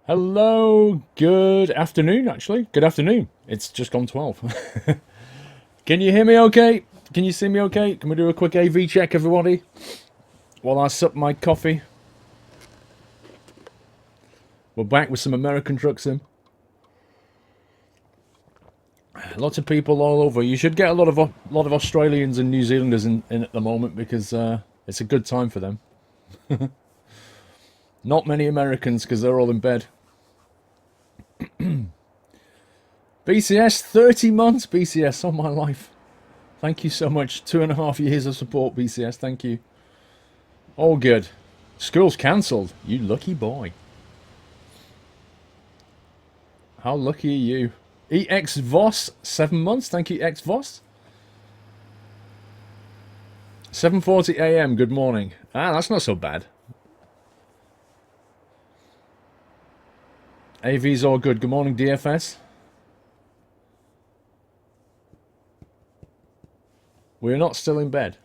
Hello, good afternoon, actually. Good afternoon. It's just gone 12. Can you hear me okay? Can you see me okay? Can we do a quick AV check, everybody? While I sup my coffee. We're back with some American trucks in. Lots of people all over. You should get a lot of Australians and New Zealanders in at the moment because it's a good time for them. Not many Americans because they're all in bed. BCS, 30 months BCS on my life. Thank you so much. 2.5 years of support, BCS. Thank you. All good. School's cancelled. You lucky boy. How lucky are you? EX Voss, 7 months. Thank you, EX Voss. 7:40 AM. Good morning. Ah, that's not so bad. AV's all good. Good morning, DFS. We're not still in bed.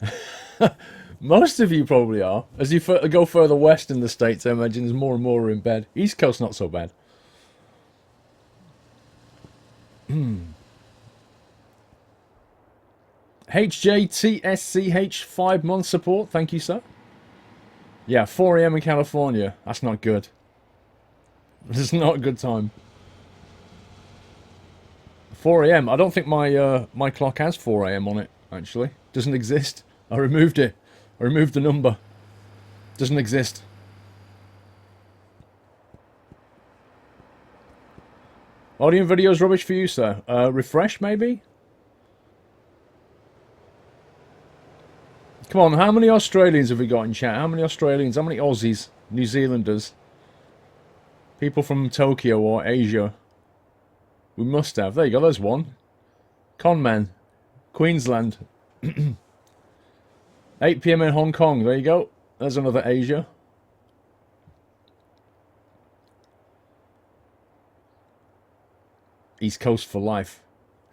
Most of you probably are. As you go further west in the States, I imagine there's more and more are in bed. East Coast, not so bad. HJTSCH, 5 month support. Thank you, sir. Yeah, 4 AM in California. That's not good. It's not a good time. 4 AM. I don't think my clock has 4 AM on it, actually. Doesn't exist. I removed it. I removed the number. Doesn't exist. Audio and video is rubbish for you, sir. Refresh, maybe? Come on, how many Australians have we got in chat? How many Australians? How many Aussies? New Zealanders? People from Tokyo or Asia? We must have. There you go, there's one. Conman. Queensland. 8 PM in Hong Kong. There you go. There's another Asia. East Coast for life.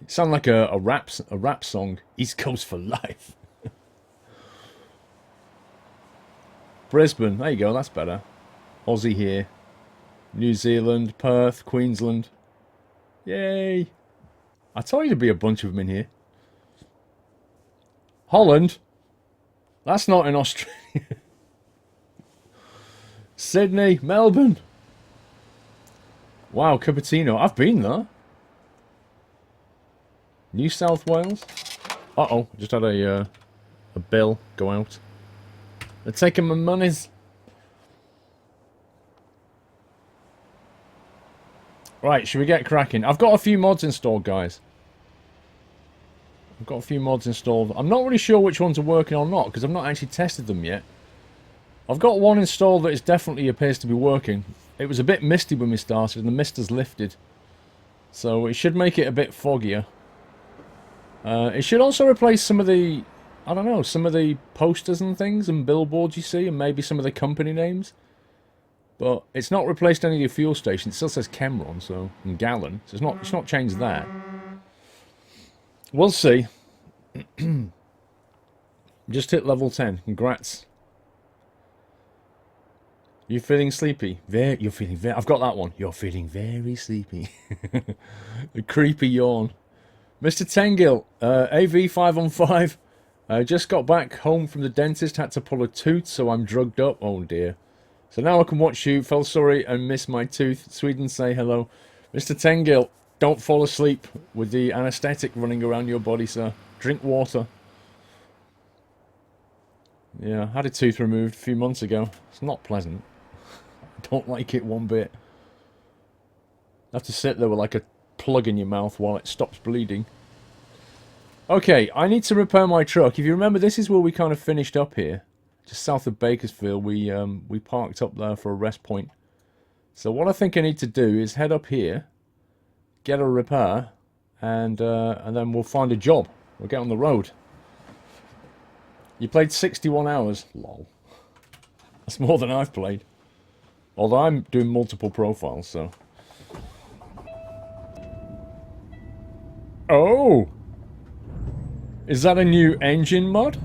It sounds like a rap song. East Coast for life. Brisbane. There you go. That's better. Aussie here. New Zealand, Perth, Queensland. Yay. I told you there'd be a bunch of them in here. Holland. That's not in Australia. Sydney, Melbourne. Wow, Cupertino. I've been there. New South Wales. Uh-oh, just had a bill go out. They're taking my monies. Right, should we get cracking? I've got a few mods installed, guys. I've got a few mods installed. I'm not really sure which ones are working or not, because I've not actually tested them yet. I've got one installed that is definitely appears to be working. It was a bit misty when we started, and the mist has lifted. So it should make it a bit foggier. It should also replace some of the, I don't know, some of the posters and things and billboards you see, and maybe some of the company names. But it's not replaced any of the fuel stations. It still says Chemron, so, and Gallon. So it's not changed that. We'll see. Just hit level 10. Congrats. You feeling sleepy? You're feeling very... I've got that one. You're feeling very sleepy. A creepy yawn. Mr. Tengil, AV 5 on 5. I just got back home from the dentist. Had to pull a tooth, so I'm drugged up. Oh dear. So now I can watch you. Felt sorry and missed my tooth. Sweden, say hello. Mr. Tengil, don't fall asleep with the anesthetic running around your body, sir. Drink water. Yeah, I had a tooth removed a few months ago. It's not pleasant. I don't like it one bit. I have to sit there with like a plug in your mouth while it stops bleeding. Okay, I need to repair my truck. If you remember, this is where we kind of finished up here. Just south of Bakersfield, we parked up there for a rest point. So what I think I need to do is head up here, get a repair, and then we'll find a job. We'll get on the road. You played 61 hours. Lol. That's more than I've played. Although I'm doing multiple profiles, so... Oh! Is that a new engine mod?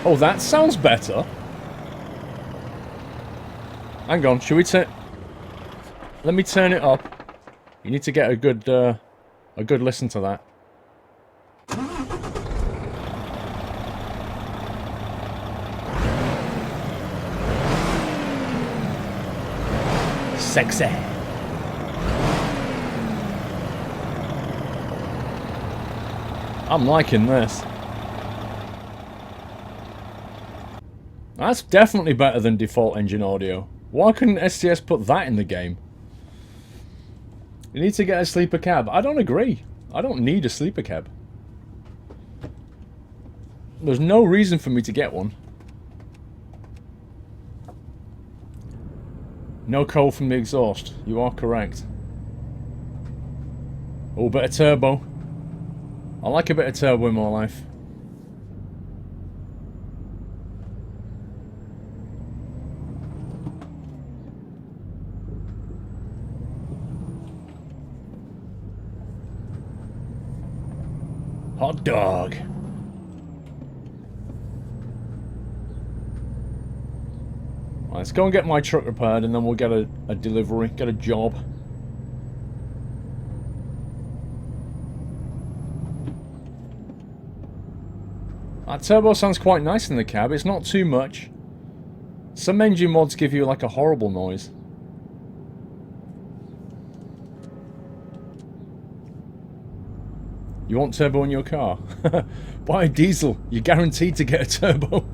Oh, that sounds better. Hang on, should we turn... Let me turn it up. You need to get a good listen to that. Sexy. I'm liking this. That's definitely better than default engine audio. Why couldn't STS put that in the game? You need to get a sleeper cab. I don't agree. I don't need a sleeper cab. There's no reason for me to get one. No cold from the exhaust. You are correct. Oh, bit of turbo. I like a bit of turbo in my life. Hot dog. Right, let's go and get my truck repaired and then we'll get a delivery, get a job. That turbo sounds quite nice in the cab. It's not too much. Some engine mods give you like a horrible noise. You want turbo in your car? Buy a diesel. You're guaranteed to get a turbo.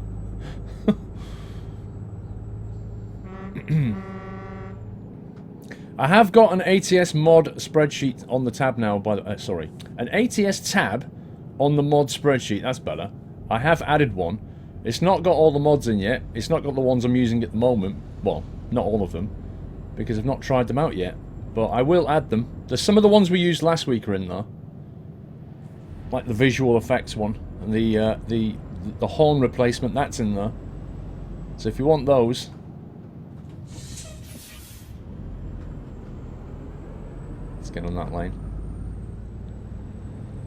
I have got an ATS mod spreadsheet on the tab now. By the sorry, an ATS tab on the mod spreadsheet. That's better. I have added one. It's not got all the mods in yet. It's not got the ones I'm using at the moment. Well, not all of them, because I've not tried them out yet. But I will add them. There's some of the ones we used last week are in there. Like the visual effects one, and the horn replacement, that's in there. So if you want those, let's get on that lane.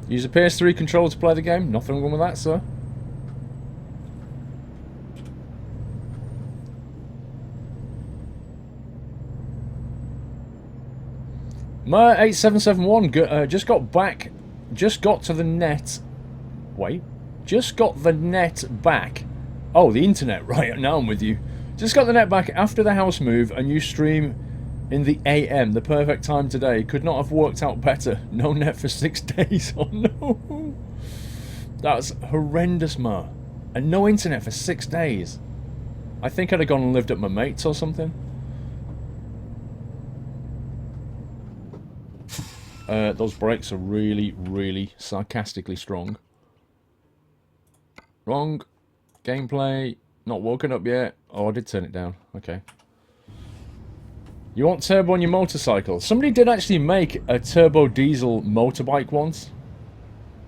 Use a PS3 controller to play the game. Nothing wrong with that, sir. My 8771 just got back. Just got to the net. Wait. Just got the net back. Oh, the internet. Right, now I'm with you. Just got the net back after the house move, and you stream in the AM. The perfect time today. Could not have worked out better. No net for 6 days. Oh no. That's horrendous, ma. And no internet for 6 days. I think I'd have gone and lived at my mate's or something. Those brakes are really, really sarcastically strong. Wrong. Gameplay. Not woken up yet. Oh, I did turn it down. Okay. You want turbo on your motorcycle? Somebody did actually make a turbo diesel motorbike once.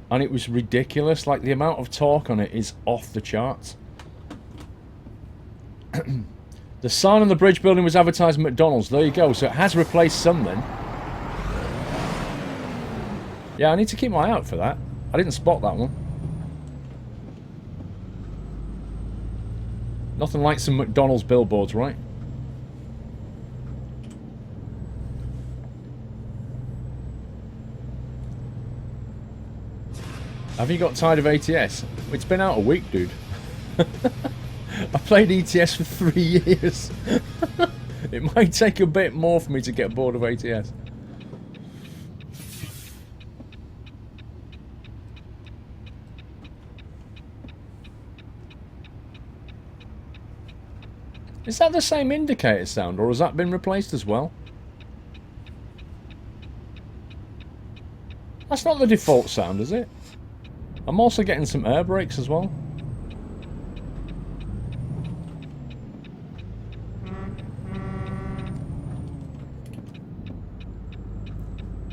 And it was ridiculous. Like, the amount of torque on it is off the charts. The sign on the bridge building was advertised at McDonald's. There you go. So it has replaced something. Yeah, I need to keep my eye out for that. I didn't spot that one. Nothing like some McDonald's billboards, right? Have you got tired of ATS? It's been out a week, dude. I played ETS for 3 years. It might take a bit more for me to get bored of ATS. Is that the same indicator sound, or has that been replaced as well? That's not the default sound, is it? I'm also getting some air brakes as well.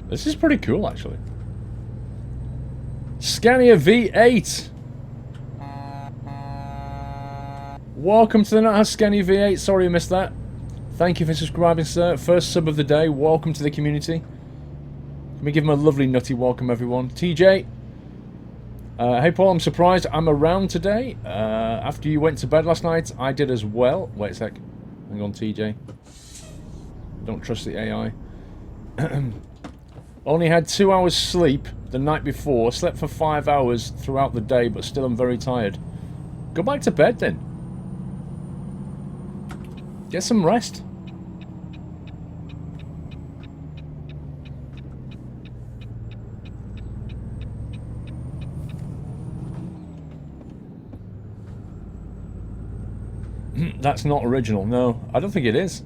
This is pretty cool, actually. Scania V8! Welcome to the Nuthouse Scania V8. Sorry you missed that. Thank you for subscribing, sir. First sub of the day. Welcome to the community. Let me give him a lovely nutty welcome, everyone. TJ. Hey, Paul, I'm surprised I'm around today. After you went to bed last night, I did as well. Wait a sec. Hang on, TJ. Don't trust the AI. Only had 2 hours sleep the night before. Slept for 5 hours throughout the day, but still I'm very tired. Go back to bed then. Get some rest. That's not original, no. I don't think it is.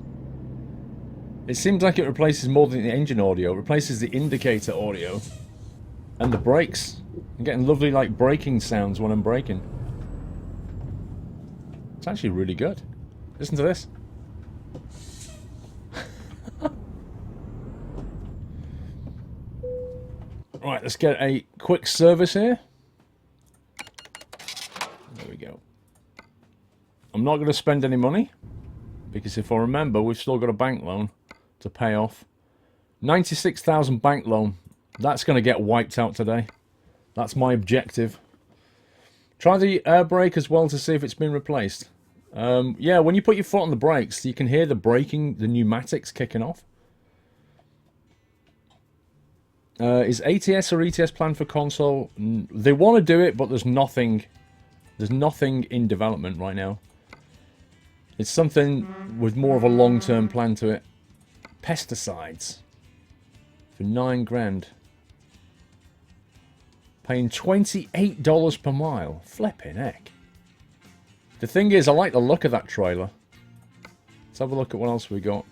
It seems like it replaces more than the engine audio. It replaces the indicator audio. And the brakes. I'm getting lovely, like, braking sounds when I'm braking. It's actually really good. Listen to this. Right, let's get a quick service here. There we go. I'm not going to spend any money, because if I remember, we've still got a bank loan to pay off. 96,000 bank loan. That's going to get wiped out today. That's my objective. Try the air brake as well to see if it's been replaced. Yeah, when you put your foot on the brakes, you can hear the braking, the pneumatics kicking off. Is ATS or ETS planned for console? They want to do it, but there's nothing in development right now. It's something with more of a long-term plan to it. Pesticides. For 9 grand. Paying $28 per mile. Flipping heck. The thing is, I like the look of that trailer. Let's have a look at what else we got.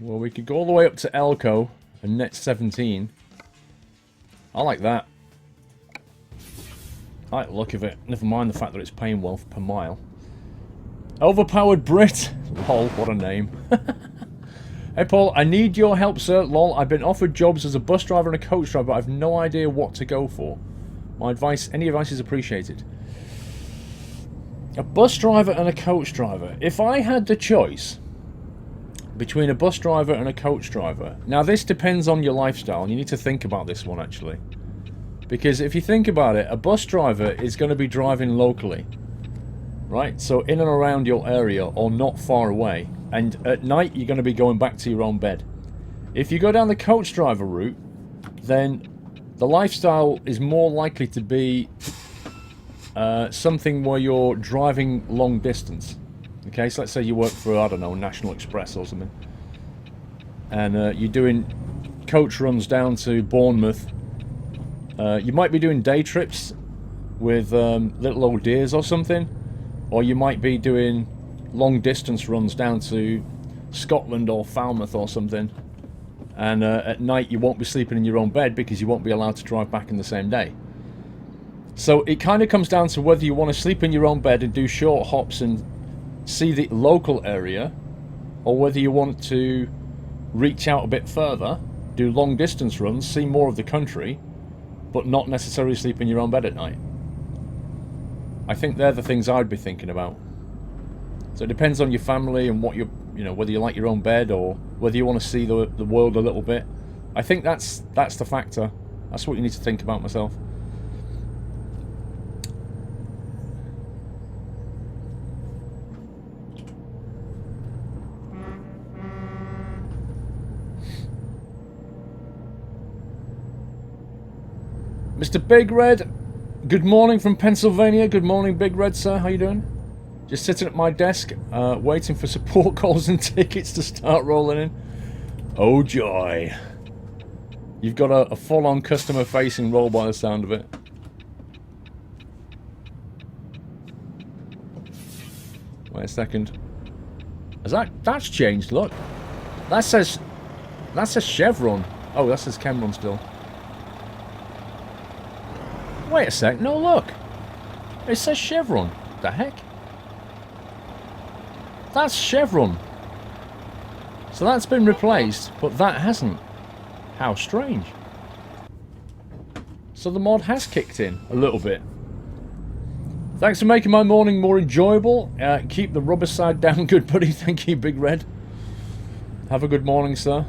Well, we could go all the way up to Elko and net 17. I like that. I like the look of it. Never mind the fact that it's paying well per mile. Overpowered Brit. Lol, what a name. Hey Paul, I need your help, sir. Lol, I've been offered jobs as a bus driver and a coach driver, but I've no idea what to go for. My advice, any advice is appreciated. A bus driver and a coach driver. If I had the choice between a bus driver and a coach driver... Now, this depends on your lifestyle, and you need to think about this one, actually. Because if you think about it, a bus driver is going to be driving locally. Right? So in and around your area, or not far away. And at night, you're going to be going back to your own bed. If you go down the coach driver route, then the lifestyle is more likely to be something where you're driving long distance. Okay, so let's say you work for, I don't know, National Express or something. And you're doing coach runs down to Bournemouth. You might be doing day trips with little old dears or something. Or you might be doing long distance runs down to Scotland or Falmouth or something. And at night you won't be sleeping in your own bed because you won't be allowed to drive back in the same day. So it kind of comes down to whether you want to sleep in your own bed and do short hops and see the local area, or whether you want to reach out a bit further, do long distance runs, see more of the country, but not necessarily sleep in your own bed at night. I think they're the things I'd be thinking about. So it depends on your family and what you know, whether you like your own bed or whether you want to see the world a little bit. I think that's the factor. That's what you need to think about, myself. Mr. Big Red, good morning from Pennsylvania. Good morning, Big Red, sir. How you doing? Just sitting at my desk, waiting for support calls and tickets to start rolling in. Oh, joy. You've got a full-on customer-facing role by the sound of it. Wait a second. That's changed, look. That says Chevron. Oh, that says Cameron still. Wait a sec, no, look. It says Chevron. The heck? That's Chevron. So that's been replaced, but that hasn't. How strange. So the mod has kicked in a little bit. Thanks for making my morning more enjoyable. Keep the rubber side down, good buddy. Thank you, Big Red. Have a good morning, sir.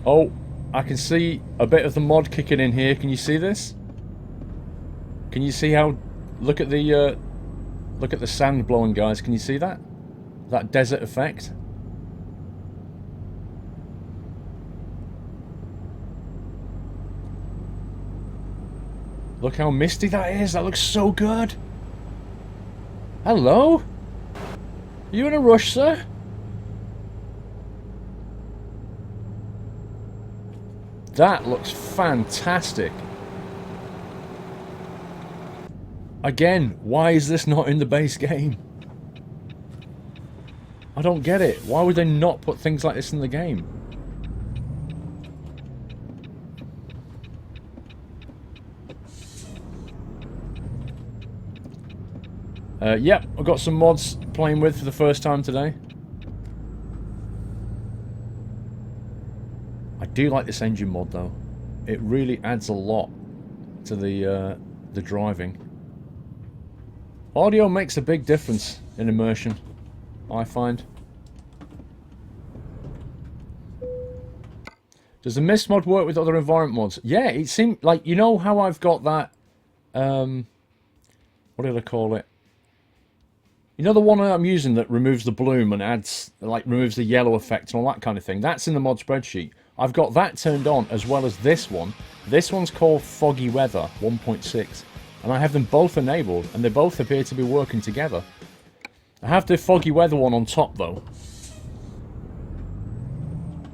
Oh, I can see a bit of the mod kicking in here. Can you see this? Can you see how... Look at the Look at the sand blowing, guys. Can you see that? That desert effect. Look how misty that is. That looks so good. Hello? Are you in a rush, sir? That looks fantastic. Again, why is this not in the base game? I don't get it. Why would they not put things like this in the game? Yep, I've got some mods playing with for the first time today. I do like this engine mod though. It really adds a lot to the driving. Audio makes a big difference in immersion, I find. Does the mist mod work with other environment mods? Yeah, it seemed like, you know how I've got that, what did I call it? You know the one I'm using that removes the bloom and adds, like, removes the yellow effect and all that kind of thing? That's in the mod spreadsheet. I've got that turned on as well as this one. This one's called Foggy Weather 1.6. And I have them both enabled and they both appear to be working together. I have the Foggy Weather one on top though.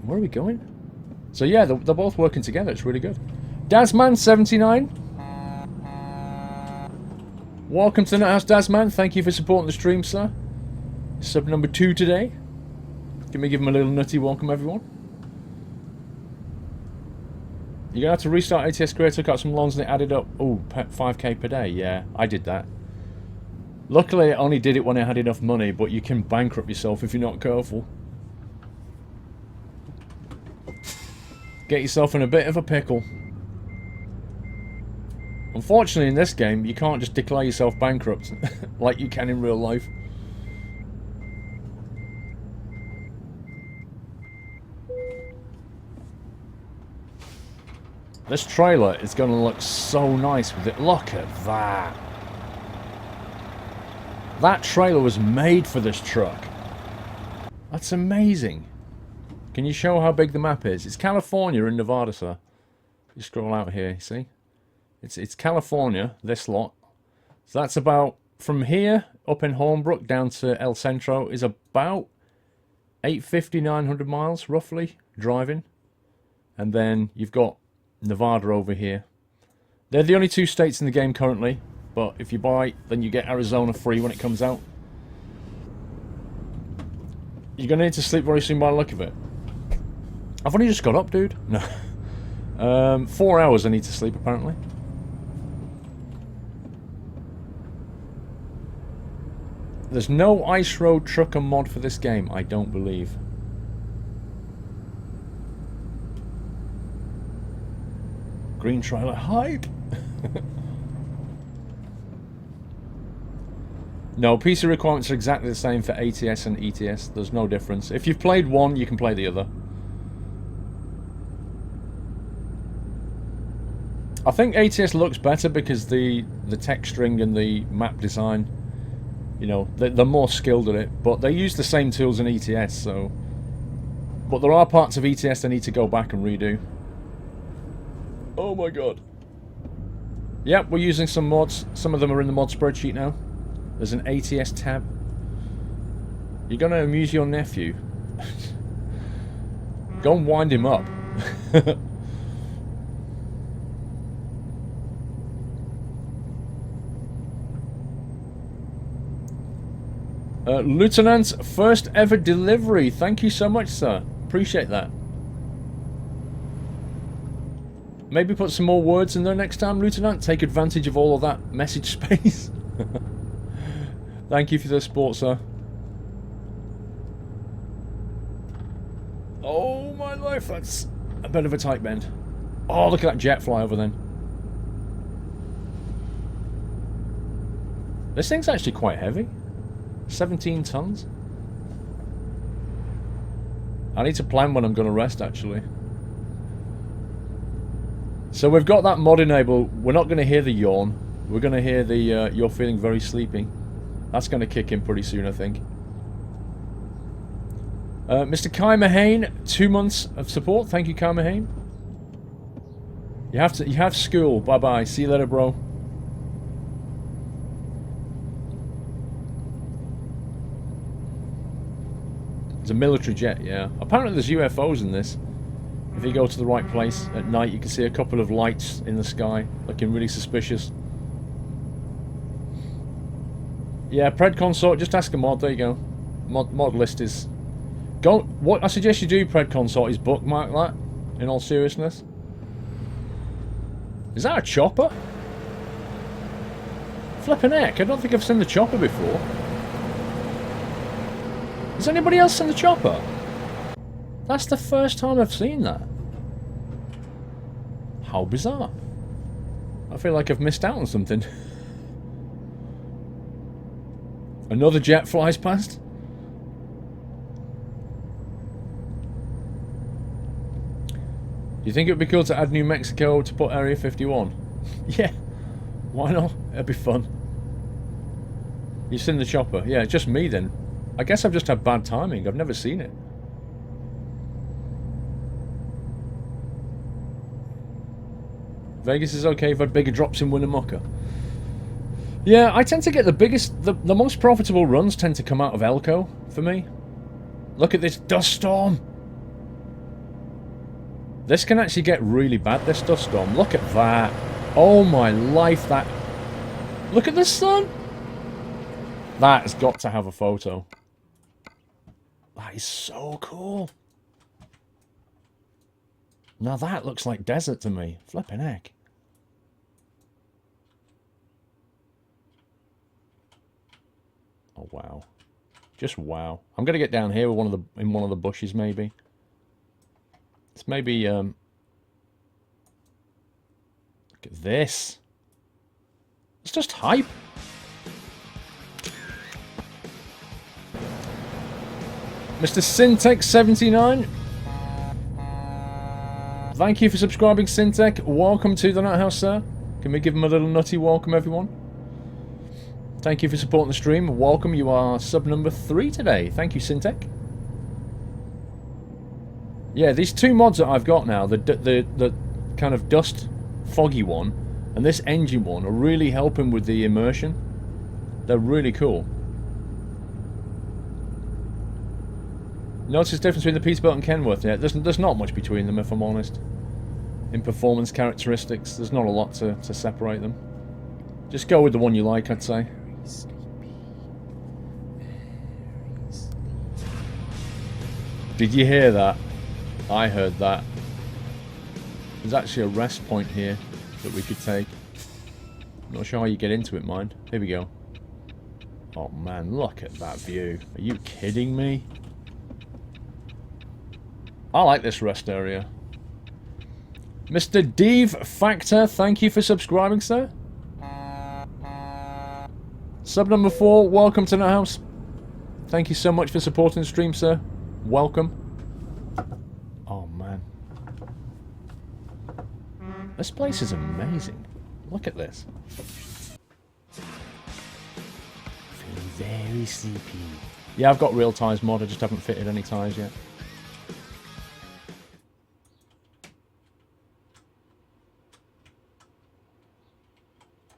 Where are we going? So yeah, they're both working together. It's really good. Dazman79. Welcome to the Nuthouse, Dazman. Thank you for supporting the stream, sir. Sub number 2 today. Give him a little nutty welcome, everyone. You're going to have to restart ATS Career, took out some loans and it added up. Oh, 5k per day. Yeah, I did that. Luckily, I only did it when I had enough money, but you can bankrupt yourself if you're not careful. Get yourself in a bit of a pickle. Unfortunately, in this game, you can't just declare yourself bankrupt like you can in real life. This trailer is going to look so nice with it. Look at that. That trailer was made for this truck. That's amazing. Can you show how big the map is? It's California and Nevada, sir. You scroll out here, see? It's California, this lot. So that's about, from here, up in Hornbrook, down to El Centro, is about 850, 900 miles, roughly, driving. And then you've got Nevada over here. They're the only 2 states in the game currently, but if you buy, then you get Arizona free when it comes out. You're going to need to sleep very soon by the look of it. I've only just got up, dude. No. 4 hours I need to sleep, apparently. There's no Ice Road Trucker mod for this game, I don't believe. Green trailer hype. No, PC requirements are exactly the same for ATS and ETS. There's no difference. If you've played one, you can play the other. I think ATS looks better because the texturing and the map design, you know, they're more skilled at it. But they use the same tools in ETS, so... But there are parts of ETS they need to go back and redo. Oh my god. Yep, we're using some mods. Some of them are in the mod spreadsheet now. There's an ATS tab. You're going to amuse your nephew. Go and wind him up. Lieutenant's first ever delivery. Thank you so much, sir. Appreciate that. Maybe put some more words in there next time, Lieutenant. Take advantage of all of that message space. Thank you for the support, sir. Oh my life, that's a bit of a tight bend. Oh, look at that jet fly over then. This thing's actually quite heavy. 17 tons. I need to plan when I'm going to rest, actually. So we've got that mod enabled. We're not going to hear the yawn. We're going to hear the you're feeling very sleepy. That's going to kick in pretty soon, I think. Mr. Kai Mahane, 2 months of support. Thank you, Kai Mahane. You have school. Bye-bye. See you later, bro. It's a military jet, yeah. Apparently there's UFOs in this. If you go to the right place at night, you can see a couple of lights in the sky, looking really suspicious. Yeah, Pred Consort, just ask a mod, there you go. Mod list is... What I suggest you do, Pred Consort, is bookmark that, in all seriousness. Is that a chopper? Flippin' heck, I don't think I've seen the chopper before. Has anybody else seen the chopper? That's the first time I've seen that. How bizarre. I feel like I've missed out on something. Another jet flies past. Do you think it would be cool to add New Mexico to put Area 51? Yeah. Why not? It'd be fun. You've seen the chopper? Yeah, just me then. I guess I've just had bad timing. I've never seen it. Vegas is okay if I had bigger drops in Winnemucca. Yeah, I tend to get the biggest... The most profitable runs tend to come out of Elko, for me. Look at this dust storm. This can actually get really bad, this dust storm. Look at that. Oh my life, that... Look at the sun. That has got to have a photo. That is so cool. Now that looks like desert to me. Flippin' heck. Oh wow. Just wow. I'm gonna get down here with in one of the bushes maybe. It's maybe look at this. It's just hype. Mr. Syntech79. Thank you for subscribing, Syntech. Welcome to the Nut House, sir. Can we give him a little nutty welcome, everyone? Thank you for supporting the stream. Welcome. You are sub number 3 today. Thank you, Syntech. Yeah, these two mods that I've got now, the kind of dust foggy one and this engine one, are really helping with the immersion. They're really cool. Notice the difference between the Peterbilt and Kenworth. Yeah, there's not much between them, if I'm honest. In performance characteristics, there's not a lot to separate them. Just go with the one you like, I'd say. Did you hear that? I heard that. There's actually a rest point here that we could take. I'm not sure how you get into it, mind. Here we go. Oh man, look at that view. Are you kidding me? I like this rest area. Mr. Dave Factor, thank you for subscribing, sir. Sub number 4, welcome to the house. Thank you so much for supporting the stream, sir. Welcome. Oh, man. This place is amazing. Look at this. Feeling very sleepy. Yeah, I've got real tyres mod, I just haven't fitted any tyres yet.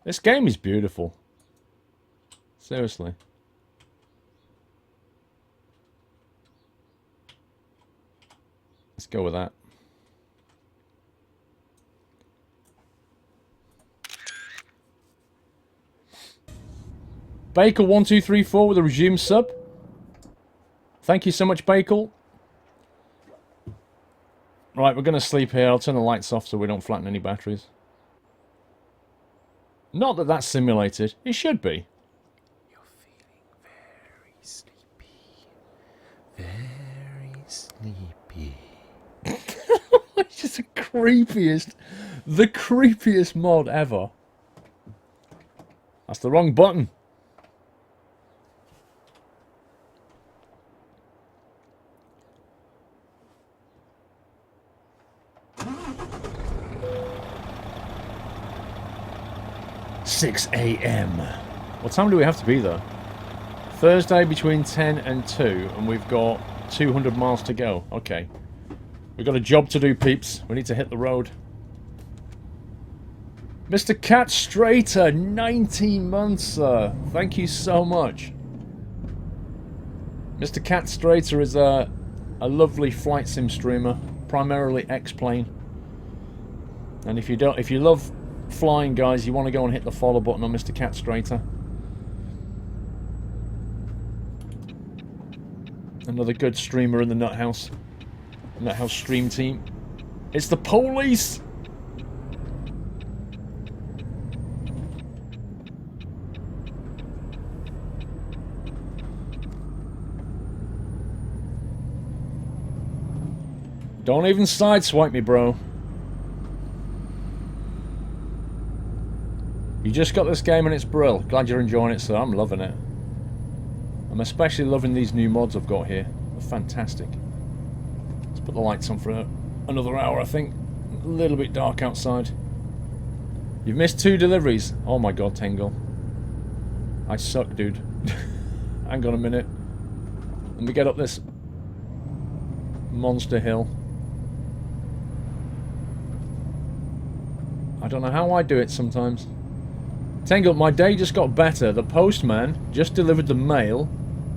This game is beautiful. Seriously. Let's go with that. Bakel1234 with a resume sub. Thank you so much, Bakel. Right, we're going to sleep here. I'll turn the lights off so we don't flatten any batteries. Not that that's simulated. It should be. You're feeling very sleepy. Very sleepy. It's just the creepiest mod ever. That's the wrong button. "6 a.m. What time do we have to be there? Thursday between 10 and 2, and we've got 200 miles to go. Okay. We've got a job to do, peeps. We need to hit the road. Mr. Cat Strater, 19 months, sir. Thank you so much. Mr. Cat Strater is a lovely flight sim streamer, primarily X-Plane. And if you love flying, guys, you want to go and hit the follow button on Mr. Cat Strater. Another good streamer in the Nut House stream team. It's the police! Don't even sideswipe me, bro. You just got this game and it's brill. Glad you're enjoying it, sir. I'm loving it. I'm especially loving these new mods I've got here. They're fantastic. Let's put the lights on for another hour, I think. A little bit dark outside. You've missed 2 deliveries. Oh my god, Tangle. I suck, dude. Hang on a minute. Let me get up this monster hill. I don't know how I do it sometimes. Tangle, my day just got better. The postman just delivered the mail,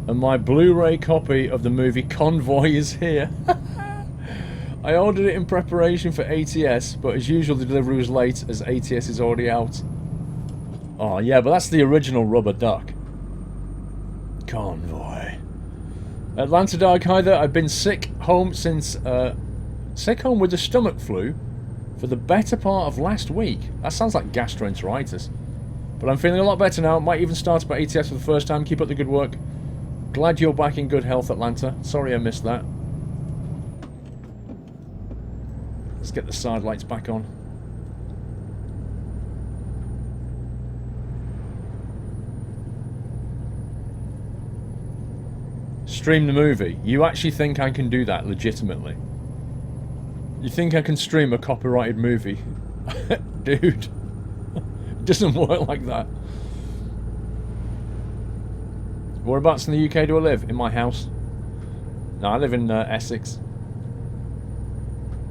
and my Blu-ray copy of the movie Convoy is here. I ordered it in preparation for ATS, but as usual the delivery was late as ATS is already out. Oh yeah, but that's the original rubber duck. Convoy. Atlanta Dark, hi there. I've been sick home since... sick home with the stomach flu for the better part of last week. That sounds like gastroenteritis. But I'm feeling a lot better now. Might even start about ATS for the first time. Keep up the good work. Glad you're back in good health, Atlanta. Sorry I missed that. Let's get the side lights back on. Stream the movie. You actually think I can do that legitimately? You think I can stream a copyrighted movie? Dude. It doesn't work like that. Whereabouts in the UK do I live? In my house. No, I live in Essex.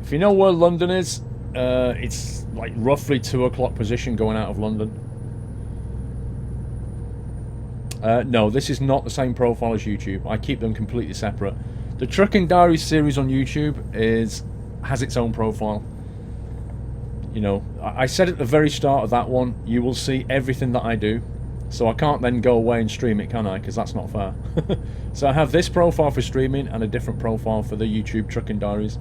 If you know where London is, it's like roughly 2 o'clock position going out of London. No, this is not the same profile as YouTube. I keep them completely separate. The Trucking Diaries series on YouTube has its own profile. You know, I said at the very start of that one, you will see everything that I do. So I can't then go away and stream it, can I? Because that's not fair. So I have this profile for streaming and a different profile for the YouTube Trucking Diaries.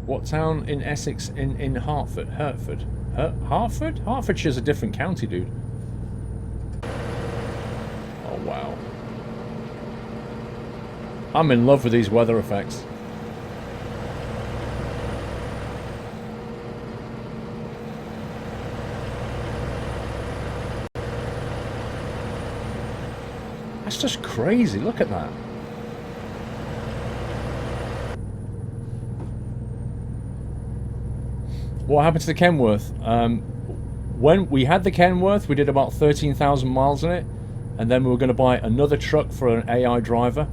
What town in Essex in Hertford? Hertford? Hertford? Hertfordshire's a different county, dude. Oh, wow. I'm in love with these weather effects. That's just crazy. Look at that. What happened to the Kenworth? When we had the Kenworth, we did about 13,000 miles in it, and then we were going to buy another truck for an AI driver,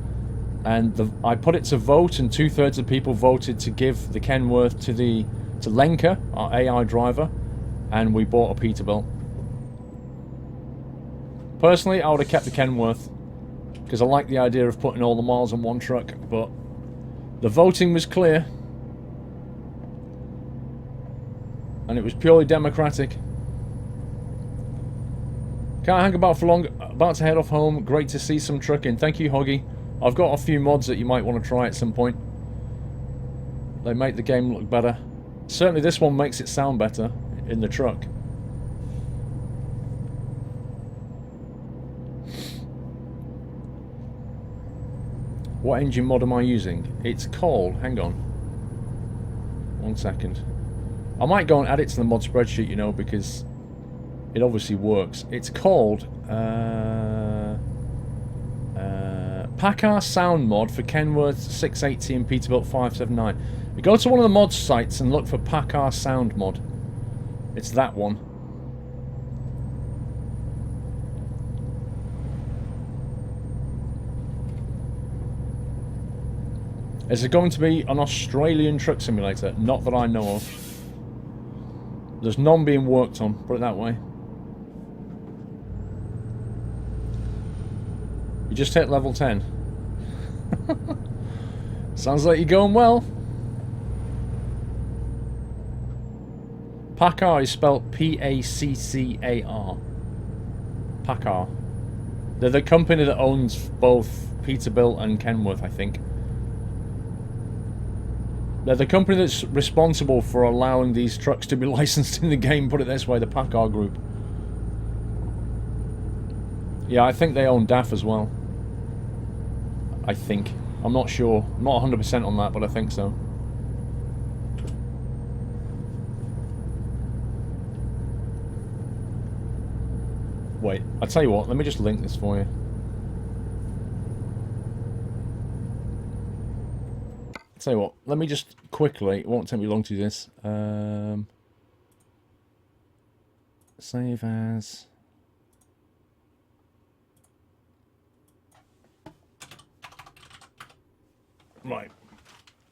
and I put it to vote, and 2/3 of people voted to give the Kenworth to Lenka, our AI driver, and we bought a Peterbilt. Personally, I would have kept the Kenworth because I like the idea of putting all the miles on one truck, but the voting was clear. And it was purely democratic. Can't hang about for long. About to head off home. Great to see some trucking. Thank you, Hoggy. I've got a few mods that you might want to try at some point. They make the game look better. Certainly this one makes it sound better in the truck. What engine mod am I using? It's called... Hang on. 1 second. I might go and add it to the mod spreadsheet, you know, because it obviously works. It's called Packard sound mod for Kenworth 680 and Peterbilt 579. We go to one of the mod sites and look for Packard sound mod. It's that one. Is it going to be an Australian truck simulator? Not that I know of. There's none being worked on, put it that way. You just hit level 10. Sounds like you're going well. Packard is spelled P-A-C-C-A-R. Packard. They're the company that owns both Peterbilt and Kenworth, I think. They're the company that's responsible for allowing these trucks to be licensed in the game, put it this way, the Packard Group. Yeah, I think they own DAF as well. I think. I'm not sure. I'm not 100% on that, but I think so. Wait, I'll tell you what, let me just link this for you. I'll tell you what, let me just quickly, it won't take me long to do this. Save as... Right.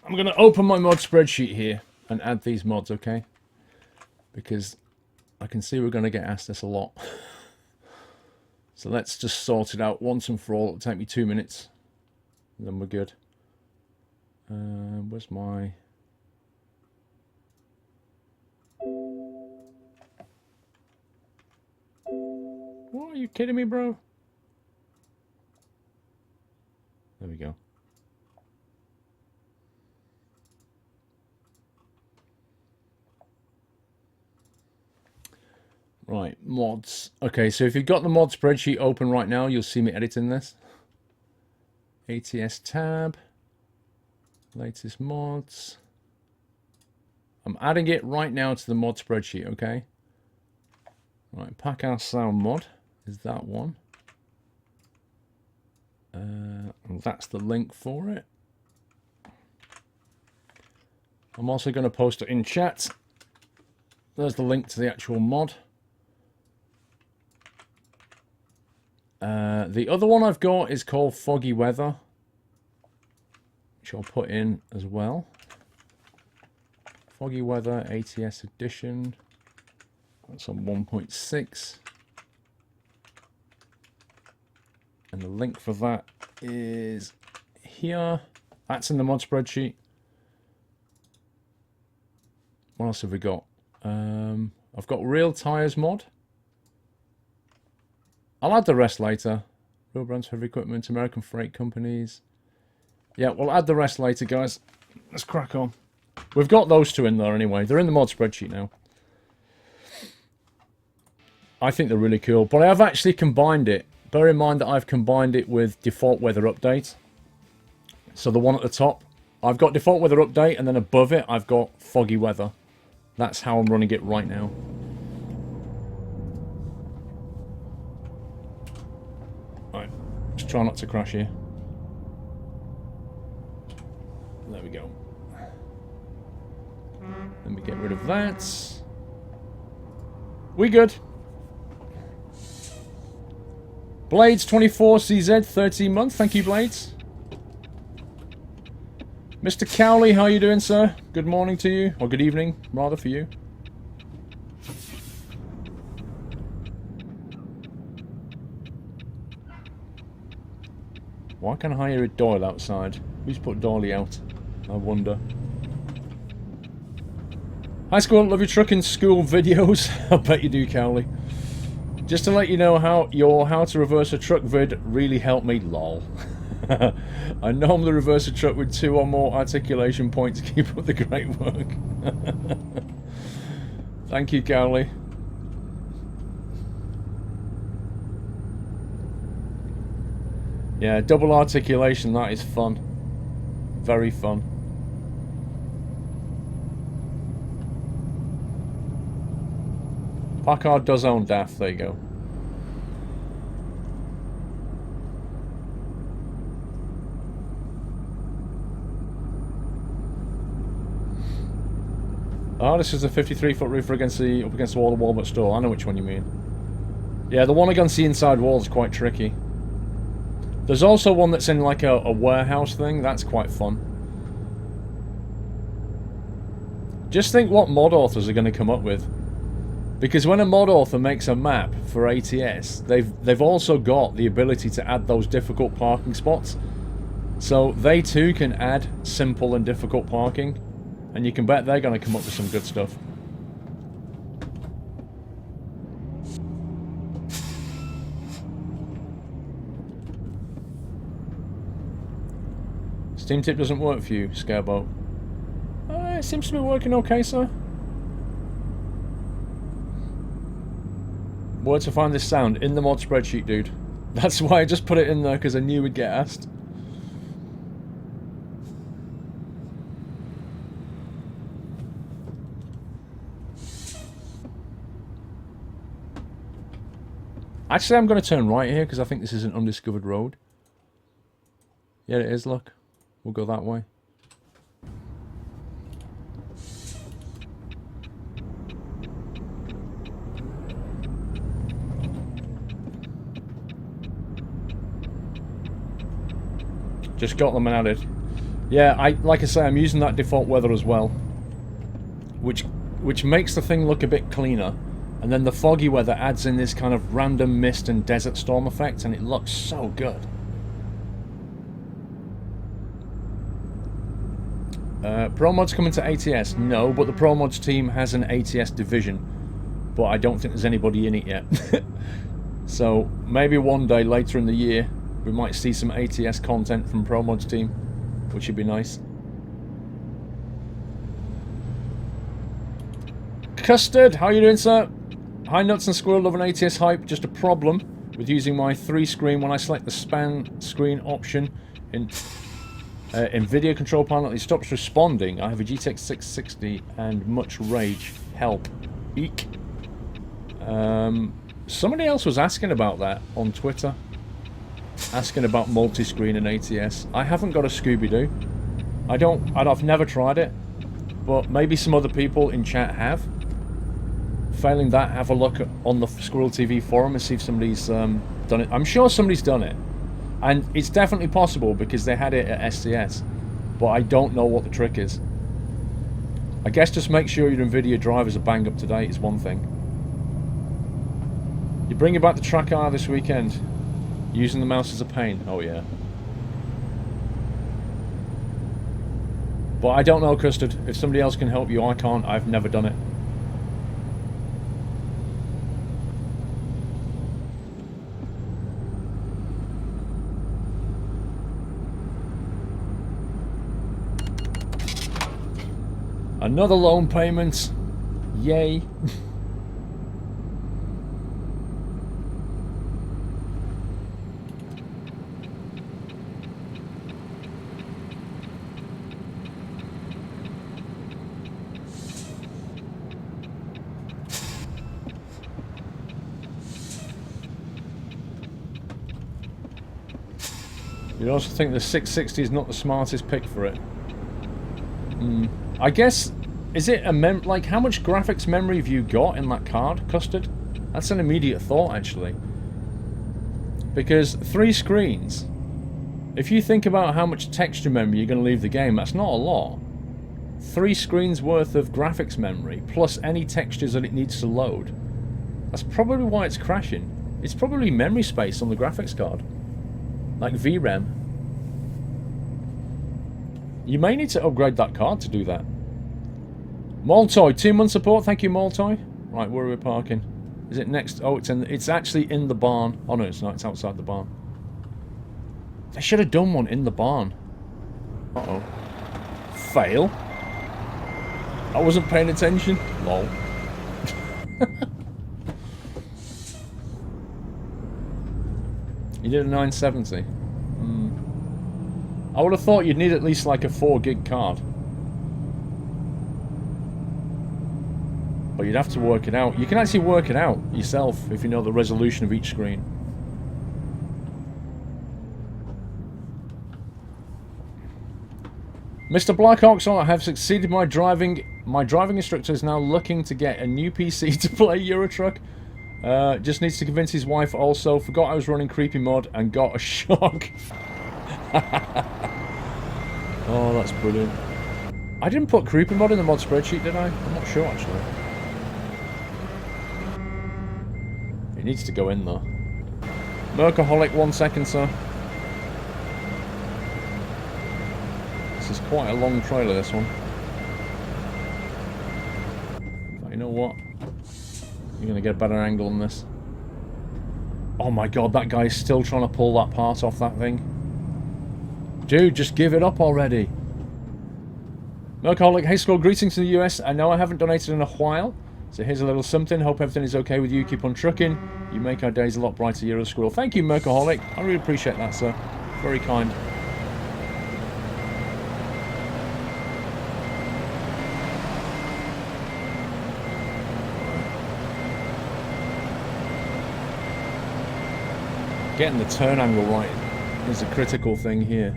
I'm going to open my mod spreadsheet here and add these mods, okay? Because I can see we're going to get asked this a lot. So let's just sort it out once and for all. It'll take me 2 minutes. And then we're good. Where's my... What, are you kidding me, bro? There we go. Right, mods. Okay, so if you've got the mod spreadsheet open right now, you'll see me editing this. ATS tab. Latest mods. I'm adding it right now to the mod spreadsheet, okay? Right, Packard sound mod is that one. And that's the link for it. I'm also going to post it in chat. There's the link to the actual mod. The other one I've got is called Foggy Weather, which I'll put in as well. Foggy Weather ATS edition. That's on 1.6. And the link for that is here. That's in the mod spreadsheet. What else have we got? I've got Real Tires mod. I'll add the rest later. Real brands, heavy equipment, American freight companies. Yeah, we'll add the rest later, guys. Let's crack on. We've got those two in there anyway. They're in the mod spreadsheet now. I think they're really cool. But I have actually combined it. Bear in mind that I've combined it with default weather update. So the one at the top, I've got default weather update, and then above it, I've got foggy weather. That's how I'm running it right now. Right, just try not to crash here. There we go. Let me get rid of that. We good. Blades 24 CZ 13 month. Thank you, Blades. Mr. Cowley, how are you doing, sir? Good morning to you, or good evening, rather, for you. Why can't I hear a Doyle outside? Who's put Doily out? I wonder. Hi, Squirrel. Love your trucking school videos. I bet you do, Cowley. Just to let you know, how to reverse a truck vid really helped me, lol. I normally reverse a truck with 2 or more articulation points to keep up the great work. Thank you, Cowley. Yeah, double articulation, that is fun. Very fun. Packard does own DAF, there you go. Oh, this is a 53-foot roof against the up against the wall of Walmart store. I know which one you mean. Yeah, the one against the inside wall is quite tricky. There's also one that's in like a warehouse thing. That's quite fun. Just think what mod authors are going to come up with. Because when a mod author makes a map for ATS, they've also got the ability to add those difficult parking spots. So they too can add simple and difficult parking. And you can bet they're going to come up with some good stuff. Steam tip doesn't work for you, Scareboat. It seems to be working okay, sir. Where to find this sound? In the mod spreadsheet, dude. That's why I just put it in there, because I knew we'd get asked. Actually, I'm going to turn right here, because I think this is an undiscovered road. Yeah, it is, look. We'll go that way. Just got them and added. Yeah, like I say, I'm using that default weather as well. Which makes the thing look a bit cleaner. And then the foggy weather adds in this kind of random mist and desert storm effect, and it looks so good. Pro Mods coming to ATS? No, but the Pro Mods team has an ATS division. But I don't think there's anybody in it yet. So maybe one day later in the year, we might see some ATS content from Pro Mods team, which would be nice. Custard, how you doing, sir? Hi Nuts and Squirrel, love an ATS hype. Just a problem with using my 3-screen when I select the span screen option in video control panel. It stops responding. I have a GTX 660 and much rage. Help. Eek. Somebody else was asking about that on Twitter. Asking about multi-screen and ATS. I haven't got a Scooby-Doo. I've never tried it. But maybe some other people in chat have. Failing that, have a look on the Squirrel TV forum and see if somebody's done it. I'm sure somebody's done it. And it's definitely possible because they had it at SCS. But I don't know what the trick is. I guess just make sure your NVIDIA drivers are bang up to date is one thing. You're bringing back the tracker this weekend. Using the mouse is a pain. Oh yeah. But I don't know, Custard. If somebody else can help you, I can't. I've never done it. Another loan payment. Yay. You also think the 660 is not the smartest pick for it. I guess, is it a like how much graphics memory have you got in that card, Custard? That's an immediate thought, actually. Because 3 screens, if you think about how much texture memory you're going to leave the game, that's not a lot. 3 screens worth of graphics memory, plus any textures that it needs to load. That's probably why it's crashing. It's probably memory space on the graphics card. Like VRAM. You may need to upgrade that card to do that. Moltoy, 2-month support. Thank you, Moltoy. Right, where are we parking? Is it next? Oh, it's actually in the barn. Oh no, it's not. It's outside the barn. They should have done one in the barn. Uh-oh. Fail. I wasn't paying attention. Lol. You did a 970. I would have thought you'd need at least like a 4 gig card. But you'd have to work it out. You can actually work it out yourself if you know the resolution of each screen. Mr. Blackhawks, I have succeeded my driving My driving instructor is now looking to get a new PC to play Euro Truck. Just needs to convince his wife also. Forgot I was running Creepy Mod and got a shock. Oh, that's brilliant. I didn't put Creepy Mod in the mod spreadsheet, did I? I'm not sure, actually. It needs to go in, though. Mercaholic, 1 second, sir. This is quite a long trailer, this one. But you know what? You're going to get a better angle on this. Oh my god, that guy's still trying to pull that part off that thing. Dude, just give it up already. Mercaholic, hey Squirrel, greetings to the US. I know I haven't donated in a while, so here's a little something. Hope everything is okay with you. Keep on trucking. You make our days a lot brighter, Euro Squirrel. Thank you, Mercaholic. I really appreciate that, sir. Very kind. Getting the turn angle right is a critical thing here.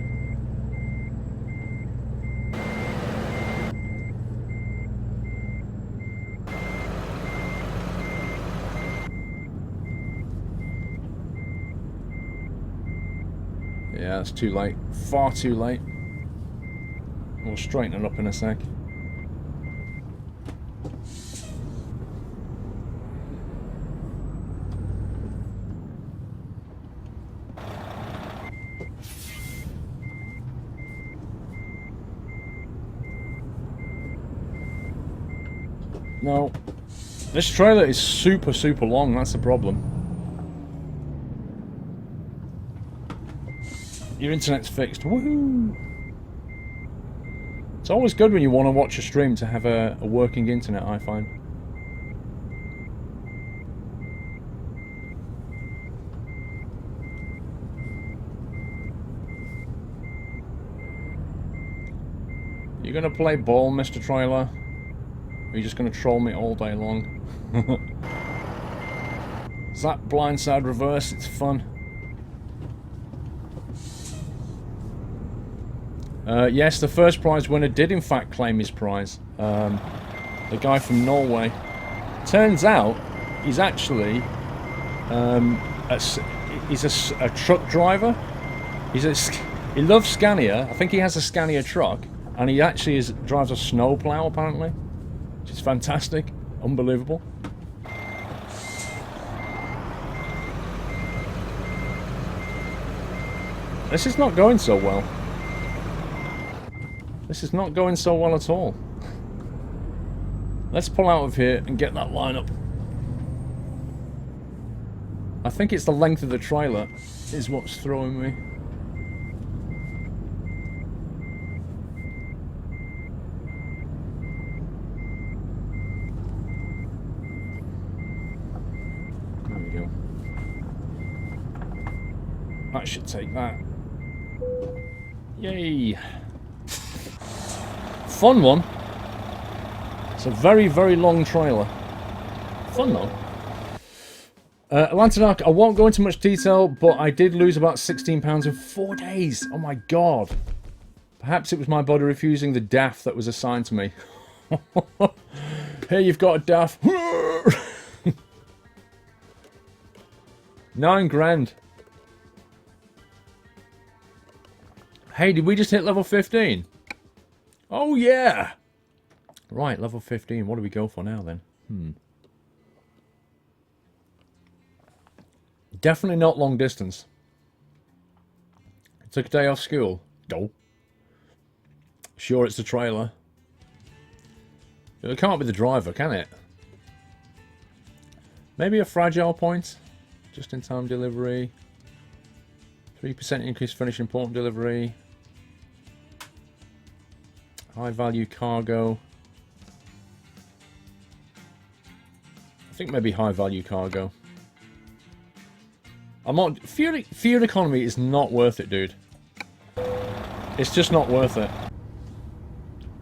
Yeah, it's too late. Far too late. We'll straighten it up in a sec. No. This trailer is super, super long. That's the problem. Your internet's fixed. Woohoo! It's always good when you want to watch a stream to have a working internet, I find. You gonna play ball, Mr. Trailer? Or are you just gonna troll me all day long? Is that blindside reverse? It's fun. Yes, the first prize winner did in fact claim his prize. The guy from Norway. Turns out he's actually he's a truck driver. He loves Scania. I think he has a Scania truck, and he actually drives a snowplow apparently, which is fantastic, unbelievable. This is not going so well. This is not going so well at all. Let's pull out of here and get that line up. I think it's the length of the trailer is what's throwing me. There we go. That should take that. Yay! Fun one. It's a very, very long trailer. Fun though. Atlantic, I won't go into much detail, but I did lose about £16 in 4 days. Oh my god. Perhaps it was my body refusing the DAF that was assigned to me. Here, you've got a DAF. 9 grand. Hey, did we just hit level 15? Oh yeah! Right, level 15. What do we go for now then? Definitely not long distance. Took a day off school. No. Sure, it's the trailer. It can't be the driver, can it? Maybe a fragile point. Just in time delivery. 3% increase finishing important delivery. High value cargo. I think maybe high value cargo. I'm not. Fuel economy is not worth it, dude. It's just not worth it.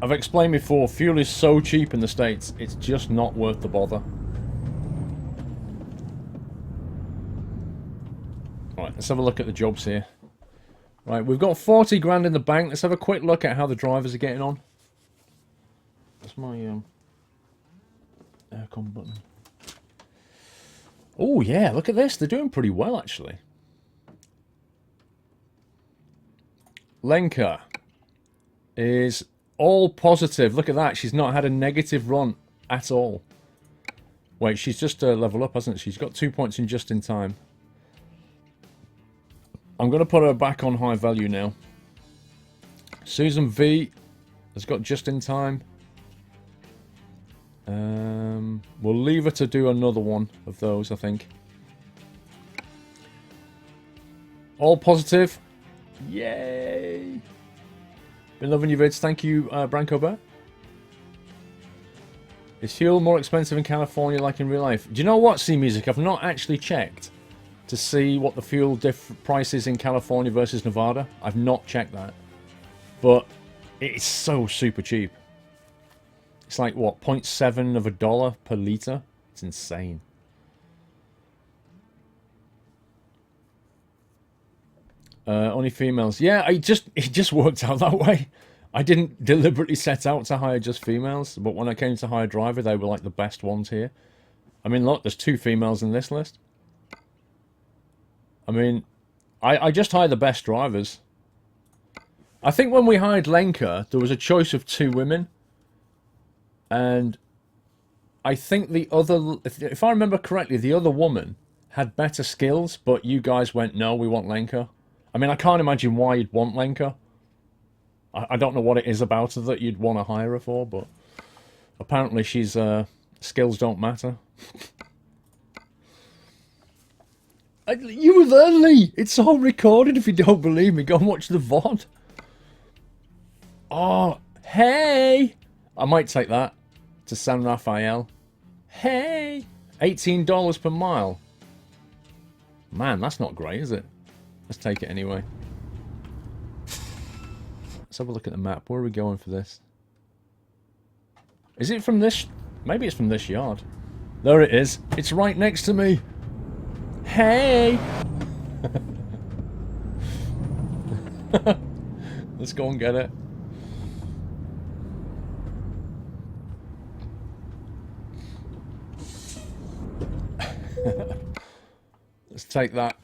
I've explained before, fuel is so cheap in the States, it's just not worth the bother. Right, let's have a look at the jobs here. Right, we've got 40 grand in the bank. Let's have a quick look at how the drivers are getting on. Let's my aircon button? Oh yeah, look at this. They're doing pretty well actually. Lenka is all positive. Look at that. She's not had a negative run at all. Wait, she's just leveled up, hasn't she? She's got 2 points in just in time. I'm going to put her back on high value now. Susan V has got just in time. We'll leave her to do another one of those, I think. All positive. Yay! Been loving your vids. Thank you, Branko Bear. Is fuel more expensive in California like in real life? Do you know what, C-Music? I've not actually checked to see what the fuel price is in California versus Nevada. I've not checked that. But it's so super cheap. It's like, what, 0.7 of a dollar per litre? It's insane. Only females. Yeah, it just worked out that way. I didn't deliberately set out to hire just females, but when I came to hire a driver, they were like the best ones here. I mean, look, there's 2 females in this list. I mean, I just hire the best drivers. I think when we hired Lenka, there was a choice of 2 women. And I think the other, if I remember correctly, the other woman had better skills, but you guys went, no, we want Lenka. I mean, I can't imagine why you'd want Lenka. I don't know what it is about her that you'd want to hire her for, but apparently she's, skills don't matter. You were there, Lee! It's all recorded if you don't believe me. Go and watch the VOD. Oh, hey! I might take that to San Rafael. Hey! $18 per mile. Man, that's not great, is it? Let's take it anyway. Let's have a look at the map. Where are we going for this? Is it from this? Maybe it's from this yard. There it is. It's right next to me. Hey! Let's go and get it. Let's take that.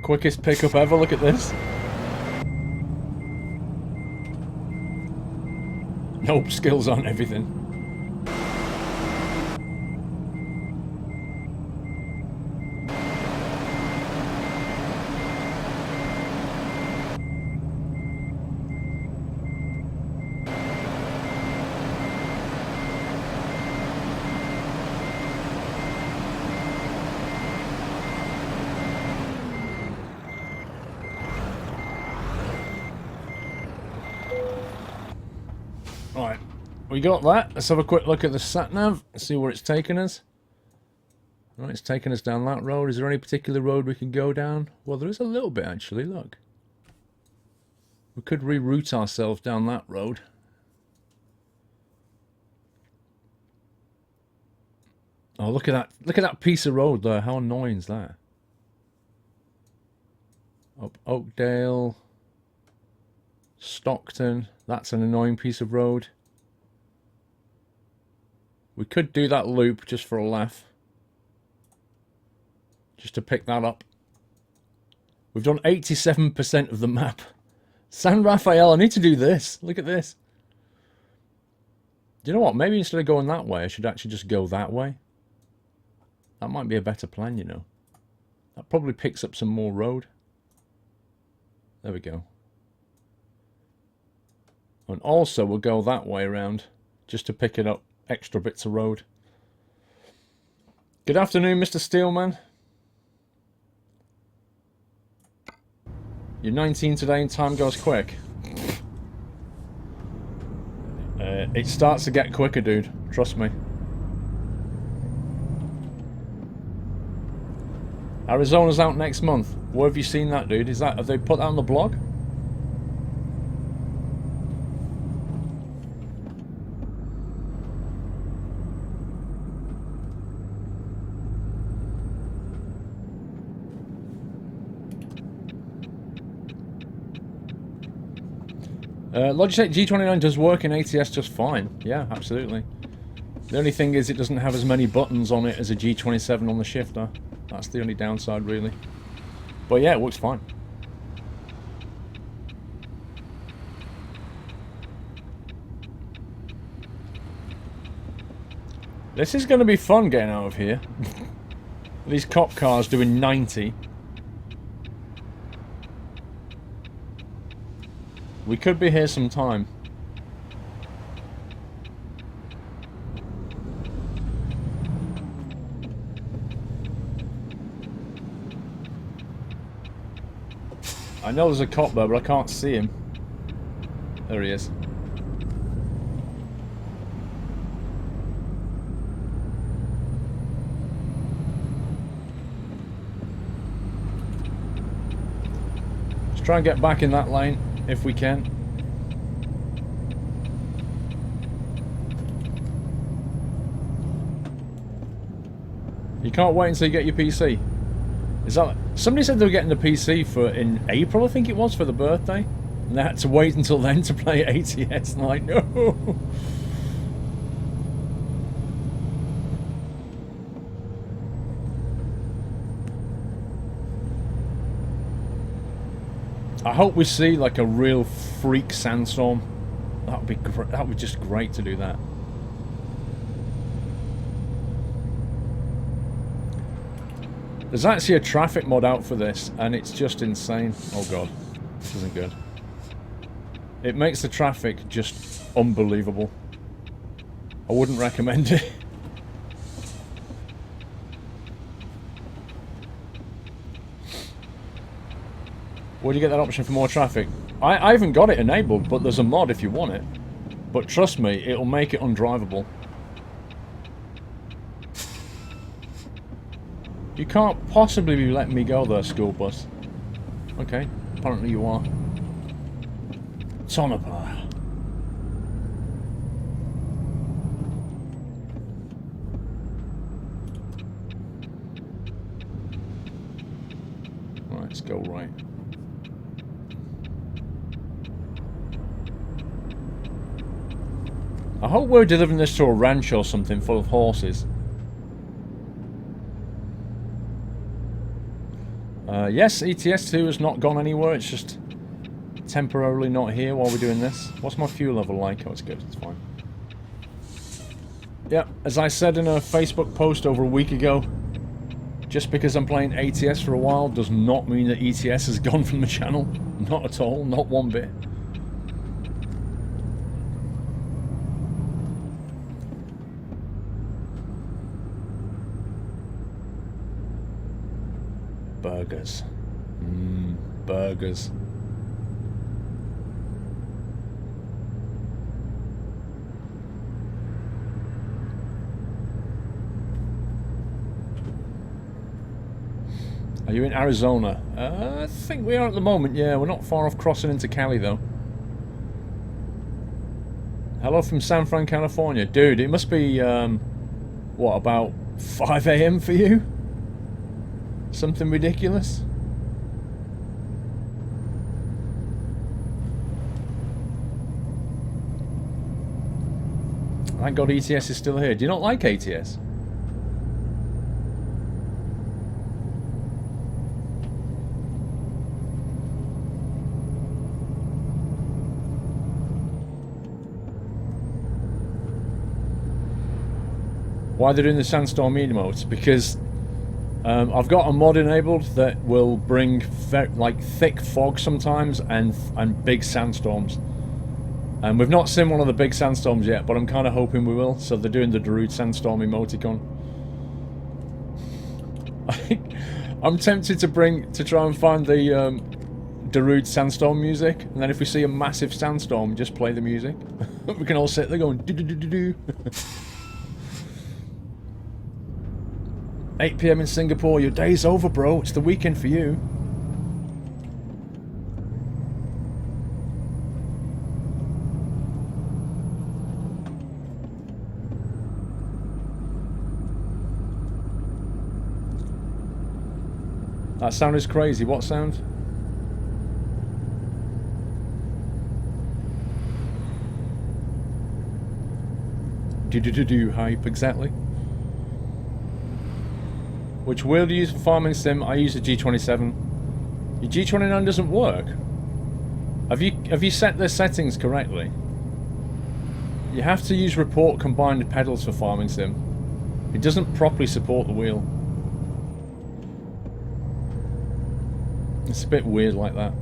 Quickest pickup ever. Look at this. Nope, skills aren't everything. Right, we got that. Let's have a quick look at the sat-nav, see where it's taking us. Right, it's taking us down that road. Is there any particular road we can go down? Well, there is a little bit, actually, look. We could reroute ourselves down that road. Oh, look at that. Look at that piece of road there. How annoying is that? Up Oakdale. Stockton. That's an annoying piece of road. We could do that loop just for a laugh. Just to pick that up. We've done 87% of the map. San Rafael, I need to do this. Look at this. Do you know what? Maybe instead of going that way, I should actually just go that way. That might be a better plan, you know. That probably picks up some more road. There we go. And also we'll go that way around just to pick it up extra bits of road. Good afternoon, Mr. Steelman. You're 19 today and time goes quick. It starts to get quicker, dude. Trust me. Arizona's out next month. Where have you seen that, dude? Is that, have they put that on the blog? Logitech G29 does work in ATS just fine. Yeah, absolutely. The only thing is it doesn't have as many buttons on it as a G27 on the shifter. That's the only downside, really. But yeah, it works fine. This is going to be fun getting out of here. These cop cars doing 90. We could be here some time. I know there's a cop there, but I can't see him. There he is. Let's try and get back in that lane, if we can. You can't wait until you get your PC. Is that... Somebody said they were getting the PC for in April, I think it was, for the birthday. And they had to wait until then to play ATS. And I'm like, no. I hope we see like a real freak sandstorm. That would be great. That would be just great to do that. There's actually a traffic mod out for this, and it's just insane. Oh god, this isn't good. It makes the traffic just unbelievable. I wouldn't recommend it. Where do you get that option for more traffic? I haven't got it enabled, but there's a mod if you want it. But trust me, it'll make it undrivable. You can't possibly be letting me go there, school bus. Okay, apparently you are. Tonopah. Right, let's go right. I hope we're delivering this to a ranch or something full of horses. Yes, ETS2 has not gone anywhere, it's just temporarily not here while we're doing this. What's my fuel level like? Oh, it's good, it's fine. Yeah, as I said in a Facebook post over a week ago, just because I'm playing ATS for a while does not mean that ETS has gone from the channel. Not at all, not one bit. Burgers. Burgers. Are you in Arizona? I think we are at the moment, yeah. We're not far off crossing into Cali, though. Hello from San Fran, California. Dude, it must be, what, about 5 AM for you? Something ridiculous? Thank God ETS is still here. Do you not like ATS? Why are they doing the sandstorm emotes? Because I've got a mod enabled that will bring like thick fog sometimes and big sandstorms. And we've not seen one of the big sandstorms yet, but I'm kind of hoping we will. So they're doing the Darude sandstorm emoticon. I'm tempted to try and find the Darude sandstorm music, and then if we see a massive sandstorm, just play the music. We can all sit there going do do do do do. 8 PM in Singapore, your day's over, bro. It's the weekend for you. That sound is crazy. What sound? do hype exactly. Which wheel do you use for farming sim? I use a G27. Your G29 doesn't work. Have you set the settings correctly? You have to use report combined pedals for farming sim. It doesn't properly support the wheel. It's a bit weird like that.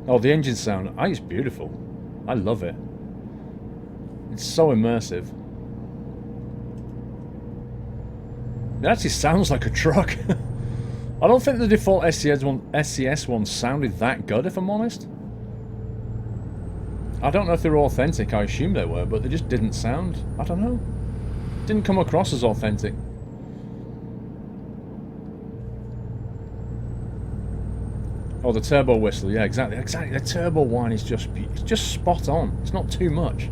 Oh, the engine sound. It's beautiful. I love it. It's so immersive. It actually sounds like a truck. I don't think the default SCS one sounded that good, if I'm honest. I don't know if they were authentic. I assume they were, but they just didn't sound. I don't know. Didn't come across as authentic. Oh, the turbo whistle. Yeah, exactly. The turbo whine is just spot on. It's not too much.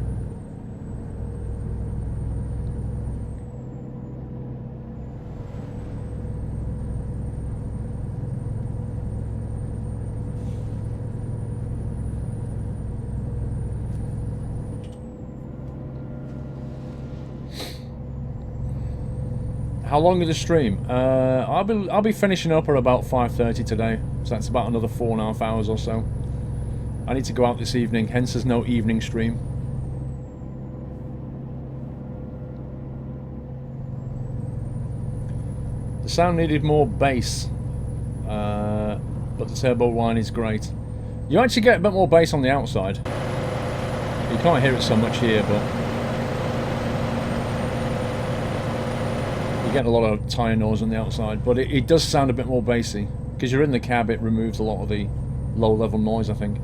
How long is the stream? I'll be finishing up at about 5:30 today, so that's about another 4.5 hours or so. I need to go out this evening, hence there's no evening stream. The sound needed more bass, but the turbo whine is great. You actually get a bit more bass on the outside. You can't hear it so much here, but you get a lot of tyre noise on the outside, but it does sound a bit more bassy. Because you're in the cab, it removes a lot of the low-level noise, I think.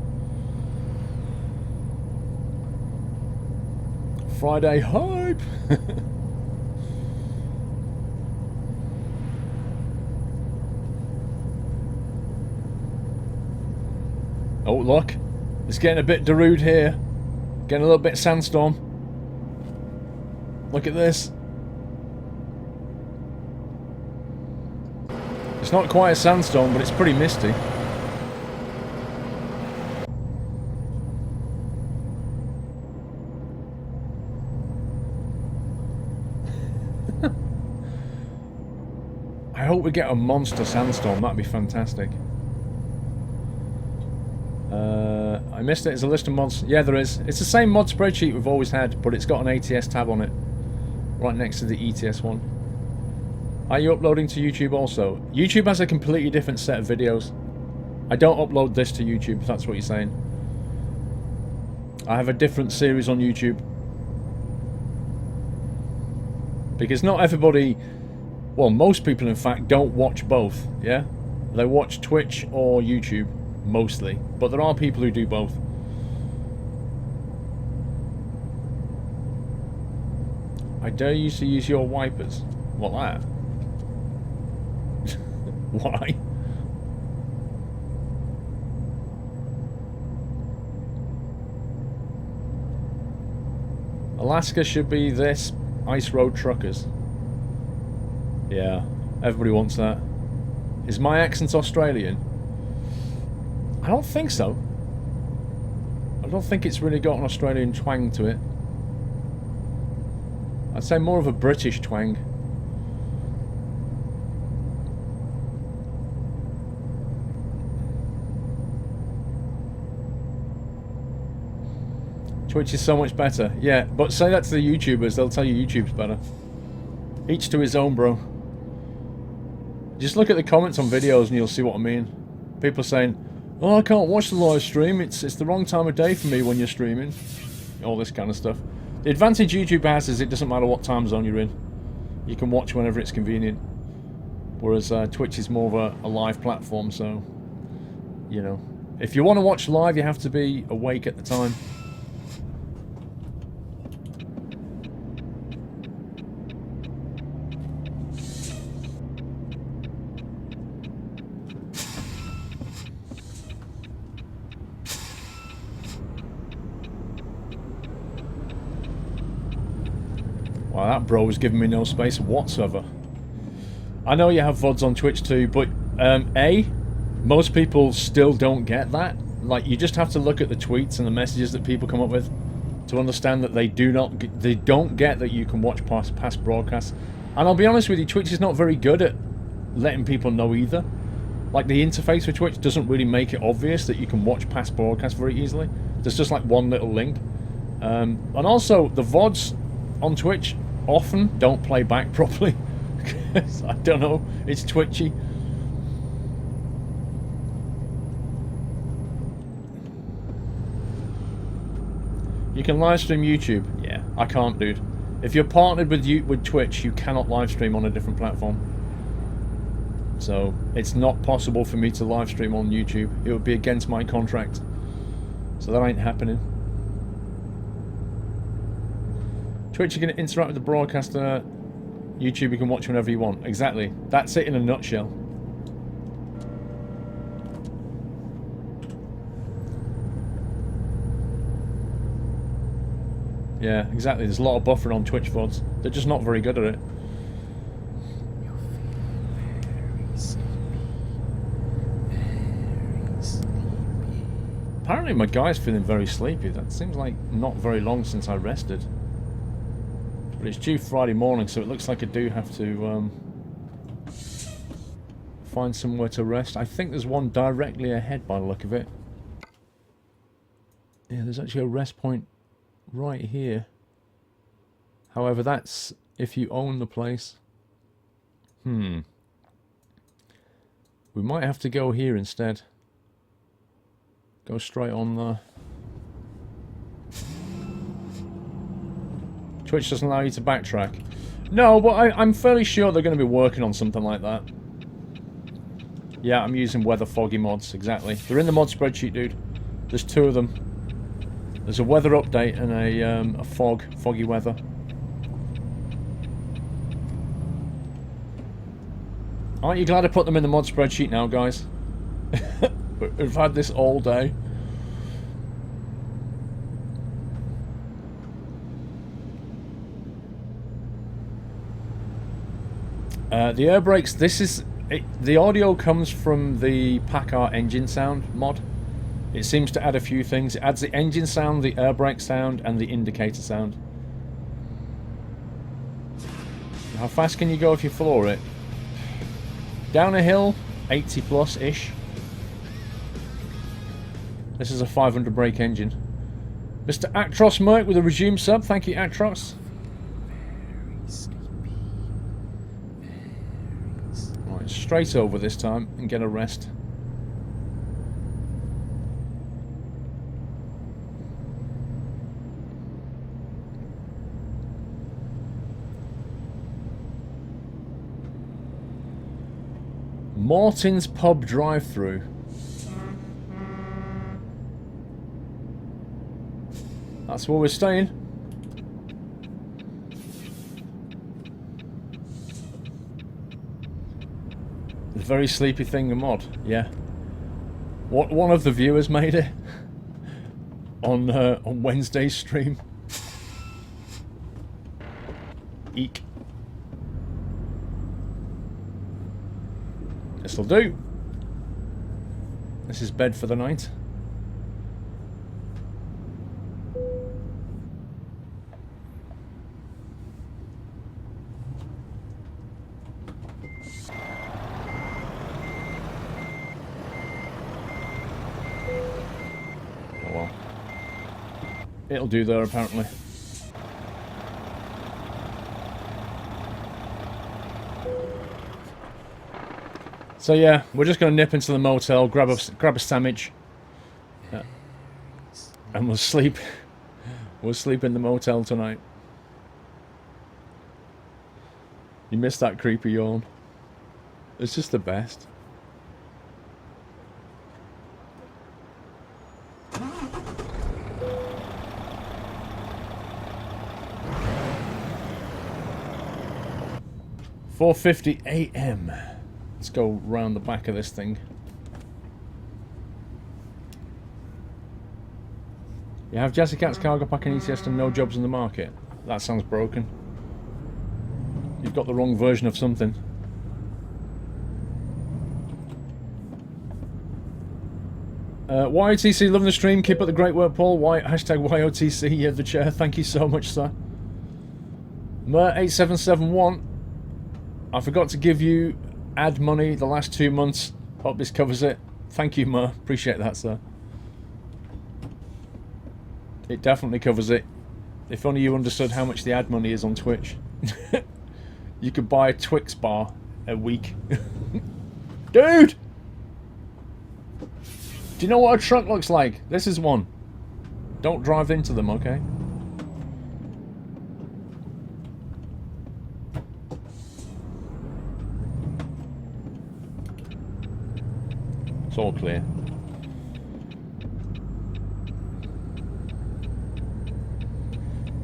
Friday hype! Oh, look. It's getting a bit Darude here. Getting a little bit sandstorm. Look at this. It's not quite a sandstorm, but it's pretty misty. I hope we get a monster sandstorm. That'd be fantastic. I missed it. It's a list of mods. Yeah, there is. It's the same mod spreadsheet we've always had, but it's got an ATS tab on it. Right next to the ETS one. Are you uploading to YouTube also? YouTube has a completely different set of videos. I don't upload this to YouTube, if that's what you're saying. I have a different series on YouTube. Because not everybody... Well, most people, in fact, don't watch both, yeah? They watch Twitch or YouTube, mostly. But there are people who do both. I dare you to use your wipers. What, that? Why? Alaska should be this. Ice Road Truckers. Yeah, everybody wants that. Is my accent Australian? I don't think so. I don't think it's really got an Australian twang to it. I'd say more of a British twang. Twitch is so much better. Yeah, but say that to the YouTubers, they'll tell you YouTube's better. Each to his own, bro. Just look at the comments on videos and you'll see what I mean. People saying, oh, I can't watch the live stream, it's the wrong time of day for me when you're streaming. All this kind of stuff. The advantage YouTube has is it doesn't matter what time zone you're in. You can watch whenever it's convenient. Whereas Twitch is more of a live platform, so, you know. If you want to watch live, you have to be awake at the time. Wow, that bro was giving me no space whatsoever. I know you have VODs on Twitch too, but most people still don't get that. Like, you just have to look at the tweets and the messages that people come up with to understand that they don't get that you can watch past broadcasts. And I'll be honest with you, Twitch is not very good at letting people know either. Like, the interface for Twitch doesn't really make it obvious that you can watch past broadcasts very easily. There's just like one little link. And also, the VODs on Twitch often don't play back properly. I don't know, it's twitchy. You can live stream YouTube. Yeah, I can't, dude. If you're partnered with Twitch, you cannot live stream on a different platform. So it's not possible for me to live stream on YouTube. It would be against my contract. So that ain't happening. Twitch, you're going to interact with the broadcaster. YouTube, you can watch whenever you want. Exactly. That's it in a nutshell. Yeah, exactly. There's a lot of buffering on Twitch VODs. They're just not very good at it. You're feeling very sleepy. Very sleepy. Apparently my guy's feeling very sleepy. That seems like not very long since I rested. But it's due Friday morning, so it looks like I do have to find somewhere to rest. I think there's one directly ahead by the look of it. Yeah, there's actually a rest point right here. However, that's if you own the place. We might have to go here instead. Go straight on there. Twitch doesn't allow you to backtrack. No, but I'm fairly sure they're going to be working on something like that. Yeah, I'm using weather foggy mods, exactly. They're in the mod spreadsheet, dude. There's two of them. There's a weather update and a foggy weather. Aren't you glad I put them in the mod spreadsheet now, guys? We've had this all day. The air brakes, the audio comes from the Packard engine sound mod. It seems to add a few things. It adds the engine sound, the air brake sound, and the indicator sound. How fast can you go if you floor it? Down a hill, 80 plus-ish. This is a 500 brake engine. Mr. Actros Merc with a resume sub. Thank you, Actros. Right, straight over this time and get a rest. Martin's Pub drive-through. That's where we're staying. The very sleepy thing, a mod. Yeah. One of the viewers made it on Wednesday's stream. Eek. This'll do. This is bed for the night. Oh well. It'll do there apparently. So yeah, we're just gonna nip into the motel, grab a sandwich, and we'll sleep. We'll sleep in the motel tonight. You missed that creepy yawn. It's just the best. "4:50 a.m. Let's go round the back of this thing. You have Jazzy Cat's cargo pack and ETS and no jobs in the market. That sounds broken. You've got the wrong version of something. YOTC, loving the stream. Keep up the great work, Paul. Hashtag YOTC, you have the chair. Thank you so much, sir. Mer8771. I forgot to give you ad money the last 2 months. Hope this covers it. Thank you, Mer. Appreciate that, sir. It definitely covers it. If only you understood how much the ad money is on Twitch. You could buy a Twix bar a week. Dude! Do you know what a truck looks like? This is one. Don't drive into them, okay? It's all clear.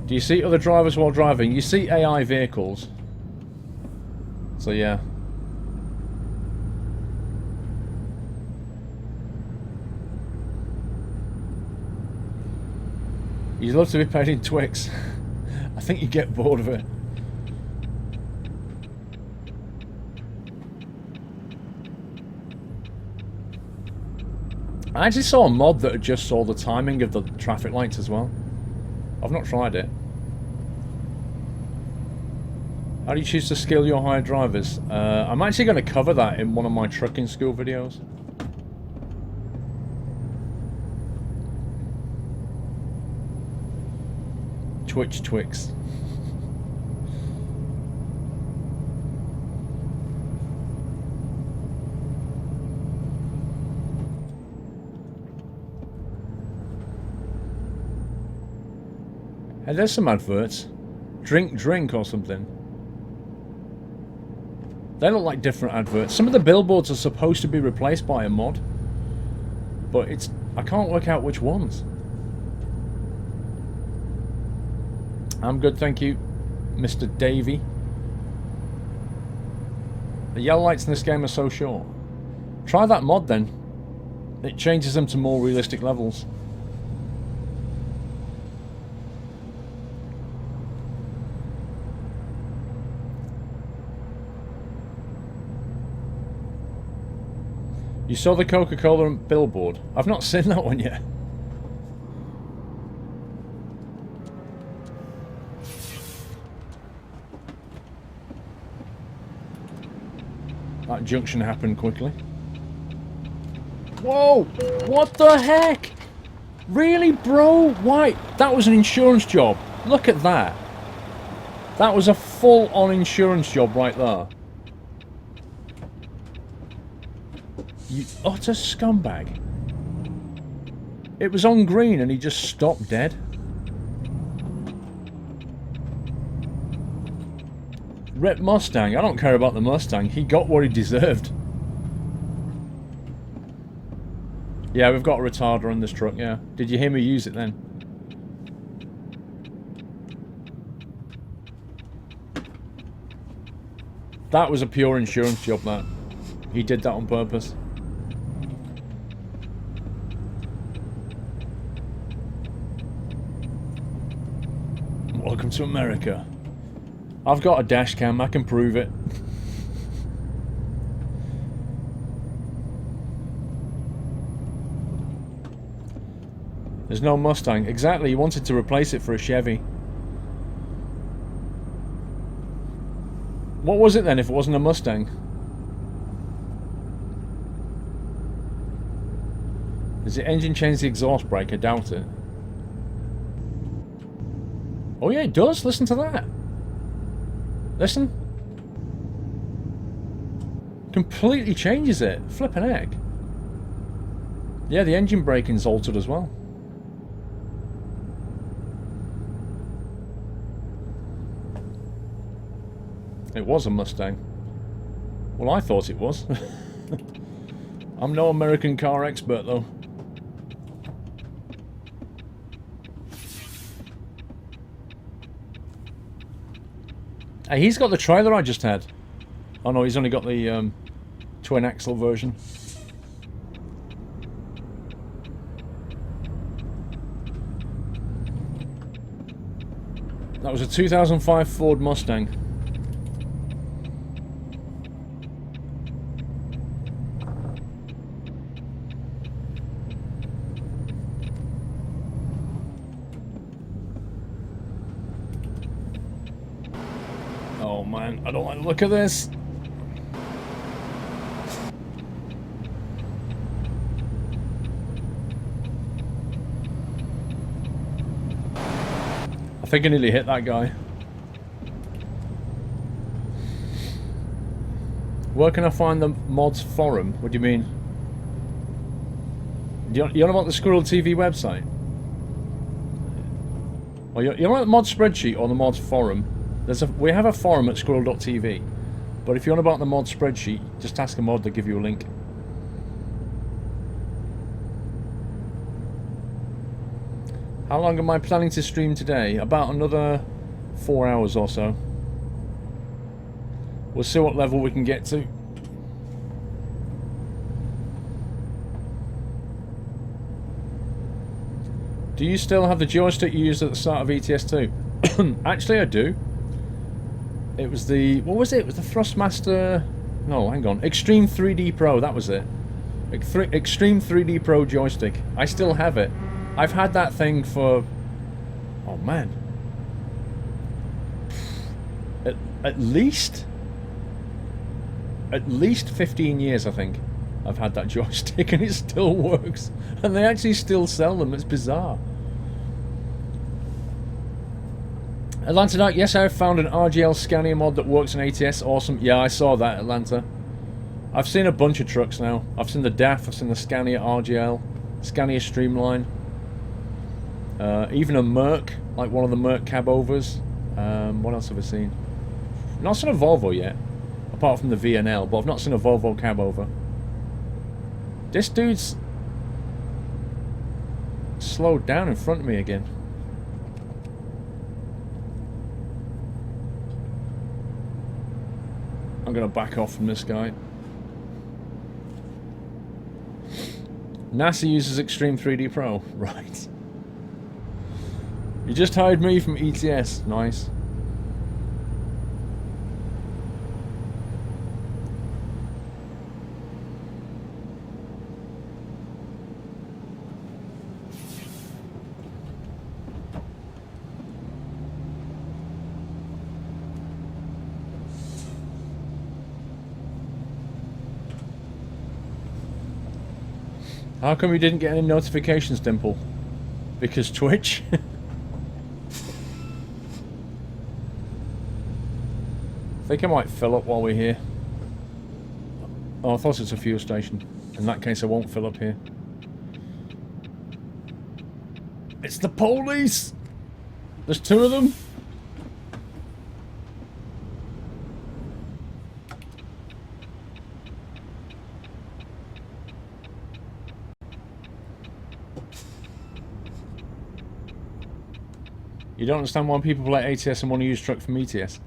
Do you see other drivers while driving? You see AI vehicles. So yeah. You'd love to be paid in Twix. I think you get bored of it. I actually saw a mod that just saw the timing of the traffic lights as well. I've not tried it. How do you choose to skill your hired drivers? I'm actually going to cover that in one of my trucking school videos. Twix. Hey, there's some adverts. Drink or something. They look like different adverts. Some of the billboards are supposed to be replaced by a mod. But I can't work out which ones. I'm good, thank you, Mr. Davey. The yellow lights in this game are so short. Try that mod then. It changes them to more realistic levels. You saw the Coca-Cola billboard? I've not seen that one yet. That junction happened quickly. Whoa! What the heck? Really, bro? Why? That was an insurance job. Look at that. That was a full-on insurance job right there. You utter scumbag. It was on green and he just stopped dead. Rep Mustang. I don't care about the Mustang. He got what he deserved. Yeah, we've got a retarder on this truck, yeah. Did you hear me use it then? That was a pure insurance job, that. He did that on purpose. Welcome to America. I've got a dash cam, I can prove it. There's no Mustang. Exactly, he wanted to replace it for a Chevy. What was it then if it wasn't a Mustang? Does the engine change the exhaust brake? I doubt it. Oh yeah, it does. Listen to that. Listen. Completely changes it. Flippin' heck. Yeah, the engine braking's altered as well. It was a Mustang. Well, I thought it was. I'm no American car expert, though. Hey, he's got the trailer I just had. Oh no, he's only got the twin axle version. That was a 2005 Ford Mustang. Oh man, I don't like the look of this. I think I nearly hit that guy. Where can I find the mods forum? What do you mean? You know about the Squirrel TV website? Or you know about the mod spreadsheet or the mods forum? We have a forum at squirrel.tv. But if you want about the mod spreadsheet, just ask a mod, they'll give you a link. How long am I planning to stream today? About another 4 hours or so. We'll see what level we can get to. Do you still have the joystick you used at the start of ETS2? Actually, I do. It was the... What was it? It was the Thrustmaster... No, hang on. Extreme 3D Pro, that was it. Extreme 3D Pro joystick. I still have it. I've had that thing for... Oh, man. At least 15 years, I think. I've had that joystick and it still works. And they actually still sell them. It's bizarre. Atlanta Dark, yes, I've found an RGL Scania mod that works in ATS. Awesome. Yeah, I saw that, Atlanta. I've seen a bunch of trucks now. I've seen the DAF, I've seen the Scania RGL, Scania Streamline. Even a Merc, like one of the Merc cabovers. What else have I seen? Not seen a Volvo yet, apart from the VNL, but I've not seen a Volvo cabover. This dude's slowed down in front of me again. I'm gonna back off from this guy. NASA uses Extreme 3D Pro. Right. You just hired me from ETS. Nice. How come you didn't get any notifications, Dimple? Because Twitch? I think I might fill up while we're here. Oh, I thought it's a fuel station. In that case, I won't fill up here. It's the police! There's two of them? You don't understand why people play ATS and want to use truck from ETS.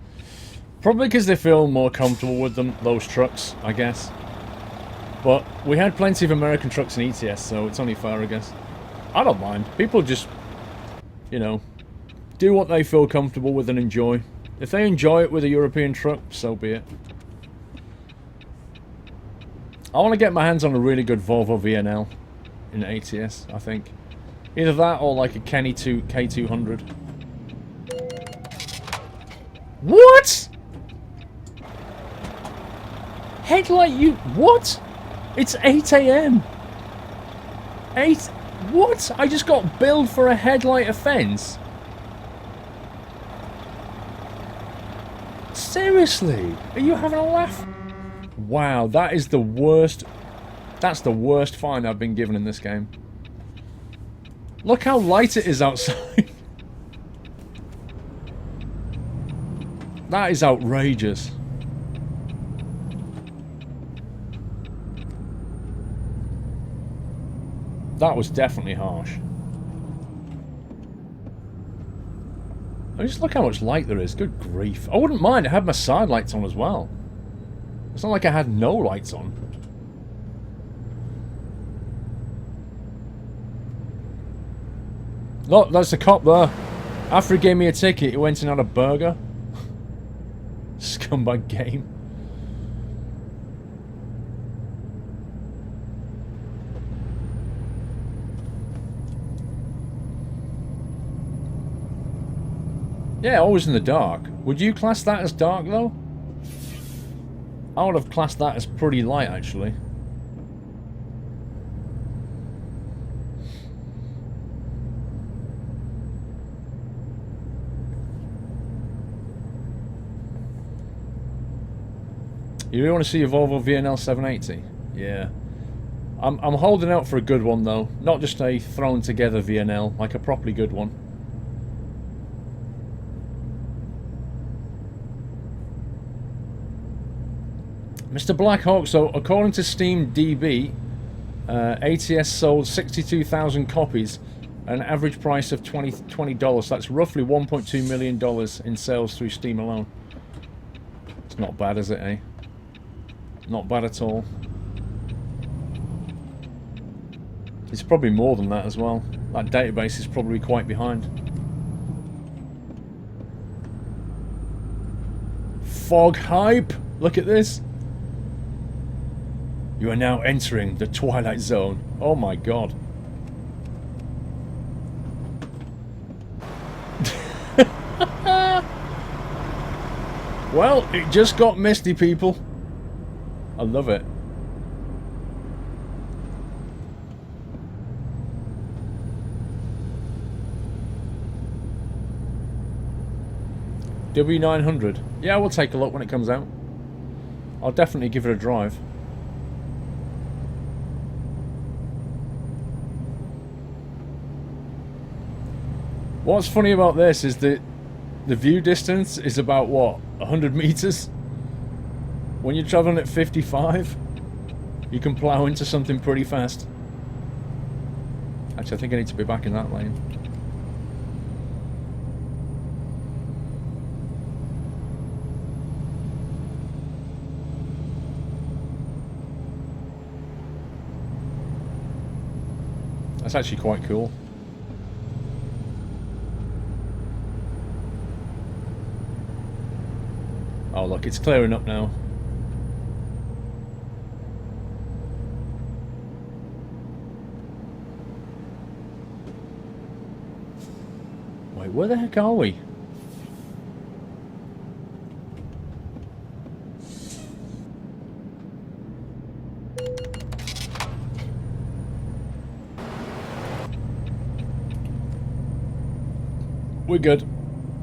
Probably because they feel more comfortable with them, those trucks, I guess. But we had plenty of American trucks in ETS, so it's only fair, I guess. I don't mind. People just, you know, do what they feel comfortable with and enjoy. If they enjoy it with a European truck, so be it. I want to get my hands on a really good Volvo VNL in ATS, I think. Either that or like a Kenny K200. What? Headlight you... What? It's 8 AM. 8... What? I just got billed for a headlight offence? Seriously? Are you having a laugh? Wow, that is the worst... That's the worst fine I've been given in this game. Look how light it is outside. That is outrageous. That was definitely harsh. I just look how much light there is. Good grief. I wouldn't mind. I had my side lights on as well. It's not like I had no lights on. Look, that's the cop there. After he gave me a ticket, he went and had a burger. Scumbag game. Yeah, always in the dark. Would you class that as dark, though? I would have classed that as pretty light, actually. You really want to see a Volvo VNL 780? Yeah. I'm holding out for a good one, though. Not just a thrown together VNL, like a properly good one. Mr. Blackhawk, so according to Steam DB, ATS sold 62,000 copies at an average price of $20. That's roughly $1.2 million in sales through Steam alone. It's not bad, is it, eh? Not bad at all. It's probably more than that as well. That database is probably quite behind. Fog hype! Look at this! You are now entering the Twilight Zone. Oh my god. Well, it just got misty, people. I love it. W900. Yeah, we'll take a look when it comes out. I'll definitely give it a drive. What's funny about this is that the view distance is about, what, 100 meters? When you're traveling at 55, you can plow into something pretty fast. Actually, I think I need to be back in that lane. That's actually quite cool. Oh look, it's clearing up now. Wait, where the heck are we? We're good.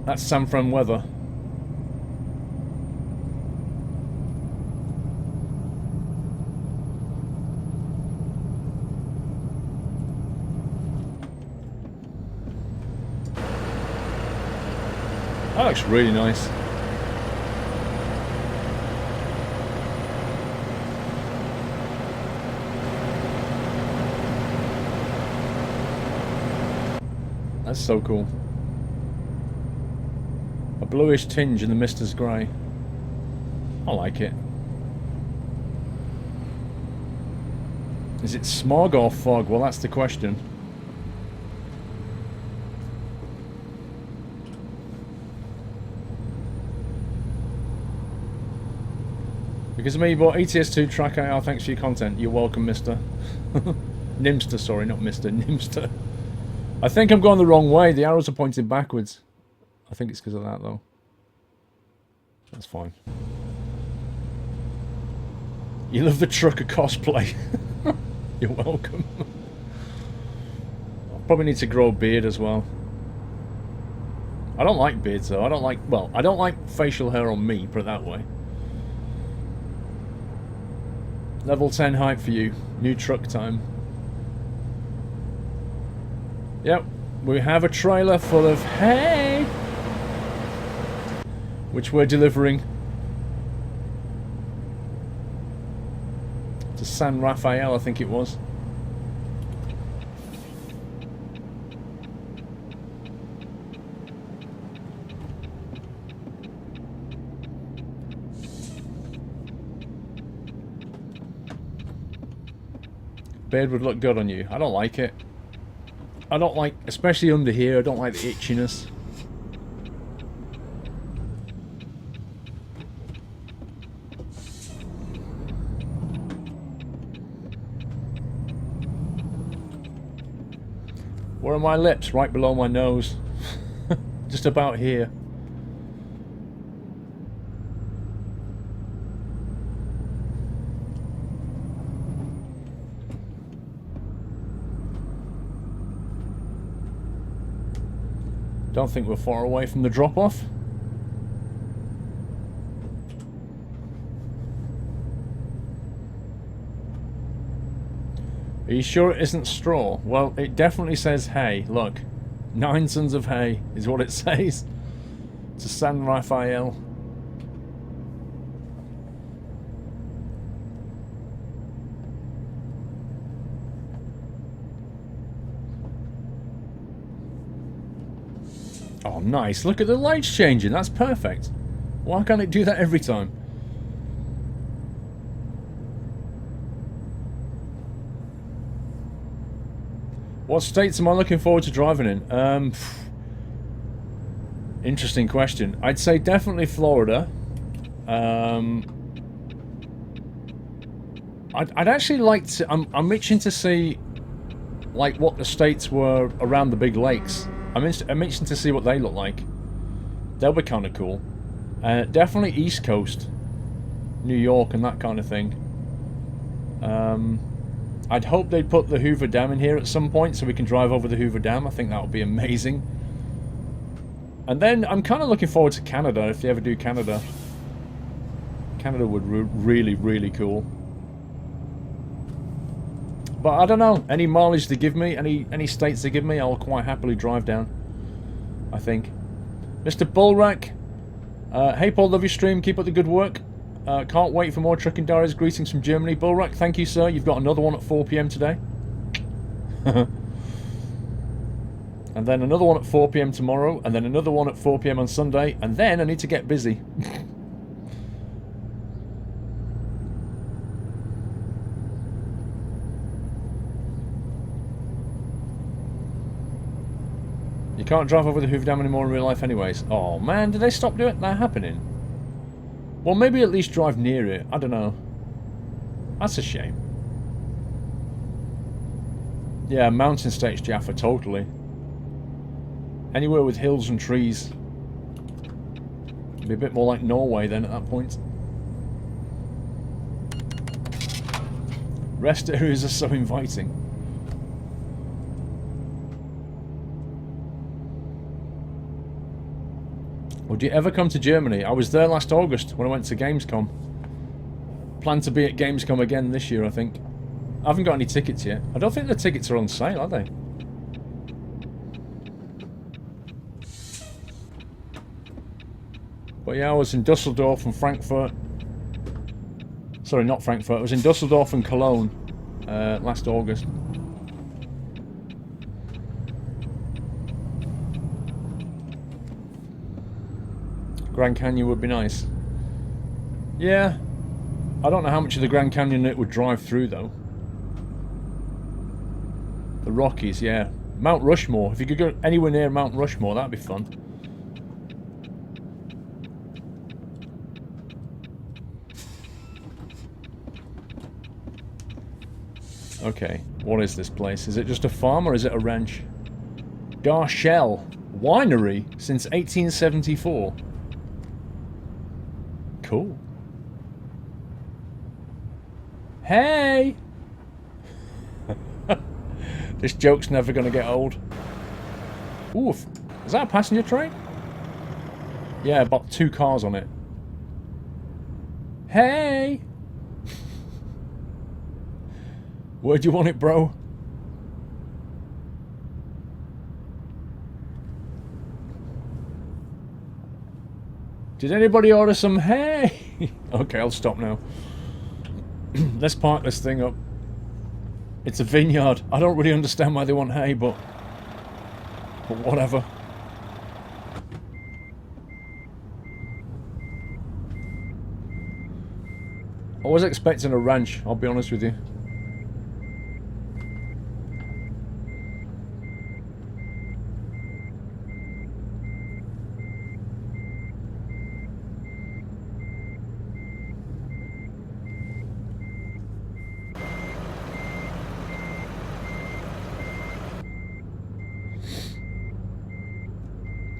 That's San Fran weather. That looks really nice. That's so cool. A bluish tinge in the mister's grey. I like it. Is it smog or fog? Well, that's the question. Because of me, you bought ETS2 track AR, thanks for your content. You're welcome, mister. Nimster, sorry, not mister, Nimster. I think I'm going the wrong way. The arrows are pointing backwards. I think it's because of that, though. That's fine. You love the trucker cosplay. You're welcome. I'll probably need to grow a beard as well. I don't like beards, though. I don't like, well, I don't like facial hair on me, put it that way. Level 10 hype for you. New truck time. Yep. We have a trailer full of hay, which we're delivering to San Rafael, I think it was. Beard would look good on you. I don't like it. I don't like, especially under here, I don't like the itchiness. Where are my lips? Right below my nose. Just about here. Don't think we're far away from the drop-off. Are you sure it isn't straw? Well, it definitely says hay. Look. 9 tons of hay is what it says. To San Rafael. Oh, nice. Look at the lights changing. That's perfect. Why can't it do that every time? What states am I looking forward to driving in? Interesting question. I'd say definitely Florida. I'd actually like to... I'm itching to see like what the states were around the big lakes. I'm itching to see what they look like. They'll be kind of cool. Definitely East Coast. New York and that kind of thing. I'd hope they'd put the Hoover Dam in here at some point so we can drive over the Hoover Dam. I think that would be amazing. And then I'm kind of looking forward to Canada, if they ever do Canada. Canada would really, really cool. But I don't know. Any mileage they give me, any states they give me, I'll quite happily drive down. I think. Mr. Bullrack. Hey Paul, love your stream. Keep up the good work. Can't wait for more trucking diaries. Greetings from Germany. Bullrack, thank you, sir. You've got another one at 4 PM today. And then another one at 4 PM tomorrow. And then another one at 4 PM on Sunday. And then I need to get busy. You can't drive over the Hoover Dam anymore in real life anyways. Oh man, did they stop doing that happening? Well, maybe at least drive near it. I don't know. That's a shame. Yeah, mountain states, Jaffa, totally. Anywhere with hills and trees. Be a bit more like Norway then at that point. Rest areas are so inviting. Would you ever come to Germany? I was there last August when I went to Gamescom. Plan to be at Gamescom again this year, I think. I haven't got any tickets yet. I don't think the tickets are on sale, are they? But yeah, I was in Dusseldorf and Frankfurt. Sorry, not Frankfurt. I was in Dusseldorf and Cologne last August. Grand Canyon would be nice. Yeah. I don't know how much of the Grand Canyon it would drive through, though. The Rockies, yeah. Mount Rushmore. If you could go anywhere near Mount Rushmore, that'd be fun. Okay, what is this place? Is it just a farm or is it a ranch? Darshell Winery since 1874. Cool. Hey! This joke's never going to get old. Oof. Is that a passenger train? Yeah, about 2 cars on it. Hey! Where do you want it, bro? Did anybody order some hay? Okay, I'll stop now. Let's park this thing up. It's a vineyard. I don't really understand why they want hay, but whatever. I was expecting a ranch, I'll be honest with you.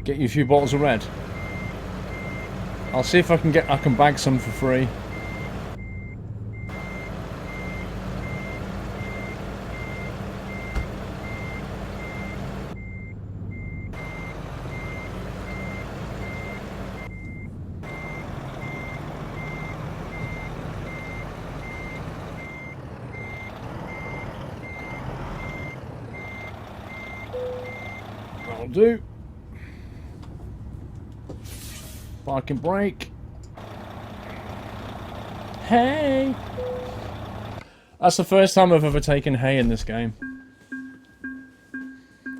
Get you a few bottles of red. I'll see if I can bag some for free. That'll do. Parking brake. Hey! That's the first time I've ever taken hay in this game.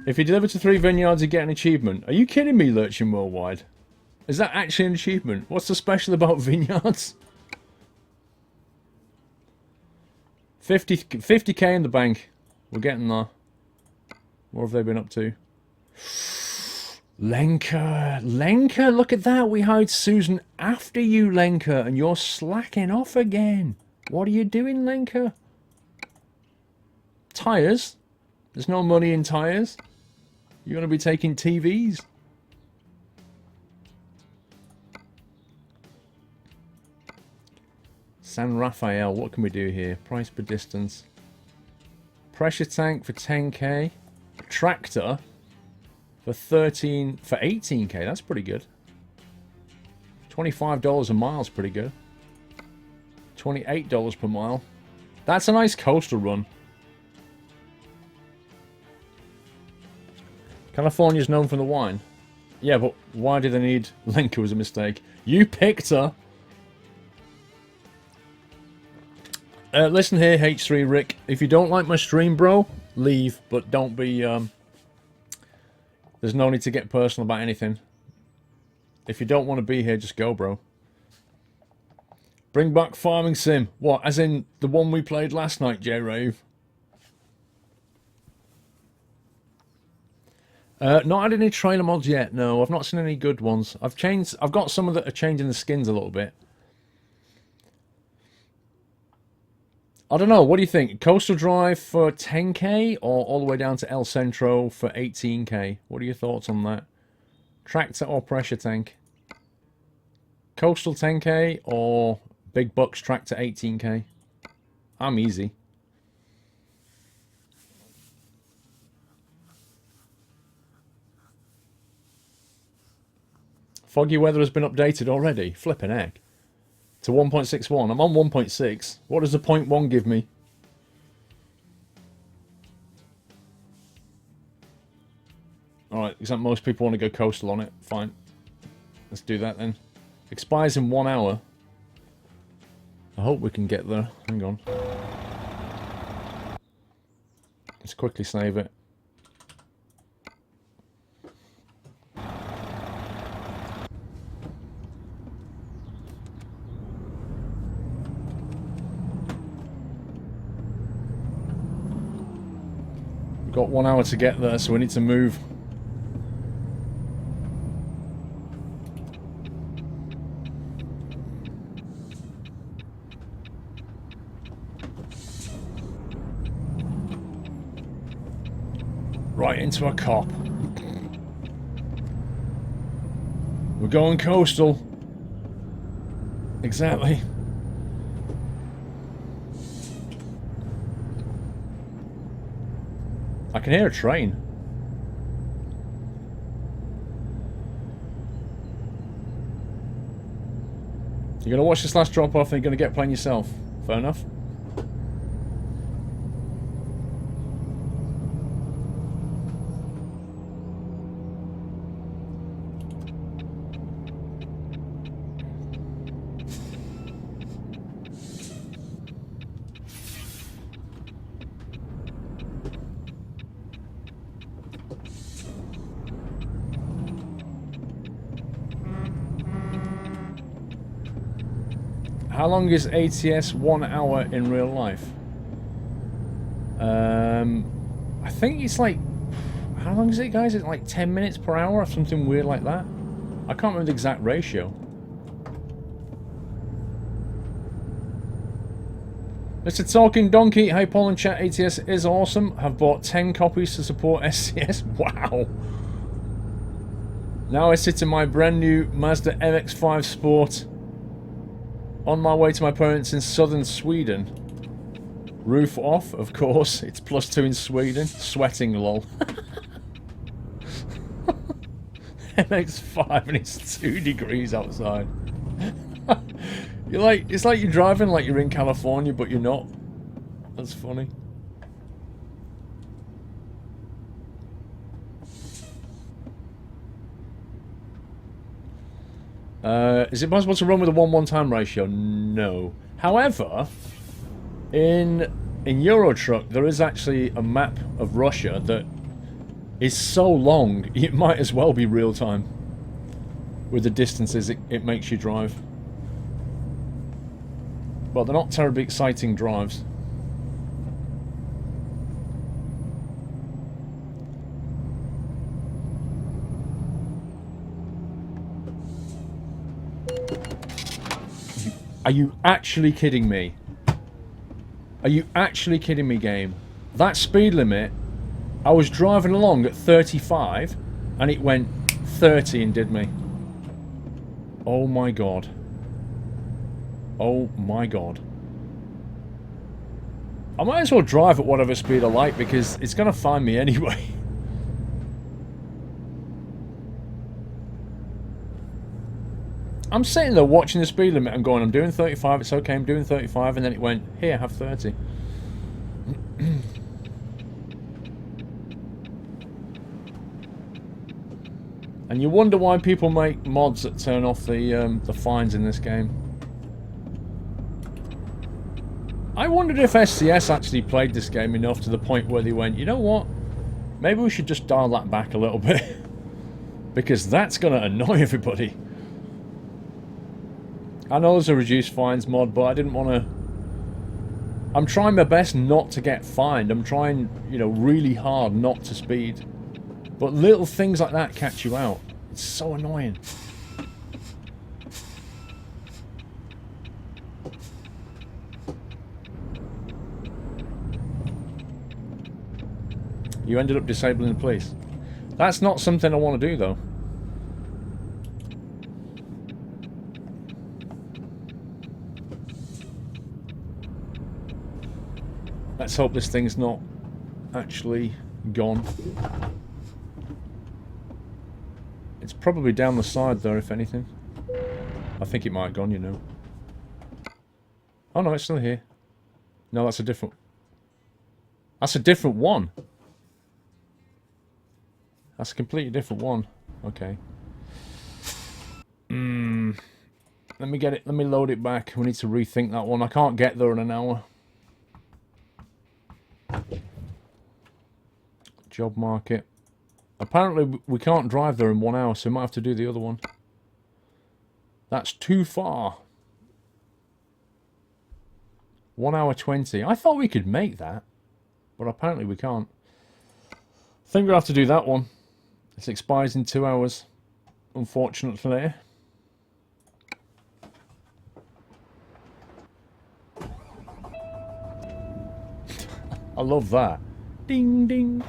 If you deliver to 3 vineyards, you get an achievement. Are you kidding me, Lurchin Worldwide? Is that actually an achievement? What's so special about vineyards? 50k in the bank. We're getting there. What have they been up to? Lenka! Lenka, look at that! We hired Susan after you, Lenka, and you're slacking off again. What are you doing, Lenka? Tyres? There's no money in tyres. You're going to be taking TVs. San Rafael, what can we do here? Price per distance. Pressure tank for 10k. Tractor for 18k. That's pretty good. $25 a mile is pretty good. $28 per mile. That's a nice coastal run. California's known for the wine. Yeah, but why do they need... Lenka was a mistake. You picked her. Listen here, H3 Rick. If you don't like my stream, bro, leave. But don't be... There's no need to get personal about anything. If you don't want to be here, just go, bro. Bring back Farming Sim. What, as in the one we played last night, J-Rave? Not had any trailer mods yet, no. I've not seen any good ones. I've got some that are changing the skins a little bit. I don't know, what do you think? Coastal Drive for 10k or all the way down to El Centro for 18k? What are your thoughts on that? Tractor or pressure tank? Coastal 10k or Big Bucks Tractor 18k? I'm easy. Foggy weather has been updated already. Flipping heck. To 1.61. I'm on 1.6. What does the 0.1 give me? Alright, except most people want to go coastal on it. Fine. Let's do that then. Expires in 1 hour. I hope we can get there. Hang on. Let's quickly save it. We've got 1 hour to get there, so we need to move. Right into a cop. We're going coastal. Exactly. I can hear a train. You're gonna watch this last drop off and you're gonna get playing yourself. Fair enough. How long is ATS 1 hour in real life? I think it's like... How long is it, guys? Is it like 10 minutes per hour or something weird like that? I can't remember the exact ratio. Mr. Talking Donkey, hi Paul and chat, ATS is awesome. Have bought 10 copies to support SCS. Wow. Now I sit in my brand new Mazda MX-5 Sport. On my way to my parents in southern Sweden. Roof off, of course. It's +2 in Sweden. Sweating, lol. MX-5 and it's 2 degrees outside. It's like you're driving like you're in California, but you're not. That's funny. Is it possible to run with a 1-1 time ratio? No. However, in Euro Truck, there is actually a map of Russia that is so long, it might as well be real time. With the distances it makes you drive. But they're not terribly exciting drives. Are you actually kidding me? Are you actually kidding me, game? That speed limit, I was driving along at 35 and it went 30 and did me. Oh my god. Oh my god. I might as well drive at whatever speed I like because it's going to find me anyway. I'm sitting there watching the speed limit and going, I'm doing 35, it's okay, I'm doing 35, and then it went, here, have 30. And you wonder why people make mods that turn off the fines in this game. I wondered if SCS actually played this game enough to the point where they went, you know what? Maybe we should just dial that back a little bit. Because that's going to annoy everybody. I know there's a reduced fines mod, but I didn't want to... I'm trying my best not to get fined. I'm trying, you know, really hard not to speed. But little things like that catch you out. It's so annoying. You ended up disabling the police. That's not something I want to do, though. Let's hope this thing's not actually gone. It's probably down the side there, if anything. I think it might have gone, you know. Oh no, it's still here. No, that's a different... That's a different one. That's a completely different one. Okay. Let me get it. Let me load it back. We need to rethink that one. I can't get there in an hour. Job market. Apparently we can't drive there in 1 hour, so we might have to do the other one. That's too far. 1 hour 20. I thought we could make that, but apparently we can't. I think we'll have to do that one. It expires in 2 hours, unfortunately. I love that. Ding, ding.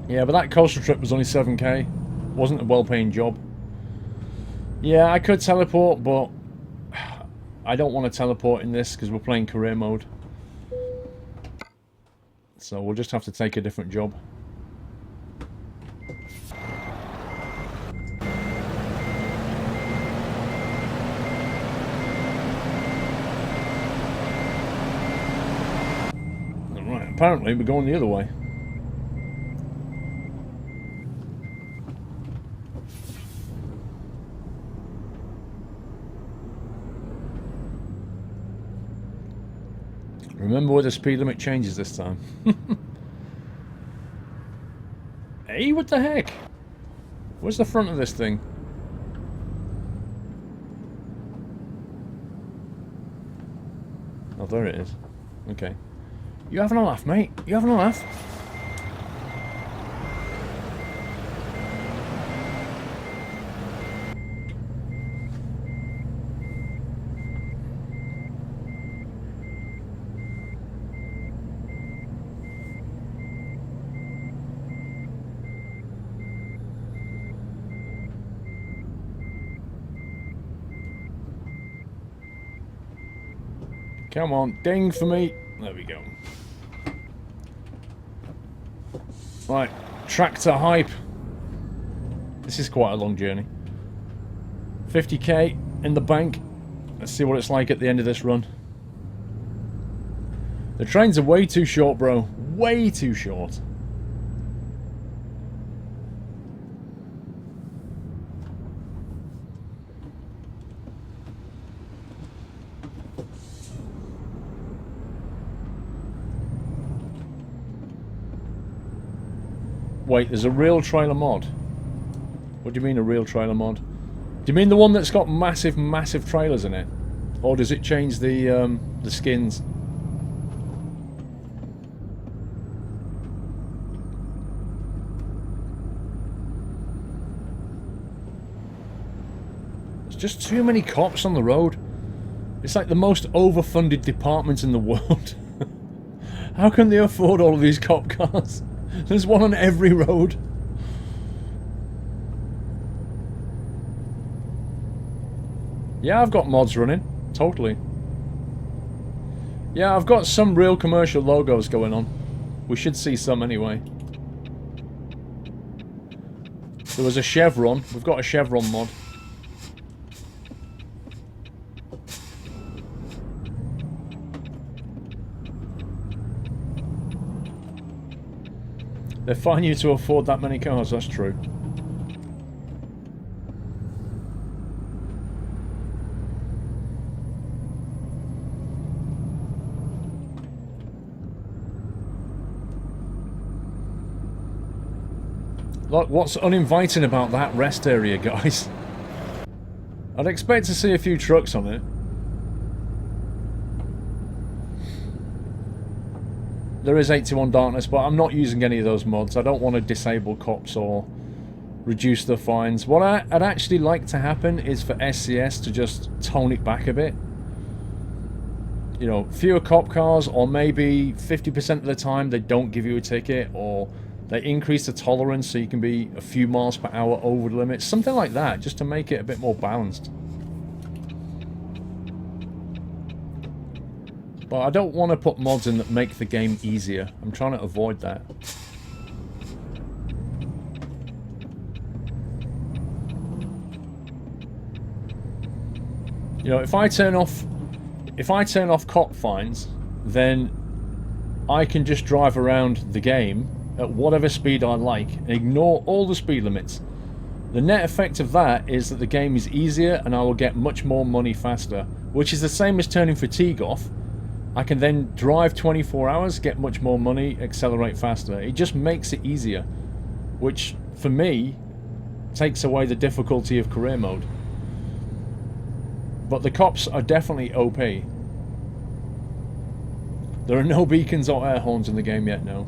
Yeah, but that coastal trip was only 7k. Wasn't a well-paying job. Yeah, I could teleport, but I don't want to teleport in this because we're playing career mode. So we'll just have to take a different job. Alright, apparently we're going the other way. Remember where the speed limit changes this time. Hey, what the heck? Where's the front of this thing? Oh, there it is. Okay. You having a laugh, mate? You having a laugh? Come on, ding for me. There we go. Right, tractor hype. This is quite a long journey. 50k in the bank. Let's see what it's like at the end of this run. The trains are way too short, bro. way too short. Wait, there's a real trailer mod. What do you mean a real trailer mod? Do you mean the one that's got massive, massive trailers in it? Or does it change the skins? There's just too many cops on the road. It's like the most overfunded department in the world. How can they afford all of these cop cars? There's one on every road. Yeah, I've got mods running. Totally. Yeah, I've got some real commercial logos going on. We should see some anyway. There was a Chevron. We've got a Chevron mod. They fine you to afford that many cars, that's true. Look, what's uninviting about that rest area, guys? I'd expect to see a few trucks on it. There is 81 Darkness, but I'm not using any of those mods. I don't want to disable cops or reduce the fines. What I'd actually like to happen is for SCS to just tone it back a bit. You know, fewer cop cars, or maybe 50% of the time they don't give you a ticket, or they increase the tolerance so you can be a few miles per hour over the limit. Something like that, just to make it a bit more balanced. But I don't want to put mods in that make the game easier. I'm trying to avoid that. You know, if I turn off cop fines, then I can just drive around the game at whatever speed I like and ignore all the speed limits. The net effect of that is that the game is easier and I will get much more money faster, which is the same as turning fatigue off. I can then drive 24 hours, get much more money, accelerate faster. It just makes it easier, which for me takes away the difficulty of career mode. But the cops are definitely OP. There are no beacons or air horns in the game yet, no.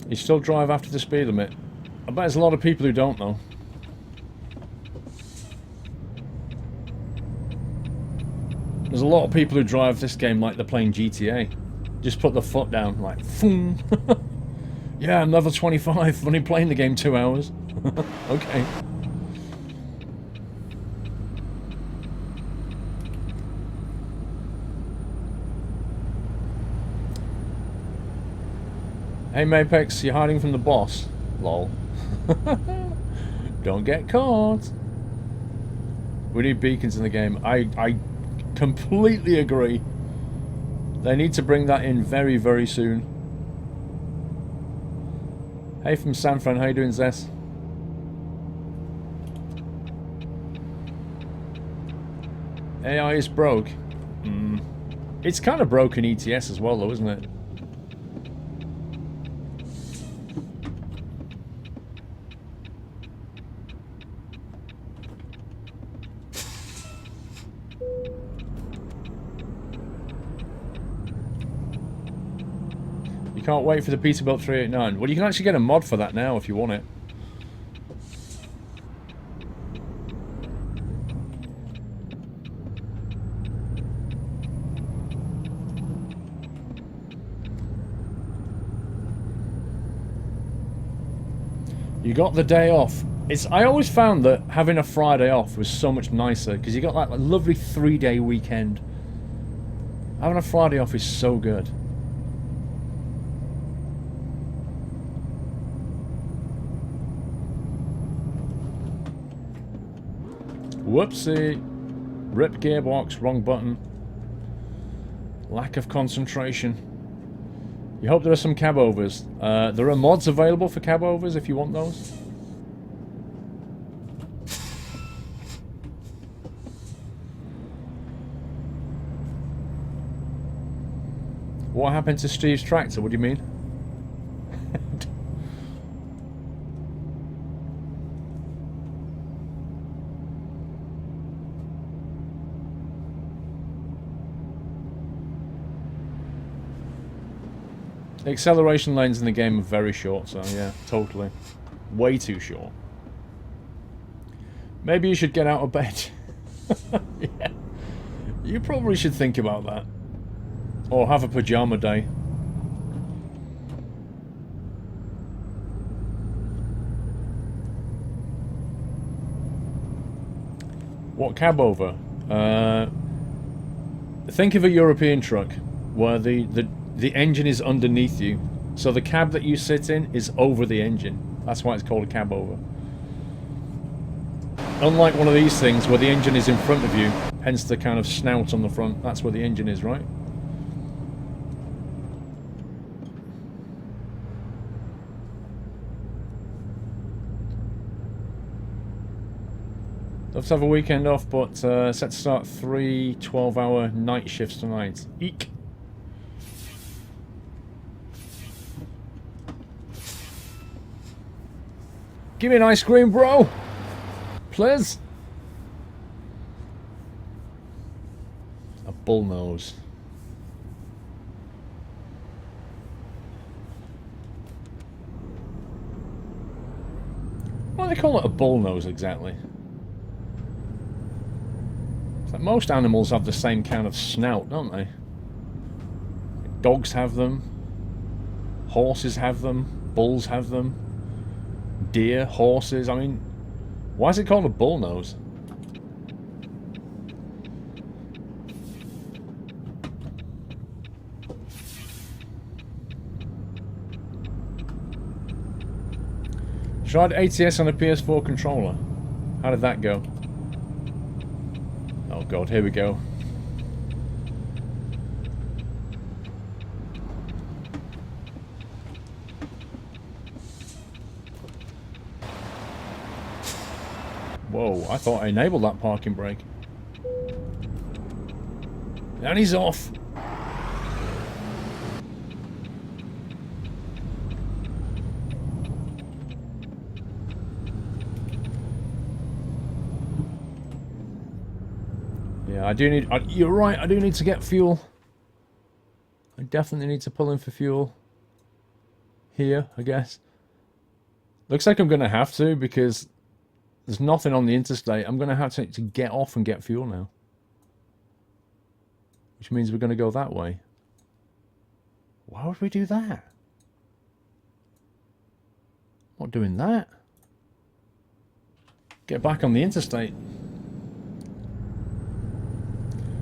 You still drive after the speed limit. I bet there's a lot of people who don't, though. There's a lot of people who drive this game like they're playing GTA. Just put the foot down, like, boom. Yeah, I'm level 25. I've only playing the game 2 hours. Okay. Hey Mailbox, you're hiding from the boss. Lol. Don't get caught. We need beacons in the game. I completely agree. They need to bring that in very, very soon. Hey from San Fran, how you doing, Zess? AI is broke. It's kind of broken ETS as well, though, isn't it? Can't wait for the Peterbilt 389. Well, you can actually get a mod for that now if you want it. You got the day off. I always found that having a Friday off was so much nicer because you got that lovely 3-day weekend. Having a Friday off is so good. Whoopsie. Rip gearbox, wrong button. Lack of concentration. You hope there are some cab overs. There are mods available for cab overs if you want those. What happened to Steve's tractor? What do you mean? The acceleration lanes in the game are very short, so yeah, totally. Way too short. Maybe you should get out of bed. Yeah. You probably should think about that. Or have a pajama day. What cab over? Think of a European truck where the engine is underneath you. So the cab that you sit in is over the engine. That's why it's called a cab over. Unlike one of these things where the engine is in front of you, hence the kind of snout on the front. That's where the engine is, right? Love to have a weekend off, but set to start 3 12-hour night shifts tonight. Eek! Give me an ice cream, bro! Please! A bullnose. Why do they call it a bullnose exactly? It's like most animals have the same kind of snout, don't they? Dogs have them. Horses have them. Bulls have them. Deer, horses, I mean... Why is it called a bullnose? Tried ATS on a PS4 controller. How did that go? Oh god, here we go. Whoa, I thought I enabled that parking brake. And he's off. Yeah, I do need... you're right, I do need to get fuel. I definitely need to pull in for fuel. Here, I guess. Looks like I'm going to have to, because there's nothing on the interstate. I'm going to have to get off and get fuel now. Which means we're going to go that way. Why would we do that? Not doing that. Get back on the interstate.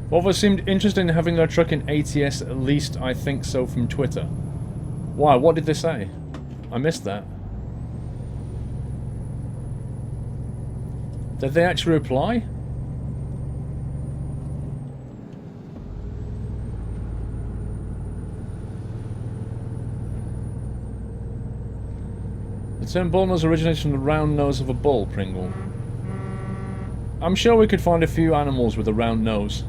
Volvo seemed interested in having their truck in ATS, at least I think so from Twitter. Why? What did they say? I missed that. Did they actually reply? The term bullnose originates from the round nose of a bull, Pringle. I'm sure we could find a few animals with a round nose.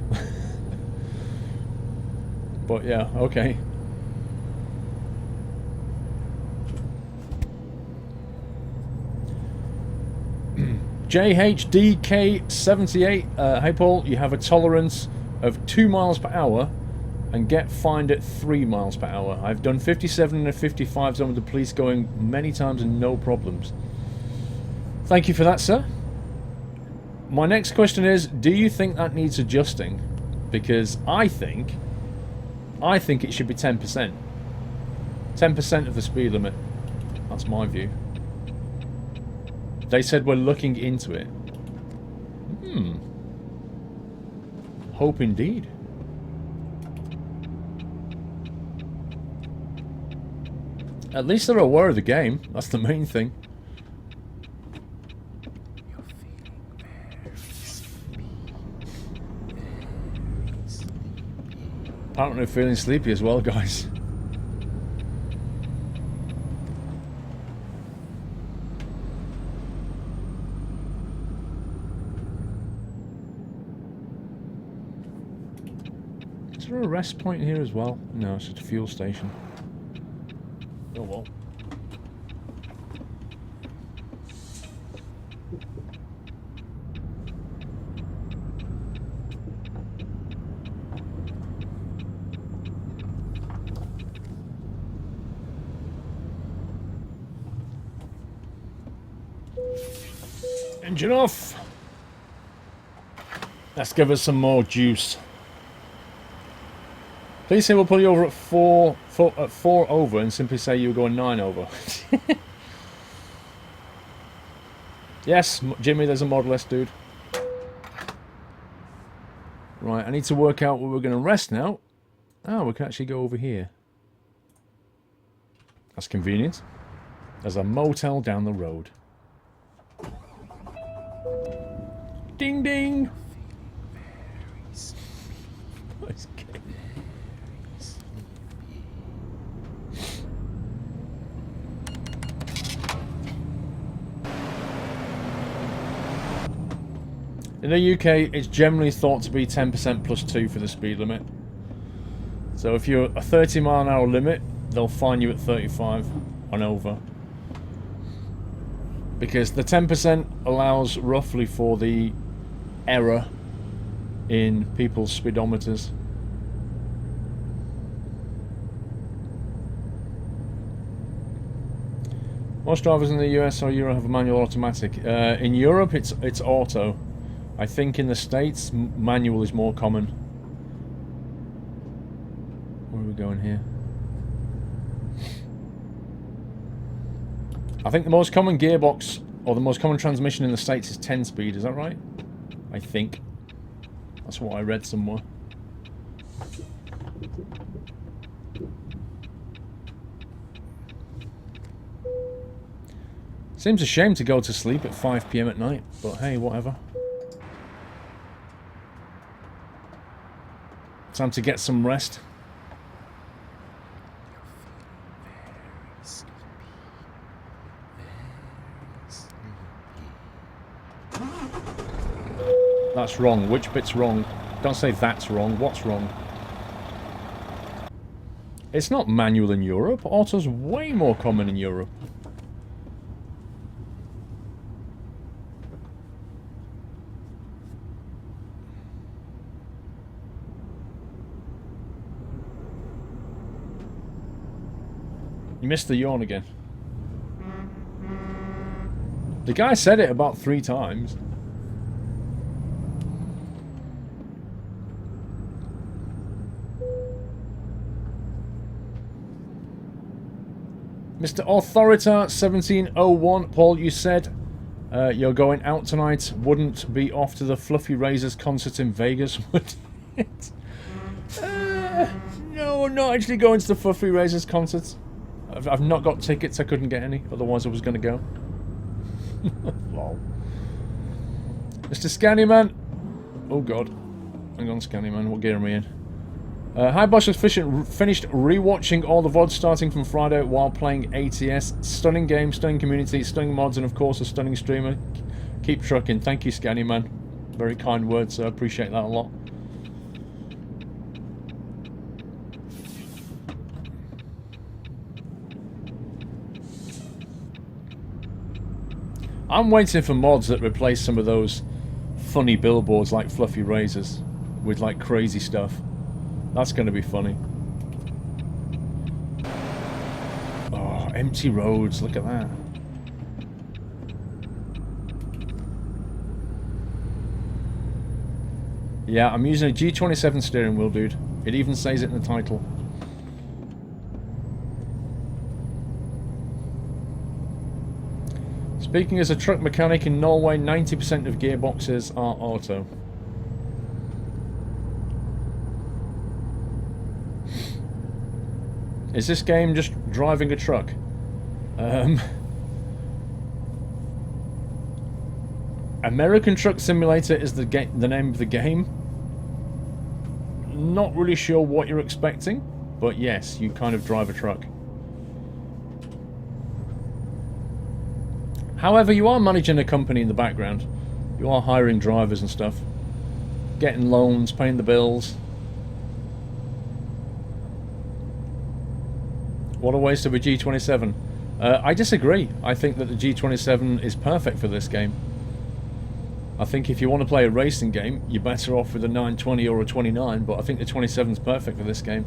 But yeah, okay. JHDK78, hey Paul, you have a tolerance of 2 miles per hour and get fined at 3 miles per hour. I've done 57 and a 55 zone with the police going many times and no problems. Thank you for that, sir. My next question is, do you think that needs adjusting? Because I think it should be 10%. 10% of the speed limit. That's my view. They said we're looking into it. Hope indeed. At least they're aware of the game. That's the main thing. You're feeling very sleepy. Apparently feeling sleepy as well, guys. Is there a rest point here as well? No, it's just a fuel station. Oh well. Engine off! Let's give us some more juice. Please say we'll pull you over at 4 over and simply say you were going 9 over. Yes, Jimmy, there's a Model S, dude. Right, I need to work out where we're going to rest now. Oh, we can actually go over here. That's convenient. There's a motel down the road. Ding ding! Nice game. In the UK, it's generally thought to be 10% plus 2 for the speed limit. So if you're a 30 mile an hour limit, they'll fine you at 35 and over. Because the 10% allows roughly for the error in people's speedometers. Most drivers in the US or Europe have a manual automatic. In Europe, it's auto. I think in the States, manual is more common. Where are we going here? I think the most common gearbox, or the most common transmission in the States is 10-speed, is that right? I think. That's what I read somewhere. Seems a shame to go to sleep at 5 PM at night, but hey, whatever. Time to get some rest. That's wrong. Which bit's wrong? Don't say that's wrong. What's wrong? It's not manual in Europe. Auto's way more common in Europe. You missed the yawn again. The guy said it about 3 times. Mr. Authorita 1701, Paul, you said you're going out tonight. Wouldn't be off to the Fluffy Razors concert in Vegas, would it? No, I'm not actually going to the Fluffy Razors concert. I've not got tickets. I couldn't get any. Otherwise, I was going to go. Lol. Mr. Scannyman. Oh, God. Hang on, Scannyman. What gear am I in? Hi, Bosch has finished rewatching all the VODs starting from Friday while playing ATS. Stunning game, stunning community, stunning mods, and of course, a stunning streamer. Keep trucking. Thank you, Scannyman. Very kind words, sir. I appreciate that a lot. I'm waiting for mods that replace some of those funny billboards like Fluffy Razors with like crazy stuff. That's going to be funny. Oh, empty roads. Look at that. Yeah, I'm using a G27 steering wheel, dude. It even says it in the title. Speaking as a truck mechanic in Norway, 90% of gearboxes are auto. Is this game just driving a truck? American Truck Simulator is the name of the game. Not really sure what you're expecting, but yes, you kind of drive a truck. However, you are managing a company in the background. You are hiring drivers and stuff. Getting loans, paying the bills. What a waste of a G27. I disagree. I think that the G27 is perfect for this game. I think if you want to play a racing game, you're better off with a 920 or a 29, but I think the 27 is perfect for this game.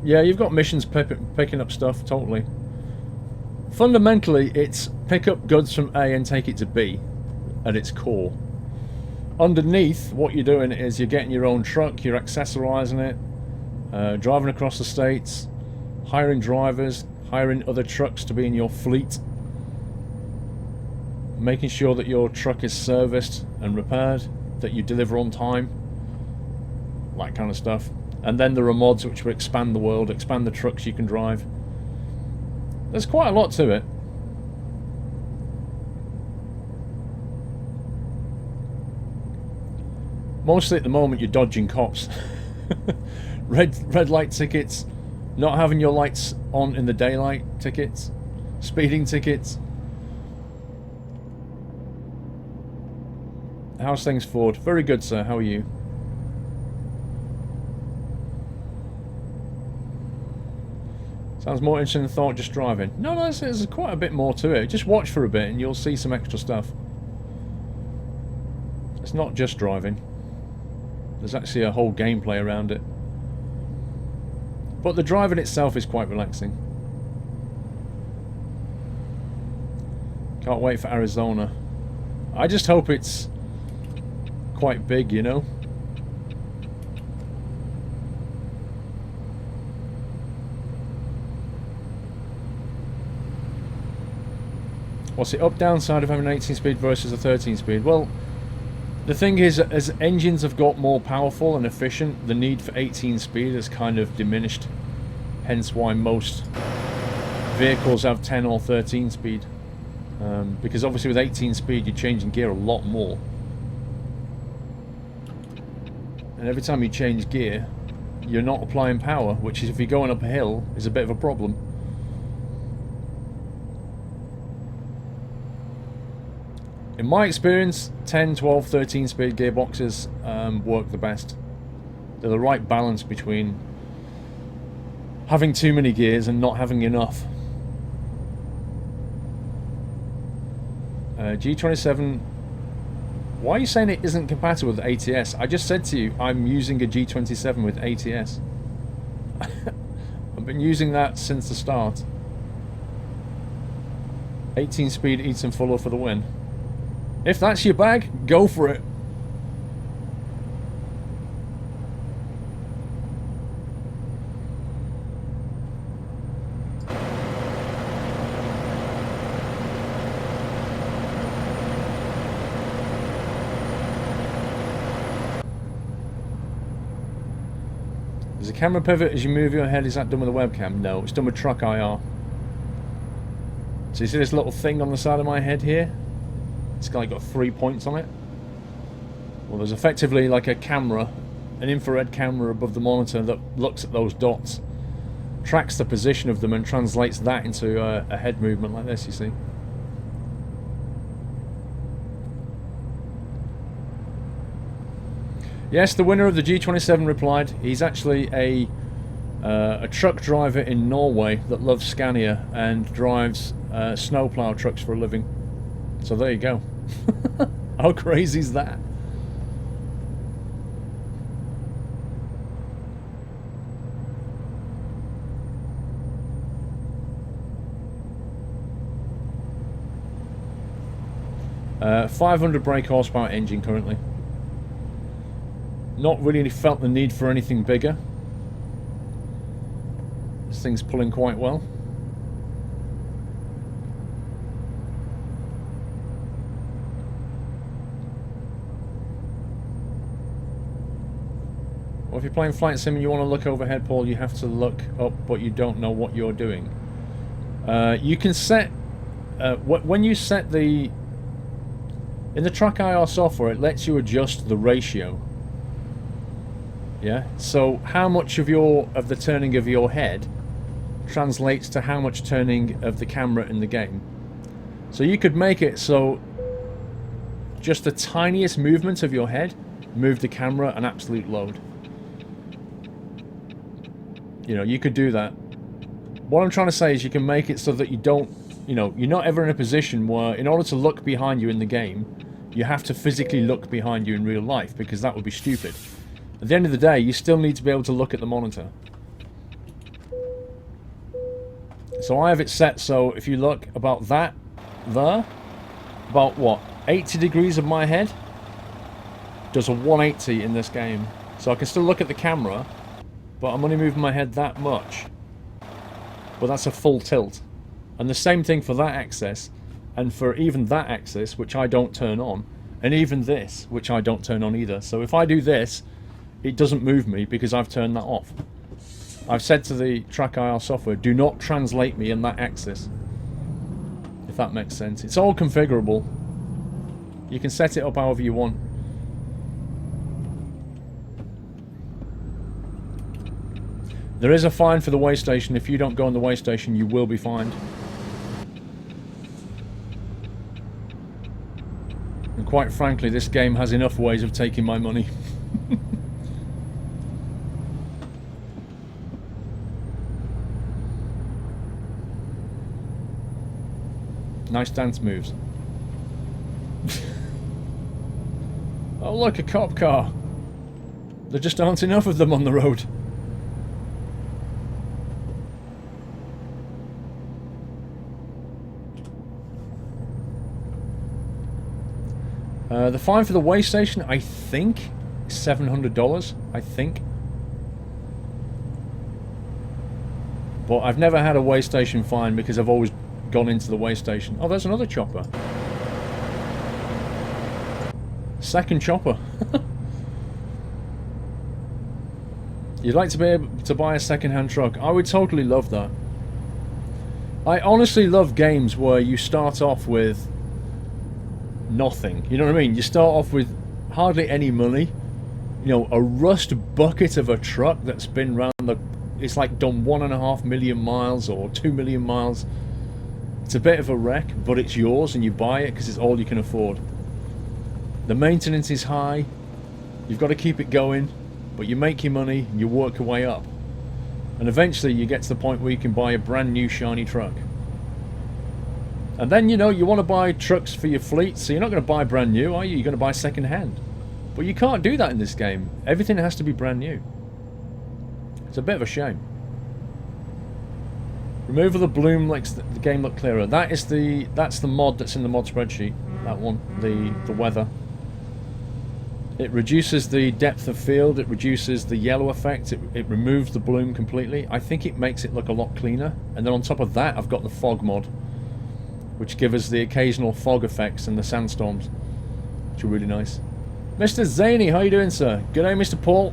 Yeah, you've got missions picking up stuff, totally. Fundamentally, it's pick up goods from A and take it to B at its core. Underneath, what you're doing is you're getting your own truck, you're accessorizing it, driving across the states, hiring drivers, hiring other trucks to be in your fleet, making sure that your truck is serviced and repaired, that you deliver on time, that kind of stuff. And then there are mods which will expand the world, expand the trucks you can drive. There's quite a lot to it. Mostly at the moment you're dodging cops. red light tickets, not having your lights on in the daylight tickets, speeding tickets. How's things, Ford? Very good, sir. How are you? Sounds more interesting than thought, just driving. No, there's quite a bit more to it. Just watch for a bit and you'll see some extra stuff. It's not just driving. There's actually a whole gameplay around it. But the driving itself is quite relaxing. Can't wait for Arizona. I just hope it's quite big, you know? What's the downside of having an 18-speed versus a 13-speed? Well, the thing is, as engines have got more powerful and efficient, the need for 18-speed has kind of diminished. Hence why most vehicles have 10 or 13-speed. Because obviously with 18-speed you're changing gear a lot more. And every time you change gear, you're not applying power, which is, if you're going up a hill, is a bit of a problem. In my experience, 10, 12, 13 speed gearboxes work the best. They're the right balance between having too many gears and not having enough. G27, why are you saying it isn't compatible with ATS? I just said to you, I'm using a G27 with ATS. I've been using that since the start. 18 speed Eaton Fuller for the win. If that's your bag, go for it. There's a camera pivot as you move your head. Is that done with a webcam? No, it's done with truck IR. So you see this little thing on the side of my head here? It's got 3 points on it. Well, there's effectively like a camera, an infrared camera above the monitor that looks at those dots, tracks the position of them and translates that into a head movement like this, you see. Yes, the winner of the G27 replied. He's actually a truck driver in Norway that loves Scania and drives snowplow trucks for a living. So there you go. How crazy is that? Uh, 500 brake horsepower engine currently. Not really felt the need for anything bigger. This thing's pulling quite well. if you're playing Flight Sim and you want to look overhead, Paul, you have to look up, but you don't know what you're doing. You can set... when you set the... In the Track IR software, it lets you adjust the ratio. Yeah? So how much of the turning of your head translates to how much turning of the camera in the game. So you could make it so just the tiniest movement of your head move the camera an absolute load. You know, you could do that. What I'm trying to say is you can make it so that you don't, you know, you're not ever in a position where in order to look behind you in the game, you have to physically look behind you in real life, because that would be stupid. At the end of the day, you still need to be able to look at the monitor. So I have it set so if you look about that there, about what, 80 degrees of my head does a 180 in this game. So I can still look at the camera, but I'm only moving my head that much. But that's a full tilt. And the same thing for that axis, and for even that axis, which I don't turn on, and even this, which I don't turn on either. So if I do this, it doesn't move me because I've turned that off. I've said to the Track IR software, do not translate me in that axis. If that makes sense. It's all configurable. You can set it up however you want. There is a fine for the way station. If you don't go on the way station, you will be fined. And quite frankly, this game has enough ways of taking my money. Nice dance moves. Oh look, a cop car. There just aren't enough of them on the road. The fine for the way station, I think, is $700, I think. But I've never had a way station fine because I've always gone into the way station. Oh, there's another chopper. Second chopper. You'd like to be able to buy a second-hand truck. I would totally love that. I honestly love games where you start off with nothing. You know what I mean? You start off with hardly any money. You know, a rust bucket of a truck that's been round the... It's like done 1.5 million miles or 2 million miles. It's a bit of a wreck, but it's yours and you buy it because it's all you can afford. The maintenance is high. You've got to keep it going, but you make your money and you work your way up. And eventually you get to the point where you can buy a brand new shiny truck. And then, you know, you want to buy trucks for your fleet, so you're not going to buy brand new, are you? You're going to buy second hand. But you can't do that in this game. Everything has to be brand new. It's a bit of a shame. Removal of the bloom makes the game look clearer. That's the mod that's in the mod spreadsheet. That one, the weather. It reduces the depth of field. It reduces the yellow effect. It removes the bloom completely. I think it makes it look a lot cleaner. And then on top of that, I've got the fog mod, which gives us the occasional fog effects and the sandstorms, which are really nice. Mr. Zany, how you doing, sir? Good day, Mr. Paul.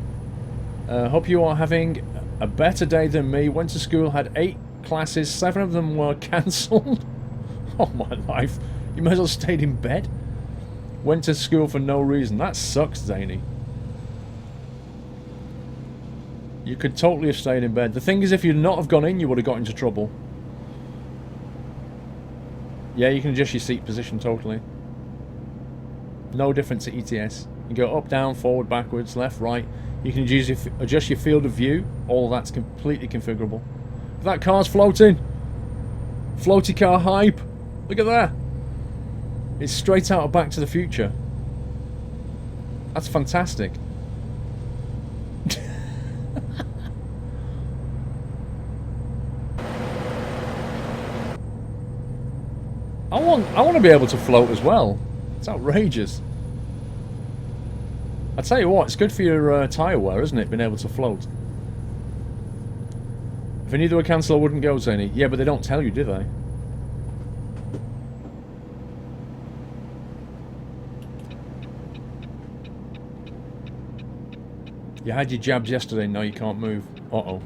Hope you are having a better day than me. Went to school, had 8 classes, 7 of them were cancelled. Oh my life. You might as well stayed in bed. Went to school for no reason. That sucks, Zany. You could totally have stayed in bed. The thing is, if you'd not have gone in, you would have got into trouble. Yeah, you can adjust your seat position totally. No difference to ETS. You go up, down, forward, backwards, left, right. You can adjust your field of view. All that's completely configurable. That car's floating. Floaty car hype. Look at that. It's straight out of Back to the Future. That's fantastic. I want to be able to float as well. It's outrageous. I tell you what, it's good for your tyre wear, isn't it? Being able to float. If I knew they were cancelled, I wouldn't go, Zany. Yeah, but they don't tell you, do they? You had your jabs yesterday, now you can't move. Uh-oh.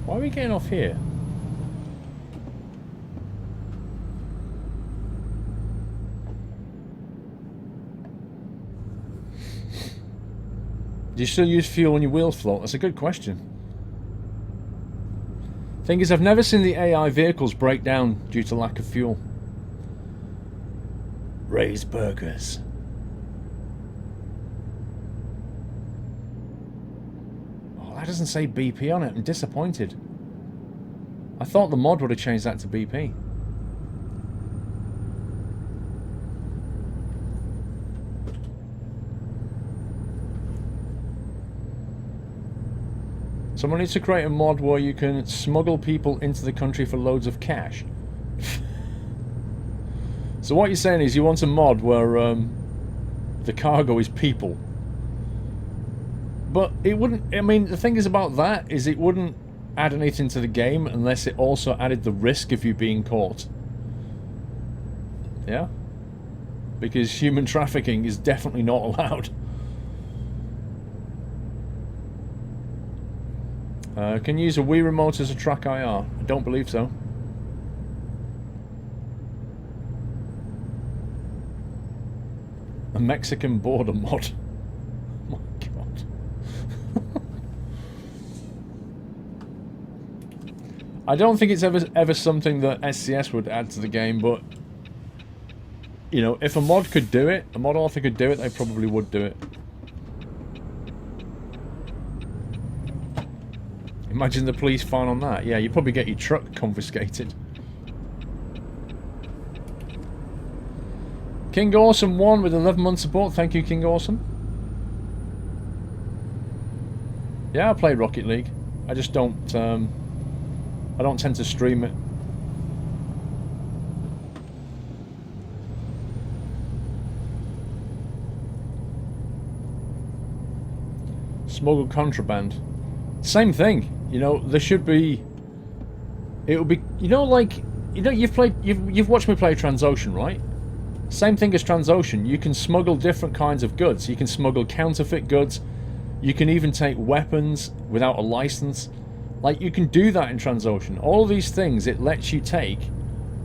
Why are we getting off here? Do you still use fuel when your wheels float? That's a good question. Thing is, I've never seen the AI vehicles break down due to lack of fuel. Ray's Burgers. Oh, that doesn't say BP on it. I'm disappointed. I thought the mod would have changed that to BP. Someone needs to create a mod where you can smuggle people into the country for loads of cash. So what you're saying is you want a mod where the cargo is people. But it wouldn't... I mean, the thing is about that is it wouldn't add anything to the game unless it also added the risk of you being caught. Yeah? Because human trafficking is definitely not allowed. Can you use a Wii remote as a track IR? I don't believe so. A Mexican border mod. Oh my god. I don't think it's ever something that SCS would add to the game, but you know, if a mod could do it, a mod author could do it, they probably would do it. Imagine the police fine on that. Yeah, you'd probably get your truck confiscated. King Awesome 1 with 11 months support. Thank you, King Awesome. Yeah, I play Rocket League. I just don't I don't tend to stream it. Smuggled contraband. Same thing. You know, there should be... It would be... You know, like... You know, you've watched me play Transocean, right? Same thing as Transocean. You can smuggle different kinds of goods. You can smuggle counterfeit goods. You can even take weapons without a license. Like, you can do that in Transocean. All these things it lets you take,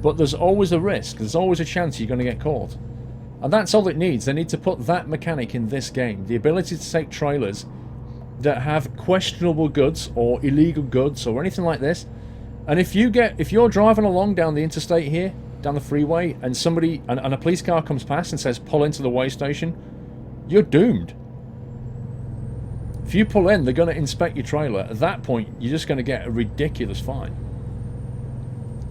but there's always a risk. There's always a chance you're going to get caught. And that's all it needs. They need to put that mechanic in this game. The ability to take trailers that have questionable goods or illegal goods or anything like this, and if you're driving along down the interstate here, down the freeway, and somebody and a police car comes past and says pull into the weigh station, you're doomed. If you pull in, they're going to inspect your trailer. At that point, you're just going to get a ridiculous fine.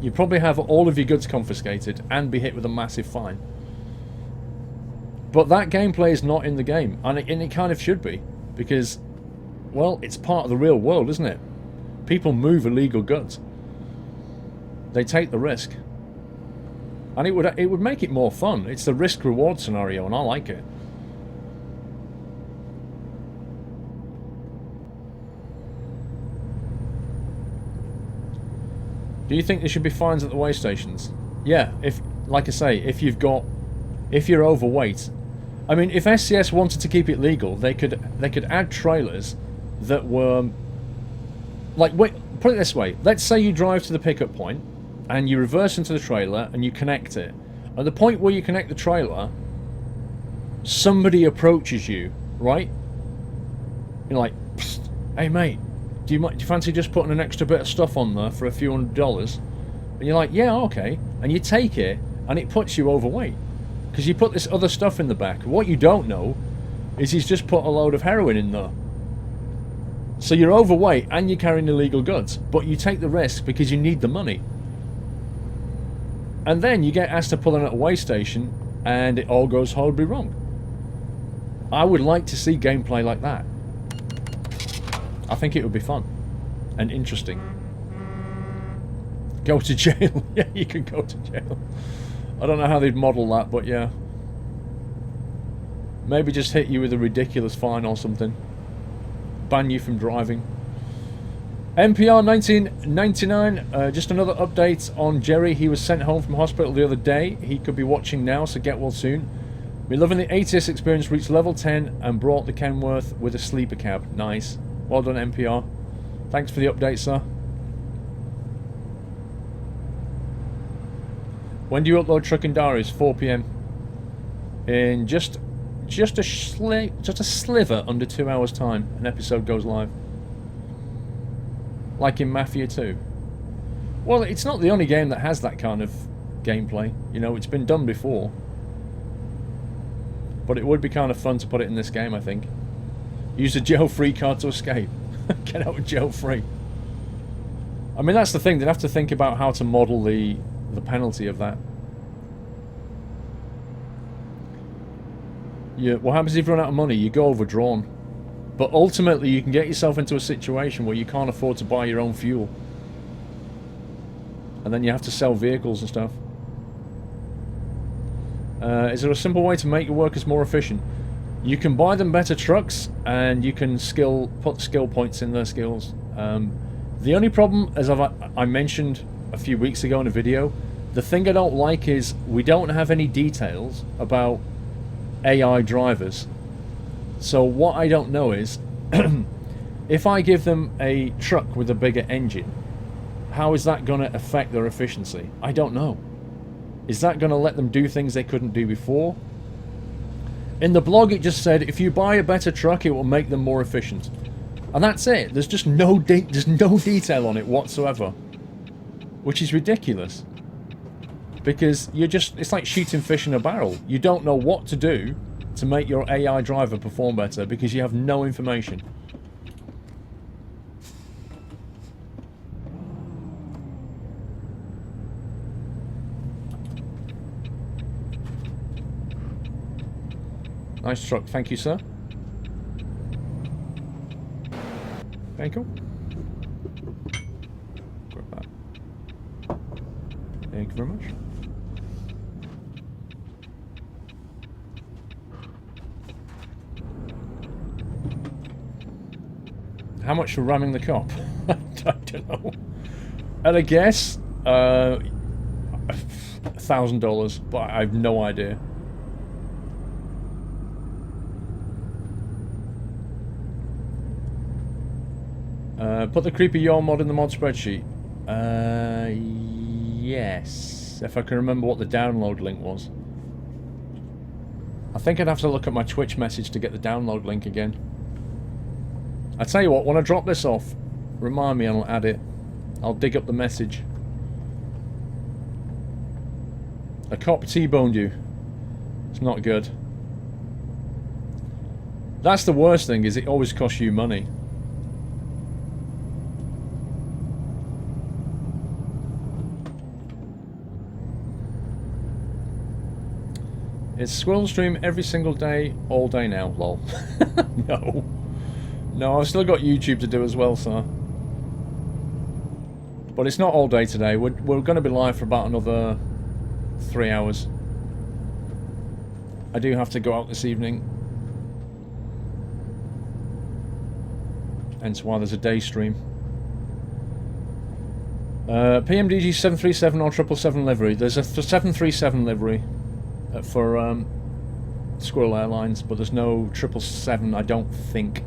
You probably have all of your goods confiscated and be hit with a massive fine. But that gameplay is not in the game, and it kind of should be, because, well, it's part of the real world, isn't it? People move illegal goods. They take the risk. And it would make it more fun. It's the risk-reward scenario, and I like it. Do you think there should be fines at the weigh stations? Yeah, if, like I say, if you're overweight. I mean, if SCS wanted to keep it legal, they could add trailers that were, like, wait, put it this way. Let's say you drive to the pickup point and you reverse into the trailer and you connect it. At the point where you connect the trailer, somebody approaches you, right? You're like, psst, hey mate, do you fancy just putting an extra bit of stuff on there for a few $100s? And you're like, yeah, okay. And you take it, and it puts you overweight. Because you put this other stuff in the back. What you don't know is he's just put a load of heroin in there. So you're overweight, and you're carrying illegal goods. But you take the risk because you need the money. And then you get asked to pull in at a weigh station, and it all goes horribly wrong. I would like to see gameplay like that. I think it would be fun and interesting. Go to jail. Yeah, you can go to jail. I don't know how they'd model that, but yeah. Maybe just hit you with a ridiculous fine or something. Ban you from driving. NPR 1999, just another update on Jerry. He was sent home from hospital the other day. He could be watching now, so get well soon. Me loving the ATS experience, reached level 10 and brought the Kenworth with a sleeper cab. Nice. Well done, NPR. Thanks for the update, sir. When do you upload Trucking Diaries? 4 PM. In just a sliver under 2 hours time, an episode goes live. Like in Mafia 2. Well, it's not the only game that has that kind of gameplay. You know, it's been done before. But it would be kind of fun to put it in this game, I think. Use a jail-free card to escape. Get out of jail free. I mean, that's the thing. They'd have to think about how to model the penalty of that. Yeah, what happens if you run out of money? You go overdrawn. But ultimately, you can get yourself into a situation where you can't afford to buy your own fuel. And then you have to sell vehicles and stuff. Is there a simple way to make your workers more efficient? You can buy them better trucks, and you can put skill points in their skills. The only problem, as I mentioned a few weeks ago in a video, the thing I don't like is we don't have any details about AI drivers. So what I don't know is, if I give them a truck with a bigger engine, how is that going to affect their efficiency? I don't know. Is that going to let them do things they couldn't do before? In the blog it just said, if you buy a better truck it will make them more efficient. And that's it. There's just no detail on it whatsoever. Which is ridiculous. Because it's like shooting fish in a barrel. You don't know what to do to make your AI driver perform better because you have no information. Nice truck, thank you, sir. Thank you. Grab that. Thank you very much. How much for ramming the cop? I don't know. At a guess, $1,000, but I have no idea. Put the creepy yaw mod in the mod spreadsheet. Yes. If I can remember what the download link was. I think I'd have to look at my Twitch message to get the download link again. I tell you what, when I drop this off, remind me and I'll add it. I'll dig up the message. A cop T-boned you. It's not good. That's the worst thing, is it always costs you money. It's Squirrel stream every single day, all day now, lol. No. No, I've still got YouTube to do as well, sir. But it's not all day today. We're going to be live for about another 3 hours. I do have to go out this evening. Hence why there's a day stream. PMDG 737 or 777 livery. There's a 737 livery for Squirrel Airlines, but there's no 777, I don't think.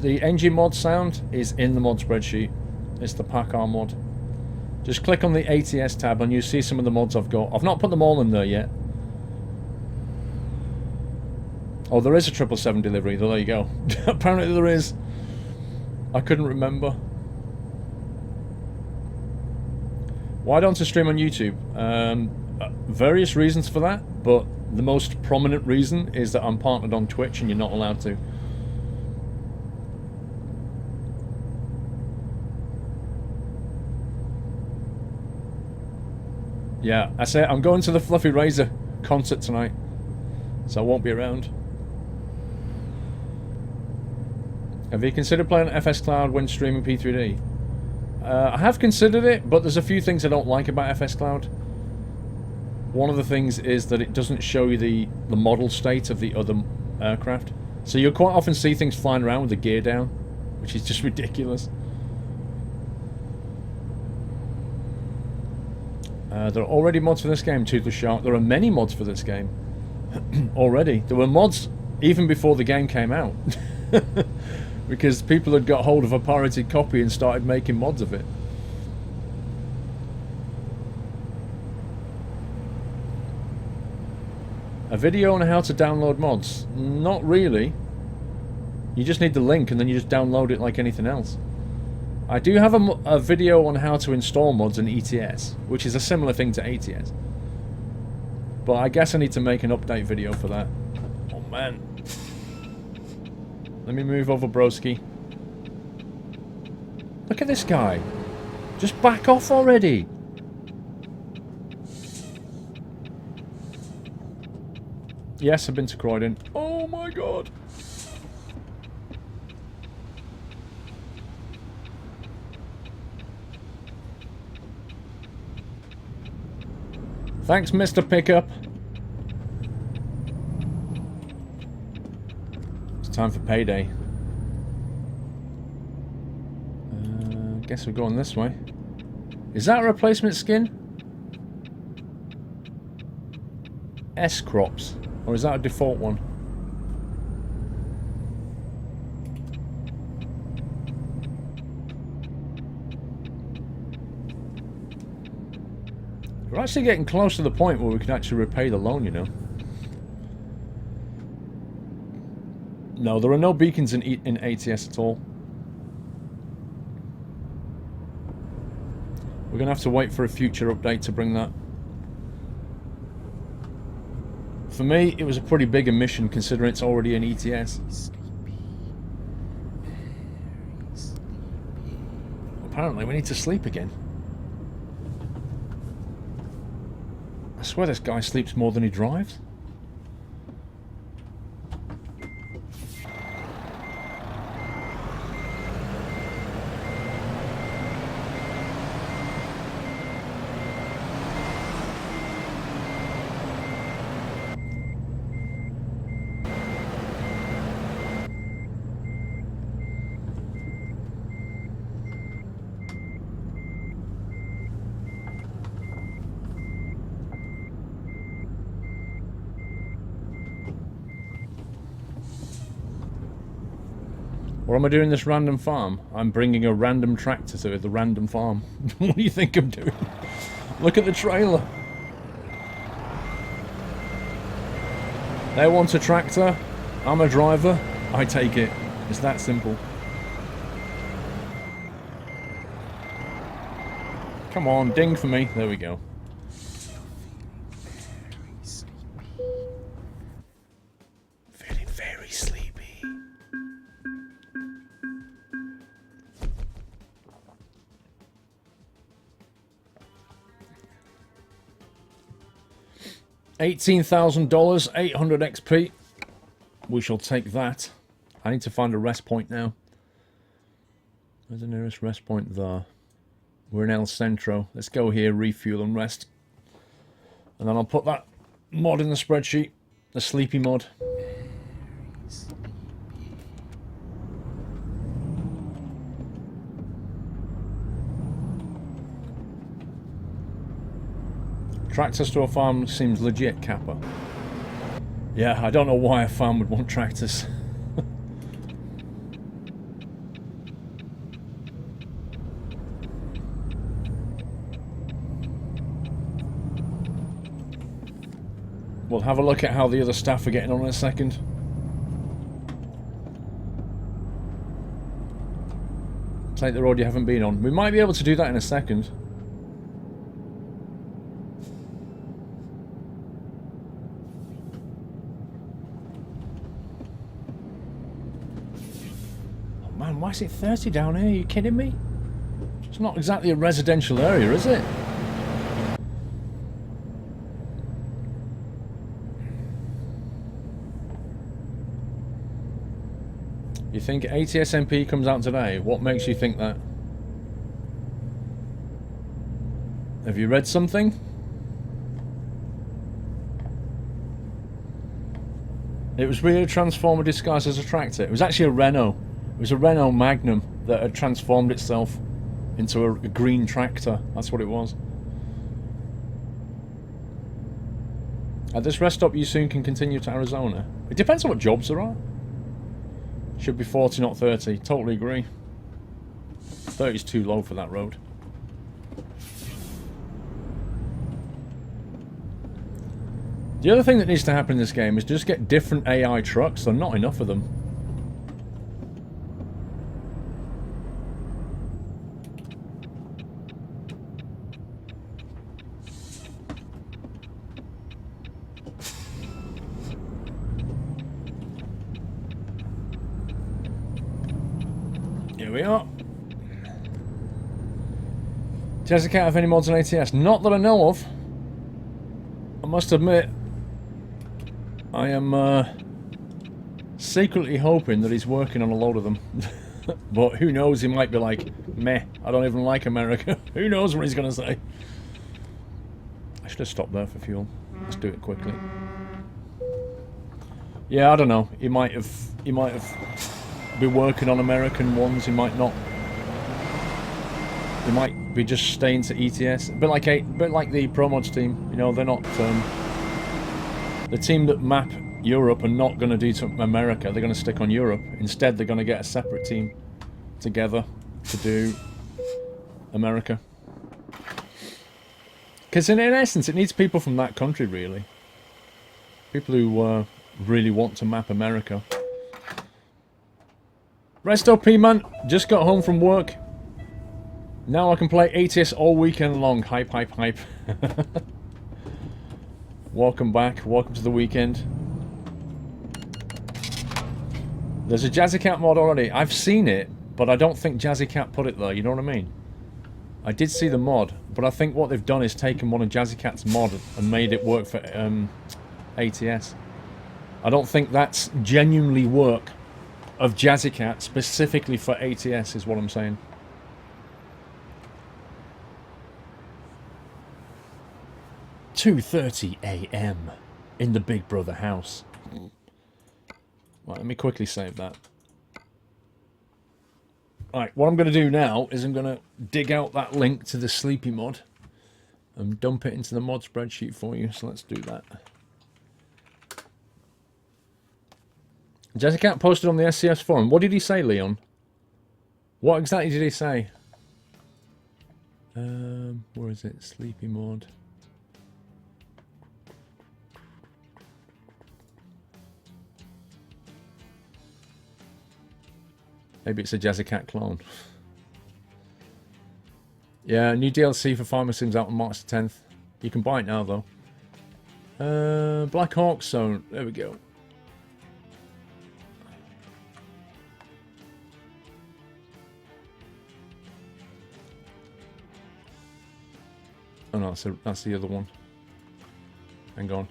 The engine mod sound is in the mod spreadsheet. It's the PACCAR mod. Just click on the ATS tab and you see some of the mods I've got. I've not put them all in there yet. Oh, there is a 777 delivery. There you go. Apparently there is. I couldn't remember. Why don't I stream on YouTube? Various reasons for that, but the most prominent reason is that I'm partnered on Twitch and you're not allowed to. Yeah, I say I'm going to the Fluffy Razor concert tonight, so I won't be around. Have you considered playing FS Cloud when streaming P3D? I have considered it, but there's a few things I don't like about FS Cloud. One of the things is that it doesn't show you the model state of the other aircraft. So you'll quite often see things flying around with the gear down, which is just ridiculous. There are already mods for this game, Toothless Shark. There are many mods for this game. Already. There were mods even before the game came out. Because people had got hold of a pirated copy and started making mods of it. A video on how to download mods? Not really. You just need the link and then you just download it like anything else. I do have a video on how to install mods in ETS, which is a similar thing to ATS. But I guess I need to make an update video for that. Oh man. Let me move over, broski. Look at this guy. Just back off already. Yes, I've been to Croydon. Oh my god. Thanks, Mr. Pickup. It's time for payday. Guess we're going this way. Is that a replacement skin? S-Crops. Or is that a default one? We're actually getting close to the point where we can actually repay the loan, you know. No, there are no beacons in ATS at all. We're going to have to wait for a future update to bring that. For me, it was a pretty big omission considering it's already in ETS. Sleepy. Very sleepy. Apparently, we need to sleep again. I swear this guy sleeps more than he drives. Or am I doing this random farm? I'm bringing a random tractor to the random farm. What do you think I'm doing? Look at the trailer. They want a tractor. I'm a driver. I take it. It's that simple. Come on, ding for me. There we go. Very sleepy. Feeling very sleepy. $18,000, 800 XP. We shall take that. I need to find a rest point now. Where's the nearest rest point? There. We're in El Centro. Let's go here, refuel and rest. And then I'll put that mod in the spreadsheet. The sleepy mod. Very sleepy. Tractors to a farm seems legit, Kappa. Yeah, I don't know why a farm would want tractors. We'll have a look at how the other staff are getting on in a second. Take the road you haven't been on. We might be able to do that in a second. Oh man, why is it 30 down here? Are you kidding me? It's not exactly a residential area, is it? You think ATSMP comes out today? What makes you think that? Have you read something? It was really a Transformer disguised as a tractor. It was actually a Renault. It was a Renault Magnum that had transformed itself into a green tractor. That's what it was. At this rest stop, you soon can continue to Arizona. It depends on what jobs there are. Should be 40, not 30. Totally agree. 30 is too low for that road. The other thing that needs to happen in this game is just get different AI trucks. There are not enough of them. Here we are. Does the cat have any mods on ATS? Not that I know of. I must admit, I am secretly hoping that he's working on a load of them. But who knows, he might be like, meh, I don't even like America. Who knows what he's going to say. I should have stopped there for fuel. Let's do it quickly. Yeah, I don't know. He might have be working on American ones, he might not. He might be just staying to ETS. A bit like the ProMods team, you know, they're not the team that map Europe are not going to do to America. They're going to stick on Europe. Instead, they're going to get a separate team together to do America. Because in essence, it needs people from that country, really. People who really want to map America. Rest up, P-Man. Just got home from work. Now I can play ATS all weekend long. Hype, hype, hype. Welcome back. Welcome to the weekend. There's a Jazzy Cat mod already. I've seen it, but I don't think Jazzy Cat put it there. You know what I mean? I did see the mod, but I think what they've done is taken one of Jazzy Cat's mod and made it work for ATS. I don't think that's genuinely work of Jazzy Cat specifically for ATS, is what I'm saying. $2:30 a.m. in the Big Brother house. Right, let me quickly save that. Alright, what I'm going to do now is I'm going to dig out that link to the Sleepy mod and dump it into the mod spreadsheet for you, so let's do that. Jazzy Cat posted on the SCS forum. What did he say, Leon? What exactly did he say? Where is it? Sleepy mod. Maybe it's a Jazzy Cat clone. Yeah, new DLC for Farming Sims out on March the 10th. You can buy it now, though. Black Hawk Zone. There we go. Oh no, that's the other one. Hang on.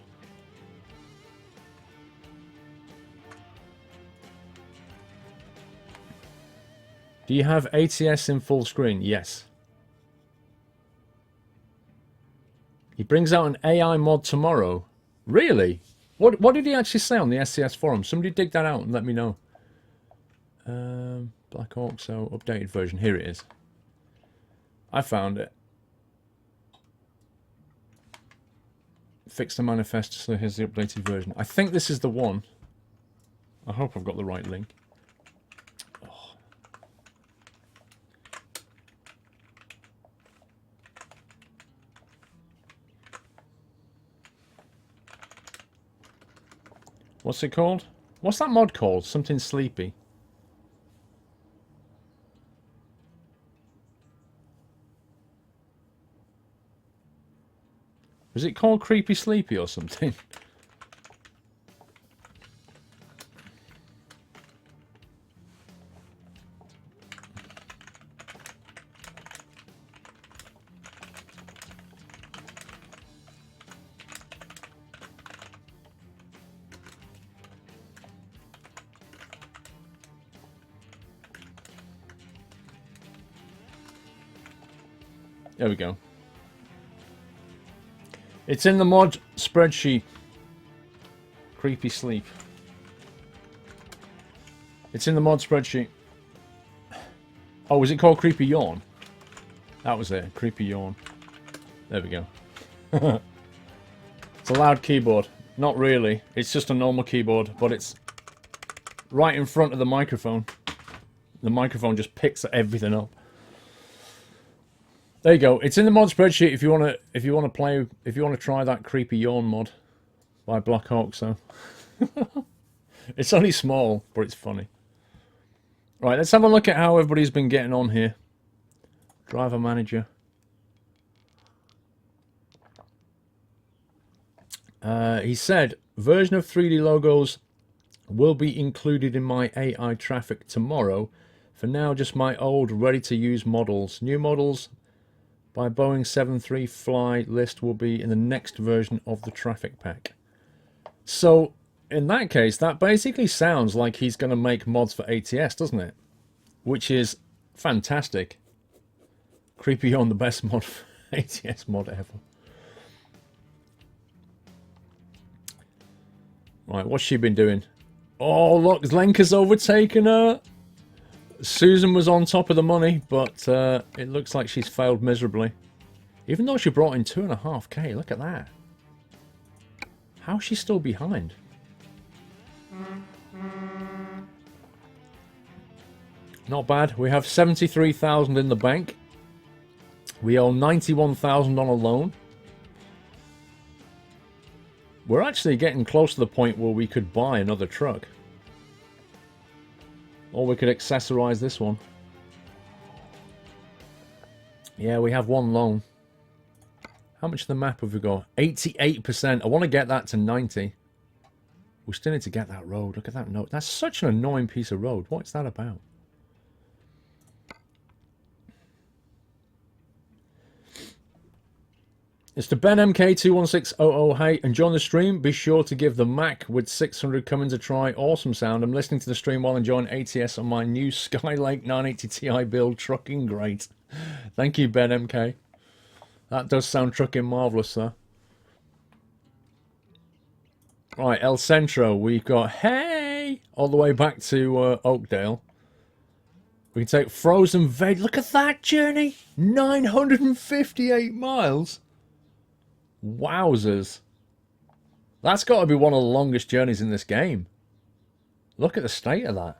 Do you have ATS in full screen? Yes. He brings out an AI mod tomorrow. Really? What did he actually say on the SCS forum? Somebody dig that out and let me know. Black Hawk, so updated version. Here it is. I found it. Fix the manifest, so here's the updated version. I think this is the one. I hope I've got the right link. Oh. What's it called? What's that mod called? Something sleepy. Was it called Creepy Sleepy or something? There we go. It's in the mod spreadsheet. Creepy sleep. It's in the mod spreadsheet. Oh, was it called Creepy Yawn? That was it. Creepy Yawn. There we go. It's a loud keyboard. Not really. It's just a normal keyboard, but it's right in front of the microphone. The microphone just picks everything up. There you go. It's in the mod spreadsheet if you want to try that Creepy Yawn mod by Black Hawk. So it's only small, but it's funny. Right, let's have a look at how everybody's been getting on here. Driver manager. He said, version of 3D logos will be included in my AI traffic tomorrow. For now, just my old ready-to-use models. New models by Boeing 73 Fly list will be in the next version of the traffic pack. So, in that case, that basically sounds like he's going to make mods for ATS, doesn't it? Which is fantastic. Creepy on the best mod for ATS mod ever. Right, what's she been doing? Oh, look, Lenka's overtaken her. Susan was on top of the money, but it looks like she's failed miserably. Even though she brought in 2.5k, look at that. How's she still behind? Not bad. We have 73,000 in the bank. We owe 91,000 on a loan. We're actually getting close to the point where we could buy another truck. Or we could accessorize this one. Yeah, we have one loan. How much of the map have we got? 88%. I want to get that to 90. We still need to get that road. Look at that note. That's such an annoying piece of road. What's that about? It's to Ben MK21600. Hey, enjoying the stream. Be sure to give the Mac with 600 Cummins a try. Awesome sound. I'm listening to the stream while enjoying ATS on my new Skylake 980 Ti build. Trucking great. Thank you, Ben MK. That does sound trucking marvellous, sir. Right, El Centro. We've got, hey, all the way back to Oakdale. We can take Frozen Veg. Look at that journey. 958 miles. Wowzers. That's got to be one of the longest journeys in this game. Look at the state of that.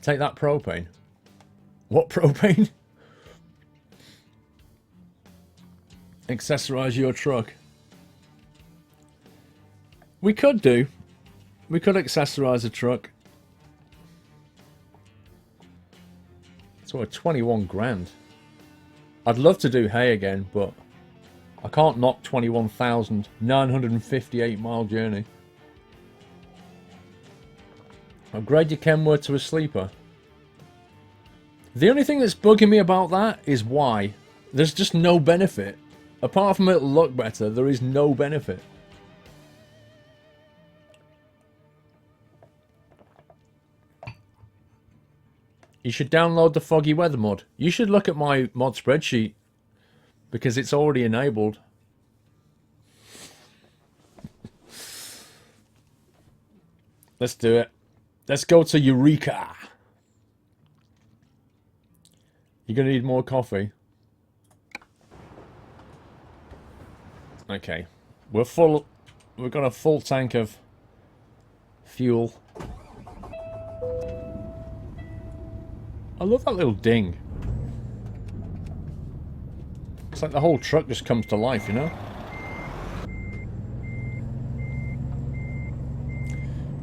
Take that propane. What propane? Accessorize your truck. We could do. We could accessorize a truck. It's worth 21 grand. I'd love to do hay again, but I can't knock 21,958 mile journey. Upgrade your Kenworth to a sleeper. The only thing that's bugging me about that is why. There's just no benefit. Apart from it'll look better, there is no benefit. You should download the Foggy Weather mod. You should look at my mod spreadsheet because it's already enabled. Let's do it. Let's go to Eureka. You're going to need more coffee. Okay. We're full. We've got a full tank of fuel. I love that little ding. It's like the whole truck just comes to life, you know?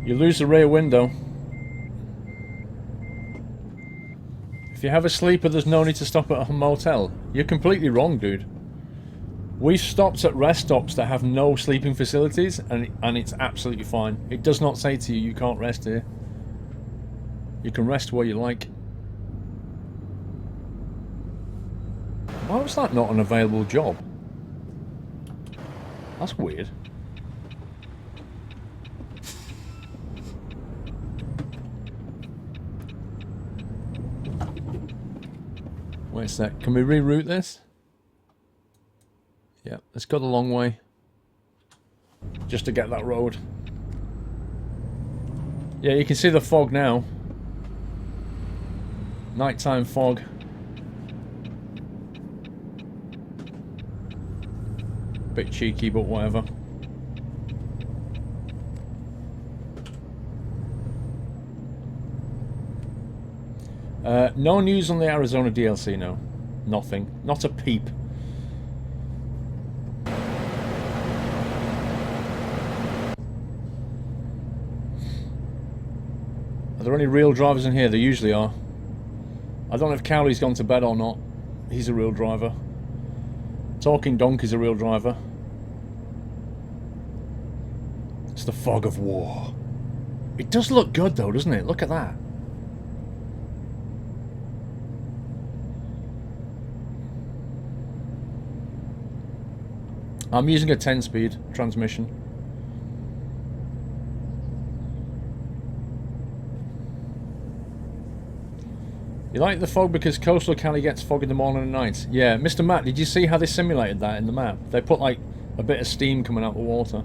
You lose the rear window. If you have a sleeper, there's no need to stop at a motel. You're completely wrong, dude. We've stopped at rest stops that have no sleeping facilities, and it's absolutely fine. It does not say to you, you can't rest here. You can rest where you like. Why was that not an available job? That's weird. Wait a sec. Can we reroute this? Yeah, let's go the long way. Just to get that road. Yeah, you can see the fog now. Nighttime fog. Bit cheeky, but whatever. No news on the Arizona DLC, no. Nothing. Not a peep. Are there any real drivers in here? There usually are. I don't know if Cowley's gone to bed or not. He's a real driver. Talking Donkey's a real driver. It's the fog of war. It does look good though, doesn't it? Look at that. I'm using a 10-speed transmission. You like the fog because coastal Cali gets fog in the morning and night. Yeah, Mr. Matt, did you see how they simulated that in the map? They put like a bit of steam coming out the water.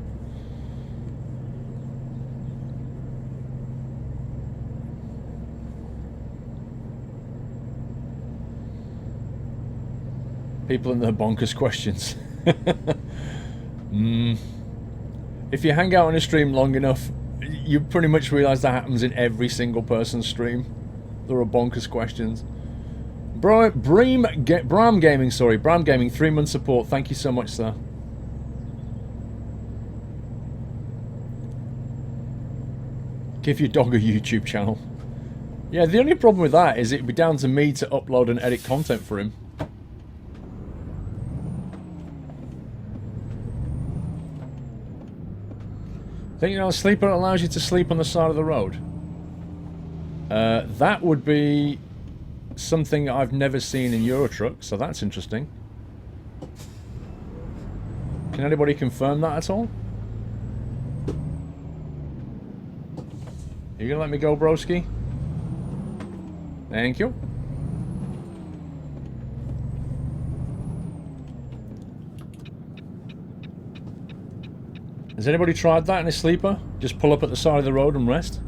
People in their bonkers questions. If you hang out on a stream long enough, you pretty much realise that happens in every single person's stream. There are bonkers questions. Bram Gaming, sorry. Bram Gaming, 3-month support. Thank you so much, sir. Give your dog a YouTube channel. Yeah, the only problem with that is it'd be down to me to upload and edit content for him. Think you know a sleeper allows you to sleep on the side of the road? That would be something I've never seen in Eurotruck, so that's interesting. Can anybody confirm that at all? You gonna let me go, broski? Thank you. Has anybody tried that in a sleeper? Just pull up at the side of the road and rest?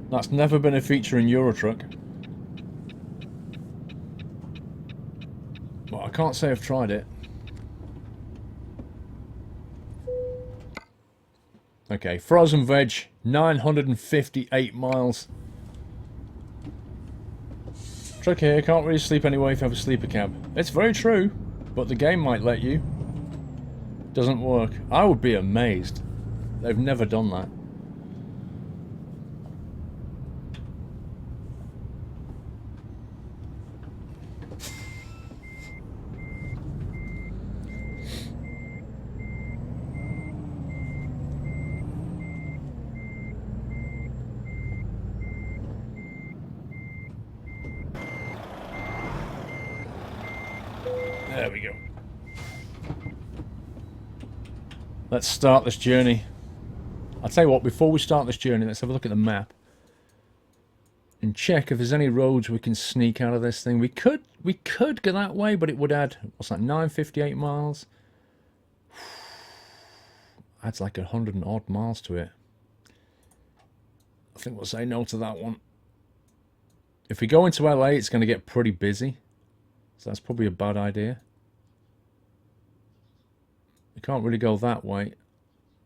That's never been a feature in Eurotruck. Well, I can't say I've tried it. Okay, frozen veg, 958 miles. Trick here, can't really sleep anyway if you have a sleeper cab. It's very true, but the game might let you. Doesn't work. I would be amazed. They've never done that. There we go. Let's start this journey. I'll tell you what, before we start this journey, let's have a look at the map. And check if there's any roads we can sneak out of this thing. We could go that way, but it would add, what's that, 958 miles? Adds like 100 and odd miles to it. I think we'll say no to that one. If we go into LA, it's going to get pretty busy. So that's probably a bad idea. We can't really go that way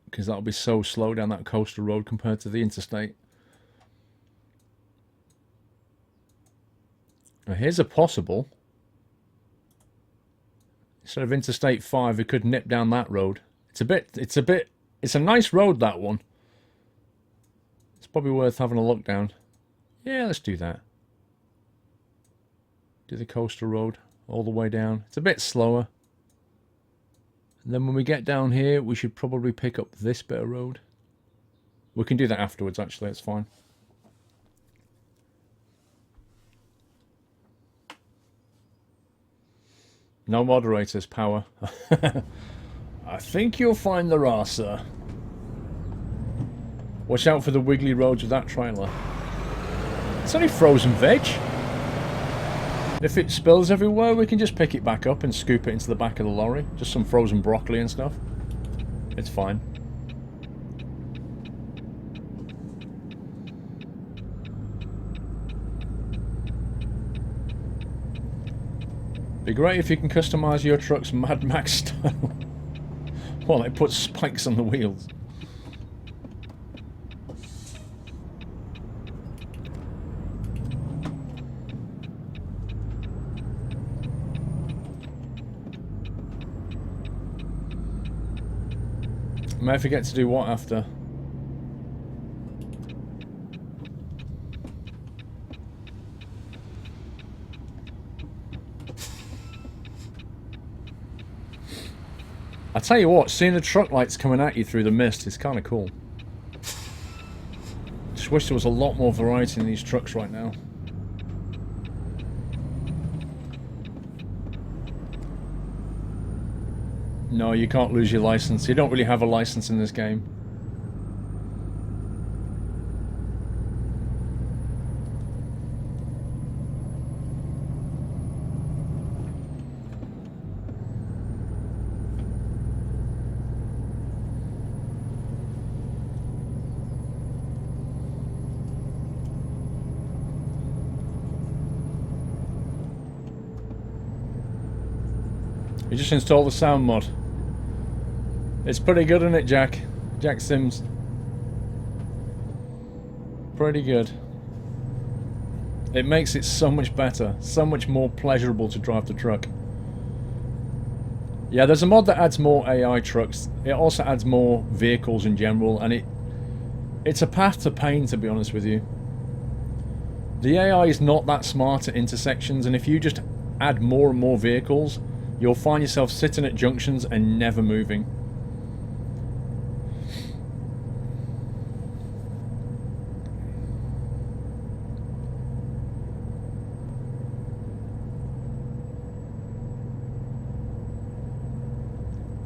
because that'll be so slow down that coastal road compared to the interstate. Now here's a possible. Instead of Interstate 5, we could nip down that road. It's a nice road, that one. It's probably worth having a look down. Yeah, let's do that. Do the coastal road all the way down. It's a bit slower. And then when we get down here, we should probably pick up this bit of road. We can do that afterwards, actually. It's fine. No moderators, power. I think you'll find there are, sir. Watch out for the wiggly roads with that trailer. It's only frozen veg. If it spills everywhere, we can just pick it back up and scoop it into the back of the lorry. Just some frozen broccoli and stuff. It's fine. Be great if you can customize your trucks Mad Max style. Well, it puts spikes on the wheels. May forget to do what after? I tell you what, seeing the truck lights coming at you through the mist is kind of cool. Just wish there was a lot more variety in these trucks right now. No, you can't lose your license. You don't really have a license in this game. You just install the sound mod. It's pretty good, isn't it, Jack? Jack Sims. Pretty good. It makes it so much better, so much more pleasurable to drive the truck. Yeah, there's a mod that adds more AI trucks. It also adds more vehicles in general, and it's a path to pain, to be honest with you. The AI is not that smart at intersections, and if you just add more and more vehicles, you'll find yourself sitting at junctions and never moving.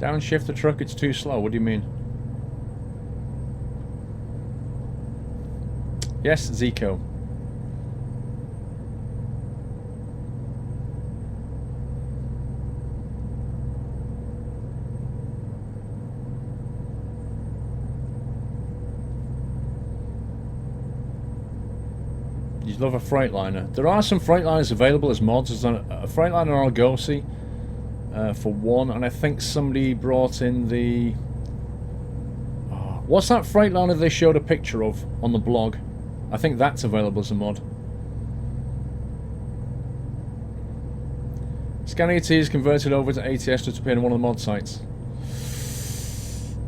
Downshift the truck, it's too slow. What do you mean? Yes, Zico. You love a Freightliner. There are some Freightliners available as mods. There's a Freightliner Argosy for one, and I think somebody brought in the... what's that Freightliner they showed a picture of on the blog? I think that's available as a mod. Scania T is converted over to ATS to appear on one of the mod sites.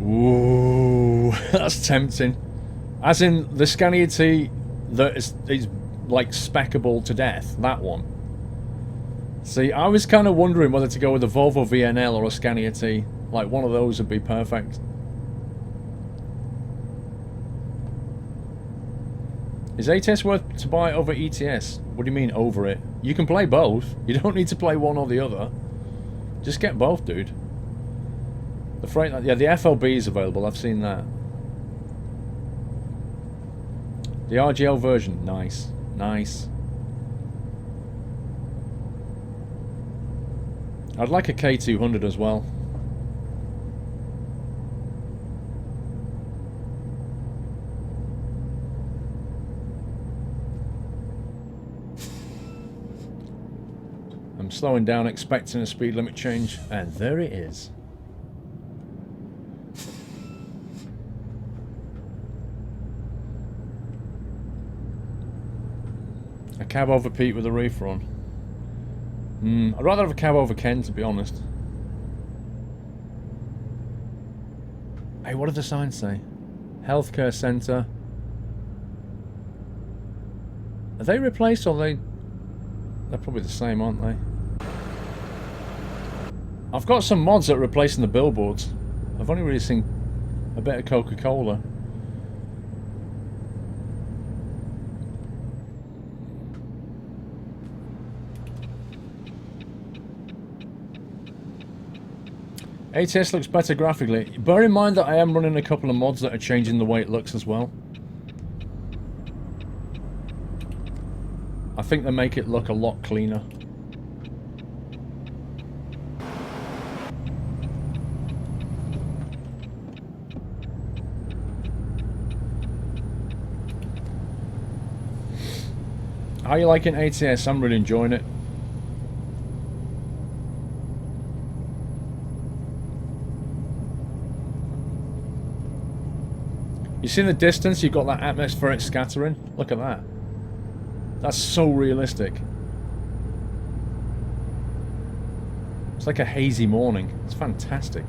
Ooh, that's tempting. As in the Scania T that is like speccable to death, that one. See, I was kind of wondering whether to go with a Volvo VNL or a Scania T. Like, one of those would be perfect. Is ATS worth to buy over ETS? What do you mean, over it? You can play both. You don't need to play one or the other. Just get both, dude. The Freightliner, yeah, the FLB is available. I've seen that. The RGL version, nice. Nice. I'd like a K200 as well. I'm slowing down, expecting a speed limit change, and there it is. A cab over Pete with a reefer on. I'd rather have a cab over Ken, to be honest. Hey, what did the sign say? Healthcare centre. Are they replaced or are they... They're probably the same, aren't they? I've got some mods that are replacing the billboards. I've only really seen a bit of Coca-Cola. ATS looks better graphically. Bear in mind that I am running a couple of mods that are changing the way it looks as well. I think they make it look a lot cleaner. How you liking ATS? I'm really enjoying it. You see in the distance, you've got that atmospheric scattering? Look at that. That's so realistic. It's like a hazy morning. It's fantastic.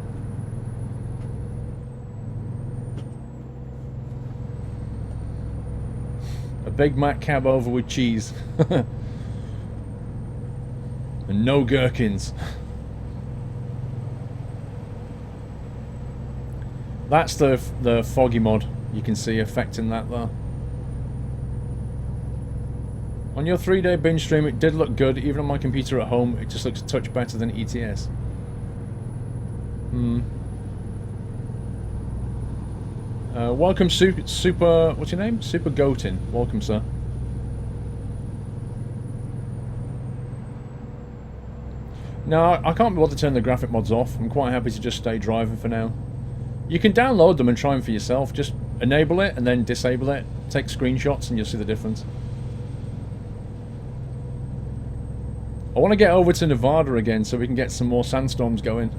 A Big Mac cab over with cheese. And no gherkins. That's the foggy mod. You can see affecting that there. On your 3-day binge stream, it did look good. Even on my computer at home, it just looks a touch better than ETS. Welcome, Super... What's your name? Super Goatin. Welcome, sir. No, I can't be bothered to turn the graphic mods off. I'm quite happy to just stay driving for now. You can download them and try them for yourself. Just enable it and then disable it. Take screenshots and you'll see the difference. I want to get over to Nevada again so we can get some more sandstorms going.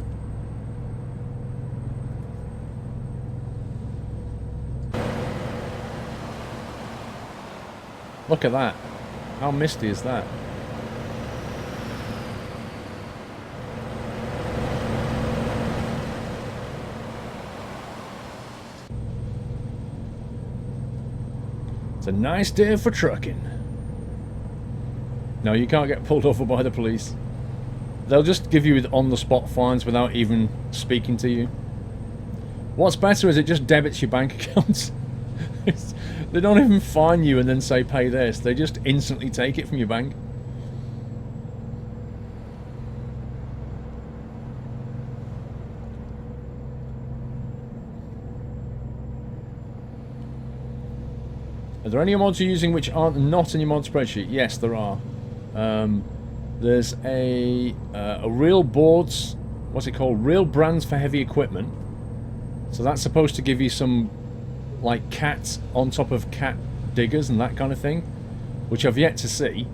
Look at that. How misty is that? It's a nice day for trucking. No, you can't get pulled over by the police. They'll just give you on-the-spot fines without even speaking to you. What's better is it just debits your bank accounts. They don't even fine you and then say pay this. They just instantly take it from your bank. Are there any mods you're using which aren't not in your mod spreadsheet? Yes, there are. There's a real boards, what's it called? Real brands for heavy equipment. So that's supposed to give you some, like, cat on top of cat diggers and that kind of thing, which I've yet to see.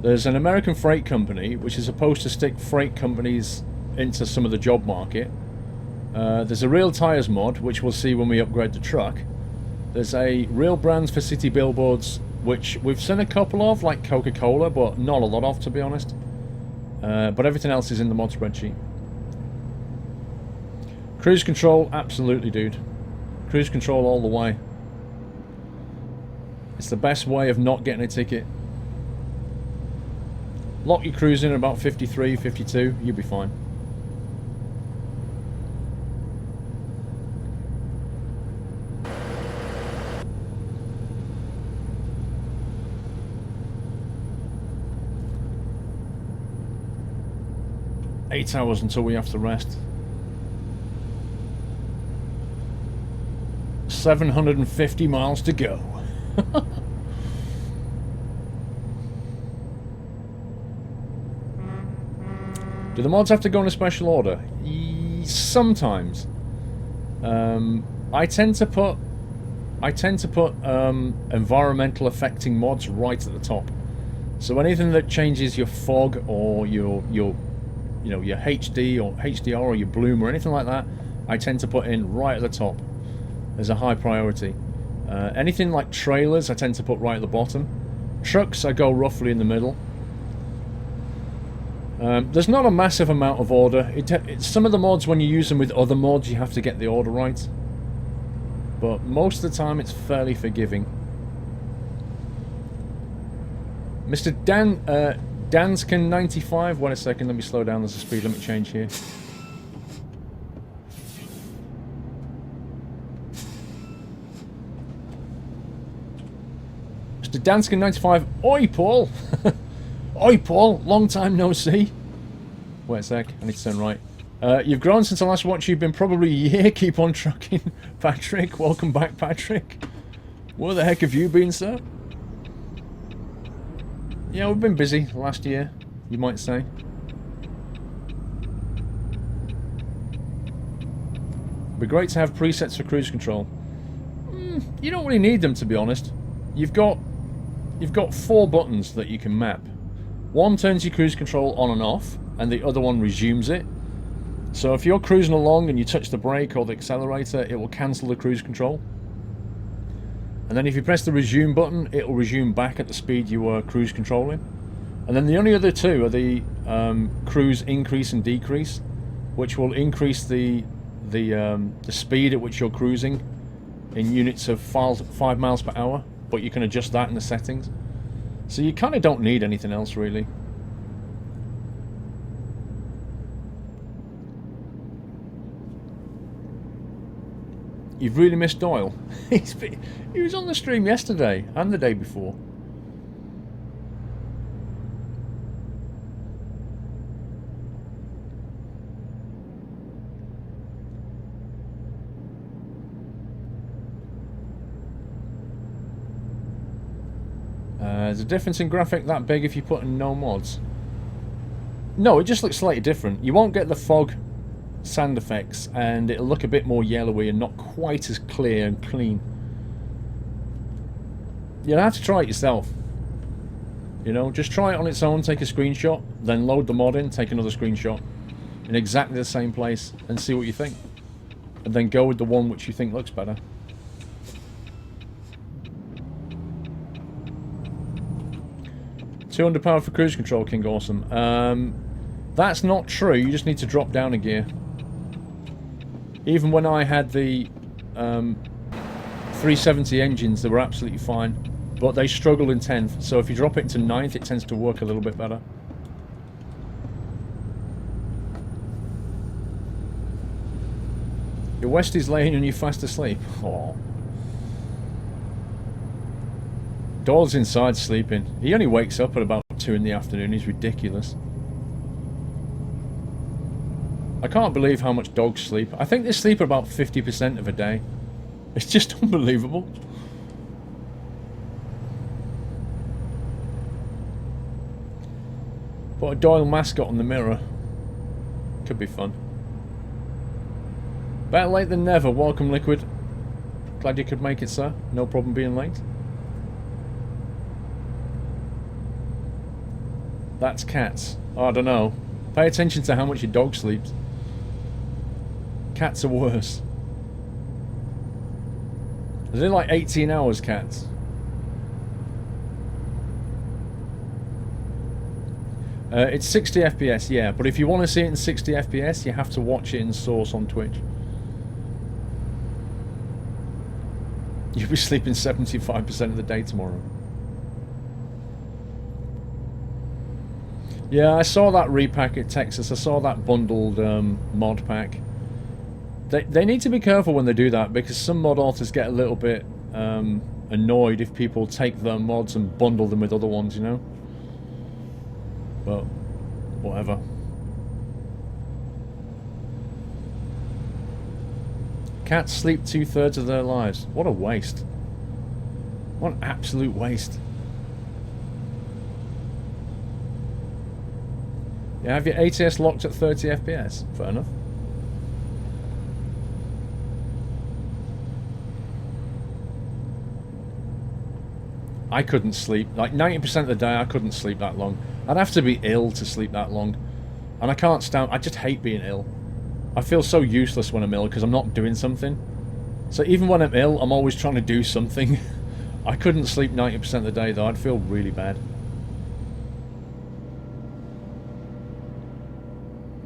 There's an American freight company which is supposed to stick freight companies into some of the job market. There's a real tires mod, which we'll see when we upgrade the truck. There's a real brands for city billboards, which we've seen a couple of, like Coca-Cola, but not a lot of, to be honest. But everything else is in the mod spreadsheet. Cruise control, absolutely, dude. Cruise control all the way. It's the best way of not getting a ticket. Lock your cruise in at about 53, 52, you'll be fine. Eight hours until we have to rest. 750 miles to go. Do the mods have to go in a special order? Sometimes. I tend to put environmental affecting mods right at the top. So anything that changes your fog or your HD or HDR or your bloom or anything like that, I tend to put in right at the top. There's a high priority. Anything like trailers, I tend to put right at the bottom. Trucks, I go roughly in the middle. There's not a massive amount of order. Some of the mods, when you use them with other mods, you have to get the order right. But most of the time, it's fairly forgiving. Mr. Danskin95, wait a second, let me slow down, there's a speed limit change here. Mr. Danskin95, oi Paul! Oi Paul, long time no see. Wait a sec, I need to turn right. You've grown since I last watched you, been probably a year, keep on trucking. Patrick, welcome back Patrick. Where the heck have you been, sir? Yeah, we've been busy last year, you might say. It'd be great to have presets for cruise control. You don't really need them, to be honest. You've got you've got 4 buttons that you can map. One turns your cruise control on and off, and the other one resumes it. So if you're cruising along and you touch the brake or the accelerator, it will cancel the cruise control. And then if you press the resume button, it will resume back at the speed you were cruise controlling. And then the only other two are the cruise increase and decrease, which will increase the speed at which you're cruising in units of 5 miles per hour, but you can adjust that in the settings. So you kind of don't need anything else, really. You've really missed Doyle. He was on the stream yesterday and the day before. There's a difference in graphic that big if you put in no mods. No, it just looks slightly different. You won't get the fog sand effects, and it'll look a bit more yellowy and not quite as clear and clean. You'll have to try it yourself. You know, just try it on its own, take a screenshot, then load the mod in, take another screenshot in exactly the same place and see what you think. And then go with the one which you think looks better. £200 for cruise control, King Awesome. That's not true. You just need to drop down a gear. Even when I had the 370 engines, they were absolutely fine. But they struggle in 10th. So if you drop it into 9th, it tends to work a little bit better. Your Westie's laying and you're fast asleep. Oh. Doyle's inside sleeping. He only wakes up at about 2 in the afternoon. He's ridiculous. I can't believe how much dogs sleep. I think they sleep about 50% of a day. It's just unbelievable. Put a Doyle mascot on the mirror. Could be fun. Better late than never. Welcome, Liquid. Glad you could make it, sir. No problem being late. That's cats. Oh, I don't know. Pay attention to how much your dog sleeps. Cats are worse. Is it like 18 hours, cats? It's 60 FPS, yeah. But if you want to see it in 60 FPS, you have to watch it in source on Twitch. You'll be sleeping 75% of the day tomorrow. Yeah, I saw that repack at Texas. I saw that bundled mod pack. They need to be careful when they do that, because some mod authors get a little bit annoyed if people take their mods and bundle them with other ones, you know? But, whatever. Cats sleep 2/3 of their lives. What a waste. What an absolute waste. Yeah, have your ATS locked at 30 FPS. Fair enough. I couldn't sleep. Like 90% of the day I couldn't sleep that long. I'd have to be ill to sleep that long. And I can't stand... I just hate being ill. I feel so useless when I'm ill because I'm not doing something. So even when I'm ill, I'm always trying to do something. I couldn't sleep 90% of the day though. I'd feel really bad.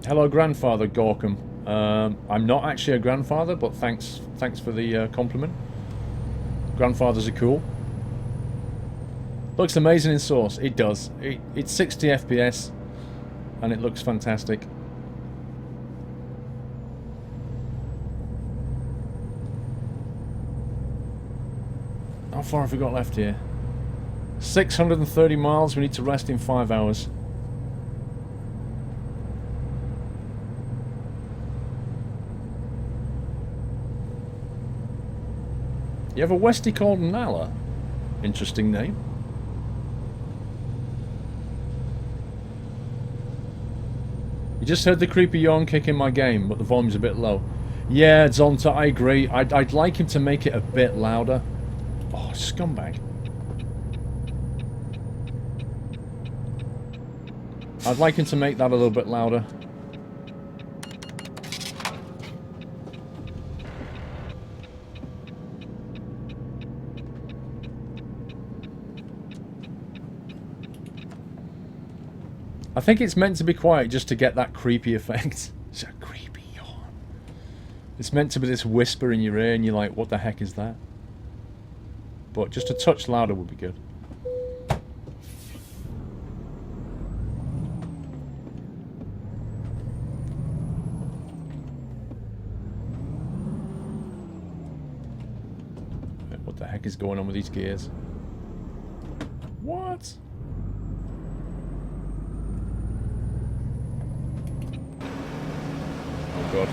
Hello, grandfather Gorkum. I'm not actually a grandfather, but thanks for the compliment. Grandfathers are cool. Looks amazing in source. It does. It's 60 FPS, and it looks fantastic. How far have we got left here? 630 miles. We need to rest in 5 hours. You have a Westie called Nala? Interesting name. You just heard the creepy yawn kick in my game, but the volume's a bit low. Yeah, Zonta, I agree. I'd like him to make it a bit louder. Oh, scumbag. I'd like him to make that a little bit louder. I think it's meant to be quiet just to get that creepy effect. It's a creepy yawn. It's meant to be this whisper in your ear and you're like, what the heck is that? But just a touch louder would be good. What the heck is going on with these gears? What? Oh god.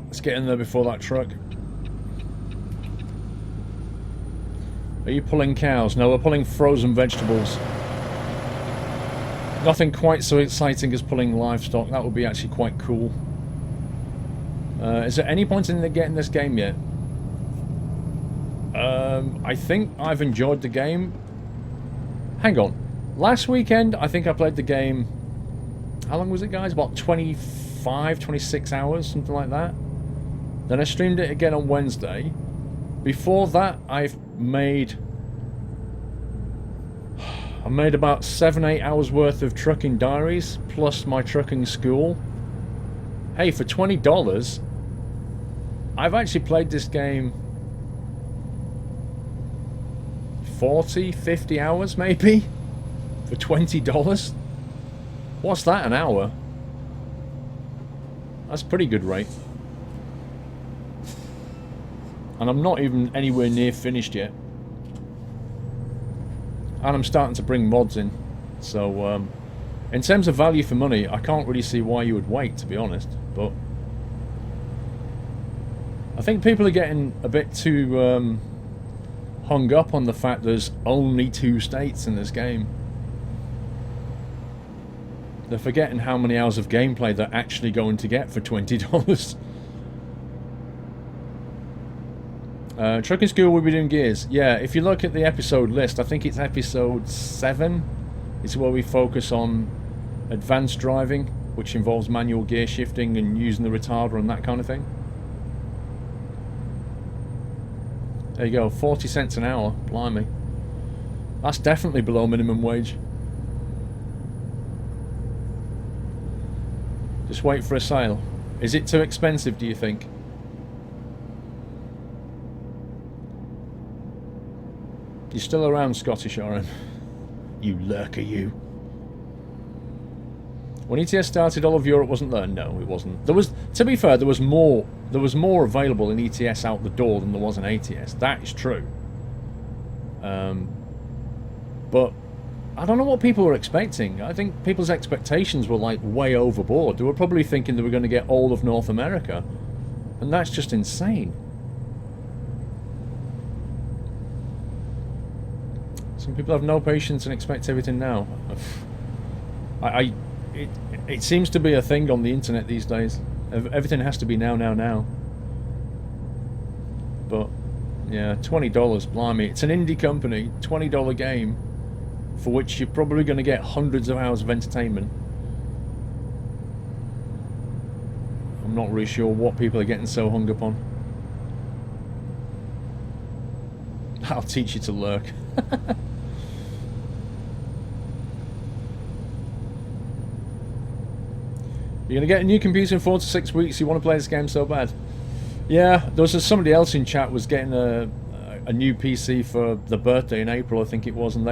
Let's get in there before that truck. Are you pulling cows? No, we're pulling frozen vegetables. Nothing quite so exciting as pulling livestock. That would be actually quite cool. Is there any point in getting this game yet? I think I've enjoyed the game. Hang on. Last weekend, I think I played the game... How long was it, guys? About 25, 26 hours, something like that. Then I streamed it again on Wednesday. Before that, I made about 7-8 hours worth of trucking diaries, plus my trucking school. Hey, for $20, I've actually played this game 40, 50 hours maybe, for $20. What's that, an hour? That's a pretty good rate. And I'm not even anywhere near finished yet. And I'm starting to bring mods in. So, in terms of value for money, I can't really see why you would wait, to be honest. But I think people are getting a bit too hung up on the fact there's only 2 states in this game. They're forgetting how many hours of gameplay they're actually going to get for $20. Trucking school will be doing gears. Yeah, if you look at the episode list, I think it's episode 7. It's where we focus on advanced driving, which involves manual gear shifting and using the retarder and that kind of thing. There you go, 40 cents an hour. Blimey. That's definitely below minimum wage. Just wait for a sale. Is it too expensive, do you think? You're still around, Scottish Oren. You lurker, you. When ETS started, all of Europe wasn't there. No, it wasn't. There was, to be fair, there was more available in ETS out the door than there was in ATS. That is true. But I don't know what people were expecting. I think people's expectations were like way overboard. They were probably thinking they were going to get all of North America, and that's just insane. Some people have no patience and expect everything now. It seems to be a thing on the internet these days. Everything has to be now, now, now. But yeah, $20, blimey. It's an indie company, $20 game, for which you're probably going to get hundreds of hours of entertainment. I'm not really sure what people are getting so hung up on. I'll teach you to lurk. You're going to get a new computer in 4 to 6 weeks. You want to play this game so bad. Yeah, there was somebody else in chat was getting a new PC for the birthday in April, I think it was, and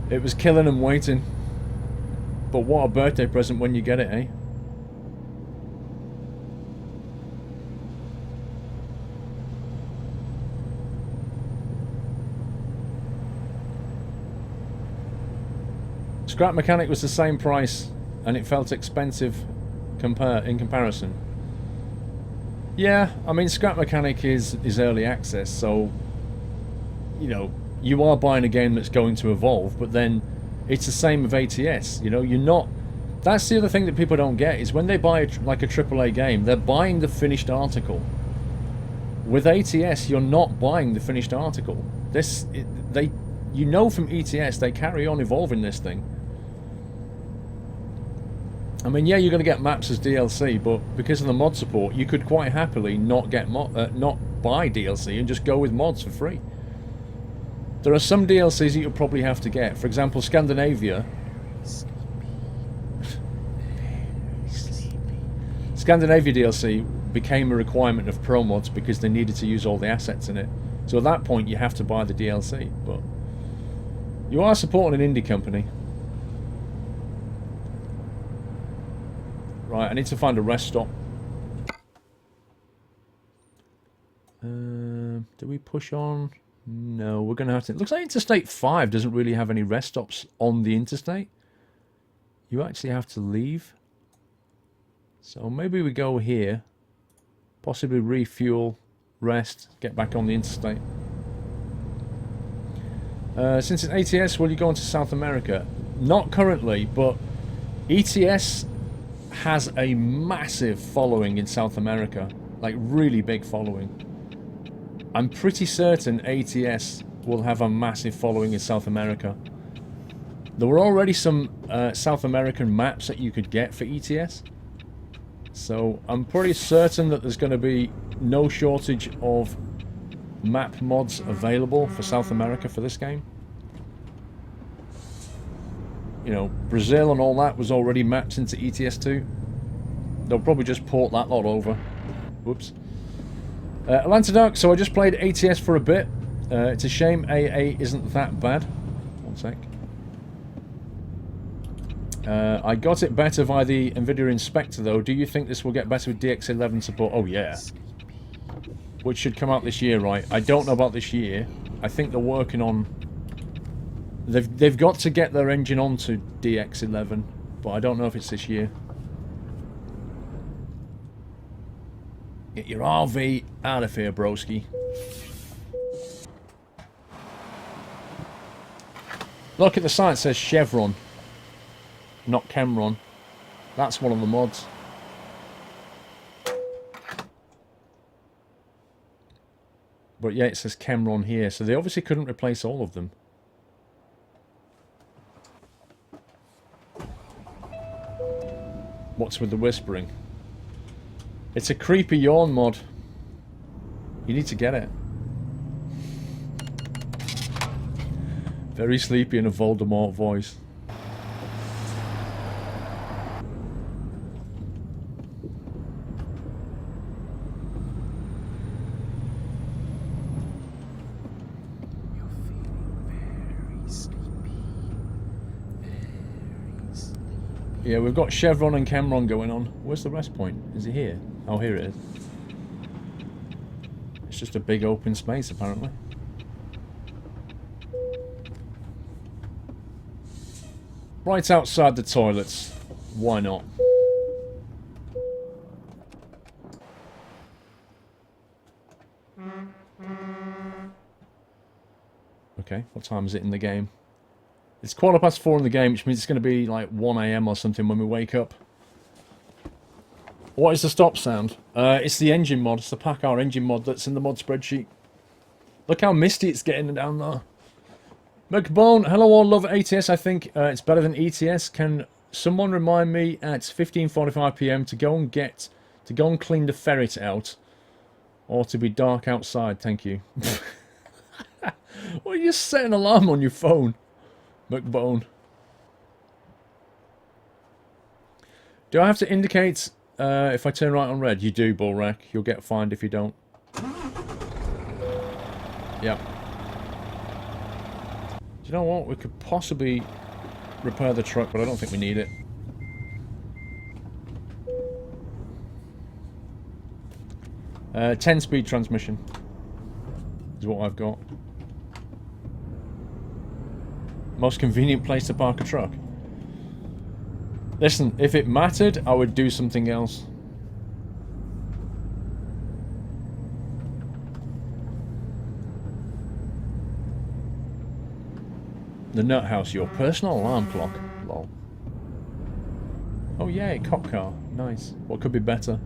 it was killing them waiting. But what a birthday present when you get it, eh? Scrap Mechanic was the same price, and it felt expensive in comparison. Yeah, I mean, Scrap Mechanic is early access, so, you know, you are buying a game that's going to evolve, but then it's the same with ATS, you know, you're not... That's the other thing that people don't get, is when they buy like a AAA game, they're buying the finished article. With ATS, you're not buying the finished article. you know from ETS they carry on evolving this thing. I mean, yeah, you're going to get maps as DLC, but because of the mod support, you could quite happily not buy DLC and just go with mods for free. There are some DLCs that you'll probably have to get. For example, Scandinavia. Scandinavia DLC became a requirement of Pro Mods because they needed to use all the assets in it. So at that point, you have to buy the DLC. But you are supporting an indie company. Right, I need to find a rest stop. Do we push on? No, we're going to have to... It looks like Interstate 5 doesn't really have any rest stops on the interstate. You actually have to leave. So maybe we go here. Possibly refuel, rest, get back on the interstate. Since it's ATS, will you go into South America? Not currently, but ETS has a massive following in South America. Like, really big following. I'm pretty certain ATS will have a massive following in South America. There were already some South American maps that you could get for ETS. So I'm pretty certain that there's going to be no shortage of map mods available for South America for this game. You know, Brazil and all that was already mapped into ETS2. They'll probably just port that lot over. Whoops. Atlanta Dark, so I just played ATS for a bit. It's a shame AA isn't that bad. One sec. I got it better via the NVIDIA Inspector though. Do you think this will get better with DX11 support? Oh yeah. Which should come out this year, right? I don't know about this year. I think they're working on... They've got to get their engine onto DX11, but I don't know if it's this year. Get your RV out of here, broski. Look at the sign, it says Chevron, not Cameron. That's one of the mods. But yeah, it says Cameron here, so they obviously couldn't replace all of them. What's with the whispering? It's a creepy yawn mod. You need to get it. Very sleepy in a Voldemort voice. You're feeling very sleepy. Very sleepy. Yeah, we've got Chevron and Cameron going on. Where's the rest point? Is it here? Oh, here it is. It's just a big open space, apparently. Right outside the toilets. Why not? Okay, what time is it in the game? It's 4:15 in the game, which means it's going to be like 1 AM or something when we wake up. What is the stop sound? It's the engine mod. It's the Packard engine mod that's in the mod spreadsheet. Look how misty it's getting down there. McBone, hello all, love ATS. I think it's better than ETS. Can someone remind me at 15:45 PM to go and clean the ferret out, or to be dark outside? Thank you. Well, you just set an alarm on your phone, McBone. Do I have to indicate if I turn right on red? You do, Bullrack. You'll get fined if you don't. Yep. Do you know what? We could possibly repair the truck, but I don't think we need it. Uh, 10-speed transmission is what I've got. Most convenient place to park a truck. Listen, if it mattered, I would do something else. The nut house, your personal alarm clock. Lol. Oh yay, cop car. Nice. What could be better?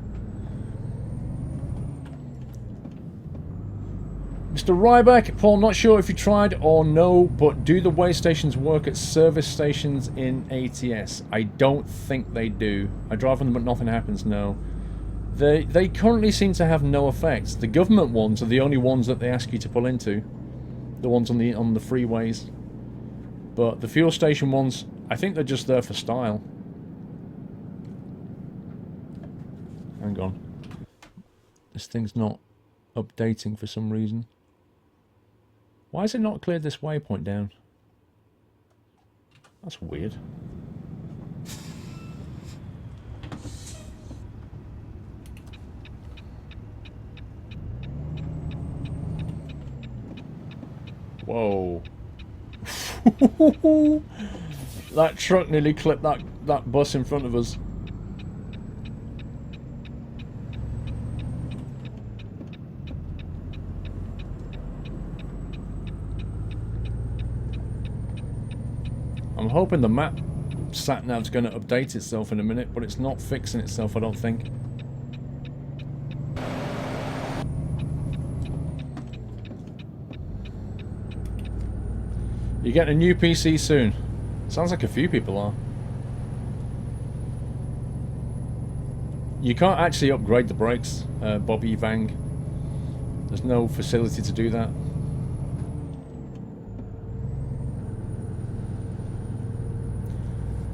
Mr. Ryback, Paul, not sure if you tried or no, but do the way stations work at service stations in ATS? I don't think they do. I drive on them but nothing happens, no. They currently seem to have no effects. The government ones are the only ones that they ask you to pull into. The ones on the freeways. But the fuel station ones, I think they're just there for style. Hang on. This thing's not updating for some reason. Why has it not cleared this waypoint down? That's weird. Whoa. That truck nearly clipped that bus in front of us. I'm hoping the map sat-nav's going to update itself in a minute, but it's not fixing itself, I don't think. You're getting a new PC soon. Sounds like a few people are. You can't actually upgrade the brakes, Bobby Vang. There's no facility to do that.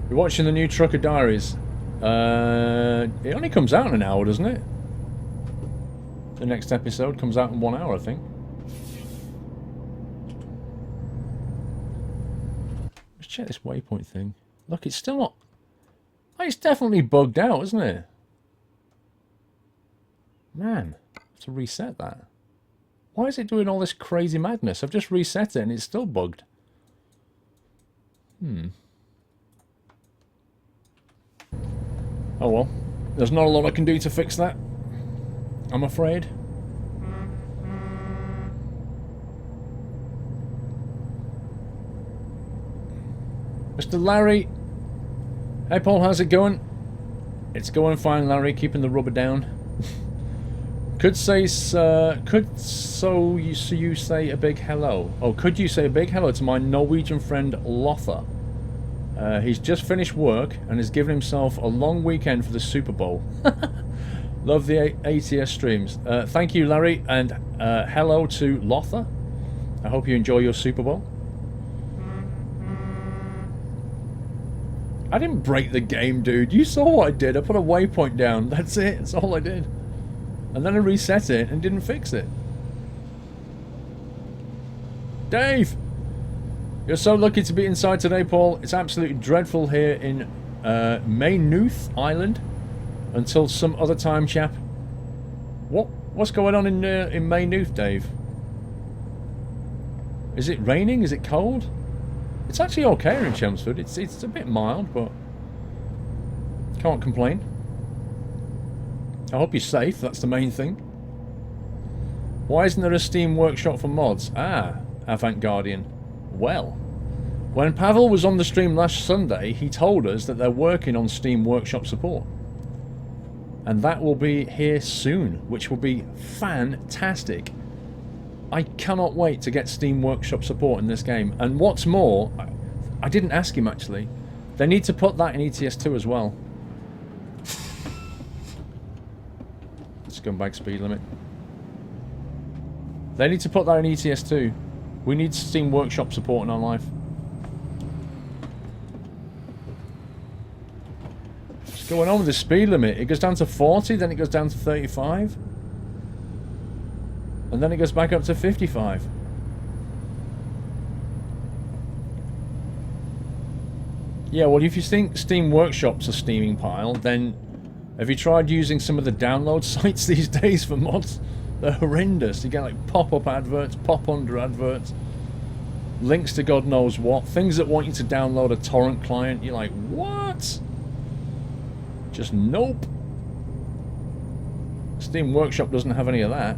You're watching the new Trucker Diaries. It only comes out in an hour, doesn't it? The next episode comes out in 1 hour, I think. Let's check this waypoint thing. Look, it's still not... Oh, it's definitely bugged out, isn't it? Man, I have to reset that. Why is it doing all this crazy madness? I've just reset it and it's still bugged. Oh well, there's not a lot I can do to fix that, I'm afraid. Mr. Larry. Hey Paul, how's it going? It's going fine, Larry, keeping the rubber down. Could you say a big hello? Oh, could you say a big hello to my Norwegian friend Lothar? He's just finished work and has given himself a long weekend for the Super Bowl. Love the ATS streams. Thank you, Larry, and hello to Lothar. I hope you enjoy your Super Bowl. I didn't break the game, dude. You saw what I did. I put a waypoint down. That's it. That's all I did. And then I reset it and didn't fix it. Dave! You're so lucky to be inside today, Paul. It's absolutely dreadful here in Maynooth Island. Until some other time, chap. What's going on in Maynooth, Dave? Is it raining? Is it cold? It's actually okay here in Chelmsford. It's a bit mild, but can't complain. I hope you're safe. That's the main thing. Why isn't there a Steam workshop for mods? Ah, Avant Guardian. Well, when Pavel was on the stream last Sunday, he told us that they're working on Steam Workshop support. And that will be here soon, which will be fantastic. I cannot wait to get Steam Workshop support in this game. And what's more, I didn't ask him actually, they need to put that in ETS2 as well. Scumbag speed limit. They need to put that in ETS2. We need Steam Workshop support in our life. What's going on with the speed limit? It goes down to 40, then it goes down to 35. And then it goes back up to 55. Yeah, well, if you think Steam Workshop's a steaming pile, then have you tried using some of the download sites these days for mods? They're horrendous. You get like pop-up adverts, pop-under adverts, links to God knows what, things that want you to download a torrent client. You're like, what? Just nope. Steam Workshop doesn't have any of that.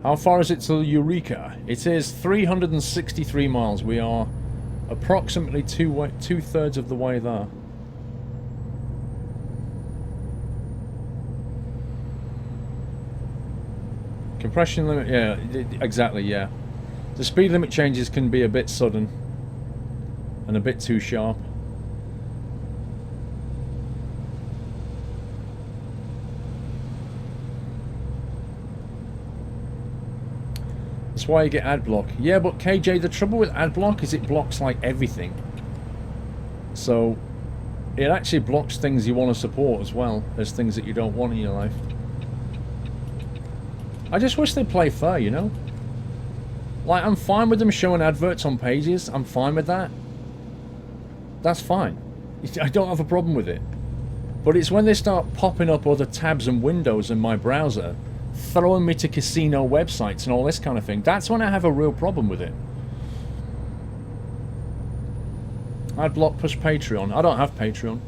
How far is it to Eureka? It is 363 miles. We are approximately two-thirds of the way there. Compression limit, yeah, exactly, yeah. The speed limit changes can be a bit sudden and a bit too sharp. That's why you get ad block. Yeah, but KJ, the trouble with ad block is it blocks like everything. So it actually blocks things you want to support as well as things that you don't want in your life. I just wish they'd play fair, you know? Like, I'm fine with them showing adverts on pages. I'm fine with that. That's fine. I don't have a problem with it. But it's when they start popping up other tabs and windows in my browser, throwing me to casino websites and all this kind of thing. That's when I have a real problem with it. Adblock push Patreon. I don't have Patreon.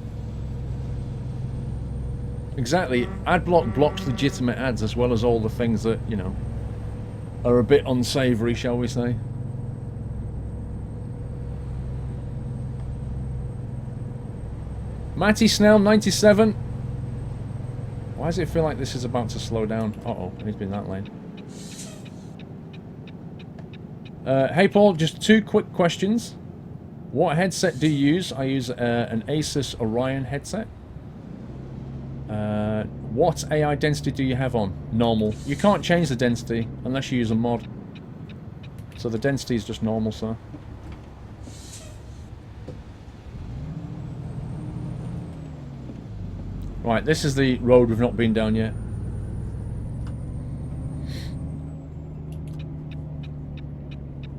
Exactly. Adblock blocks legitimate ads as well as all the things that, you know, are a bit unsavory, shall we say. Matty Snell, 97. Why does it feel like this is about to slow down? Uh-oh, he's been that lane. Hey Paul, just 2 quick questions. What headset do you use? I use an Asus Orion headset. What AI density do you have on? Normal. You can't change the density unless you use a mod. So the density is just normal, sir. Right, this is the road we've not been down yet.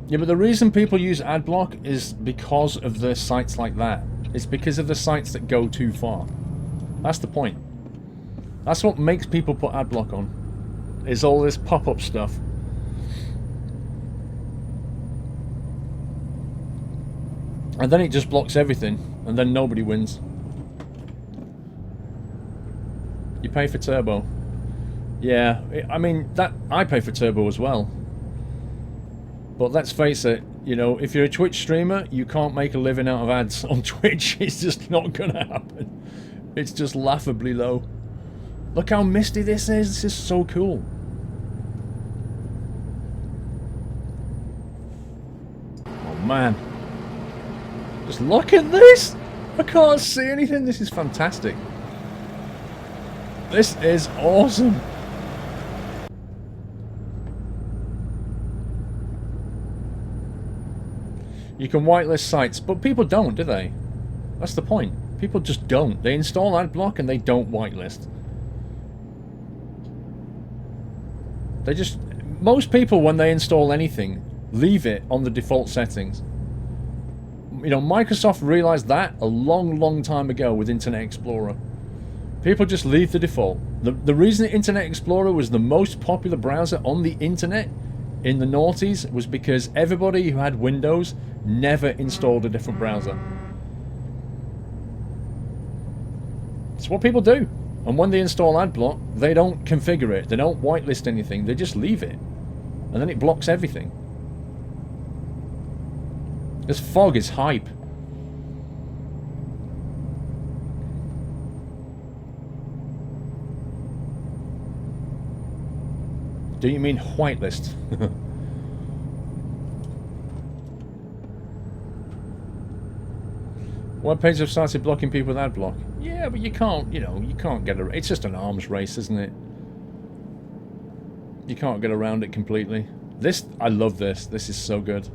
Yeah, but the reason people use adblock is because of the sites like that. It's because of the sites that go too far. That's the point. That's what makes people put adblock on. Is all this pop-up stuff. And then it just blocks everything. And then nobody wins. You pay for turbo. Yeah, I mean, that I pay for turbo as well. But let's face it, you know, if you're a Twitch streamer, you can't make a living out of ads on Twitch. It's just not gonna happen. It's just laughably low. Look how misty this is. This is so cool. Oh man. Just look at this. I can't see anything. This is fantastic. This is awesome. You can whitelist sites, but people don't, do they? That's the point. People just don't. They install adblock and they don't whitelist. They just... Most people, when they install anything, leave it on the default settings. You know, Microsoft realized that a long, long time ago with Internet Explorer. People just leave the default. The reason Internet Explorer was the most popular browser on the internet in the noughties was because everybody who had Windows never installed a different browser. It's what people do. And when they install adblock, they don't configure it. They don't whitelist anything. They just leave it. And then it blocks everything. This fog is hype. Do you mean whitelist? Web pages have started blocking people with adblock. Yeah, but you can't, you know, you can't get around. It's just an arms race, isn't it? You can't get around it completely. This, I love this. This is so good.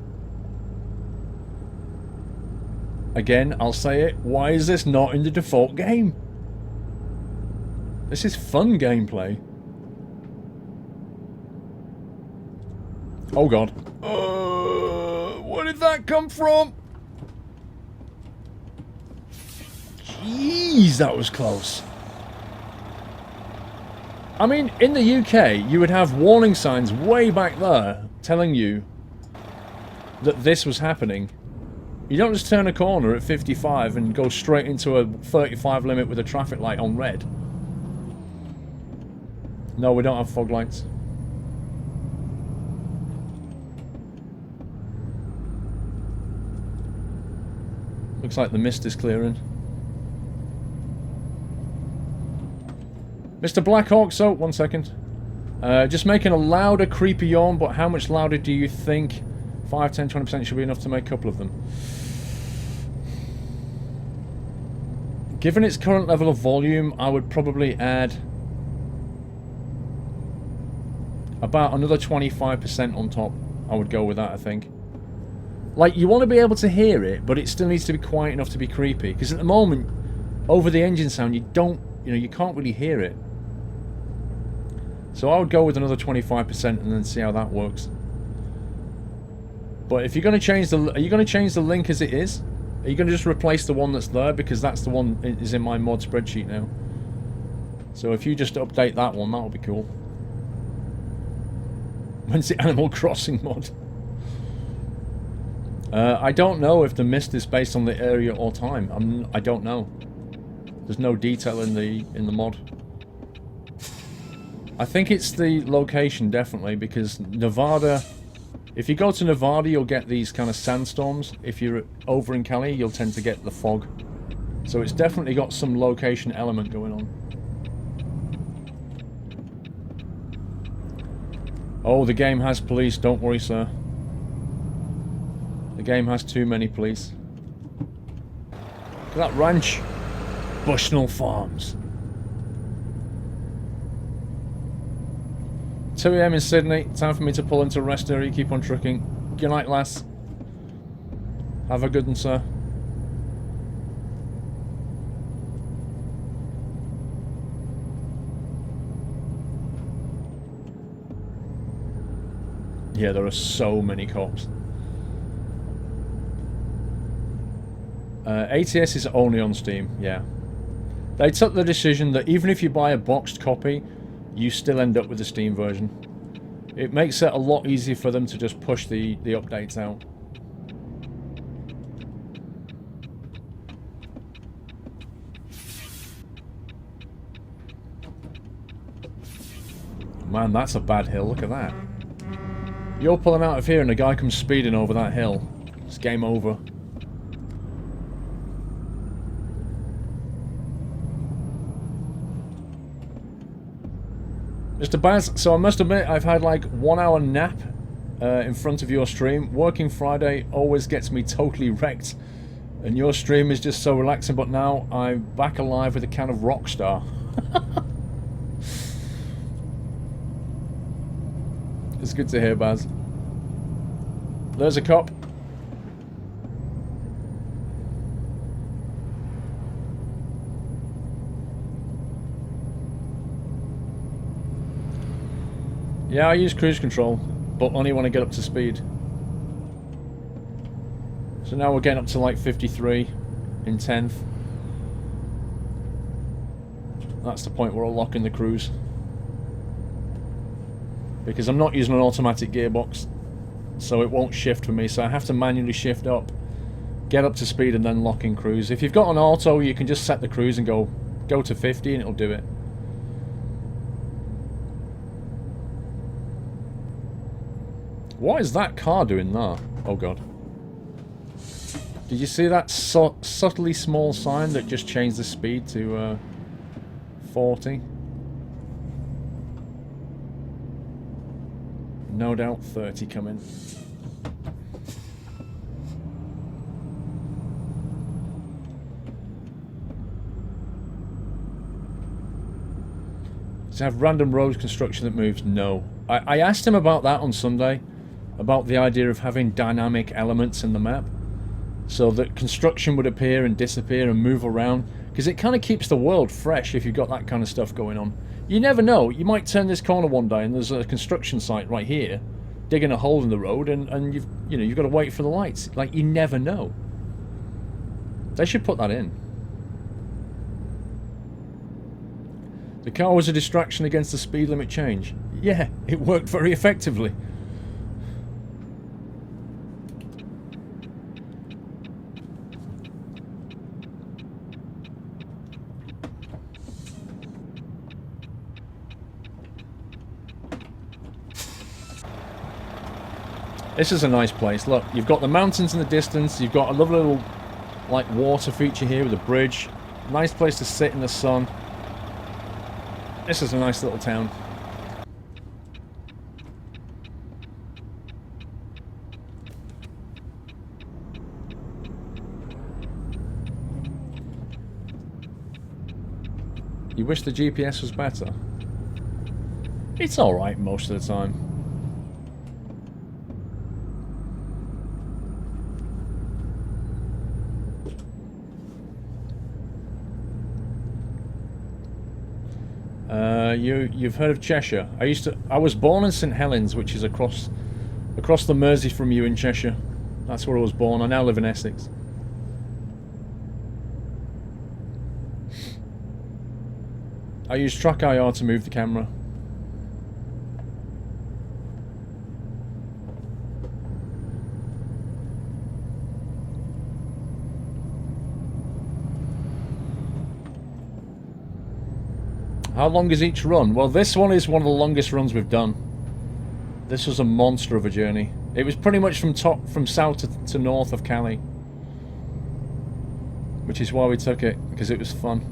Again, I'll say it. Why is this not in the default game? This is fun gameplay. Oh god. Where did that come from? Jeez, that was close. I mean, in the UK, you would have warning signs way back there telling you that this was happening. You don't just turn a corner at 55 and go straight into a 35 limit with a traffic light on red. No, we don't have fog lights. Looks like the mist is clearing. Mr. Blackhawk, so, 1 second. Just making a louder, creepy yawn, but how much louder do you think 5, 10, 20% should be enough to make a couple of them? Given its current level of volume, I would probably add about another 25% on top. I would go with that, I think. Like, you want to be able to hear it, but it still needs to be quiet enough to be creepy. Because at the moment, over the engine sound, you can't really hear it. So I would go with another 25% and then see how that works. But if you're going to change the... Are you going to change the link as it is? Are you going to just replace the one that's there? Because that's the one that is in my mod spreadsheet now. So if you just update that one, that'll be cool. When's the Animal Crossing mod? I don't know if the mist is based on the area or time. I don't know. There's no detail in the mod. I think it's the location, definitely, because Nevada... If you go to Nevada, you'll get these kind of sandstorms. If you're over in Cali, you'll tend to get the fog. So it's definitely got some location element going on. Oh, the game has police. Don't worry, sir. The game has too many police. Look at that ranch. Bushnell Farms. 2 AM in Sydney. Time for me to pull into rest area. Keep on trucking. Good night, lass. Have a good one, sir. Yeah, there are so many cops. ATS is only on Steam, yeah. They took the decision that even if you buy a boxed copy, you still end up with the Steam version. It makes it a lot easier for them to just push the updates out. Man, that's a bad hill, look at that. You're pulling out of here and a guy comes speeding over that hill. It's game over. Mr. Baz, so I must admit I've had like 1 hour nap in front of your stream. Working Friday always gets me totally wrecked. And your stream is just so relaxing, but now I'm back alive with a can of Rockstar. It's good to hear, Baz. There's a cop. Yeah, I use cruise control, but only when I get up to speed. So now we're getting up to like 53 in 10th. That's the point where I'll lock in the cruise. Because I'm not using an automatic gearbox, so it won't shift for me, so I have to manually shift up, get up to speed and then lock in cruise. If you've got an auto, you can just set the cruise and go to 50 and it'll do it. What is that car doing there? Oh god. Did you see that subtly small sign that just changed the speed to 40? No doubt 30 coming. Does it have random road construction that moves? No. I asked him about that on Sunday. About the idea of having dynamic elements in the map. So that construction would appear and disappear and move around. Because it kind of keeps the world fresh if you've got that kind of stuff going on. You never know. You might turn this corner one day and there's a construction site right here. Digging a hole in the road and you've got to wait for the lights. Like, you never know. They should put that in. The car was a distraction against the speed limit change. Yeah, it worked very effectively. This is a nice place. Look, you've got the mountains in the distance. You've got a lovely little like water feature here with a bridge. Nice place to sit in the sun. This is a nice little town. You wish the GPS was better? It's alright most of the time. You've heard of Cheshire? I was born in St Helens, which is across the Mersey from you in Cheshire. That's where I was born. I now live in Essex. I use Track IR to move the camera. How long is each run? Well, this one is one of the longest runs we've done. This was a monster of a journey. It was pretty much from south to north of Cali, which is why we took it, because it was fun.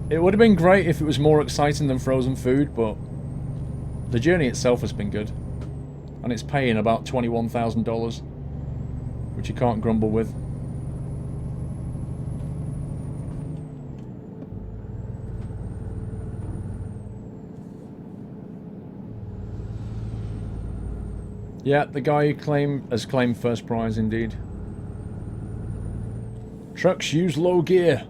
It would have been great if it was more exciting than frozen food, but the journey itself has been good, and it's paying about $21,000, which you can't grumble with. Yeah, the guy who has claimed first prize, indeed. Trucks use low gear.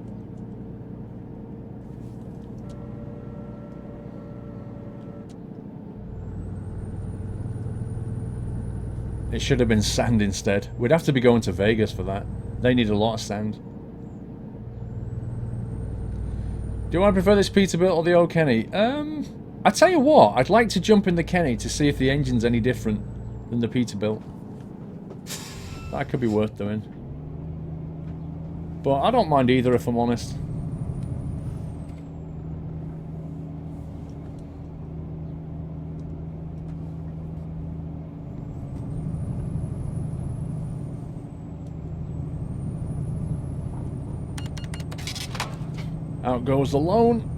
It should have been sand instead. We'd have to be going to Vegas for that. They need a lot of sand. Do I prefer this Peterbilt or the old Kenny? I tell you what, I'd like to jump in the Kenny to see if the engine's any different than the Peterbilt. That could be worth doing. But I don't mind either, if I'm honest. Out goes the loan.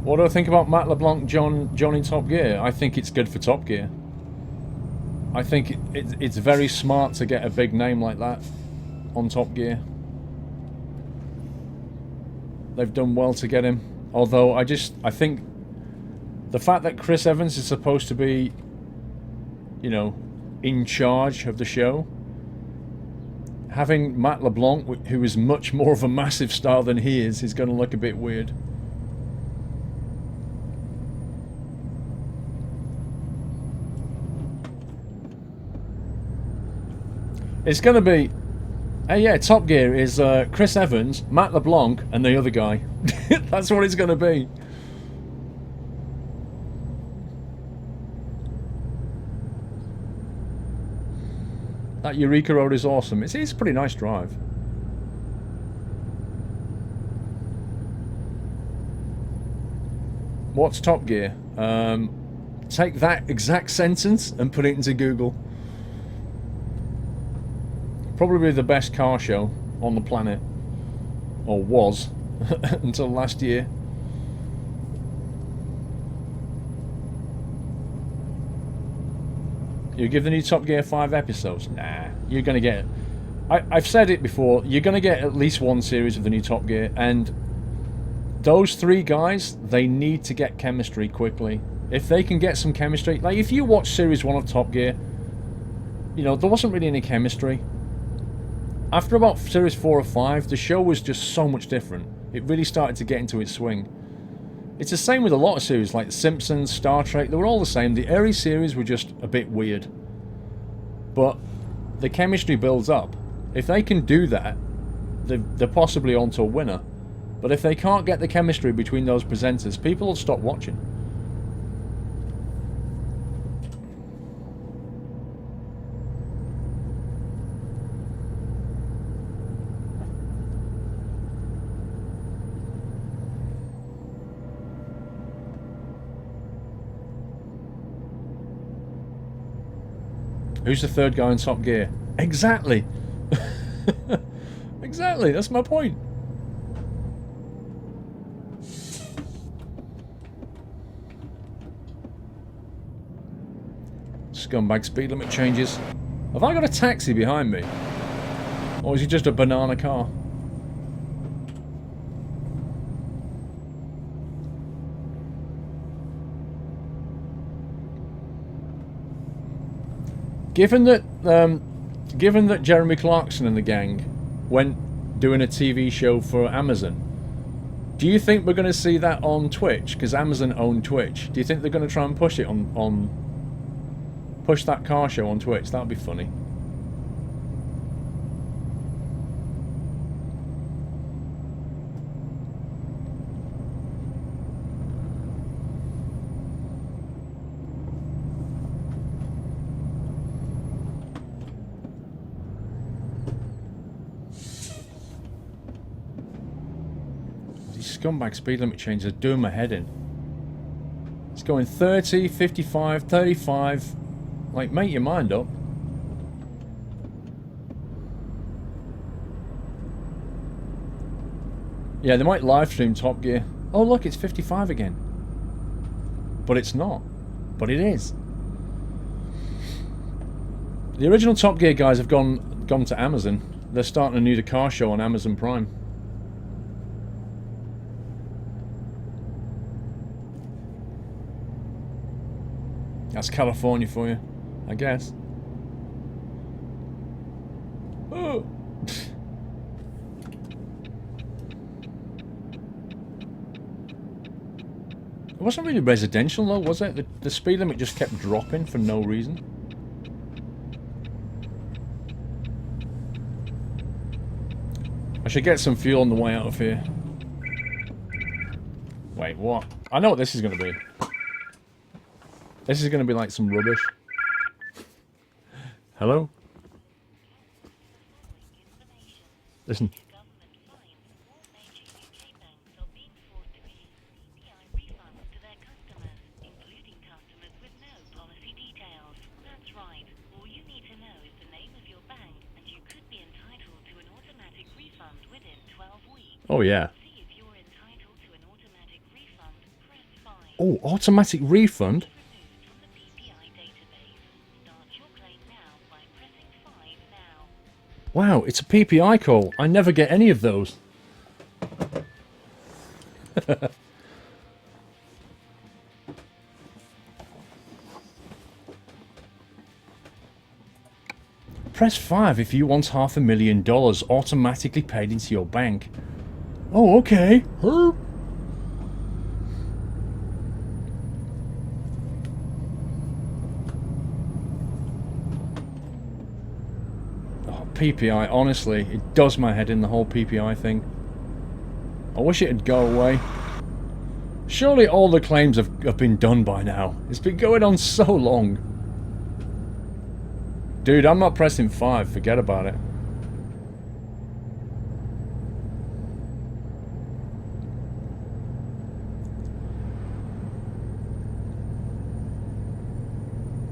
What do I think about Matt LeBlanc, Johnny Top Gear? I think it's good for Top Gear. I think it's very smart to get a big name like that on Top Gear. They've done well to get him. Although I think the fact that Chris Evans is supposed to be, you know, in charge of the show, having Matt LeBlanc, who is much more of a massive star than he is going to look a bit weird. It's going to be... yeah, Top Gear is Chris Evans, Matt LeBlanc, and the other guy. That's what it's going to be. That Eureka Road is awesome. It's a pretty nice drive. What's Top Gear? Take that exact sentence and put it into Google. Probably the best car show on the planet. Or was. Until last year. You give the new Top Gear 5 episodes? Nah. You're going to get... I've said it before. You're going to get at least one series of the new Top Gear. And those three guys, they need to get chemistry quickly. If they can get some chemistry... Like, if you watch Series 1 of Top Gear, you know, there wasn't really any chemistry. After about Series 4 or 5, the show was just so much different. It really started to get into its swing. It's the same with a lot of series, like The Simpsons, Star Trek. They were all the same. The early series were just a bit weird. But the chemistry builds up. If they can do that, they're possibly onto a winner. But if they can't get the chemistry between those presenters, people will stop watching. Who's the third guy in Top Gear? Exactly. Exactly, that's my point. Scumbag speed limit changes. Have I got a taxi behind me? Or is it just a banana car? Given that Jeremy Clarkson and the gang went doing a TV show for Amazon, do you think we're going to see that on Twitch? Because Amazon own Twitch. Do you think they're going to try and push it push that car show on Twitch? That would be funny. Scumbag speed limit changes are doing my head in. It's going 30, 55, 35. Like, make your mind up. Yeah, they might live stream Top Gear. Oh look, it's 55 again. But it's not. But it is. The original Top Gear guys have gone to Amazon. They're starting a new car show on Amazon Prime. That's California for you, I guess. Oh. It wasn't really residential though, was it? The speed limit just kept dropping for no reason. I should get some fuel on the way out of here. Wait, what? I know what this is going to be. This is going to be like some rubbish. Hello? Listen. Oh yeah. Oh, automatic refund? Wow, it's a PPI call. I never get any of those. Press 5 if you want $500,000 automatically paid into your bank. Oh, okay. Huh? PPI, honestly, it does my head in, the whole PPI thing. I wish it'd go away. Surely all the claims have been done by now. It's been going on so long. Dude, I'm not pressing 5, forget about it.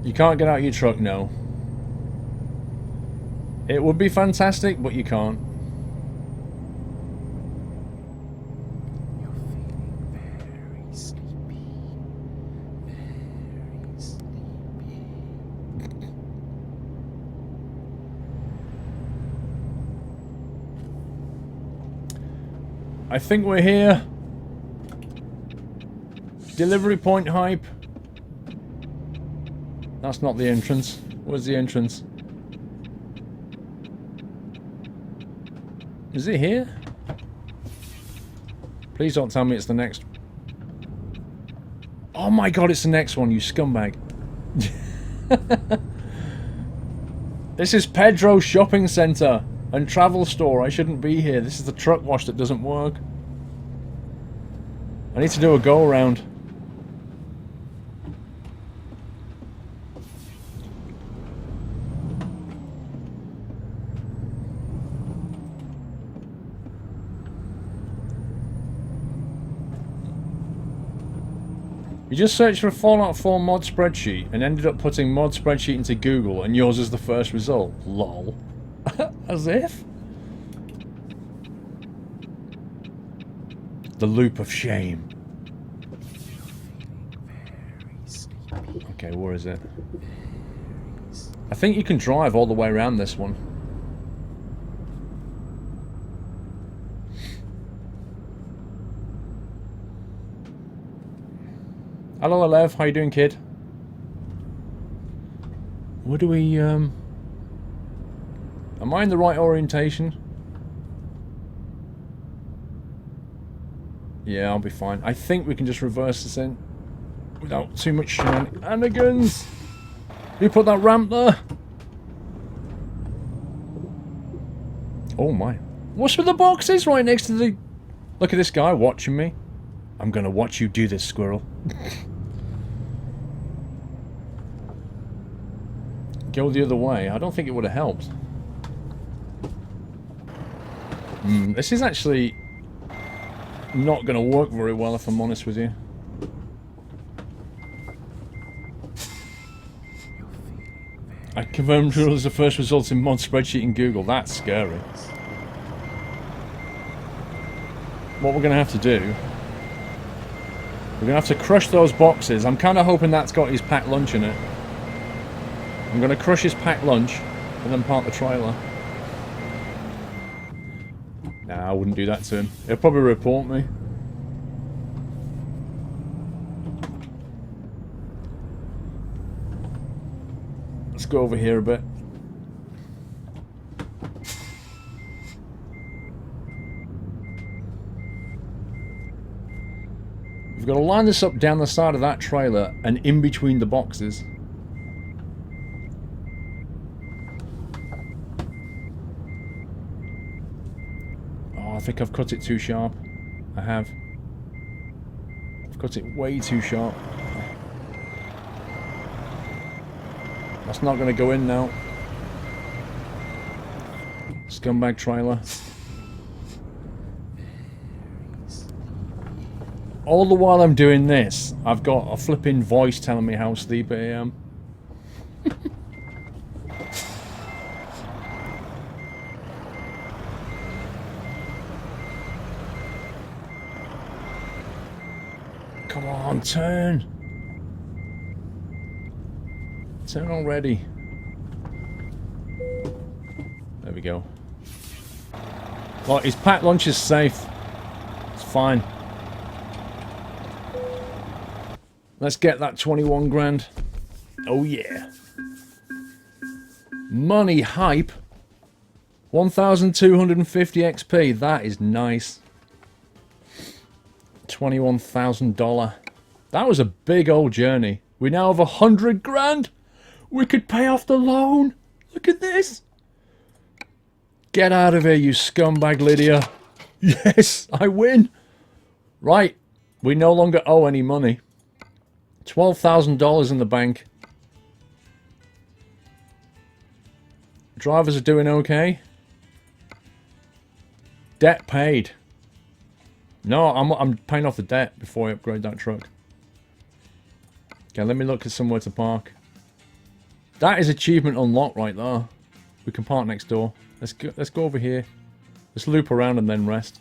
You can't get out your truck, no. It would be fantastic, but you can't. You're feeling very sleepy. Very sleepy. I think we're here. Delivery point hype. That's not the entrance. Where's the entrance? Is it here? Please don't tell me it's the next. Oh my god, it's the next one, you scumbag. This is Pedro's shopping centre and travel store. I shouldn't be here. This is the truck wash that doesn't work. I need to do a go around. You just searched for a Fallout 4 mod spreadsheet and ended up putting mod spreadsheet into Google and yours is the first result. Lol. As if. The loop of shame. Okay, where is it? I think you can drive all the way around this one. Hello, Alev. How you doing, kid? Where do we, Am I in the right orientation? Yeah, I'll be fine. I think we can just reverse this in without too much shenanigans. Who put that ramp there? Oh my. What's with the boxes right next to the... Look at this guy watching me. I'm gonna watch you do this, squirrel. Go the other way. I don't think it would have helped. This is actually not going to work very well, if I'm honest with you. I confirmed as the first results in mod spreadsheet in Google. That's scary. What we're going to have to do... We're going to have to crush those boxes. I'm kind of hoping that's got his packed lunch in it. I'm going to crush his packed lunch and then park the trailer. Nah, I wouldn't do that to him. He'll probably report me. Let's go over here a bit. We've got to line this up down the side of that trailer and in between the boxes. I think I've cut it too sharp. I have. I've cut it way too sharp. That's not going to go in now. Scumbag trailer. All the while I'm doing this, I've got a flipping voice telling me how sleepy I am. Come on, turn! Turn already. There we go. Well, his packed lunch is safe. It's fine. Let's get that 21 grand. Oh yeah. Money hype. 1,250 XP. That is nice. $21,000. That was a big old journey. We now have 100 grand. We could pay off the loan. Look at this. Get out of here, you scumbag, Lydia. Yes, I win. Right. We no longer owe any money. $12,000 in the bank. Drivers are doing okay. Debt paid. No, I'm paying off the debt before I upgrade that truck. Okay, let me look at somewhere to park. That is achievement unlocked right there. We can park next door. Let's go over here. Let's loop around and then rest.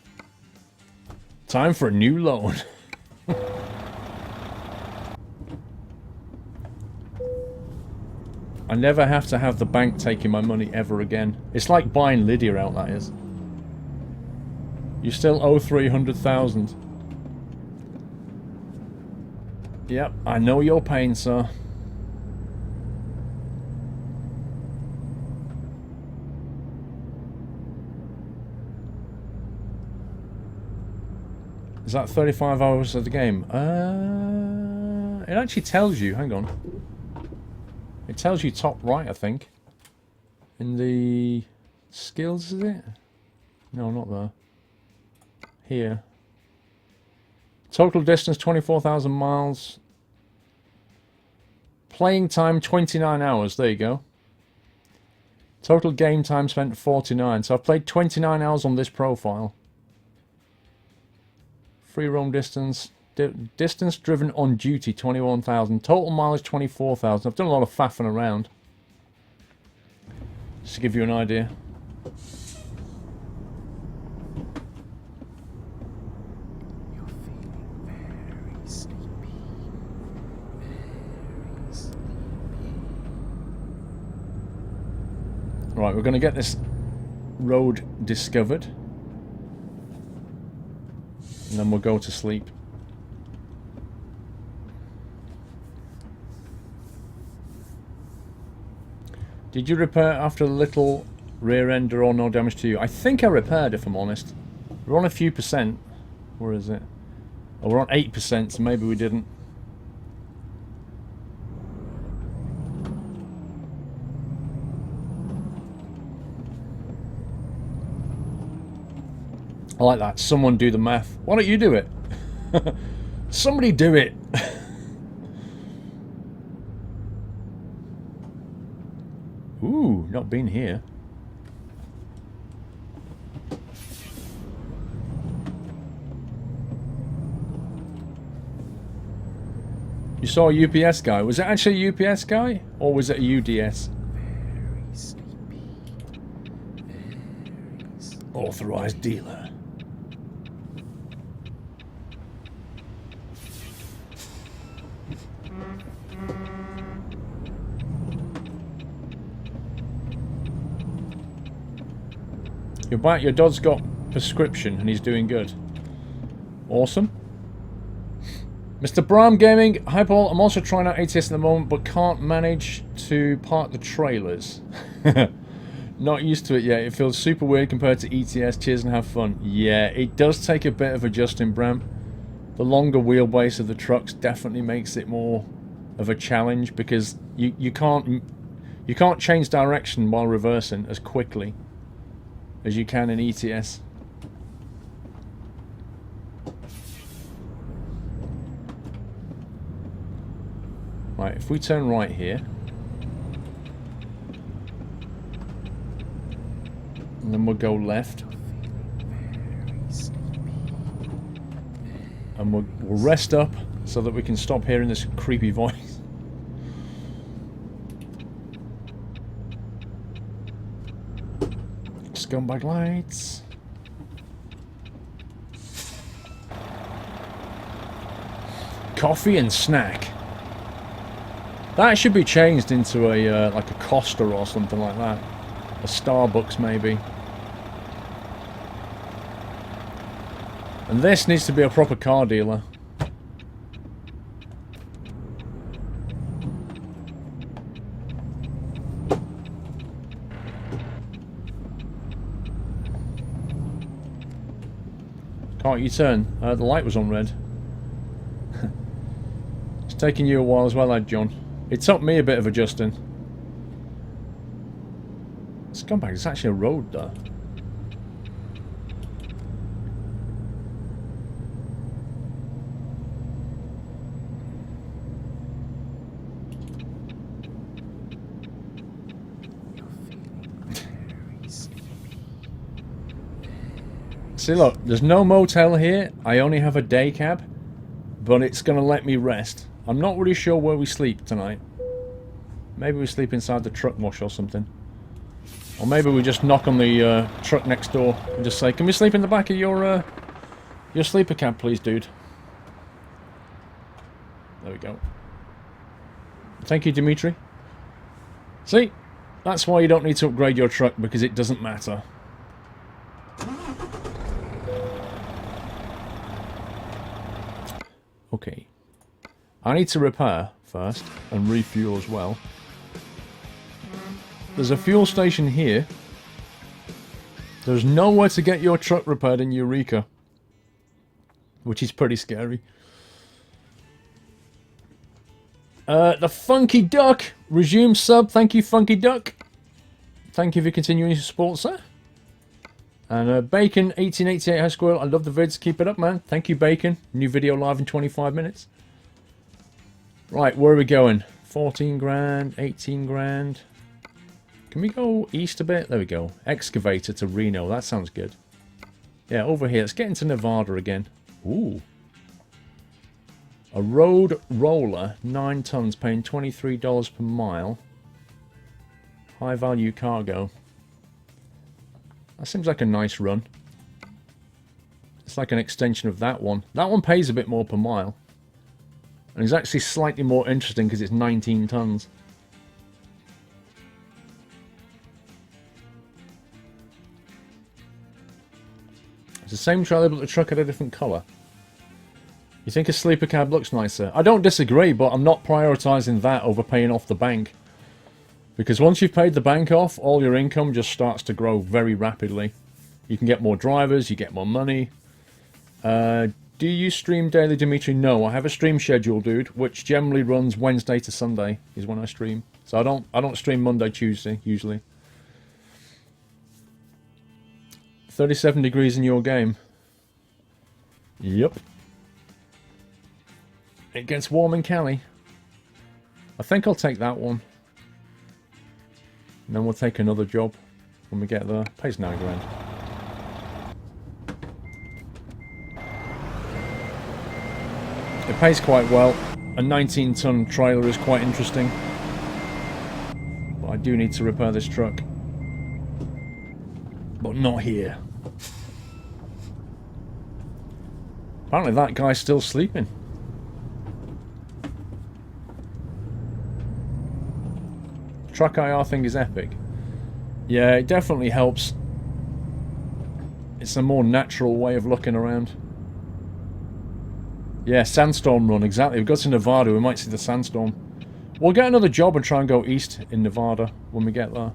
Time for a new loan. I never have to have the bank taking my money ever again. It's like buying Lydia out, that is. You still owe 300,000. Yep, I know your pain, sir. Is that 35 hours of the game? It actually tells you, hang on. It tells you top right, I think. In the skills, is it? No, not there. Here. Total distance 24,000 miles. Playing time 29 hours. There you go. Total game time spent 49. So I've played 29 hours on this profile. Free roam distance Distance driven on duty, 21,000. Total mileage, 24,000. I've done a lot of faffing around. Just to give you an idea. You're feeling very sleepy. Very sleepy. Right, we're going to get this road discovered. And then we'll go to sleep. Did you repair after the little rear ender or no damage to you? I think I repaired, if I'm honest. We're on a few percent. Where is it? Oh, we're on 8%, so maybe we didn't. I like that. Someone do the math. Why don't you do it? Somebody do it. Ooh, not been here. You saw a UPS guy. Was it actually a UPS guy? Or was it a UDS? Very sleepy. Very sleepy. Authorized dealer. Your dog's got prescription and he's doing good. Awesome. Mr. Bram Gaming, hi Paul, I'm also trying out ATS at the moment but can't manage to park the trailers. Not used to it yet, it feels super weird compared to ETS, cheers and have fun. Yeah, it does take a bit of adjusting, Bram. The longer wheelbase of the trucks definitely makes it more of a challenge because you can't change direction while reversing as quickly as you can in ETS. Right, if we turn right here, and then we'll go left, and we'll rest up so that we can stop hearing this creepy voice. Scumbag lights. Coffee and snack. That should be changed into a like a Costa or something like that. A Starbucks maybe. And this needs to be a proper car dealer. Can't you turn? The light was on red. It's taking you a while as well, lad John. It took me a bit of adjusting. Scumbag, it's actually a road there. See, look, there's no motel here. I only have a day cab, but it's going to let me rest. I'm not really sure where we sleep tonight. Maybe we sleep inside the truck wash or something. Or maybe we just knock on the truck next door and just say, can we sleep in the back of your sleeper cab, please, dude? There we go. Thank you, Dimitri. See? That's why you don't need to upgrade your truck, because it doesn't matter. Okay. I need to repair first and refuel as well. There's a fuel station here. There's nowhere to get your truck repaired in Eureka, which is pretty scary. The Funky Duck resume sub. Thank you, Funky Duck. Thank you for continuing your support, sir. And Bacon 1888 High Squirrel. I love the vids. Keep it up, man. Thank you, Bacon. New video live in 25 minutes. Right, where are we going? 14 grand, 18 grand. Can we go east a bit? There we go. Excavator to Reno. That sounds good. Yeah, over here. Let's get into Nevada again. Ooh. A road roller, 9 tons, paying $23 per mile. High value cargo. That seems like a nice run. It's like an extension of that one. That one pays a bit more per mile. And it's actually slightly more interesting because it's 19 tons. It's the same trailer but the truck had a different colour. You think a sleeper cab looks nicer? I don't disagree, but I'm not prioritising that over paying off the bank. Because once you've paid the bank off, all your income just starts to grow very rapidly. You can get more drivers, you get more money. Do you stream daily, Dimitri? No, I have a stream schedule, dude, which generally runs Wednesday to Sunday is when I stream. So I don't stream Monday, Tuesday, usually. 37 degrees in your game. Yep. It gets warm in Cali. I think I'll take that one. And then we'll take another job when we get there. Pays 9 grand. It pays quite well. A 19-ton trailer is quite interesting. But I do need to repair this truck. But not here. Apparently that guy's still sleeping. Truck IR thing is epic. Yeah, it definitely helps. It's a more natural way of looking around. Yeah, sandstorm run, exactly. We go to Nevada, we might see the sandstorm. We'll get another job and try and go east in Nevada when we get there.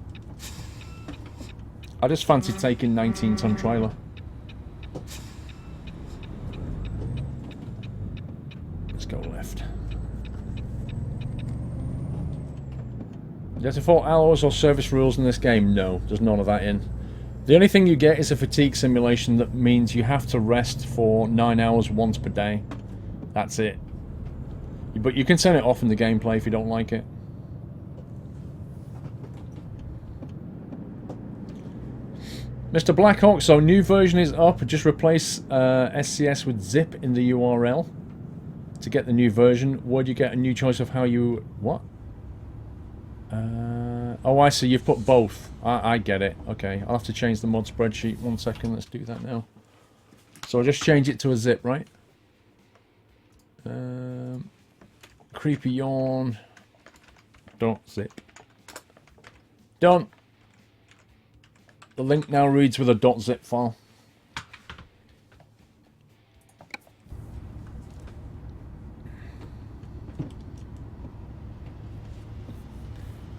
I just fancy taking 19-ton trailer. Let's go left. There's a 4 hours or service rules in this game? No, there's none of that in. The only thing you get is a fatigue simulation that means you have to rest for 9 hours once per day. That's it. But you can turn it off in the gameplay if you don't like it. Mr. Blackhawk, so new version is up. Just replace SCS with zip in the URL to get the new version. Would you get a new choice of how you... What? Oh, I see. You've put both. I get it. Okay, I'll have to change the mod spreadsheet. 1 second. Let's do that now. So I'll just change it to a zip, right? Creepy yawn. Don't zip. Done. The link now reads with a .zip file.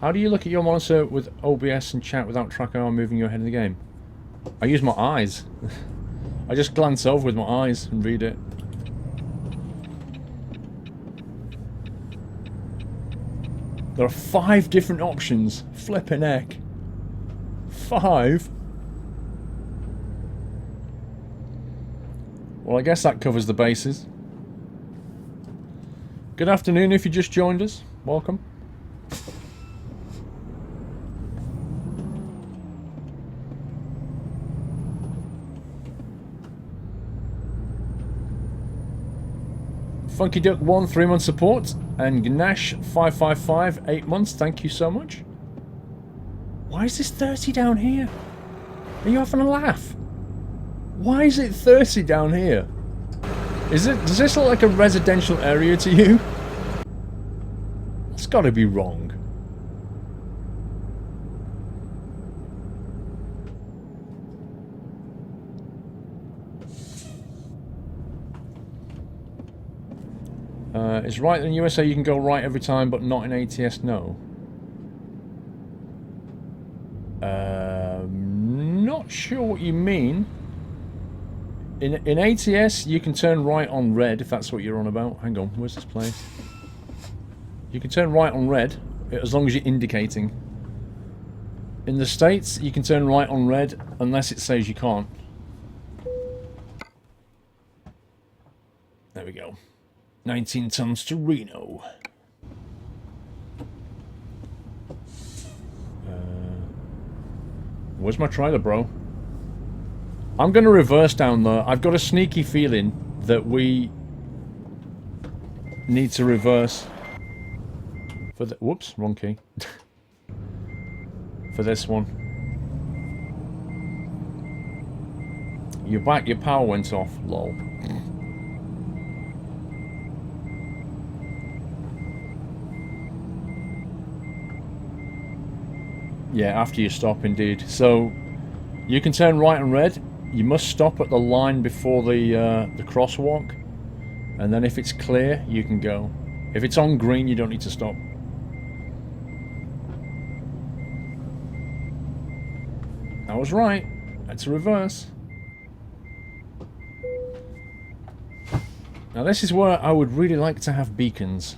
How do you look at your monitor with OBS and chat without track IR moving your head in the game? I use my eyes. I just glance over with my eyes and read it. There are 5 different options. Flippin' heck. 5? Well, I guess that covers the bases. Good afternoon if you just joined us. Welcome. Funky Duck 1, 3-month support, and Gnash 555, 8 months. Thank you so much. Why is this 30 down here? Are you having a laugh? Why is it 30 down here? Does this look like a residential area to you? That's got to be wrong. It's right in USA you can go right every time, but not in ATS, no. Not sure what you mean. In ATS, you can turn right on red, if that's what you're on about. Hang on, where's this place? You can turn right on red, as long as you're indicating. In the States, you can turn right on red, unless it says you can't. There we go. 19 tons to Reno. Where's my trailer, bro? I'm going to reverse down there. I've got a sneaky feeling that we need to reverse for the... Whoops, wrong key. For this one. Your power went off, lol. Yeah, after you stop, indeed. So, you can turn right and red. You must stop at the line before the crosswalk. And then if it's clear, you can go. If it's on green, you don't need to stop. I was right. That's a reverse. Now this is where I would really like to have beacons.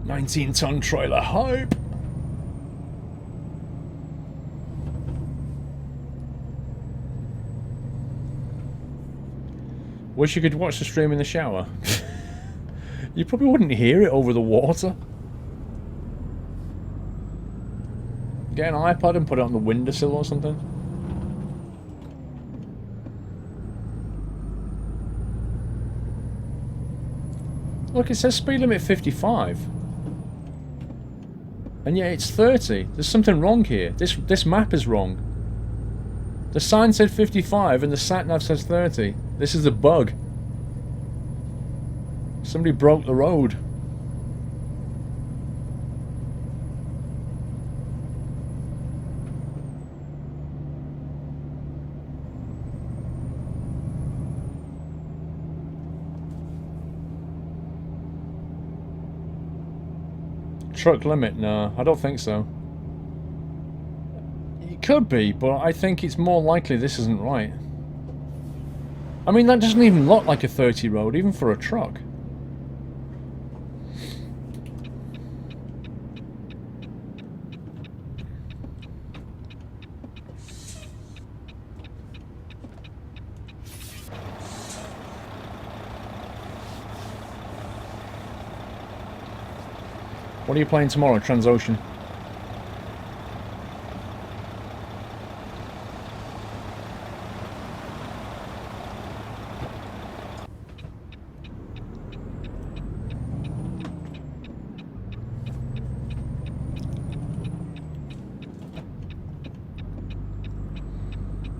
$19-ton trailer hype! Wish you could watch the stream in the shower. You probably wouldn't hear it over the water. Get an iPod and put it on the windowsill or something. Look, it says speed limit 55. And yet it's 30. There's something wrong here. This map is wrong. The sign said 55 and the sat-nav says 30. This is a bug. Somebody broke the road. Truck limit? No, I don't think so. It could be, but I think it's more likely this isn't right. I mean, that doesn't even look like a 30 road, even for a truck. What are you playing tomorrow, Transocean?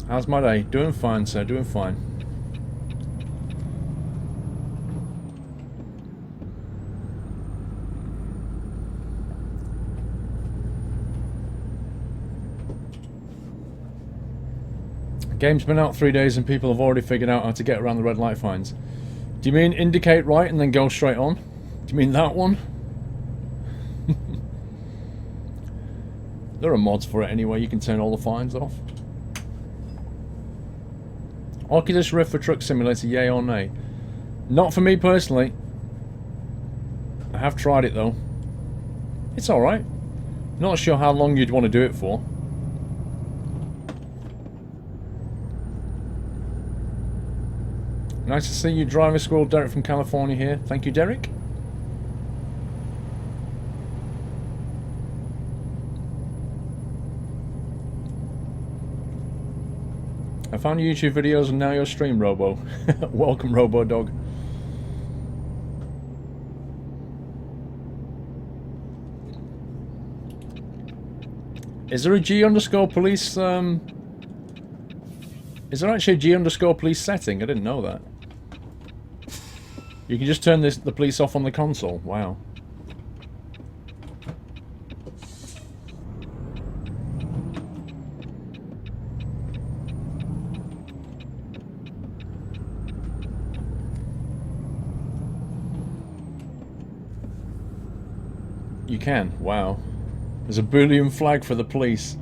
How's my day? Doing fine, sir, doing fine. Game's been out 3 days and people have already figured out how to get around the red light fines. Do you mean indicate right and then go straight on? Do you mean that one? There are mods for it anyway, you can turn all the fines off. Oculus Rift for Truck Simulator, yay or nay? Not for me personally. I have tried it though. It's alright. Not sure how long you'd want to do it for. Nice to see you, driver squirrel. Derek from California here. Thank you, Derek. I found your YouTube videos and now your stream, Robo. Welcome, Robo Dog. Is there a G_police, is there actually a G_police setting? I didn't know that. You can just turn the police off on the console. Wow. You can. Wow. There's a Boolean flag for the police.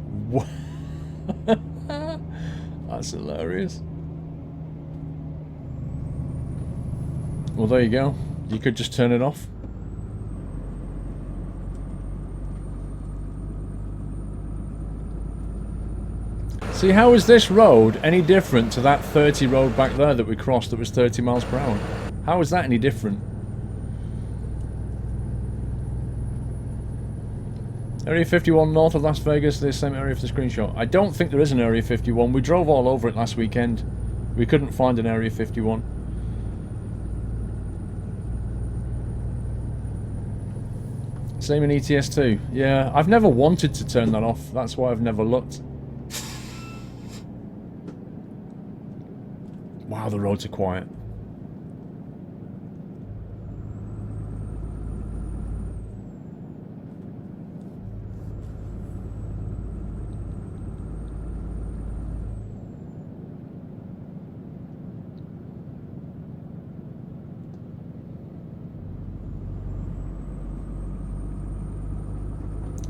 That's hilarious. Well, there you go. You could just turn it off. See, how is this road any different to that 30 road back there that we crossed that was 30 miles per hour? How is that any different? Area 51 north of Las Vegas, the same area for the screenshot. I don't think there is an Area 51. We drove all over it last weekend. We couldn't find an Area 51. Same in ETS2. Yeah, I've never wanted to turn that off. That's why I've never looked. Wow, the roads are quiet.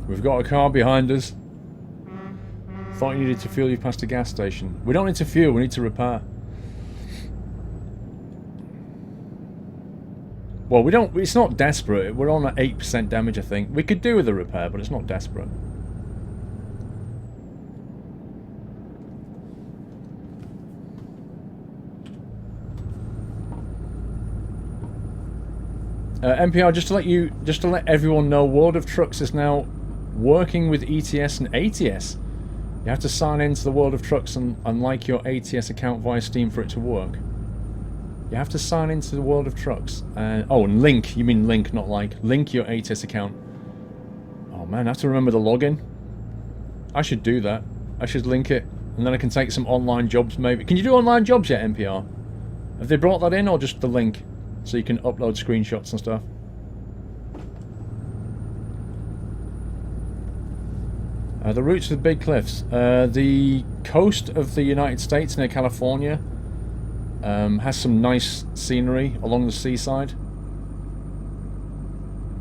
We've got a car behind us. Thought you needed to fuel you past a gas station. We don't need to fuel, we need to repair. Well, we don't. It's not desperate. We're on at 8% damage, I think. We could do with a repair, but it's not desperate. NPR, just to let everyone know, World of Trucks is now working with ETS and ATS. You have to sign into the World of Trucks and like your ATS account via Steam for it to work. You have to sign into the World of Trucks. Oh, and link. You mean link, not like. Link your ATS account. Oh man, I have to remember the login. I should do that. I should link it. And then I can take some online jobs maybe. Can you do online jobs yet, NPR? Have they brought that in or just the link? So you can upload screenshots and stuff. The routes with big cliffs. The coast of the United States near California has some nice scenery along the seaside.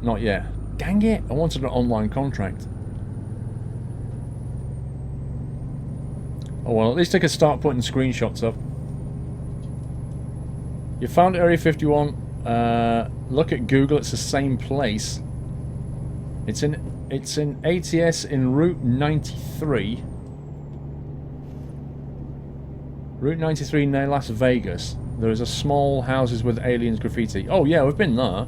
Not yet. Dang it! I wanted an online contract. Oh well, at least I could start putting screenshots up. You found Area 51. Look at Google. It's the same place. It's in ATS in Route 93. Route 93 near Las Vegas. There is a small houses with aliens graffiti. Oh yeah, we've been there.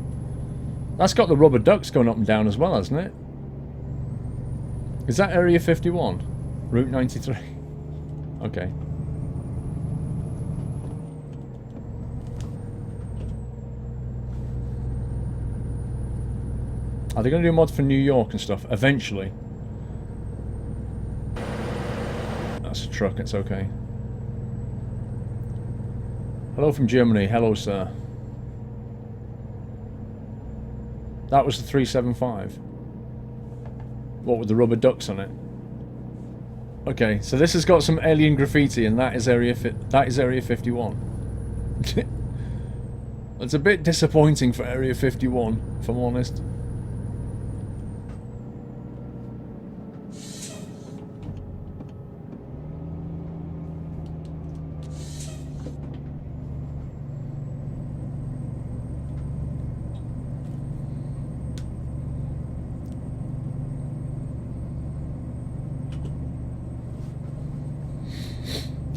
That's got the rubber ducks going up and down as well, hasn't it? Is that Area 51? Route 93. Okay. Are they going to do a mod for New York and stuff? Eventually. That's a truck, it's okay. Hello from Germany. Hello, sir. That was the 375. What with the rubber ducks on it? Okay, so this has got some alien graffiti, and that is Area 51. It's a bit disappointing for Area 51, if I'm honest.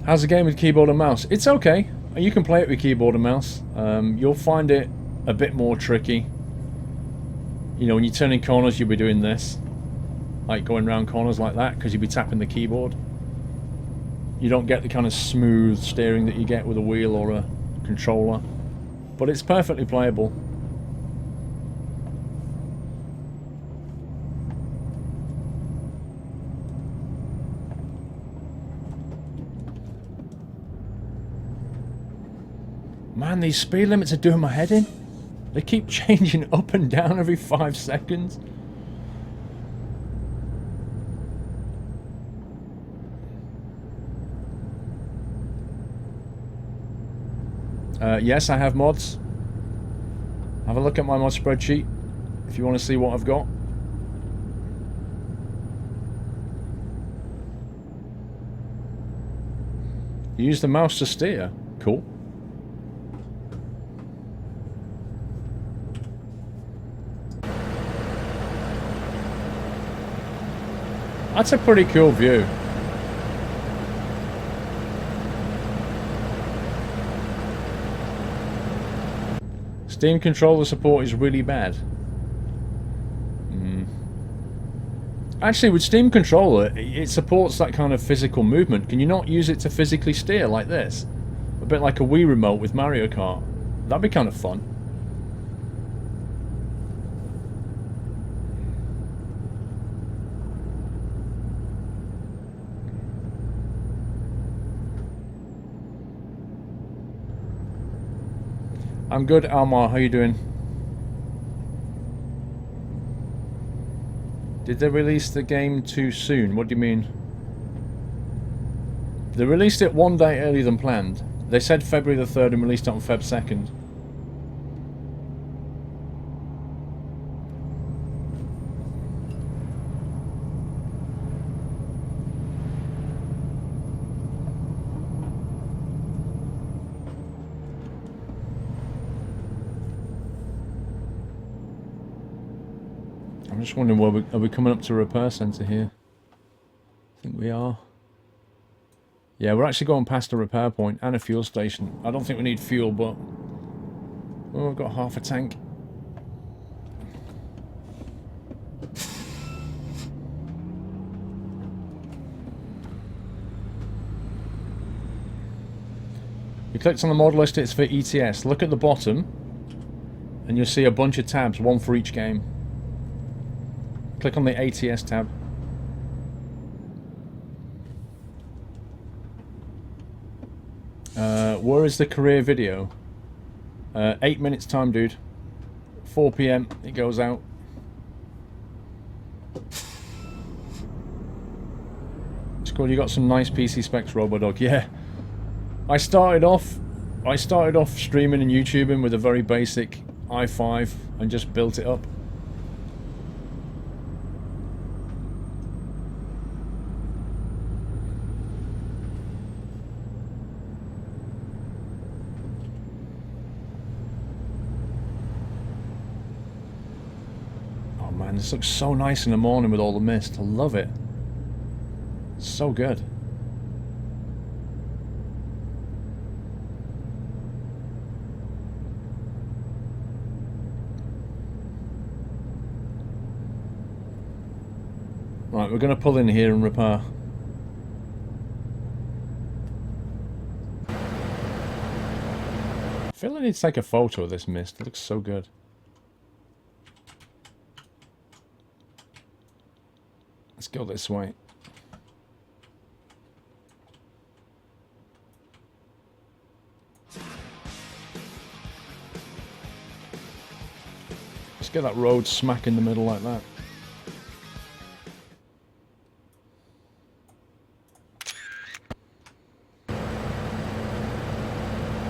How's the game with keyboard and mouse? It's okay. You can play it with keyboard and mouse. You'll find it a bit more tricky. You know, when you're turning corners, you'll be doing this. Like going around corners like that, because you'll be tapping the keyboard. You don't get the kind of smooth steering that you get with a wheel or a controller. But it's perfectly playable. Man, these speed limits are doing my head in. They keep changing up and down every 5 seconds. Yes, I have mods. Have a look at my mod spreadsheet if you want to see what I've got. You use the mouse to steer. Cool. That's a pretty cool view. Steam controller support is really bad. Actually, with Steam Controller, it supports that kind of physical movement. Can you not use it to physically steer like this? A bit like a Wii remote with Mario Kart. That'd be kind of fun. I'm good, Almar. How you doing? Did they release the game too soon? What do you mean? They released it one day earlier than planned. They said February the 3rd and released it on Feb 2nd. I'm just wondering, are we coming up to a repair centre here? I think we are. Yeah, we're actually going past a repair point and a fuel station. I don't think we need fuel, but... Oh, we've got half a tank. You clicked on the mod list, it's for ETS. Look at the bottom, and you'll see a bunch of tabs, one for each game. Click on the ATS tab. Where is the career video? 8 minutes time, dude. 4 PM, it goes out. It's cool, you got some nice PC specs, Robodog. Yeah. I started off streaming and YouTubing with a very basic i5 and just built it up. This looks so nice in the morning with all the mist. I love it. It's so good. Right, we're going to pull in here and repair. I feel I need to take a photo of this mist. It looks so good. Let's go this way. Let's get that road smack in the middle like that.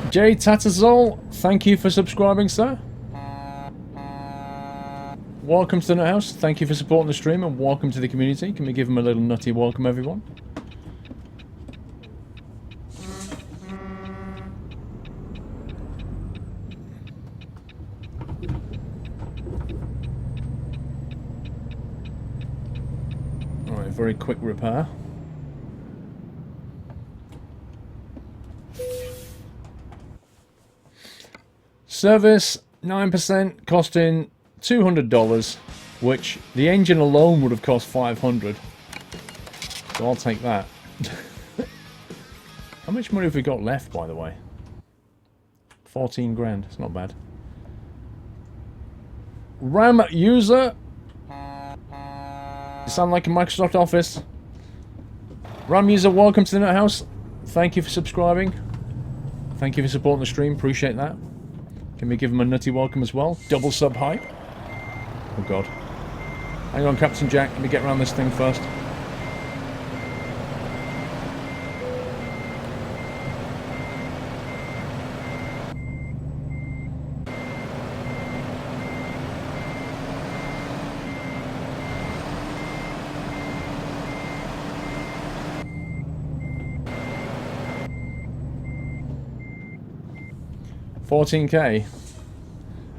Jay Tatazol, thank you for subscribing, sir. Welcome to the Nut House. Thank you for supporting the stream and welcome to the community. Can we give him a little nutty welcome, everyone? Alright, very quick repair. Service 9%, costing $200, which the engine alone would have cost $500. So I'll take that. How much money have we got left, by the way? 14 grand. It's not bad. RAM user. You sound like a Microsoft Office. RAM user, welcome to the Nut House. Thank you for subscribing. Thank you for supporting the stream. Appreciate that. Can we give him a nutty welcome as well? Double sub hype. Oh god. Hang on, Captain Jack. Let me get around this thing first. $14K.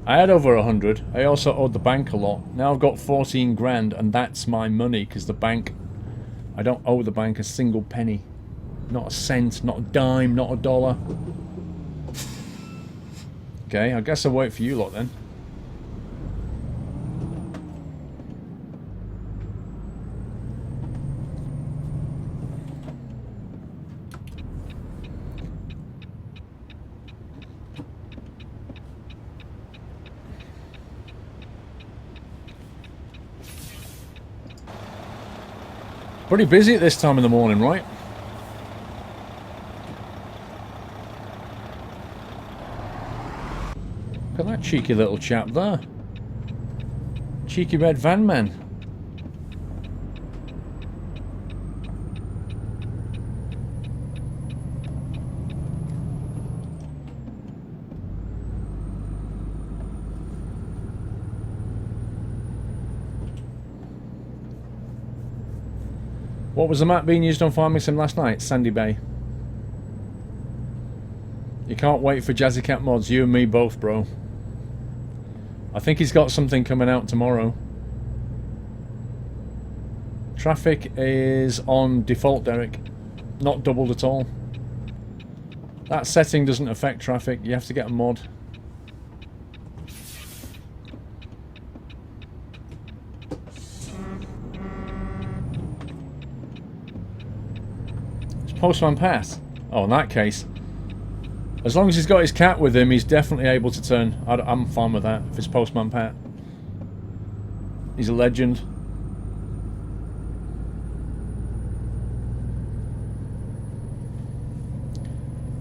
I had over 100. I also owed the bank a lot. Now I've got 14 grand and that's my money because the bank... I don't owe the bank a single penny. Not a cent, not a dime, not a dollar. Okay, I guess I'll wait for you lot then. Pretty busy at this time in the morning, right? Look at that cheeky little chap there. Cheeky red van man. What was the map being used on Farming Sim last night? Sandy Bay. You can't wait for Jazzy Cat mods. You and me both, bro. I think he's got something coming out tomorrow. Traffic is on default, Derek. Not doubled at all. That setting doesn't affect traffic. You have to get a mod. It's Postman Pass. Oh, in that case. As long as he's got his cat with him, he's definitely able to turn. I'm fine with that, if it's Postman Pat. He's a legend.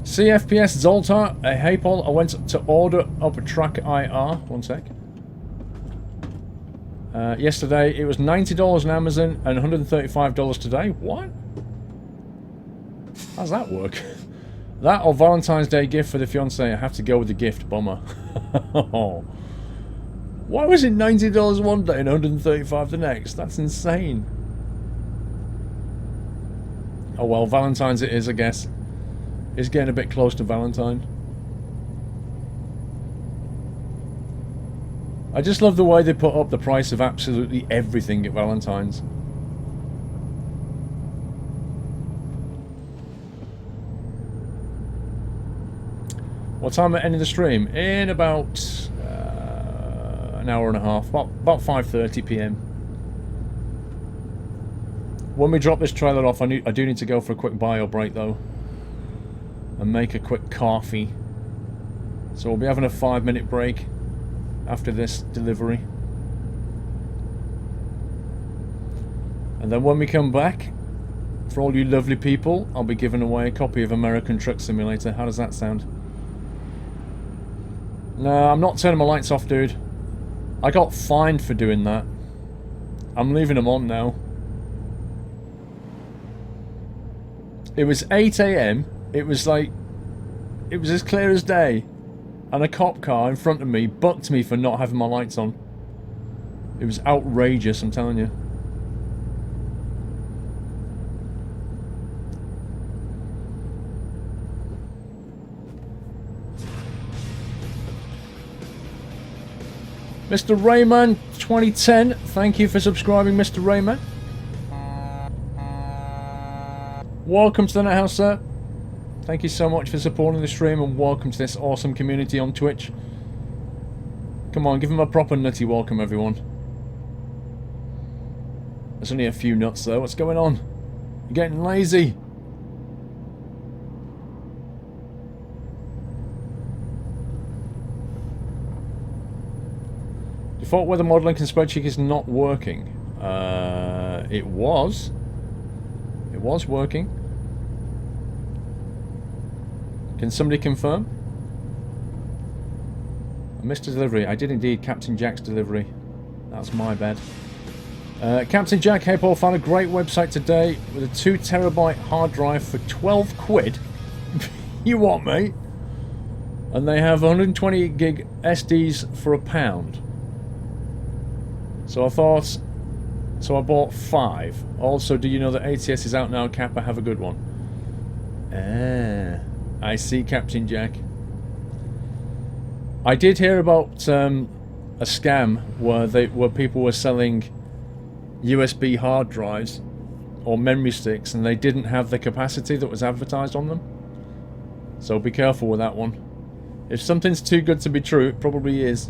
CFPS Zoltar. Hey Paul, I went to order up a track IR. One sec. Yesterday, it was $90 on Amazon and $135 today. What? How's that work? That or Valentine's Day gift for the fiancé. I have to go with the gift. Bummer. Why was it $90 one day and $135 the next? That's insane. Oh well, Valentine's it is, I guess. It's getting a bit close to Valentine. I just love the way they put up the price of absolutely everything at Valentine's. What time am I ending the stream? In about an hour and a half. About 5:30 PM. When we drop this trailer off, I do need to go for a quick bio break though. And make a quick coffee. So we'll be having a 5-minute break after this delivery. And then when we come back, for all you lovely people, I'll be giving away a copy of American Truck Simulator. How does that sound? No, I'm not turning my lights off, dude. I got fined for doing that. I'm leaving them on now. It was 8 AM. It was like... It was as clear as day. And a cop car in front of me bucked me for not having my lights on. It was outrageous, I'm telling you. Mr. Rayman 2010, thank you for subscribing, Mr. Rayman. Welcome to the Net House, sir. Thank you so much for supporting the stream and welcome to this awesome community on Twitch. Come on, give him a proper nutty welcome, everyone. There's only a few nuts though. What's going on? You're getting lazy. Default weather modeling in spreadsheet is not working. It was. It was working. Can somebody confirm? I missed a delivery. I did indeed. Captain Jack's delivery. That's my bad. Captain Jack, hey Paul, found a great website today with a 2 terabyte hard drive for 12 quid. You what, mate? And they have 120 gig SDs for £1. So I thought... So I bought 5. Also, do you know that ATS is out now? Kappa, have a good one. I see, Captain Jack. I did hear about a scam where people were selling USB hard drives or memory sticks and they didn't have the capacity that was advertised on them. So be careful with that one. If something's too good to be true, it probably is.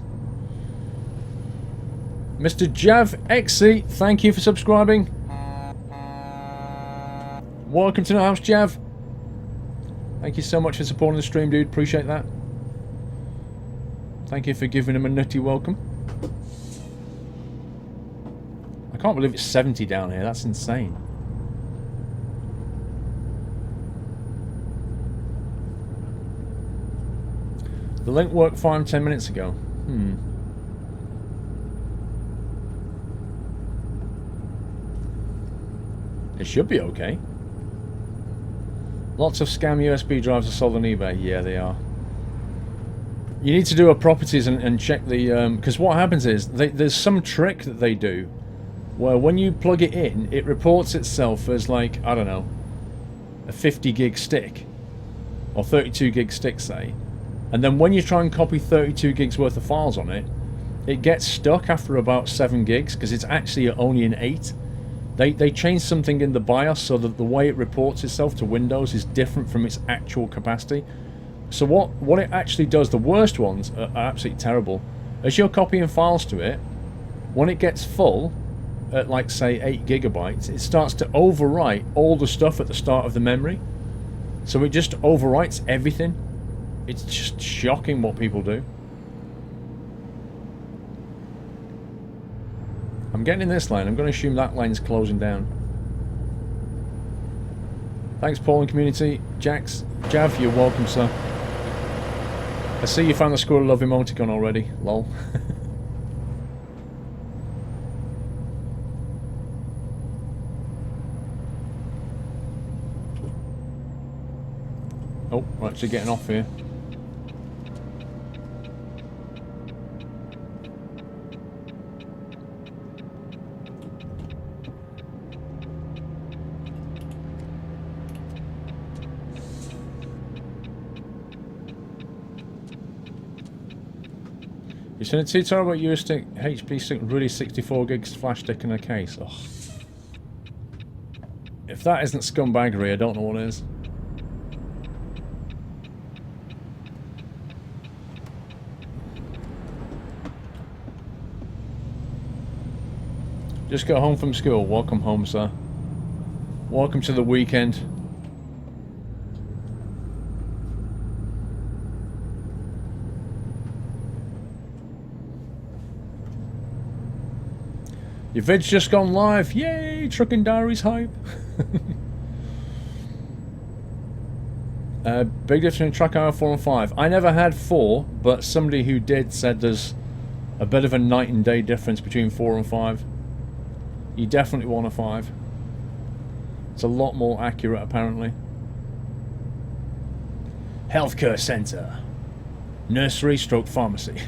Mr. Jav XC, thank you for subscribing. Welcome to the house, Jav. Thank you so much for supporting the stream, dude. Appreciate that. Thank you for giving him a nutty welcome. I can't believe it's 70 down here. That's insane. The link worked fine 10 minutes ago. It should be okay. Lots of scam USB drives are sold on eBay. Yeah, they are. You need to do a properties and check the... because what happens is, there's some trick that they do where when you plug it in, it reports itself as like, I don't know, a 50 gig stick. Or 32 gig stick, say. And then when you try and copy 32 gigs worth of files on it, it gets stuck after about 7 gigs because it's actually only an 8. They changed something in the BIOS so that the way it reports itself to Windows is different from its actual capacity. So what it actually does, the worst ones are absolutely terrible. As you're copying files to it, when it gets full, at like say 8 gigabytes, it starts to overwrite all the stuff at the start of the memory. So it just overwrites everything. It's just shocking what people do. I'm getting in this lane. I'm going to assume that lane's closing down. Thanks, Paul and community. Jax, Jav, you're welcome, sir. I see you found the Squirrel Love emoticon already. Lol. Oh, we're actually getting off here. You seen a tutorial about USB HP stick, really 64 gigs flash stick in a case. Ugh. If that isn't scumbaggery, I don't know what is. Just got home from school. Welcome home, sir. Welcome to the weekend. Your vid's just gone live. Yay! Trucking Diaries hype. Big difference between track hour 4 and 5. I never had 4, but somebody who did said there's a bit of a night and day difference between 4 and 5. You definitely want a 5. It's a lot more accurate, apparently. Healthcare centre. Nursery stroke pharmacy.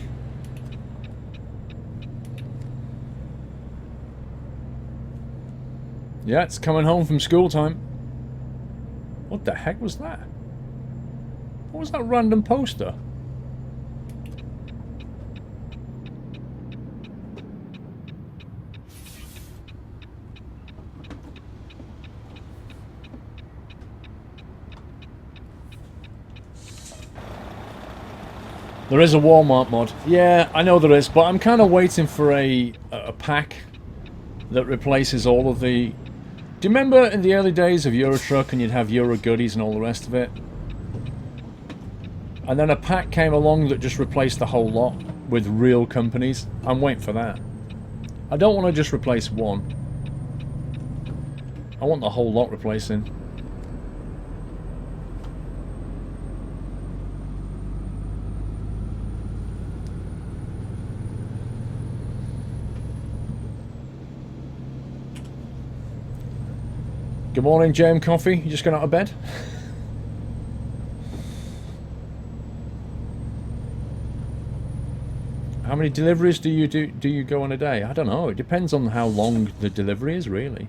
Yeah, it's coming home from school time. What the heck was that? What was that random poster? There is a Walmart mod. Yeah, I know there is, but I'm kind of waiting for a pack that replaces all of the... Do you remember in the early days of Euro Truck and you'd have Euro Goodies and all the rest of it? And then a pack came along that just replaced the whole lot with real companies. I'm waiting for that. I don't want to just replace one. I want the whole lot replacing. Good morning, JM Coffee. You just got out of bed? How many deliveries do you go on a day? I don't know. It depends on how long the delivery is, really.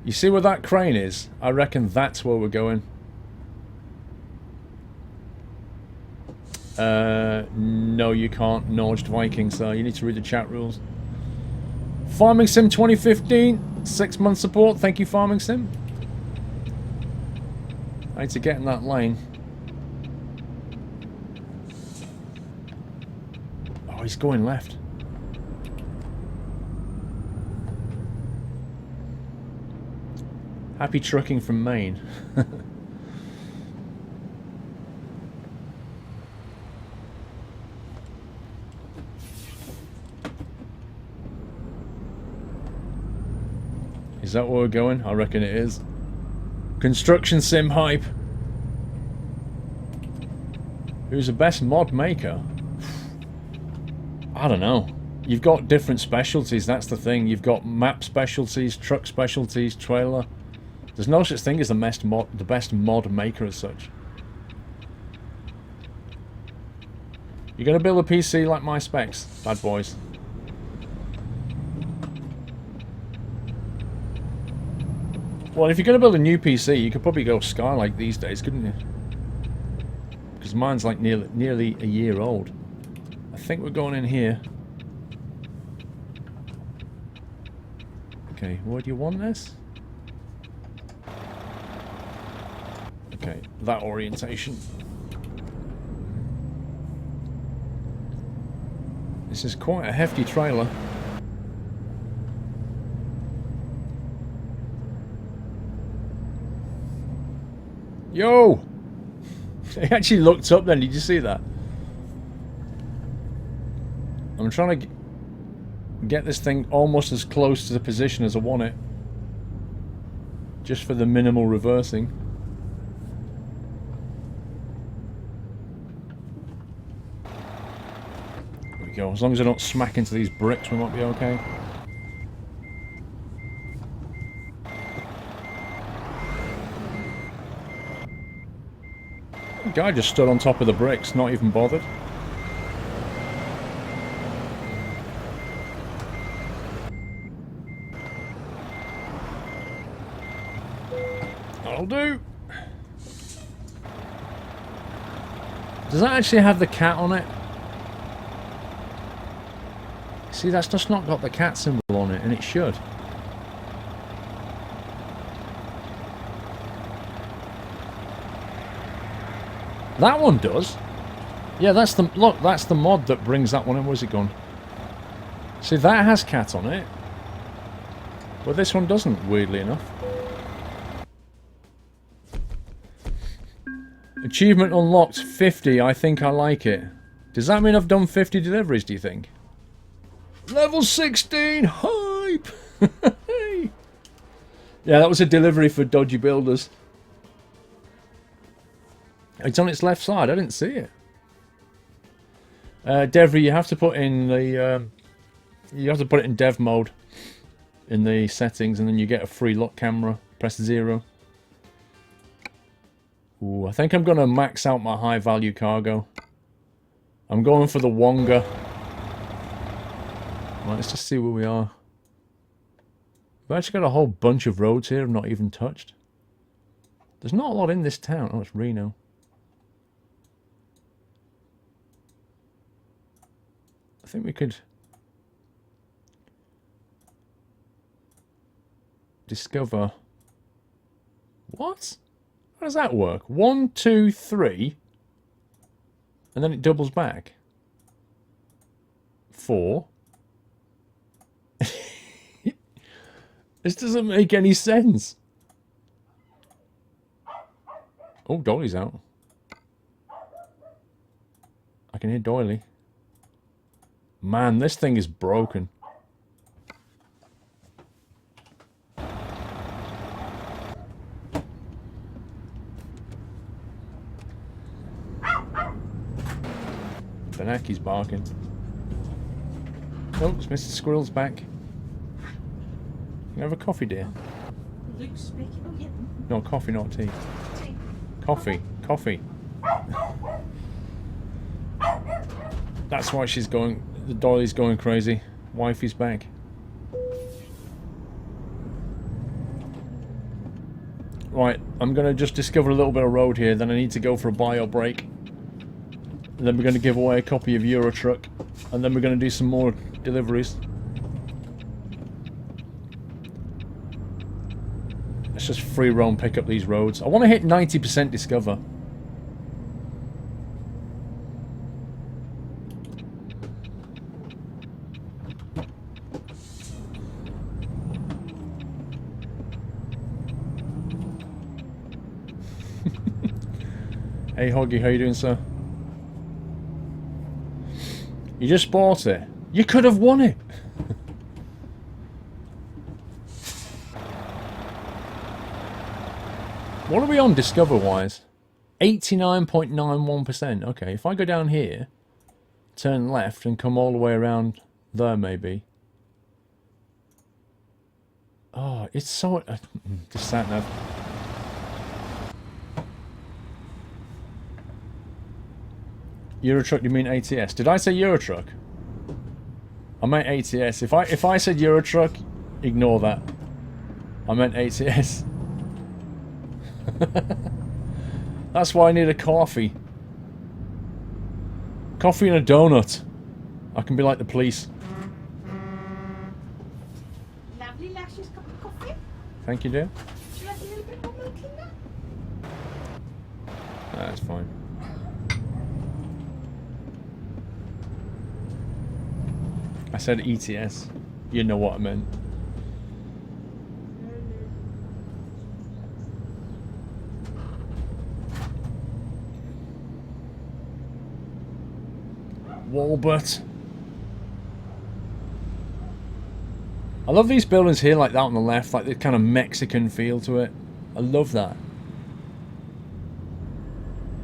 You see where that crane is? I reckon that's where we're going. No, you can't. Norged Viking, so you need to read the chat rules. Farming Sim 2015, 6-month support. Thank you, Farming Sim. I need to get in that lane. Oh, he's going left. Happy trucking from Maine. Is that where we're going? I reckon it is. Construction sim hype. Who's the best mod maker? I don't know. You've got different specialties, that's the thing. You've got map specialties, truck specialties, trailer. There's no such thing as the best mod maker as such. You're going to build a PC like my specs, bad boys. Well, if you're going to build a new PC, you could probably go Skylake these days, couldn't you? Because mine's like nearly a year old. I think we're going in here. Okay, where do you want this? Okay, that orientation. This is quite a hefty trailer. Yo! He actually looked up then, did you see that? I'm trying to get this thing almost as close to the position as I want it. Just for the minimal reversing. There we go. As long as I don't smack into these bricks, we might be okay. The guy just stood on top of the bricks, not even bothered. That'll do. Does that actually have the cat on it? See, that's just not got the cat symbol on it, and it should. That one does. Yeah, that's the look. That's the mod that brings that one in. Where's it gone? See, that has cat on it, but this one doesn't. Weirdly enough. Achievement unlocked 50. I think I like it. Does that mean I've done 50 deliveries? Do you think? Level 16 hype. Yeah, that was a delivery for dodgy builders. It's on its left side. I didn't see it. Devry, you have to put in the. You have to put it in dev mode in the settings, and then you get a free lock camera. Press 0. Ooh, I think I'm going to max out my high value cargo. I'm going for the Wonga. Right, let's just see where we are. We've actually got a whole bunch of roads here I've not even touched. There's not a lot in this town. Oh, it's Reno. I think we could discover. What? How does that work? 1, 2, 3, and then it doubles back. 4. This doesn't make any sense. Oh, Dolly's out. I can hear Doily. Man, this thing is broken. Benaki's barking. Oh, it's Mr. Squirrel's back. You have a coffee, dear? Luke's speaking. Oh, yeah. No, coffee, not tea. Tea. Coffee. Coffee. That's why she's going... The Dolly's going crazy. Wifey's back. Right, I'm going to just discover a little bit of road here, then I need to go for a bio break. And then we're going to give away a copy of Euro Truck. And then we're going to do some more deliveries. Let's just free roam pick up these roads. I want to hit 90% discover. Hey Hoggy, how you doing, sir? You just bought it. You could have won it. What are we on discover-wise? 89.91%. Okay, if I go down here, turn left and come all the way around there maybe. Oh, it's so... just sat nav. Eurotruck, you mean ATS? Did I say Eurotruck? I meant ATS. If I said Eurotruck, ignore that. I meant ATS. That's why I need a coffee. Coffee and a donut. I can be like the police. Lovely luscious cup of coffee. Thank you, dear. Would you like a little bit more milk in there? That's fine. I said ETS. You know what I meant. Walbert. I love these buildings here like that on the left, like the kind of Mexican feel to it. I love that.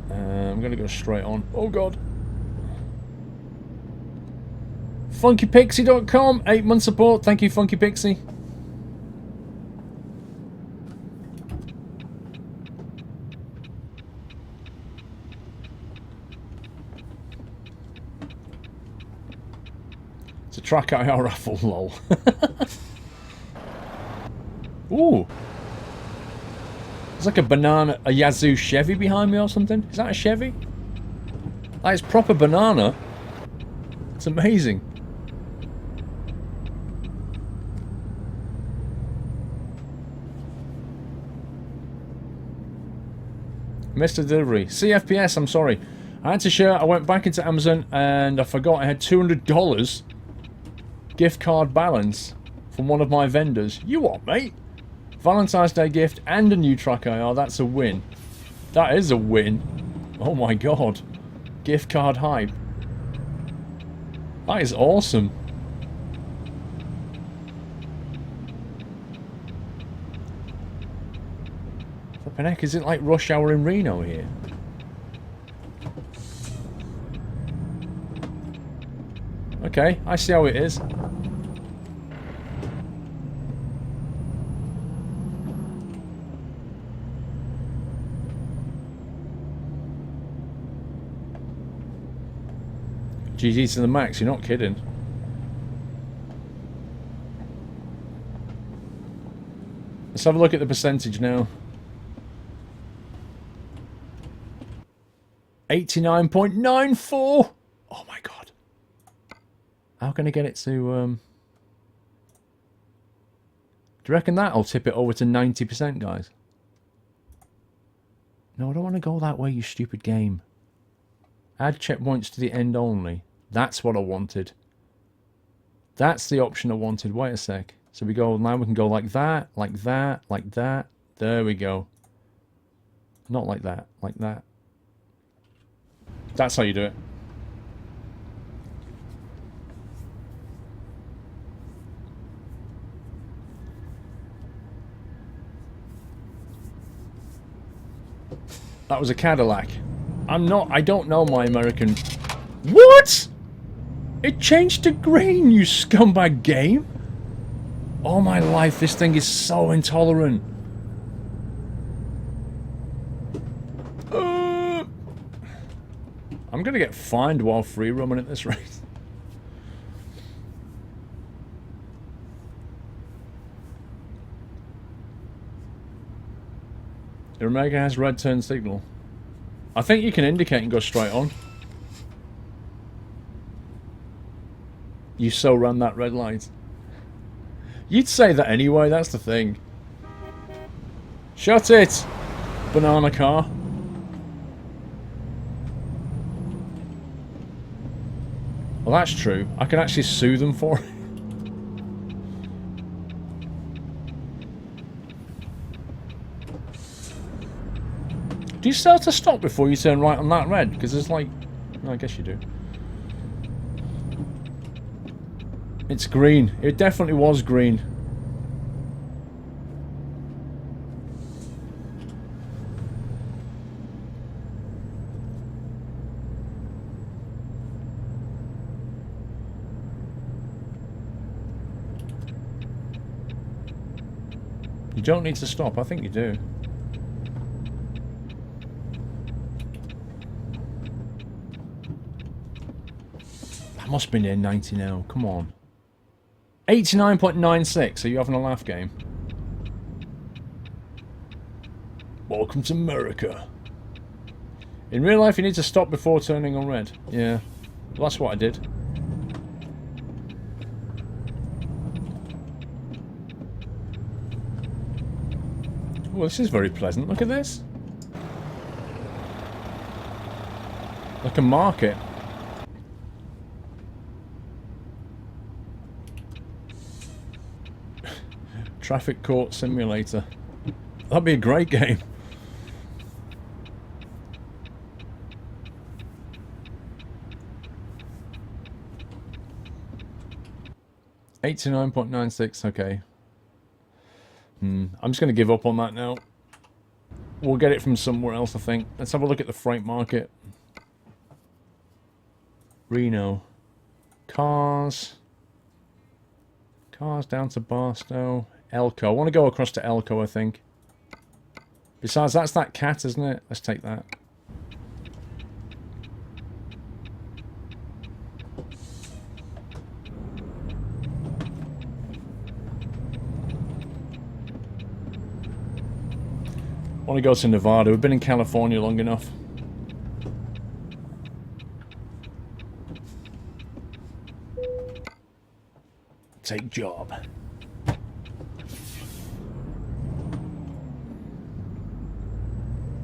I'm gonna go straight on. Oh god. FunkyPixie.com, 8-month support. Thank you, Funky Pixie. It's a track IR raffle, lol. Ooh. There's like a banana, a Yazoo Chevy behind me or something. Is that a Chevy? That is proper banana. It's amazing. Missed a delivery. CFPS, I'm sorry. I had to share, I went back into Amazon and I forgot I had $200 gift card balance from one of my vendors. You what, mate? Valentine's Day gift and a new truck IR. That's a win. That is a win. Oh my god. Gift card hype. That is awesome. Flippin' heck, is it like rush hour in Reno here? Okay, I see how it is. GG to the max, you're not kidding. Let's have a look at the percentage now. 89.94! Oh my god. How can I get it to, Do you reckon that'll tip it over to 90%, guys? No, I don't want to go that way, you stupid game. Add checkpoints to the end only. That's what I wanted. That's the option I wanted. Wait a sec. So we go, now we can go like that, like that, like that. There we go. Not like that, like that. That's how you do it. That was a Cadillac. I don't know my American... What? It changed to green, you scumbag game. Oh my life, this thing is so intolerant. I'm gonna get fined while free roaming at this rate. The Omega has red turn signal. I think you can indicate and go straight on. You so ran that red light. You'd say that anyway, that's the thing. Shut it! Banana car. Well, that's true. I can actually sue them for it. Do you still have to stop before you turn right on that red? Because there's like... No, I guess you do. It's green. It definitely was green. You don't need to stop. I think you do. That must be near 90 now. Come on. 89.96. Are you having a laugh, game? Welcome to America. In real life, you need to stop before turning on red. Yeah. Well, that's what I did. Well, this is very pleasant. Look at this. Like a market. Traffic court simulator. That'd be a great game. $89.96, okay. I'm just going to give up on that now. We'll get it from somewhere else, I think. Let's have a look at the freight market. Reno. Cars. Cars down to Barstow. Elko. I want to go across to Elko, I think. Besides, that's that cat, isn't it? Let's take that. I want to go to Nevada. We've been in California long enough. Take job.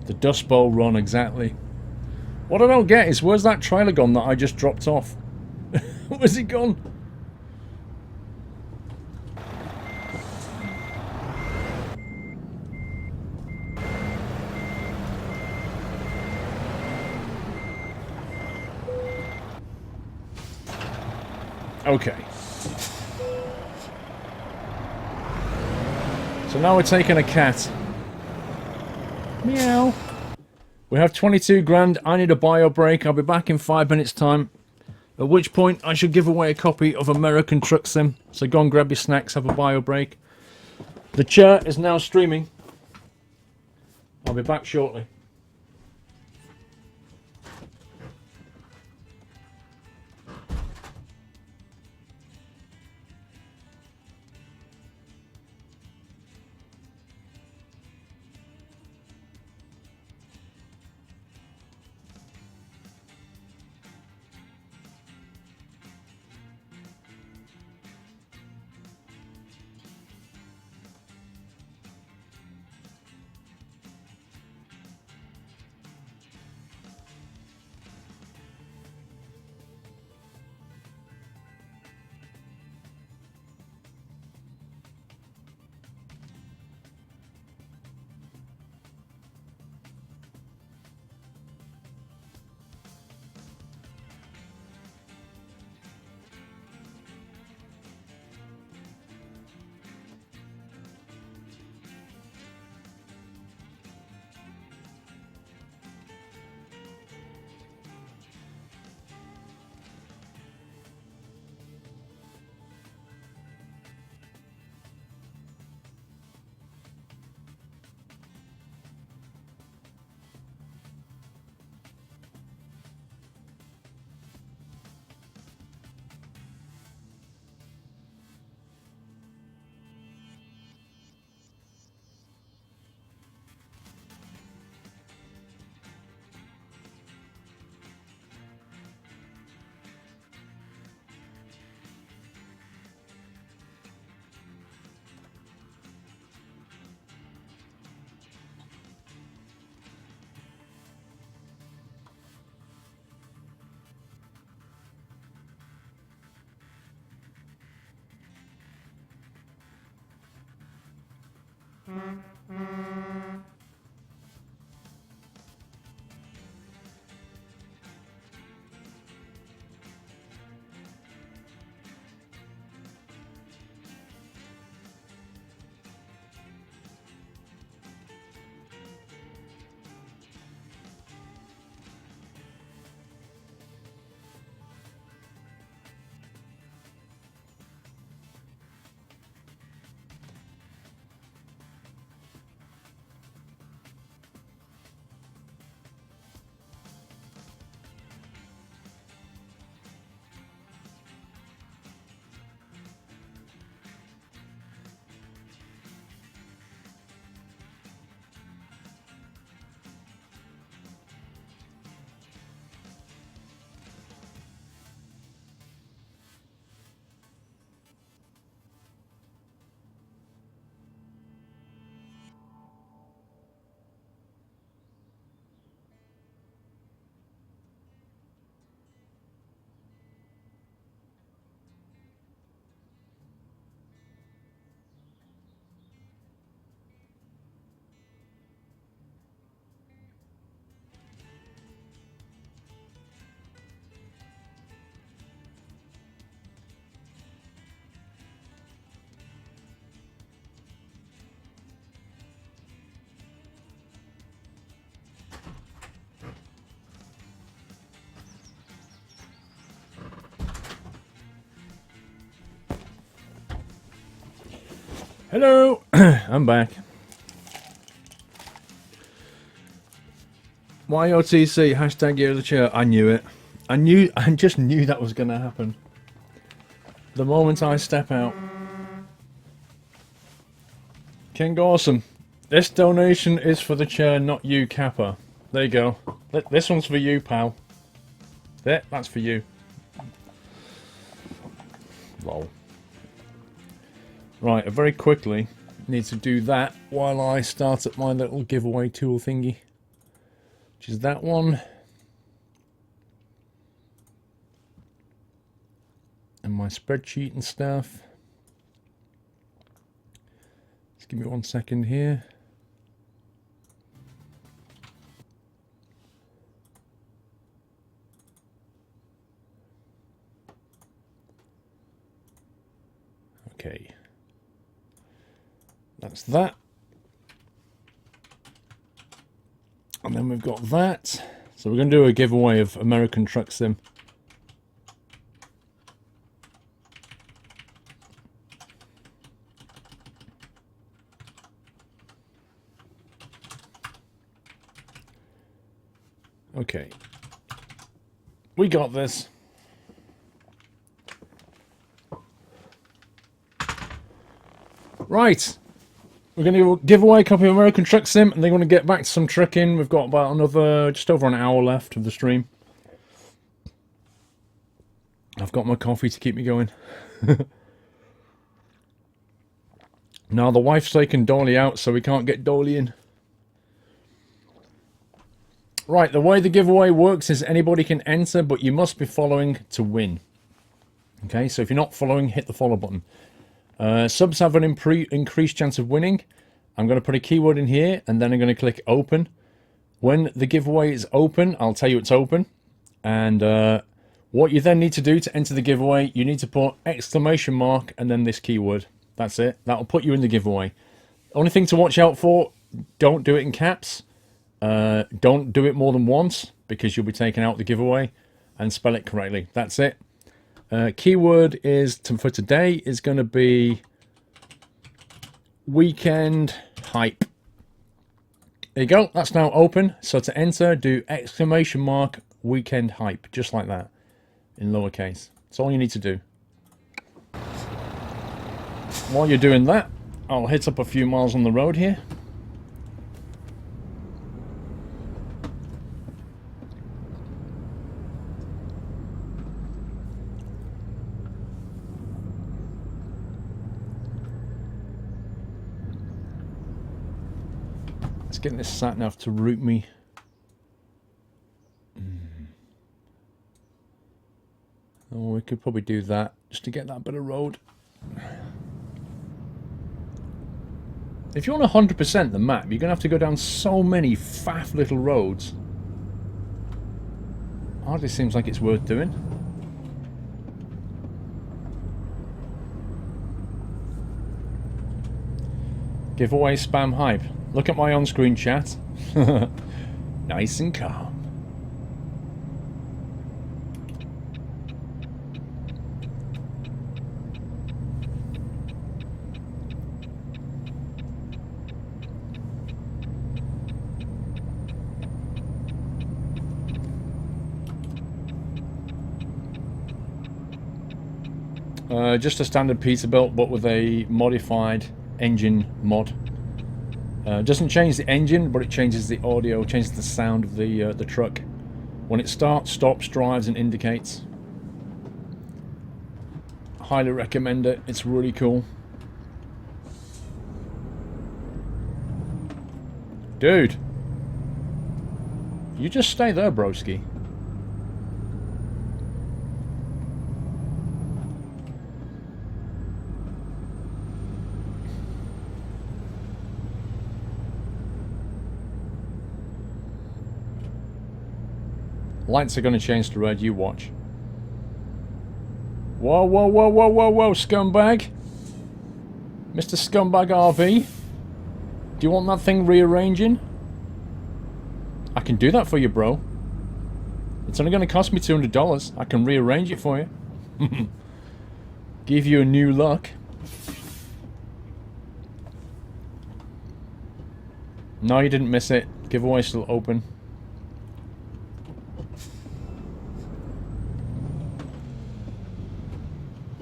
The Dust Bowl run, exactly. What I don't get is, where's that trailer gone that I just dropped off? Where's it gone? Okay. So now we're taking a cat. Meow. We have 22 grand. I need a bio break. I'll be back in 5 minutes time. At which point I should give away a copy of American Truck Sim. So go and grab your snacks, have a bio break. The chair is now streaming. I'll be back shortly. Hello! I'm back. YOTC, hashtag year of the chair. I knew it. I just knew that was going to happen. The moment I step out. King Awesome. This donation is for the chair, not you, Kappa. There you go. This one's for you, pal. There, that's for you. Lol. Right, I very quickly need to do that while I start up my little giveaway tool thingy. Which is that one. And my spreadsheet and stuff. Just give me 1 second here. Okay. That's that. And then we've got that. So we're going to do a giveaway of American Truck Sim. Okay. We got this. Right. We're going to give away a copy of American Truck Sim, and then we're going to get back to some trucking. We've got about another, just over an hour left of the stream. I've got my coffee to keep me going. Now the wife's taken Dolly out, so we can't get Dolly in. Right, the way the giveaway works is anybody can enter, but you must be following to win. Okay, so if you're not following, hit the follow button. Subs have an increased chance of winning. I'm going to put a keyword in here, and then I'm going to click open. When the giveaway is open, I'll tell you it's open. And what you then need to do to enter the giveaway, you need to put exclamation mark and then this keyword. That's it. That'll put you in the giveaway. Only thing to watch out for, don't do it in caps. Don't do it more than once, because you'll be taking out the giveaway, and spell it correctly. That's it. Keyword is for today is going to be weekend hype. There you go. That's now open. So to enter, do exclamation mark weekend hype, just like that, in lowercase. That's all you need to do. While you're doing that, I'll hit up a few miles on the road here. Let's get this sat nav to route me. Oh, we could probably do that just to get that bit of road. If you want 100% the map, you're going to have to go down so many faff little roads. Hardly seems like it's worth doing. Giveaway spam hype. Look at my on-screen chat. Nice and calm. Just a standard Peterbilt, but with a modified engine mod. Doesn't change the engine, but it changes the audio, changes the sound of the truck. When it starts, stops, drives, and indicates. Highly recommend it. It's really cool. Dude, you just stay there, broski. Lights are going to change to red, you watch. Whoa, whoa, whoa, whoa, whoa, whoa, scumbag. Mr. Scumbag RV. Do you want that thing rearranging? I can do that for you, bro. It's only going to cost me $200. I can rearrange it for you. Give you a new look. No, you didn't miss it. Giveaway still open.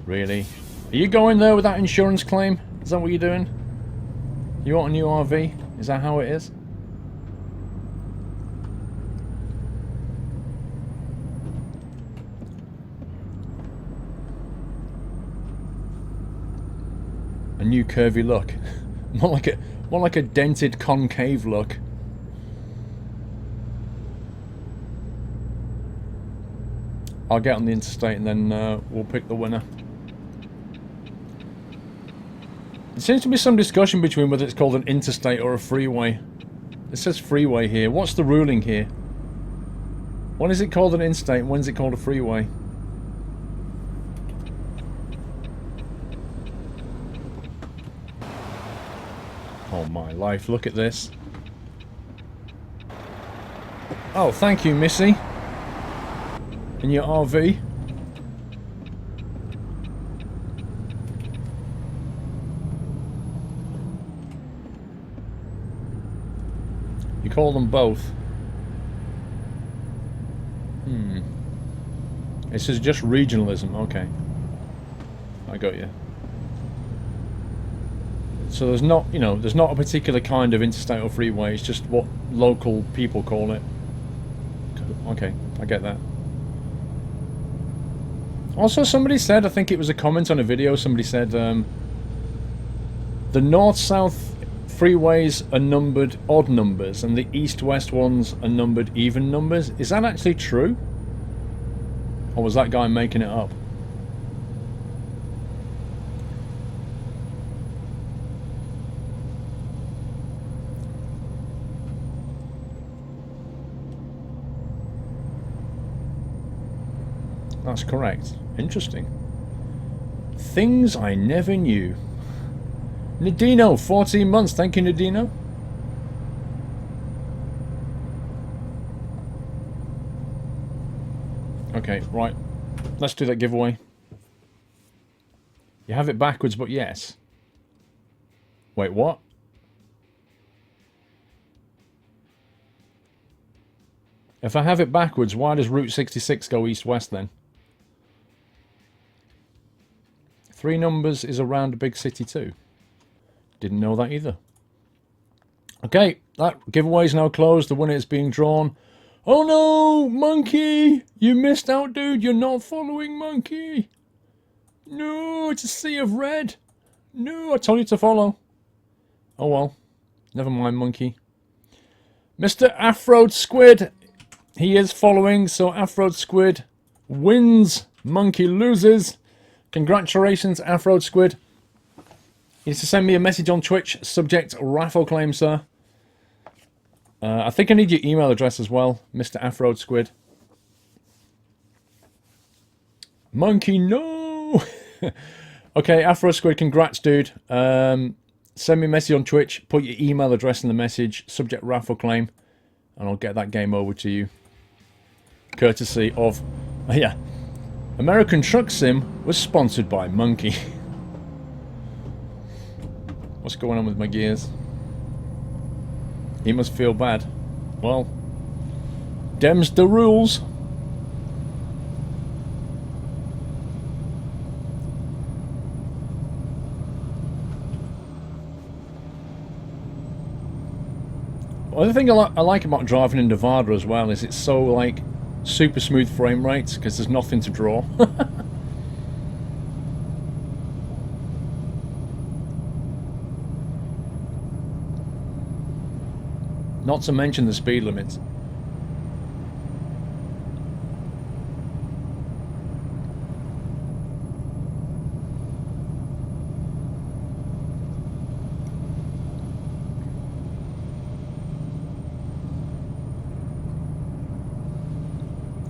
Really? Are you going there with that insurance claim? Is that what you're doing? You want a new RV? Is that how it is? A new curvy look. more like a dented concave look. I'll get on the interstate and then we'll pick the winner. There seems to be some discussion between whether it's called an interstate or a freeway. It says freeway here. What's the ruling here? When is it called an interstate and when is it called a freeway? Oh my life, look at this. Oh, thank you, Missy. In your RV. You call them both. This is just regionalism, okay. I got you. So there's not, you know, there's not a particular kind of interstate or freeway, it's just what local people call it. Okay, I get that. Also, somebody said, I think it was a comment on a video, somebody said the north-south freeways are numbered odd numbers and the east-west ones are numbered even numbers. Is that actually true? Or was that guy making it up? That's correct. Interesting. Things I never knew. Nadino, 14 months. Thank you, Nadino. Okay, right. Let's do that giveaway. You have it backwards, but yes. Wait, what? If I have it backwards, why does Route 66 go east-west then? 3 numbers is around a big city too. Didn't know that either. Okay, that giveaway is now closed. The winner is being drawn. Oh no, Monkey! You missed out, dude. You're not following Monkey. No, it's a sea of red. No, I told you to follow. Oh well. Never mind, Monkey. Mr. Afro Squid. He is following, so Afro Squid wins. Monkey loses. Congratulations, Afro Squid. You need to send me a message on Twitch. Subject raffle claim, sir. I think I need your email address as well, Mr. Afro Squid. Monkey, no! Okay, Afro Squid, congrats, dude. Send me a message on Twitch. Put your email address in the message. Subject raffle claim. And I'll get that game over to you. Courtesy of... yeah. American Truck Sim was sponsored by Monkey. What's going on with my gears? He must feel bad. Well, dem's the rules. The other thing I like about driving in Nevada as well is it's so, like, super smooth frame rates because there's nothing to draw. Not to mention the speed limits.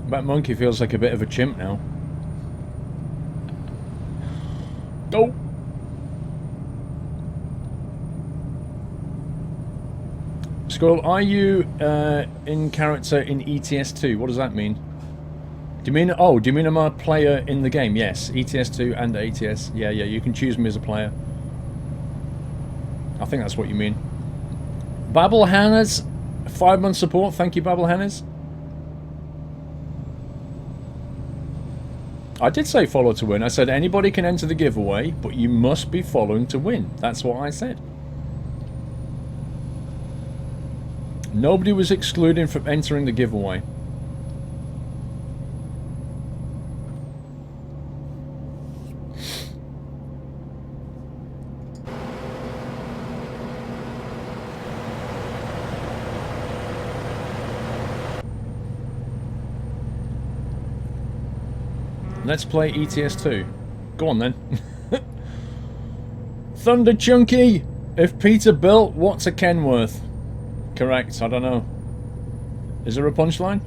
That Monkey feels like a bit of a chimp now. Go! Squirrel, are you in character in ETS2? What does that mean? Do you mean... oh, do you mean I'm a player in the game? Yes, ETS2 and ATS. Yeah, you can choose me as a player. I think that's what you mean. Babel Hannah's 5-month support. Thank you, Babel Hannah's. I did say follow to win. I said anybody can enter the giveaway, but you must be following to win. That's what I said. Nobody was excluded from entering the giveaway. Let's play ETS2. Go on then. Thunder Chunky! If Peter built, what's a Kenworth? Correct, I don't know. Is there a punchline?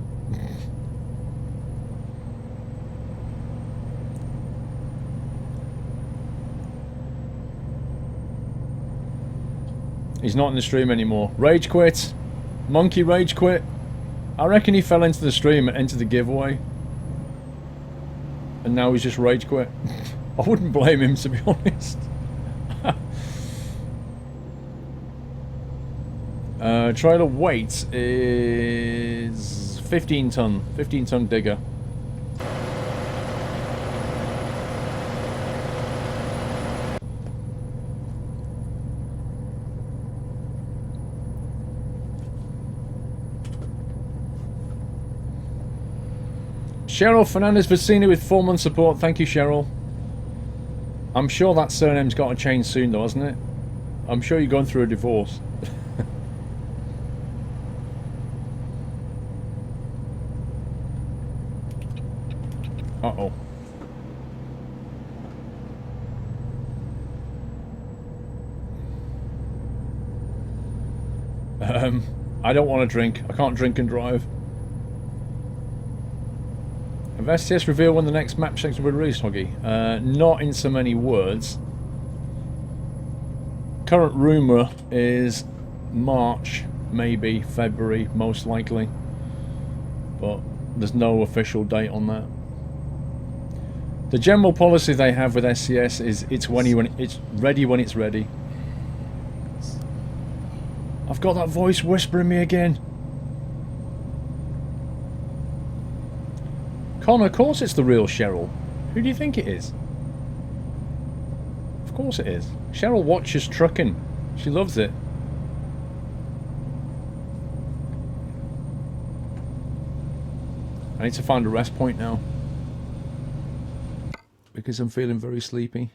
He's not in the stream anymore. Rage quit. Monkey rage quit. I reckon he fell into the stream and entered the giveaway. And now he's just rage quit. I wouldn't blame him, to be honest. Trailer weight is 15 ton. 15 ton digger. Cheryl Fernandez Vicini with 4-month support. Thank you, Cheryl. I'm sure that surname's got to change soon, though, hasn't it? I'm sure you're going through a divorce. Uh-oh. I don't want to drink. I can't drink and drive. Have STS reveal when the next map section will be released, Hoggy? Not in so many words. Current rumour is March, maybe February, most likely. But there's no official date on that. The general policy they have with SCS is it's ready when it's ready. I've got that voice whispering me again. Connor, of course it's the real Cheryl. Who do you think it is? Of course it is. Cheryl watches trucking. She loves it. I need to find a rest point now. Because I'm feeling very sleepy.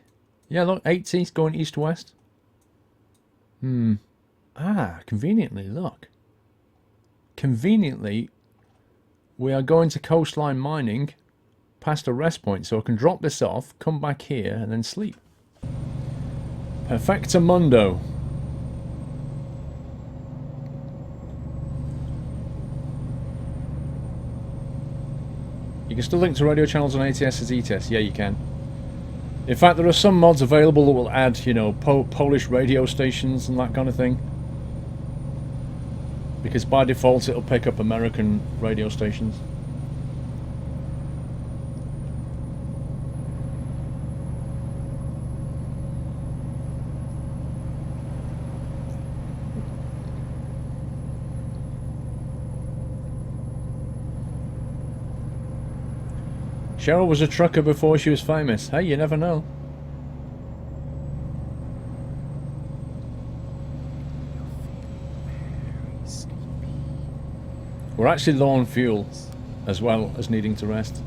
Yeah, look, 80's going east-west. Ah, conveniently, look. Conveniently, we are going to coastline mining past a rest point, so I can drop this off, come back here, and then sleep. Perfectamundo. You can still link to radio channels on ATS as ETS. Yeah, you can. In fact, there are some mods available that will add, you know, Polish radio stations and that kind of thing. Because by default, it'll pick up American radio stations. Cheryl was a trucker before she was famous. Hey, you never know. We're actually low on fuel, as well as needing to rest.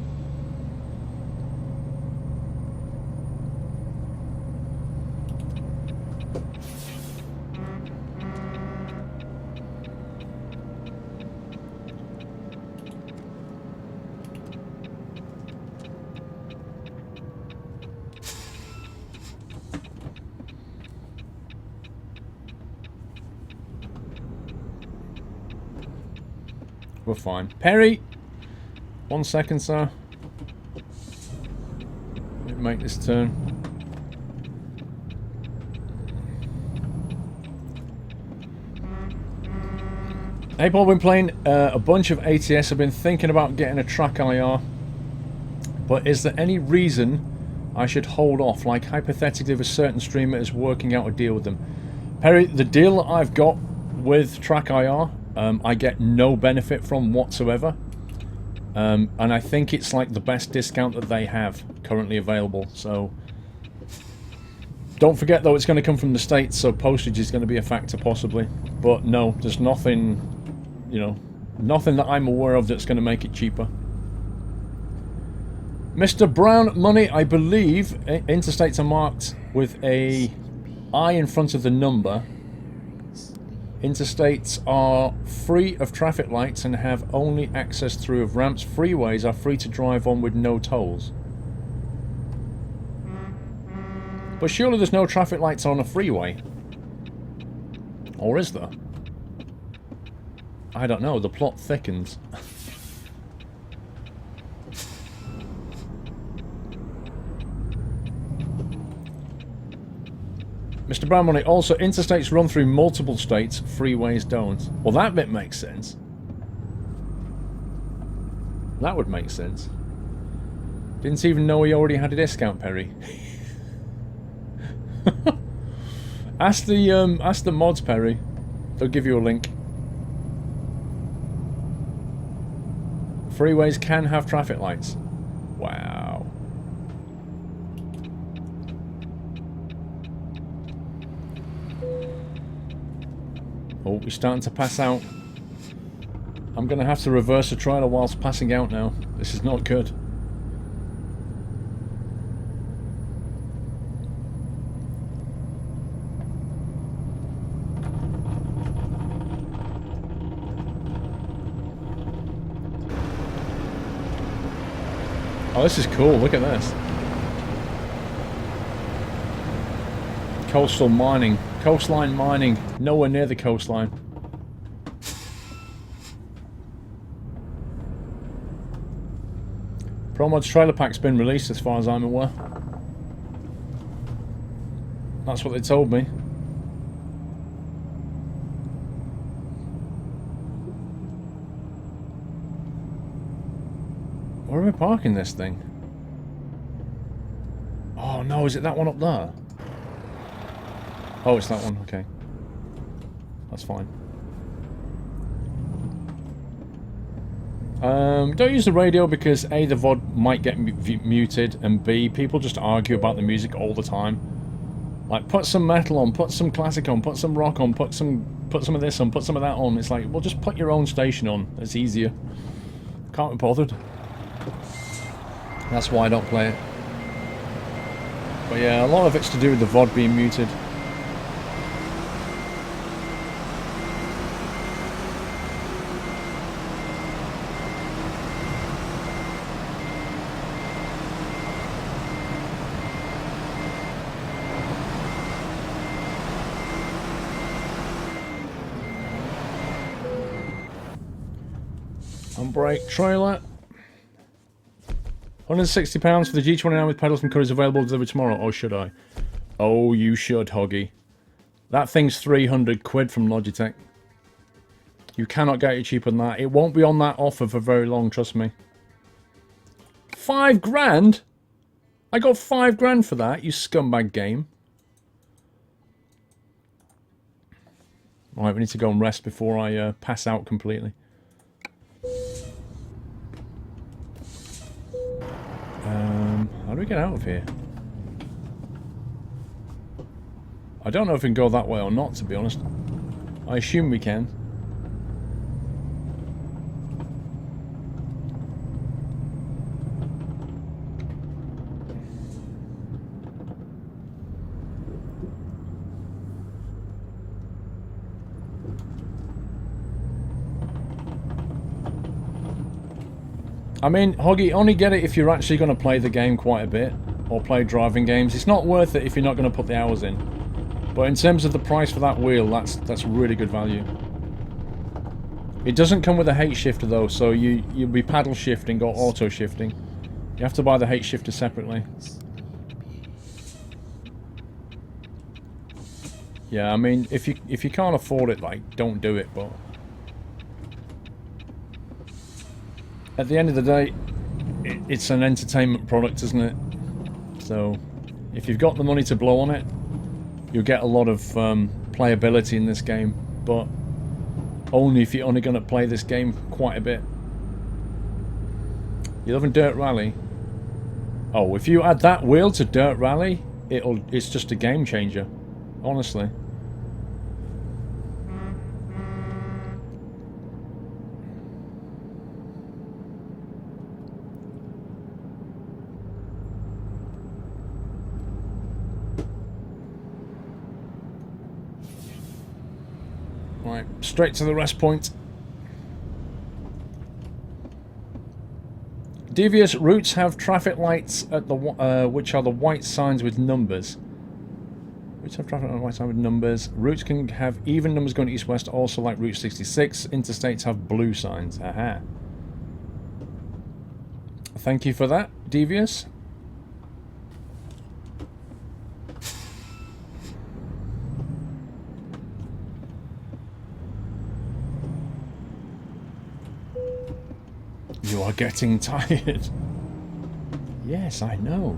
We're fine. Perry! 1 second, sir. Let me make this turn. Hey Paul, been playing a bunch of ATS. I've been thinking about getting a track IR. But is there any reason I should hold off? Like hypothetically if a certain streamer is working out a deal with them. Perry, the deal that I've got with Track IR, I get no benefit from whatsoever. And I think it's like the best discount that they have currently available. So don't forget though, it's going to come from the States, so postage is going to be a factor possibly. But no, there's nothing, you know, nothing that I'm aware of that's going to make it cheaper. Mr. Brown Money, I believe interstates are marked with a I in front of the number. Interstates are free of traffic lights and have only access through of ramps. Freeways are free to drive on with no tolls. But surely there's no traffic lights on a freeway. Or is there? I don't know, the plot thickens. Mr. Brown Money, also interstates run through multiple states, freeways don't. Well, that bit makes sense. That would make sense. Didn't even know he already had a discount, Perry. Ask the mods, Perry. They'll give you a link. Freeways can have traffic lights. Wow. Oh, we're starting to pass out. I'm going to have to reverse a trailer whilst passing out now. This is not good. Oh, this is cool. Look at this. Coastal mining. Coastline mining. Nowhere near the coastline. ProMod's trailer pack's been released as far as I'm aware. That's what they told me. Where are we parking this thing? Oh no, is it that one up there? Oh, it's that one, okay. That's fine. Don't use the radio because A, the VOD might get muted, and B, people just argue about the music all the time. Like, put some metal on, put some classic on, put some rock on, put some of this on, put some of that on. It's like, well, just put your own station on. It's easier. Can't be bothered. That's why I don't play it. But yeah, a lot of it's to do with the VOD being muted. Unbrake trailer. £160 for the G29 with pedals from Curry's available delivered tomorrow, or should I? Oh, you should, Hoggy. That thing's 300 quid from Logitech. You cannot get it cheaper than that. It won't be on that offer for very long, trust me. 5 grand? I got 5 grand for that, you scumbag game. Alright, we need to go and rest before I pass out completely. How do we get out of here? I don't know if we can go that way or not, to be honest. I assume we can. I mean, Hoggy, only get it if you're actually going to play the game quite a bit, or play driving games. It's not worth it if you're not going to put the hours in. But in terms of the price for that wheel, that's really good value. It doesn't come with a H shifter though, so you'll be paddle shifting or auto shifting. You have to buy the H shifter separately. Yeah, I mean, if you can't afford it, like, don't do it, but at the end of the day, it's an entertainment product, isn't it? So, if you've got the money to blow on it, you'll get a lot of playability in this game. But only if you're only going to play this game quite a bit. You're loving Dirt Rally? Oh, if you add that wheel to Dirt Rally, it's just a game changer. Honestly. Right, straight to the rest point. Devious routes have traffic lights at the which are the white signs with numbers. Routes have traffic on the white sign with numbers. Routes can have even numbers going east-west, also like Route 66. Interstates have blue signs. Aha. Thank you for that, Devious. You are getting tired. Yes, I know.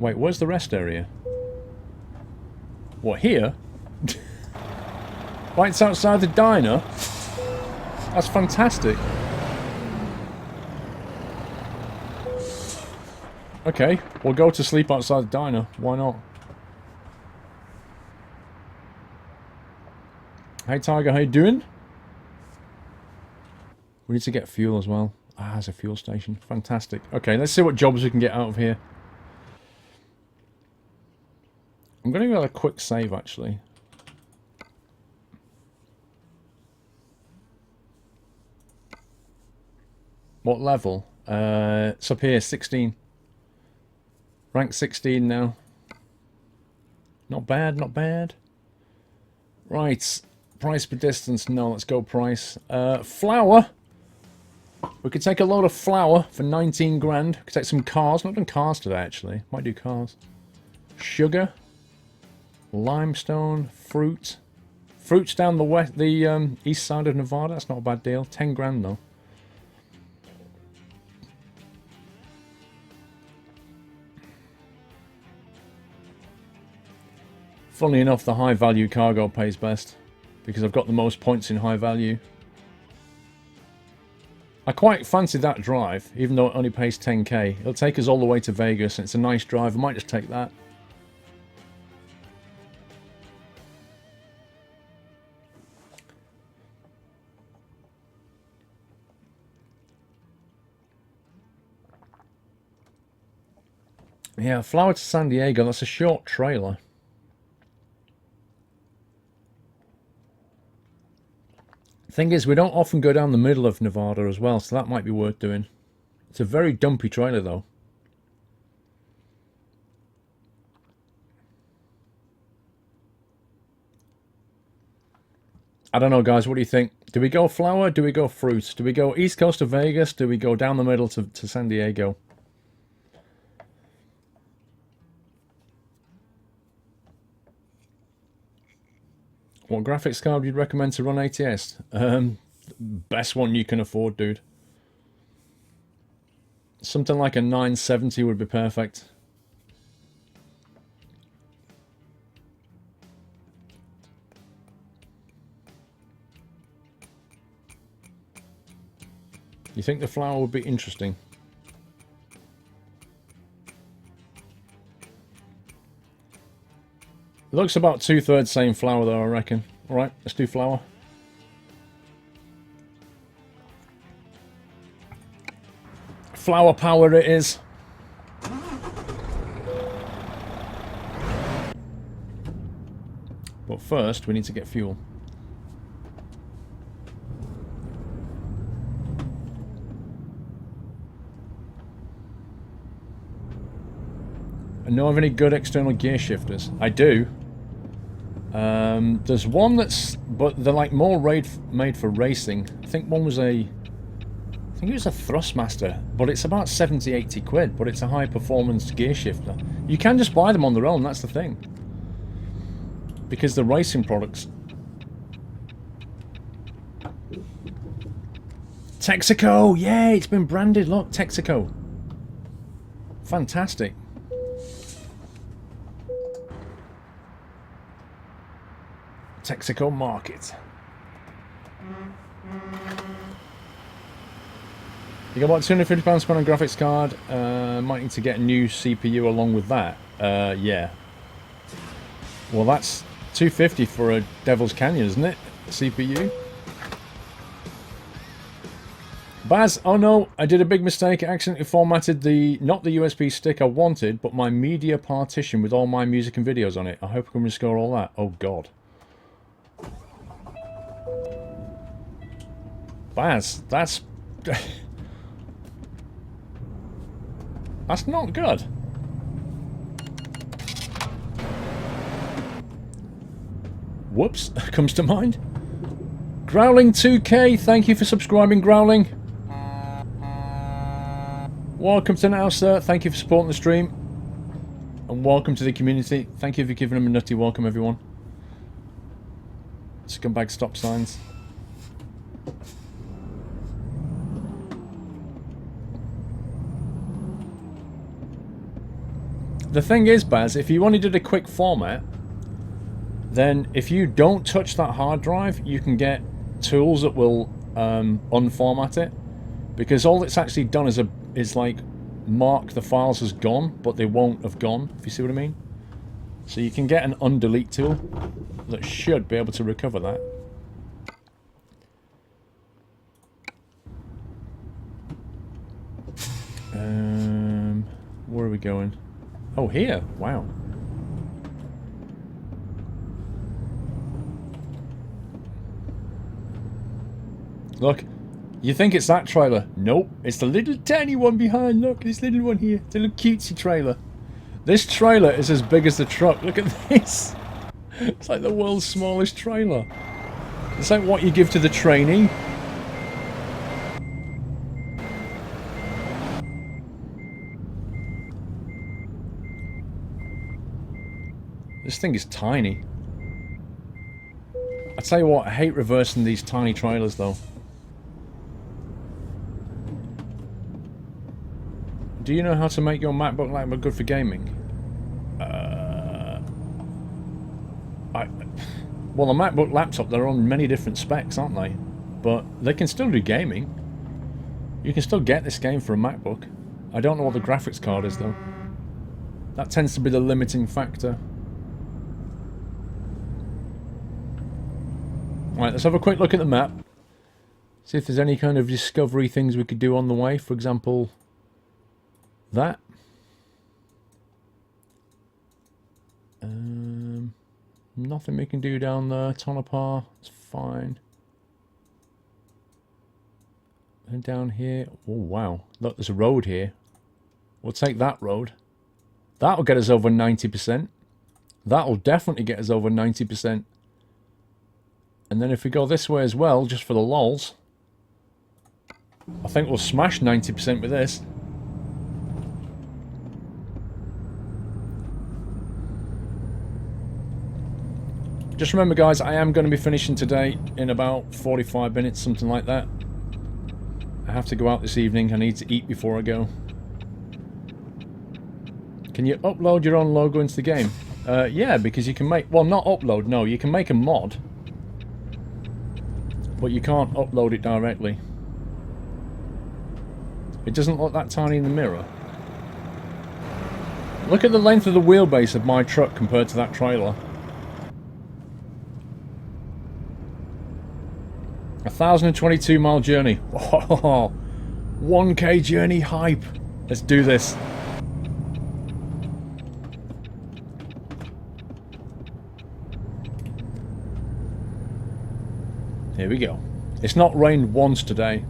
Wait, where's the rest area? What, here? Right, it's outside the diner? That's fantastic. Okay, we'll go to sleep outside the diner. Why not? Hey Tiger, how you doing? We need to get fuel as well. Ah, there's a fuel station. Fantastic. Okay, let's see what jobs we can get out of here. I'm going to go a quick save, actually. What level? It's up here, 16. Rank 16 now. Not bad, not bad. Right. Price per distance. No, let's go price. Flour. We could take a load of flour for 19 grand. We could take some cars. Not done cars today, actually. Might do cars. Sugar. Limestone. Fruit. Fruit's down the east side of Nevada. That's not a bad deal. 10 grand, though. Funnily enough, the high value cargo pays best. Because I've got the most points in high value. I quite fancy that drive, even though it only pays 10k. It'll take us all the way to Vegas, and it's a nice drive. I might just take that. Yeah, flower to San Diego. That's a short trailer. Thing is, we don't often go down the middle of Nevada as well, so that might be worth doing. It's a very dumpy trailer, though. I don't know, guys. What do you think? Do we go flower? Do we go fruit? Do we go east coast of Vegas? Do we go down the middle to San Diego? What graphics card would you recommend to run ATS? Best one you can afford, dude. Something like a 970 would be perfect. You think the flower would be interesting? It looks about 2/3 same flower though, I reckon. Alright, let's do flower. Flower power it is. But first, we need to get fuel. I know of any good external gear shifters. I do. There's one that's, but they're like more made for racing. I think one was I think it was a Thrustmaster, but it's about 70-80 quid, but it's a high performance gear shifter. You can just buy them on their own, that's the thing. Because they're racing products. Texaco! Yay! It's been branded, look, Texaco. Fantastic. Texaco Market. You got about £250 spent on graphics card. Might need to get a new CPU along with that. Yeah. Well, that's $250 for a Devil's Canyon, isn't it? CPU. Baz, oh no, I did a big mistake. I accidentally formatted not the USB stick I wanted, but my media partition with all my music and videos on it. I hope I can restore all that. Oh god. Baz, that's... that's not good. Whoops, comes to mind. Growling 2K, thank you for subscribing, Growling. Welcome to now, sir. Thank you for supporting the stream. And welcome to the community. Thank you for giving them a nutty welcome, everyone. Scumbag stop signs. The thing is, Baz, if you only did a quick format, then if you don't touch that hard drive, you can get tools that will unformat it. Because all it's actually done is like mark the files as gone, but they won't have gone, if you see what I mean. So you can get an undelete tool that should be able to recover that. Where are we going? Oh, here! Wow. Look. You think it's that trailer? Nope. It's the little tiny one behind. Look, this little one here. It's a little cutesy trailer. This trailer is as big as the truck. Look at this. It's like the world's smallest trailer. It's like what you give to the trainee. This thing is tiny. I tell you what, I hate reversing these tiny trailers though. Do you know how to make your MacBook laptop good for gaming? Well, a MacBook laptop, they're on many different specs, aren't they? But they can still do gaming. You can still get this game for a MacBook. I don't know what the graphics card is, though. That tends to be the limiting factor. Right, let's have a quick look at the map. See if there's any kind of discovery things we could do on the way. For example... that. Nothing we can do down there. Tonopah, it's fine. And down here, oh wow, look, there's a road here. We'll take that road. That'll get us over 90%. That'll definitely get us over 90%. And then if we go this way as well, just for the lols, I think we'll smash 90% with this. Just remember, guys, I am going to be finishing today in about 45 minutes, something like that. I have to go out this evening. I need to eat before I go. Can you upload your own logo into the game? Yeah, because you can make... well, not upload, no. You can make a mod. But you can't upload it directly. It doesn't look that tiny in the mirror. Look at the length of the wheelbase of my truck compared to that trailer. 1,022 mile journey. Oh, 1K journey hype. Let's do this. Here we go. It's not rained once today.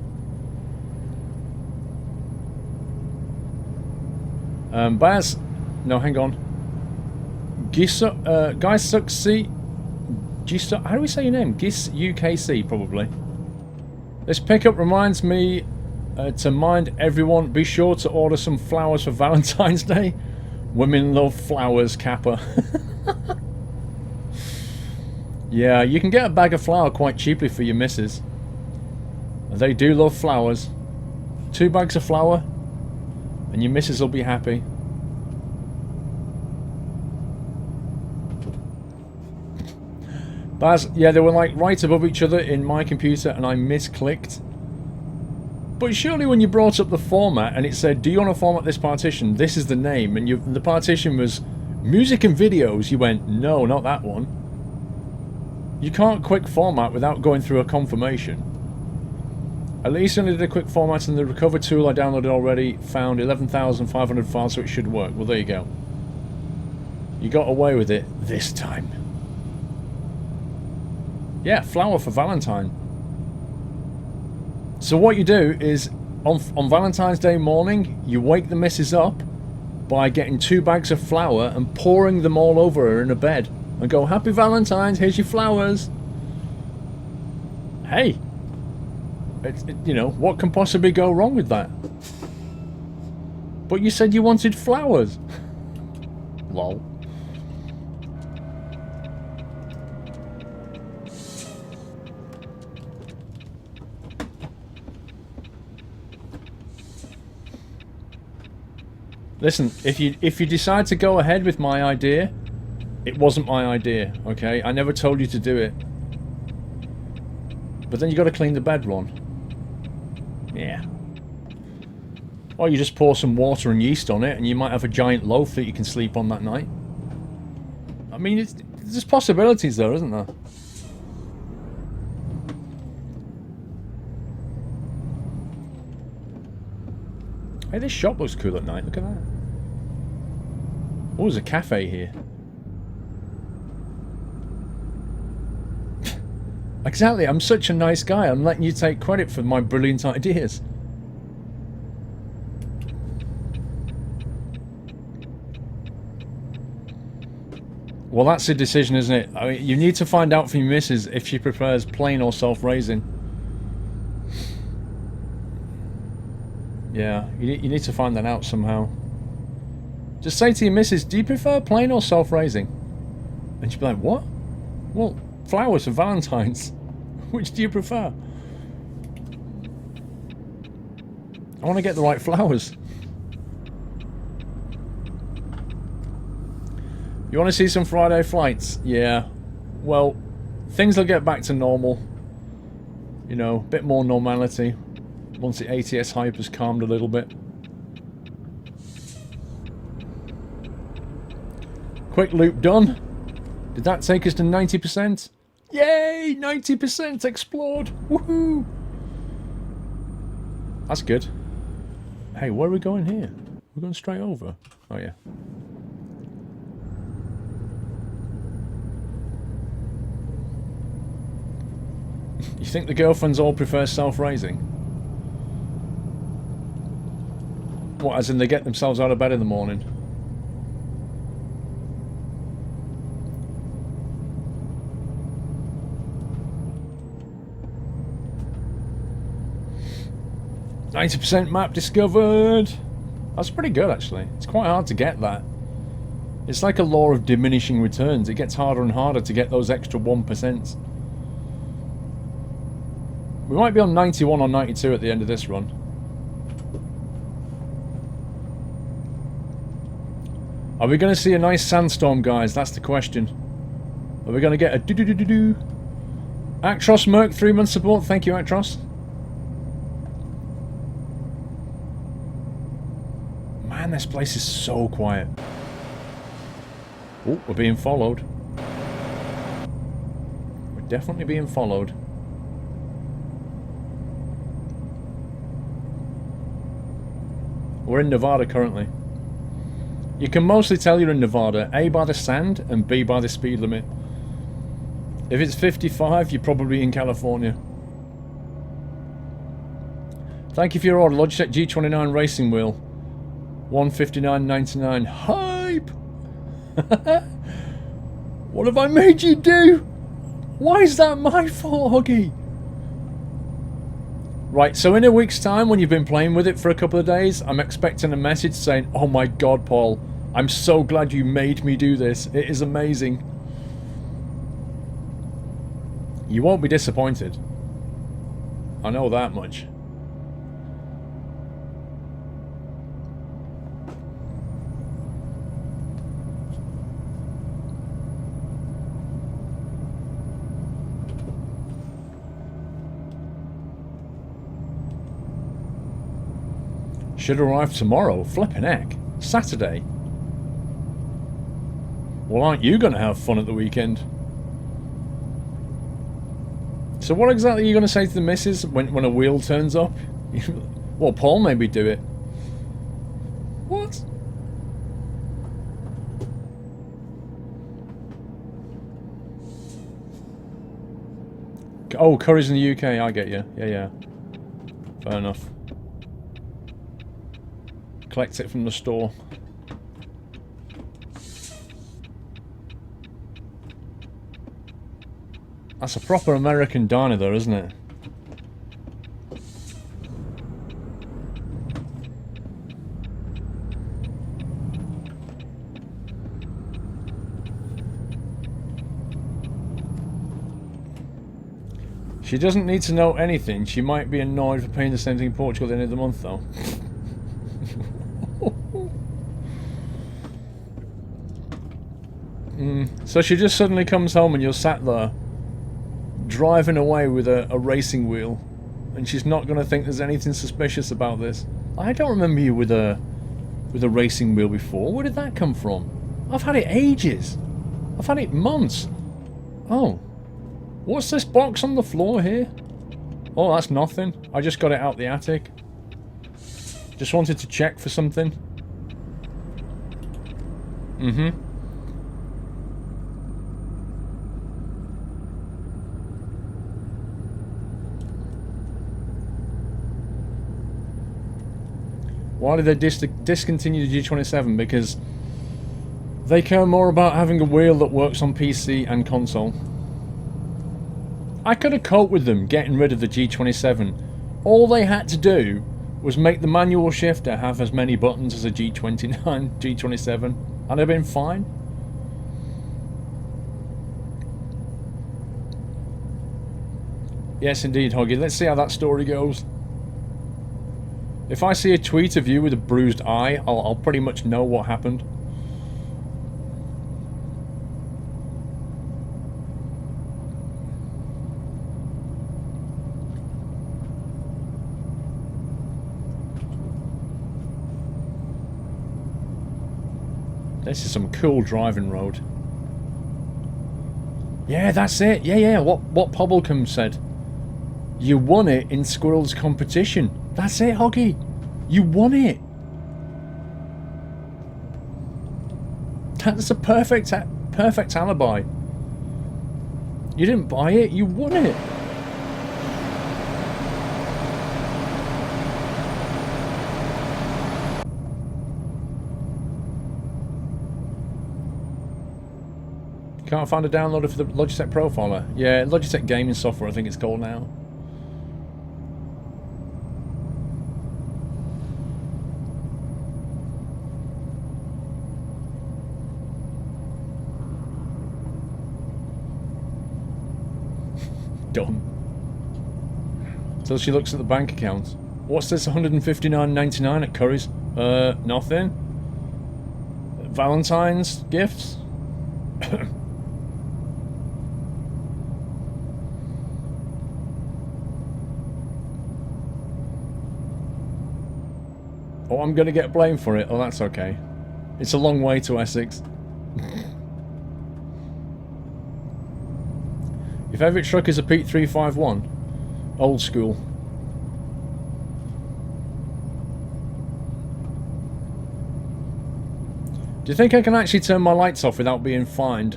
Baz, no, hang on. Guy Succy. How do we say your name? Gis UKC, probably. This pickup reminds me to mind everyone, be sure to order some flowers for Valentine's Day. Women love flowers, Kappa. Yeah, you can get a bag of flour quite cheaply for your missus. They do love flowers. 2 bags of flour and your missus will be happy. Baz, yeah, they were like right above each other in my computer and I misclicked. But surely when you brought up the format and it said, do you want to format this partition? This is the name. And the partition was music and videos. You went, no, not that one. You can't quick format without going through a confirmation. At least only did a quick format and the recover tool I downloaded already found 11,500 files, so it should work. Well, there you go. You got away with it this time. Yeah, flower for Valentine. So what you do is, on Valentine's Day morning, you wake the missus up by getting 2 bags of flour and pouring them all over her in a bed. And go, Happy Valentine's, here's your flowers. Hey. You know, what can possibly go wrong with that? But you said you wanted flowers. Lol. Listen, if you decide to go ahead with my idea, it wasn't my idea, okay? I never told you to do it. But then you got to clean the bed, Ron. Yeah. Or you just pour some water and yeast on it, and you might have a giant loaf that you can sleep on that night. I mean, there's possibilities there, isn't there? Hey, this shop looks cool at night. Look at that. Oh, there's a cafe here. Exactly. I'm such a nice guy. I'm letting you take credit for my brilliant ideas. Well, that's a decision, isn't it? I mean, you need to find out from your missus if she prefers plain or self-raising. Yeah, you need to find that out somehow. Just say to your missus, do you prefer plain or self-raising? And she'll be like, what? Well, flowers for Valentine's. Which do you prefer? I want to get the right flowers. You want to see some Friday flights? Yeah. Well, things will get back to normal. You know, a bit more normality. Once the ATS hype has calmed a little bit. Quick loop done. Did that take us to 90%? Yay! 90% explored! Woohoo! That's good. Hey, where are we going here? We're going straight over. Oh, yeah. You think the girlfriends all prefer self-raising? What, as in they get themselves out of bed in the morning? "90% map discovered." That's pretty good, actually. It's quite hard to get that. It's like a law of diminishing returns. It gets harder and harder to get those extra 1%. We might be on 91 or 92 at the end of this run. Are we going to see a nice sandstorm, guys? That's the question. Are we going to get a do-do-do-do-do? Actros Merc, 3-month support. Thank you, Actros. Man, this place is so quiet. Oh, we're being followed. We're definitely being followed. We're in Nevada currently. You can mostly tell you're in Nevada, A, by the sand, and B, by the speed limit. If it's 55, you're probably in California. Thank you for your order, Logitech G29 Racing Wheel. 159.99. Hype! What have I made you do? Why is that my fault, Huggy? Right, so in a week's time, when you've been playing with it for a couple of days, I'm expecting a message saying, "Oh my god, Paul, I'm so glad you made me do this. It is amazing." You won't be disappointed. I know that much. Should arrive tomorrow. Flippin' heck. Saturday. Well, aren't you going to have fun at the weekend? So what exactly are you going to say to the missus when a wheel turns up? Well, Paul maybe do it. What? Oh, curry's in the UK, I get you. Yeah, yeah. Fair enough. Collect it from the store. That's a proper American diner though, isn't it? She doesn't need to know anything. She might be annoyed for paying the same thing in Portugal at the end of the month though. So she just suddenly comes home and you're sat there driving away with a racing wheel, and she's not going to think there's anything suspicious about this. I don't remember you with a racing wheel before. Where did that come from? I've had it ages. I've had it months. Oh. What's this box on the floor here? Oh, that's nothing. I just got it out the attic. Just wanted to check for something. Mm-hmm. Why did they discontinue the G27? Because they care more about having a wheel that works on PC and console. I could have coped with them getting rid of the G27. All they had to do was make the manual shifter have as many buttons as a G29, G27, and it'd have been fine. Yes, indeed, Hoggy. Let's see how that story goes. If I see a tweet of you with a bruised eye, I'll pretty much know what happened. This is some cool driving road. Yeah, that's it. Yeah. What Pobblecombe said. You won it in Squirrel's competition. That's it, Hoggy. You won it. That's a perfect alibi. You didn't buy it. You won it. Can't find a downloader for the Logitech Profiler. Yeah, Logitech gaming software I think it's called now. Done. So she looks at the bank account. What's this 159.99 at Curry's? Nothing. Valentine's gifts? Oh, I'm gonna get blamed for it. Oh, that's okay. It's a long way to Essex. Your favourite truck is a Pete 351. Old school. Do you think I can actually turn my lights off without being fined?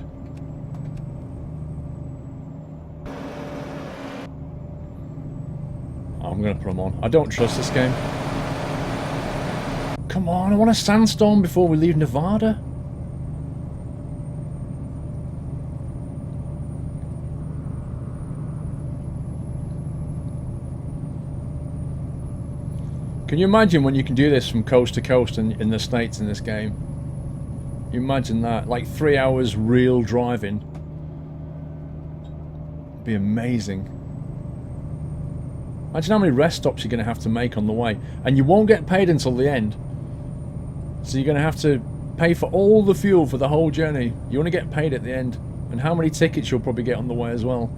Oh, I'm gonna put them on. I don't trust this game. Come on, I want a sandstorm before we leave Nevada. Can you imagine when you can do this from coast to coast in the States in this game? You imagine that, like 3 hours real driving. It'd be amazing. Imagine how many rest stops you're going to have to make on the way. And you won't get paid until the end. So you're going to have to pay for all the fuel for the whole journey. You want to get paid at the end. And how many tickets you'll probably get on the way as well.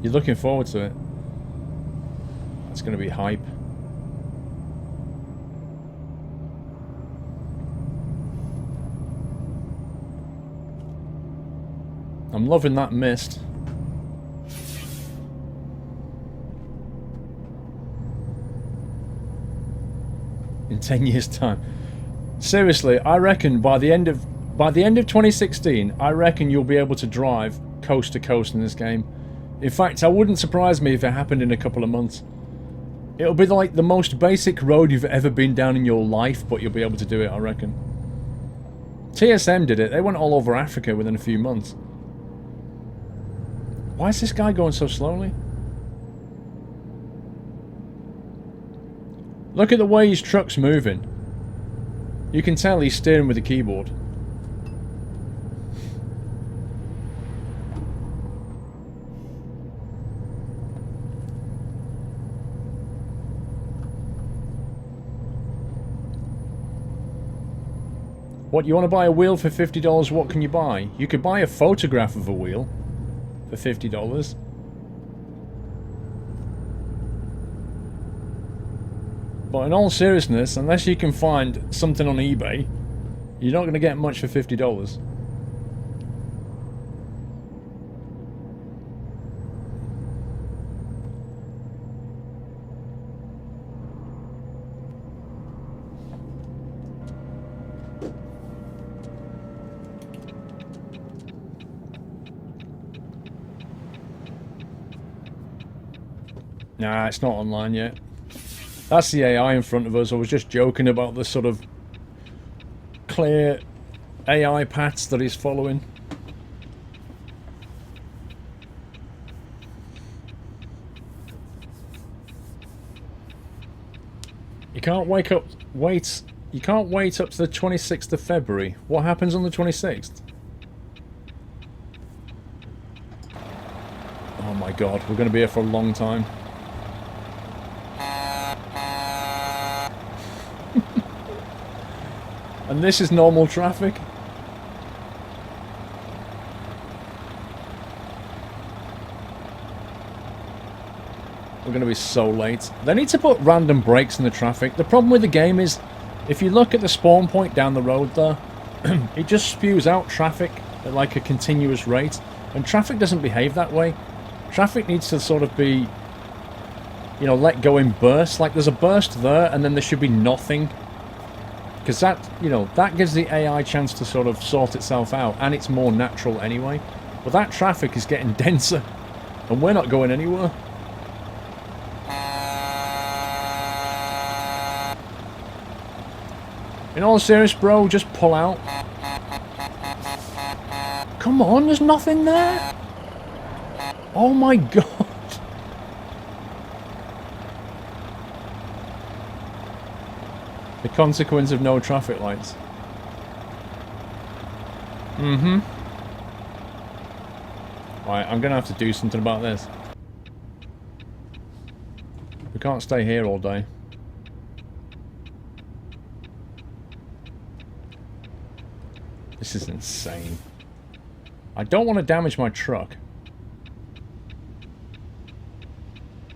You're looking forward to it. That's going to be hype. I'm loving that mist. In 10 years' time. Seriously, I reckon by the end of 2016, I reckon you'll be able to drive coast to coast in this game. In fact, it wouldn't surprise me if it happened in a couple of months. It'll be like the most basic road you've ever been down in your life, but you'll be able to do it, I reckon. TSM did it. They went all over Africa within a few months. Why is this guy going so slowly? Look at the way his truck's moving. You can tell he's steering with the keyboard. What, you want to buy a wheel for $50? What can you buy? You could buy a photograph of a wheel for $50. But in all seriousness, unless you can find something on eBay, you're not going to get much for $50. Nah, it's not online yet. That's the AI in front of us. I was just joking about the sort of clear AI paths that he's following. You can't wait up to the 26th of February. What happens on the 26th? Oh my god, we're going to be here for a long time. And this is normal traffic. We're going to be so late. They need to put random breaks in the traffic. The problem with the game is, if you look at the spawn point down the road there, it just spews out traffic at like a continuous rate. And traffic doesn't behave that way. Traffic needs to sort of be, you know, let go in bursts. Like there's a burst there and then there should be nothing. Because that, you know, that gives the AI a chance to sort of sort itself out, and it's more natural anyway. But that traffic is getting denser, and we're not going anywhere. In all seriousness, bro, just pull out. Come on, there's nothing there. Oh my god. The consequence of no traffic lights. Mm-hmm. Right, I'm gonna have to do something about this. We can't stay here all day. This is insane. I don't want to damage my truck.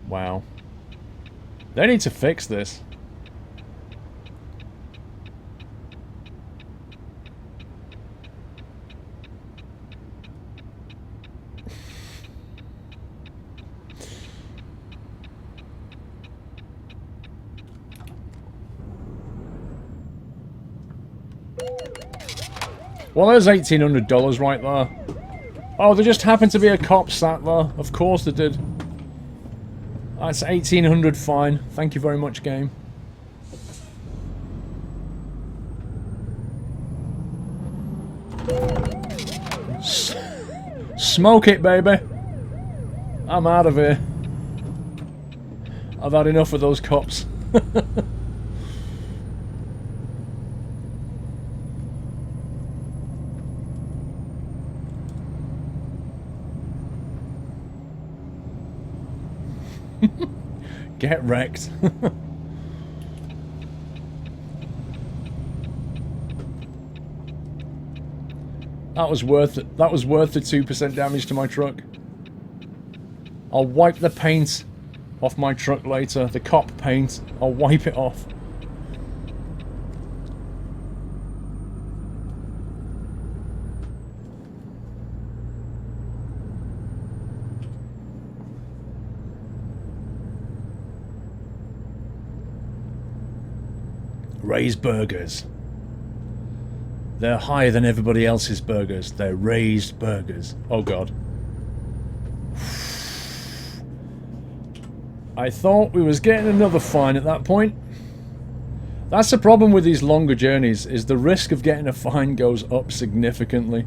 Wow. They need to fix this. Well, there's $1,800 right there. Oh, there just happened to be a cop sat there. Of course they did. That's $1,800 fine. Thank you very much, game. Smoke it, baby. I'm out of here. I've had enough of those cops. Get wrecked. That was worth it. That was worth the 2% damage to my truck. I'll wipe the paint off my truck later. The cop paint. I'll wipe it off. Ray's burgers. They're higher than everybody else's burgers. They're raised burgers. Oh god. I thought we was getting another fine at that point. That's the problem with these longer journeys, is the risk of getting a fine goes up significantly.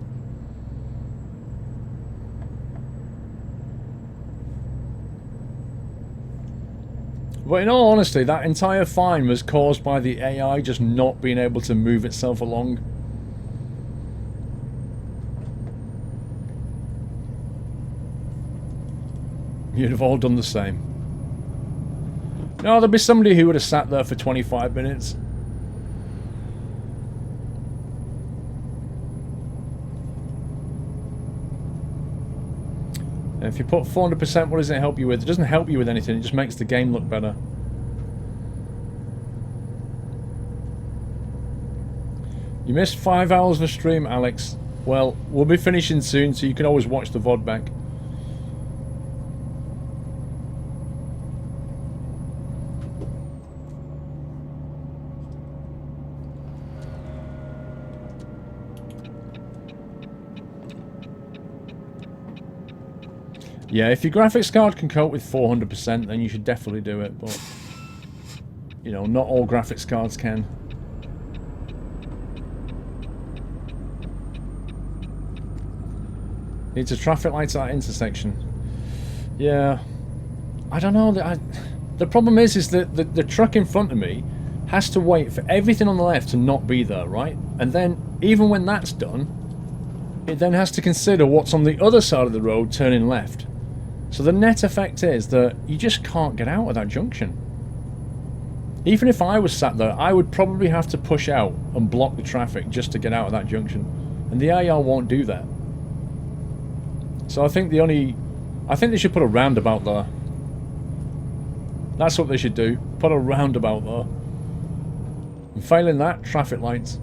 But in all honesty, that entire fine was caused by the AI just not being able to move itself along. You'd have all done the same. No, there'd be somebody who would have sat there for 25 minutes. And if you put 400%, what does it help you with? It doesn't help you with anything, it just makes the game look better. You missed 5 hours of stream, Alex. Well, we'll be finishing soon, so you can always watch the VOD back. Yeah, if your graphics card can cope with 400%, then you should definitely do it, but... You know, not all graphics cards can. Needs a traffic light at that intersection. Yeah. I don't know. The problem is that the truck in front of me has to wait for everything on the left to not be there, right? And then, even when that's done, it then has to consider what's on the other side of the road turning left. So the net effect is that you just can't get out of that junction. Even if I was sat there, I would probably have to push out and block the traffic just to get out of that junction. And the AI won't do that. So I think they should put a roundabout there. That's what they should do. Put a roundabout there. And failing that, traffic lights.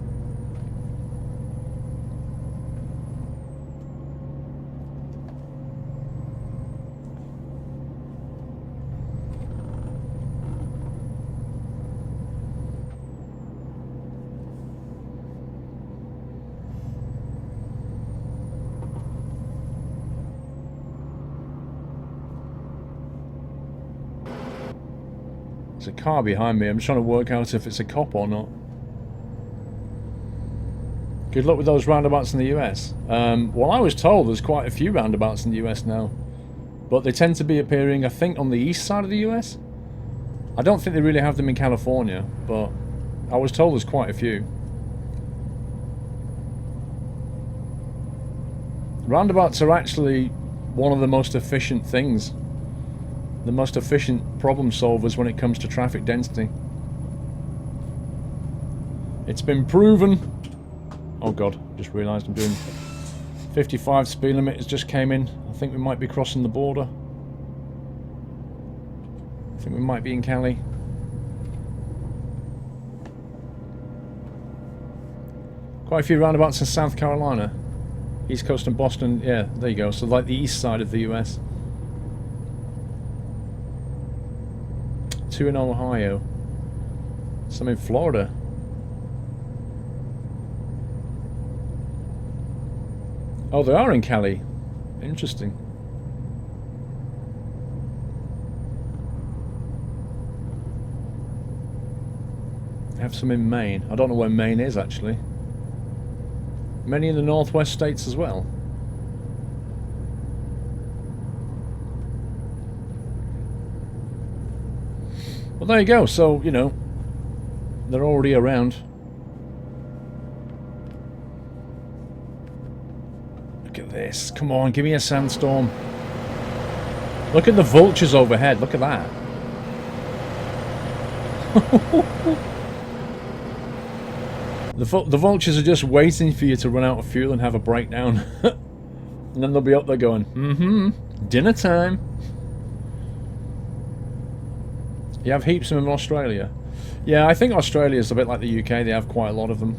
There's a car behind me. I'm trying to work out if it's a cop or not. Good luck with those roundabouts in the US. Well, I was told there's quite a few roundabouts in the US now. But they tend to be appearing, I think, on the east side of the US. I don't think they really have them in California, but I was told there's quite a few. Roundabouts are actually one of the most efficient things. The most efficient problem solvers when it comes to traffic density. It's been proven. Oh god, just realised I'm doing 55 speed limit has just came in. I think we might be crossing the border. I think we might be in Cali. Quite a few roundabouts in South Carolina. East Coast and Boston, yeah, there you go. So like the east side of the US. 2 in Ohio. Some in Florida. Oh, they are in Cali. Interesting. I have some in Maine. I don't know where Maine is, actually. Many in the northwest states as well. Well, there you go. So, you know, they're already around. Look at this. Come on, give me a sandstorm. Look at the vultures overhead. Look at that. The vultures are just waiting for you to run out of fuel and have a breakdown. And then they'll be up there going, dinner time. You have heaps of them in Australia. Yeah, I think Australia's a bit like the UK. They have quite a lot of them.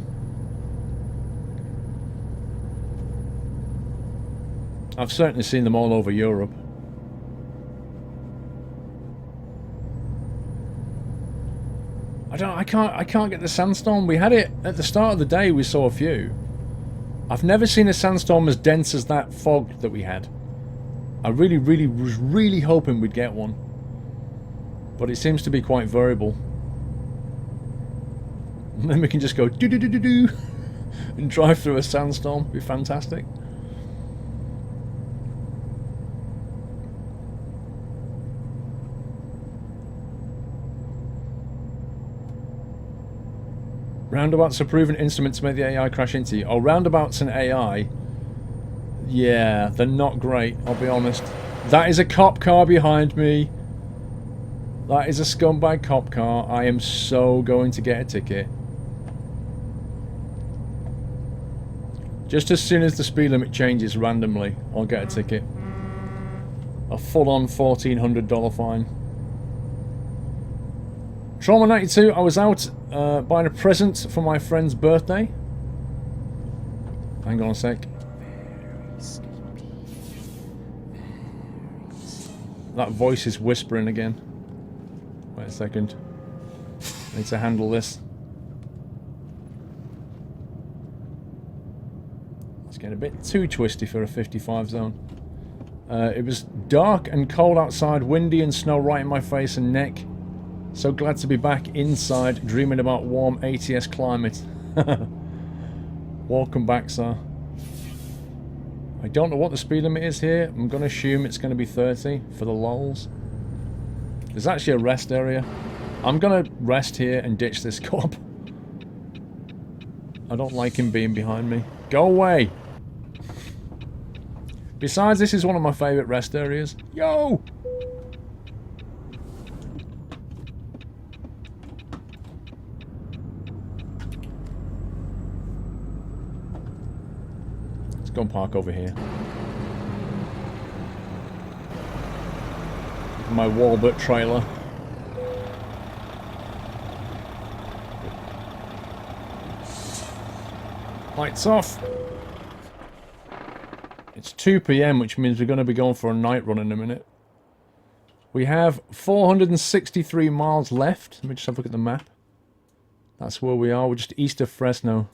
I've certainly seen them all over Europe. I can't get the sandstorm. We had it at the start of the day. We saw a few. I've never seen a sandstorm as dense as that fog that we had. I was really hoping we'd get one. But it seems to be quite variable. And then we can just go do and drive through a sandstorm. It'd be fantastic. Roundabouts are proven instruments to make the AI crash into you. Oh, roundabouts and AI. Yeah, they're not great, I'll be honest. That is a cop car behind me. That is a scumbag cop car. I am so going to get a ticket. Just as soon as the speed limit changes randomly, I'll get a ticket. A full-on $1,400 fine. Trauma 92, I was out buying a present for my friend's birthday. Hang on a sec. That voice is whispering again. Wait a second. I need to handle this. It's getting a bit too twisty for a 55 zone. It was dark and cold outside, windy and snow right in my face and neck. So glad to be back inside, dreaming about warm ATS climate. Welcome back, sir. I don't know what the speed limit is here. I'm going to assume it's going to be 30 for the lols. There's actually a rest area. I'm going to rest here and ditch this cop. I don't like him being behind me. Go away! Besides, this is one of my favourite rest areas. Yo! Go and park over here. My Walbert trailer. Lights off. It's 2 PM, which means we're going to be going for a night run in a minute. We have 463 miles left. Let me just have a look at the map. That's where we are. We're just east of Fresno.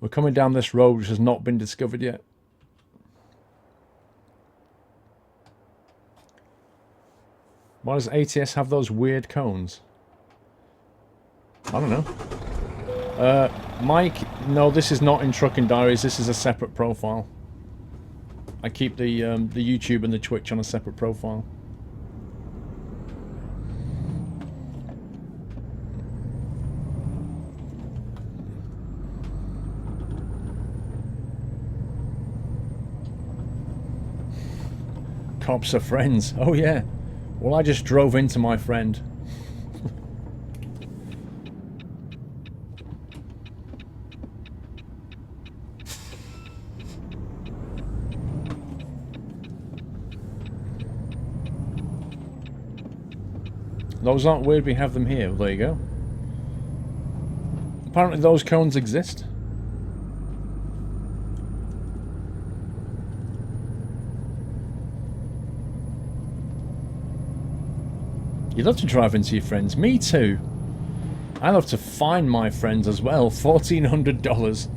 We're coming down this road which has not been discovered yet. Why does ATS have those weird cones? I don't know. Mike, no, this is not in Trucking Diaries. This is a separate profile. I keep the YouTube and the Twitch on a separate profile. Cops are friends. Oh yeah. Well, I just drove into my friend. Those aren't weird, we have them here. Well, there you go. Apparently those cones exist. You love to drive into your friends. Me too. I love to find my friends as well. $1,400.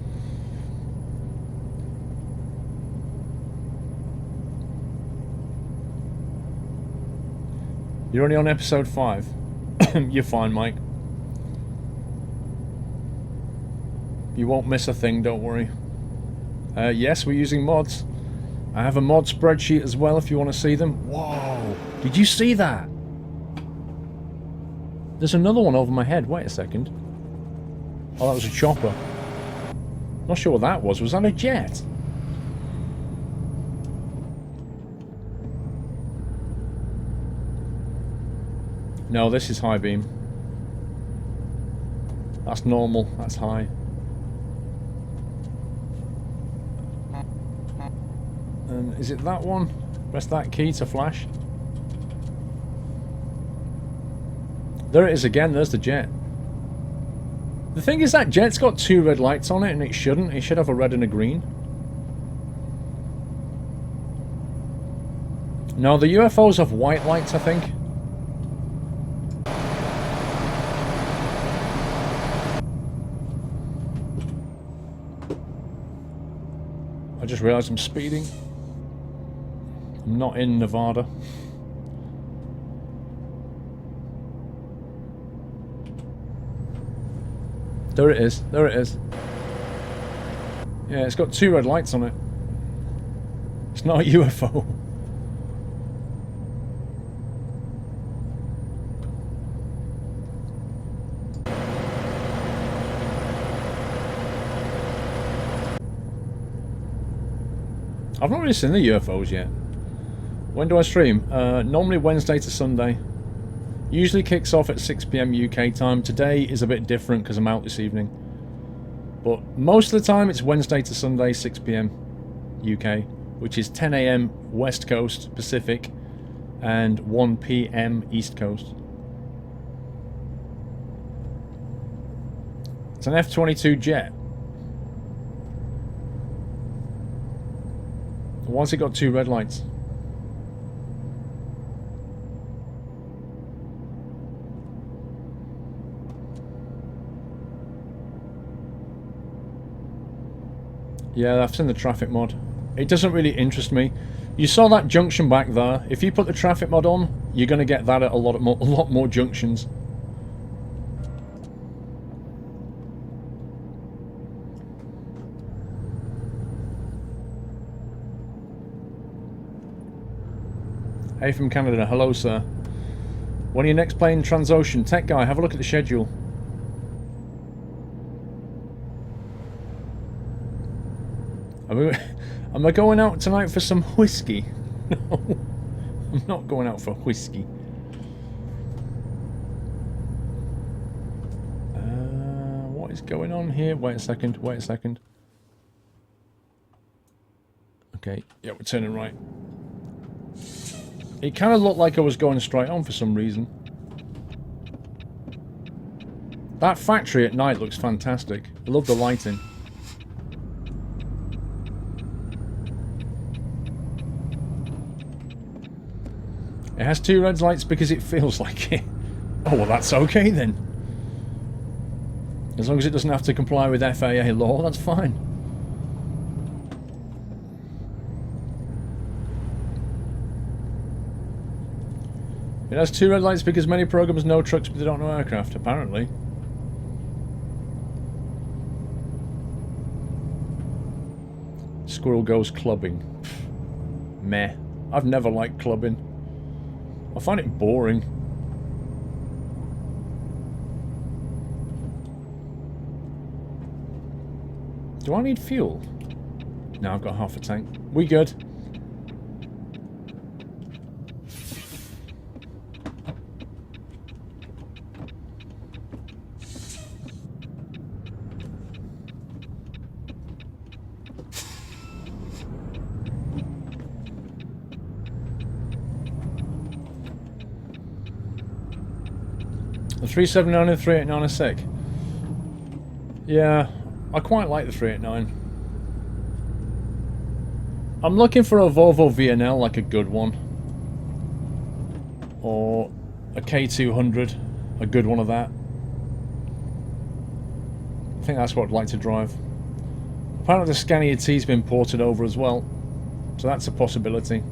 You're only on episode 5. You're fine, Mike. You won't miss a thing, don't worry. Yes, we're using mods. I have a mod spreadsheet as well if you want to see them. Whoa! Did you see that? There's another one over my head. Wait a second. Oh, that was a chopper. Not sure what that was. Was that a jet? No, this is high beam. That's normal. That's high. And is it that one? Press that key to flash. There it is again, there's the jet. The thing is that jet's got 2 red lights on it and it shouldn't. It should have a red and a green. No, the UFOs have white lights, I think. I just realised I'm speeding. I'm not in Nevada. There it is. There it is. Yeah, it's got 2 red lights on it. It's not a UFO. I've not really seen the UFOs yet. When do I stream? Normally Wednesday to Sunday. Usually kicks off at 6 PM UK time. Today is a bit different because I'm out this evening. But most of the time it's Wednesday to Sunday, 6 PM UK, which is 10 AM West Coast Pacific and 1 PM East Coast. It's an F-22 jet. Why's it got 2 red lights? Yeah, I've seen the traffic mod. It doesn't really interest me. You saw that junction back there. If you put the traffic mod on, you're going to get that at a lot more junctions. Hey from Canada, hello sir. When are you next playing Transocean? Tech guy, have a look at the schedule. Am I going out tonight for some whiskey? No, I'm not going out for whiskey. What is going on here? Wait a second, wait a second. Okay, yeah, we're turning right. It kind of looked like I was going straight on for some reason. That factory at night looks fantastic. I love the lighting. It has 2 red lights because it feels like it. Oh, well, that's okay then. As long as it doesn't have to comply with FAA law, that's fine. It has 2 red lights because many programs know trucks but they don't know aircraft, apparently. Squirrel goes clubbing. Pfft. Meh. I've never liked clubbing. I find it boring. Do I need fuel? No, I've got half a tank. We good. The 379 and 389 are sick. Yeah, I quite like the 389. I'm looking for a Volvo VNL, like a good one. Or a K200, a good one of that. I think that's what I'd like to drive. Apparently the Scania T's been ported over as well, so that's a possibility.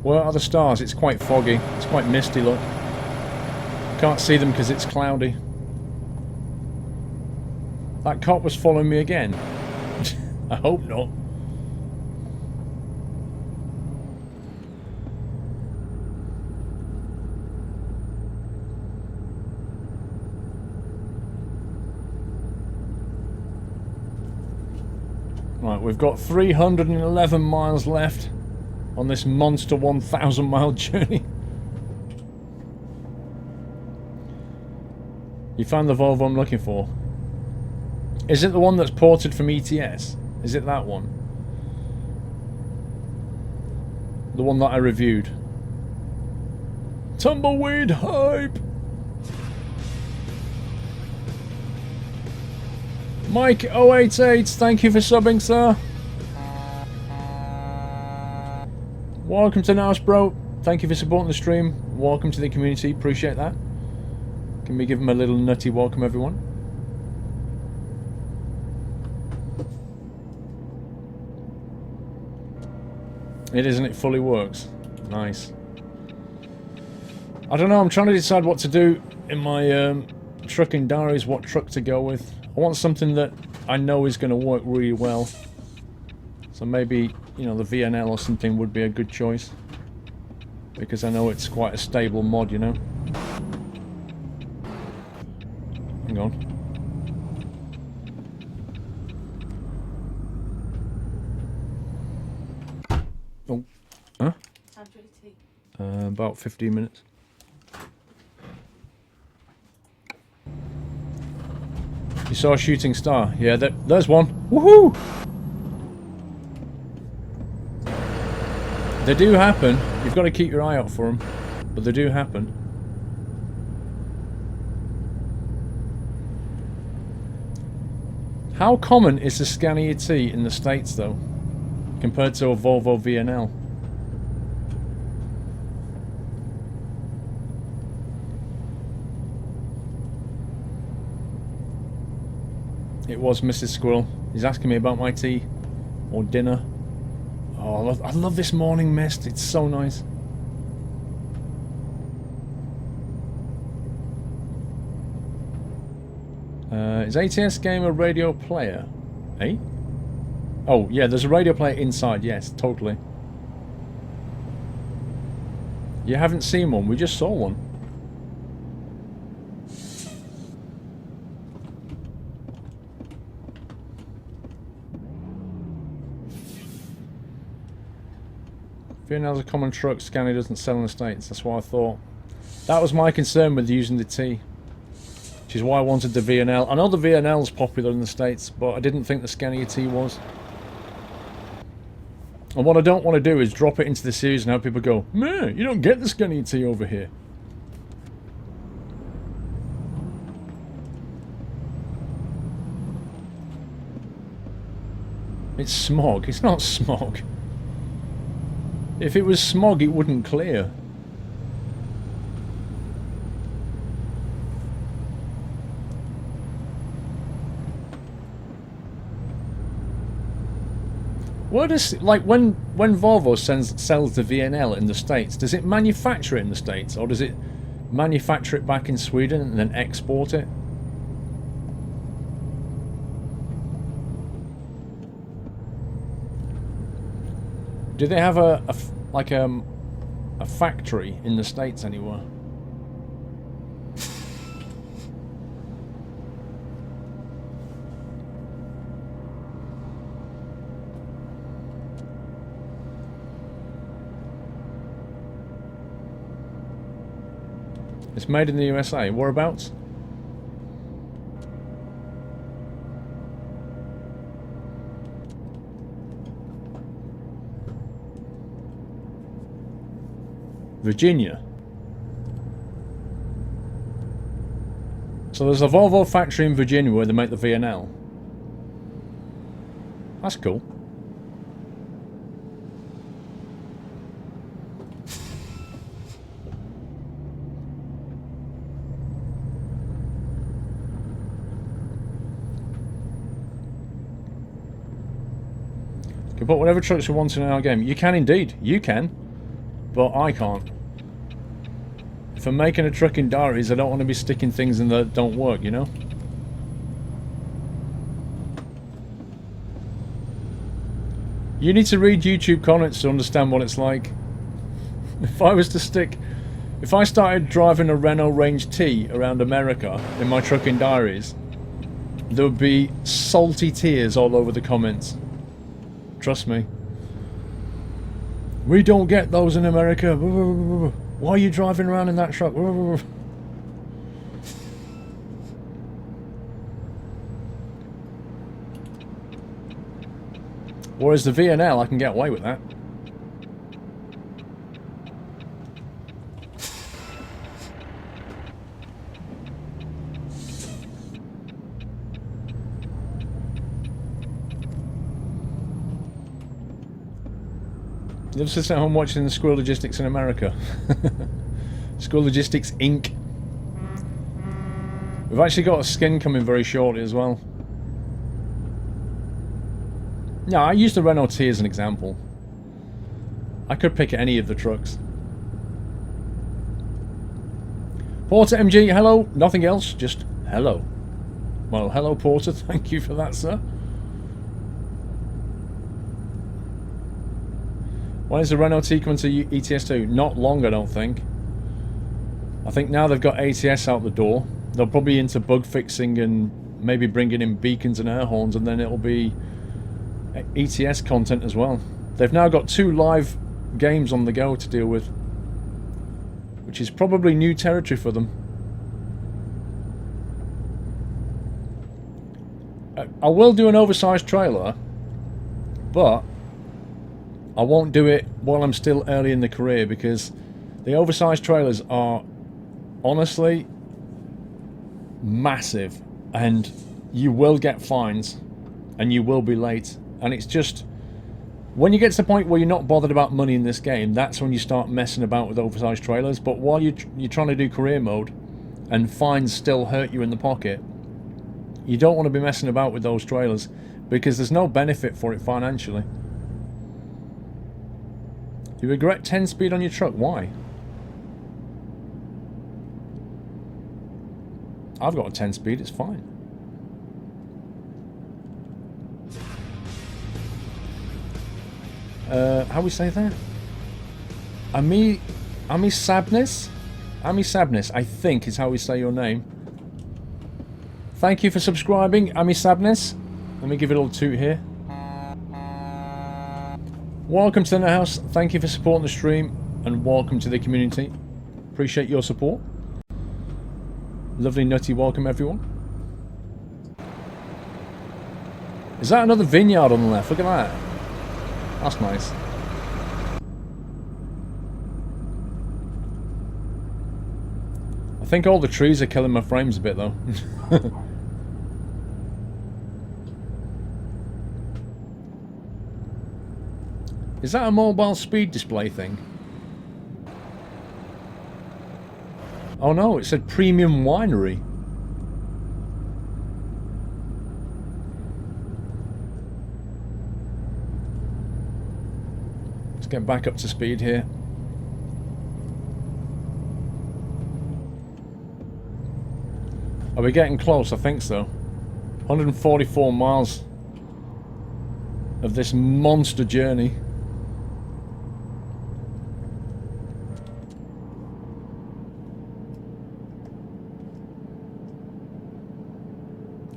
Where are the stars? It's quite foggy. It's quite misty, look. Can't see them because it's cloudy. That cop was following me again. I hope not. Right, we've got 311 miles left on this monster 1,000 mile journey. You found the Volvo I'm looking for. Is it the one that's ported from ETS? Is it that one? The one that I reviewed. Tumbleweed hype! Mike088, thank you for subbing, sir. Welcome to Nouse, bro. Thank you for supporting the stream. Welcome to the community. Appreciate that. Can we give him a little nutty welcome, everyone? It isn't. It fully works. Nice. I don't know. I'm trying to decide what to do in my trucking diaries. What truck to go with. I want something that I know is going to work really well. So maybe, you know, the VNL or something would be a good choice. Because I know it's quite a stable mod, you know. Hang on. Oh. Huh? Time's ready to eat. About 15 minutes. You saw a shooting star? Yeah, there's one. Woohoo! They do happen. You've got to keep your eye out for them. But they do happen. How common is the Scania T in the States, though? Compared to a Volvo VNL? It was Mrs. Squirrel. He's asking me about my tea or dinner. Oh, I love this morning mist. It's so nice. Is ATS game a radio player? Eh? Oh, yeah, there's a radio player inside. Yes, totally. You haven't seen one. We just saw one. VNL's a common truck, Scania doesn't sell in the States, that's what I thought. That was my concern with using the T. Which is why I wanted the VNL. I know the VNL's popular in the States, but I didn't think the Scania T was. And what I don't want to do is drop it into the series and have people go, "Meh, you don't get the Scania T over here." It's smog. It's not smog. If it was smog, it wouldn't clear. What is, like, when Volvo sells the VNL in the States, does it manufacture it in the States, or does it manufacture it back in Sweden and then export it? Do they have a factory in the States anywhere? It's made in the USA. Whereabouts? Virginia. So there's a Volvo factory in Virginia where they make the VNL. That's cool. You can put whatever trucks you want in our game. You can indeed. You can. But I can't. If I'm making a trucking diaries, I don't want to be sticking things in that don't work, you know? You need to read YouTube comments to understand what it's like. If I started driving a Renault Range T around America in my trucking diaries, there would be salty tears all over the comments. Trust me. We don't get those in America. Why are you driving around in that truck? Whereas the VNL, I can get away with that. Lives sits at home watching the Squirrel Logistics in America. Squirrel Logistics Inc. We've actually got a skin coming very shortly as well. No, I used the Renault T as an example. I could pick any of the trucks. Porter MG, hello. Nothing else, just hello. Well, hello Porter, thank you for that, sir. When is the Renault T coming to ETS2? Not long, I don't think. I think now they've got ATS out the door. They'll probably be into bug fixing and maybe bringing in beacons and air horns, and then it'll be ETS content as well. They've now got 2 live games on the go to deal with, which is probably new territory for them. I will do an oversized trailer, but I won't do it while I'm still early in the career, because the oversized trailers are honestly massive, and you will get fines and you will be late. And it's just, when you get to the point where you're not bothered about money in this game, that's when you start messing about with oversized trailers. But while you're trying to do career mode and fines still hurt you in the pocket, you don't want to be messing about with those trailers, because there's no benefit for it financially. You regret 10 speed on your truck? Why? I've got a 10 speed, it's fine. How we say that? Ami Sabnis? Ami Sabnis, I think is how we say your name. Thank you for subscribing, Ami Sabnis. Let me give it a little toot here. Welcome to the house. Thank you for supporting the stream, and welcome to the community. Appreciate your support. Lovely nutty welcome, everyone. Is that another vineyard on the left? Look at that. That's nice. I think all the trees are killing my frames a bit though. Is that a mobile speed display thing? Oh no, it said premium winery. Let's get back up to speed here. Are we getting close? I think so. 144 miles of this monster journey.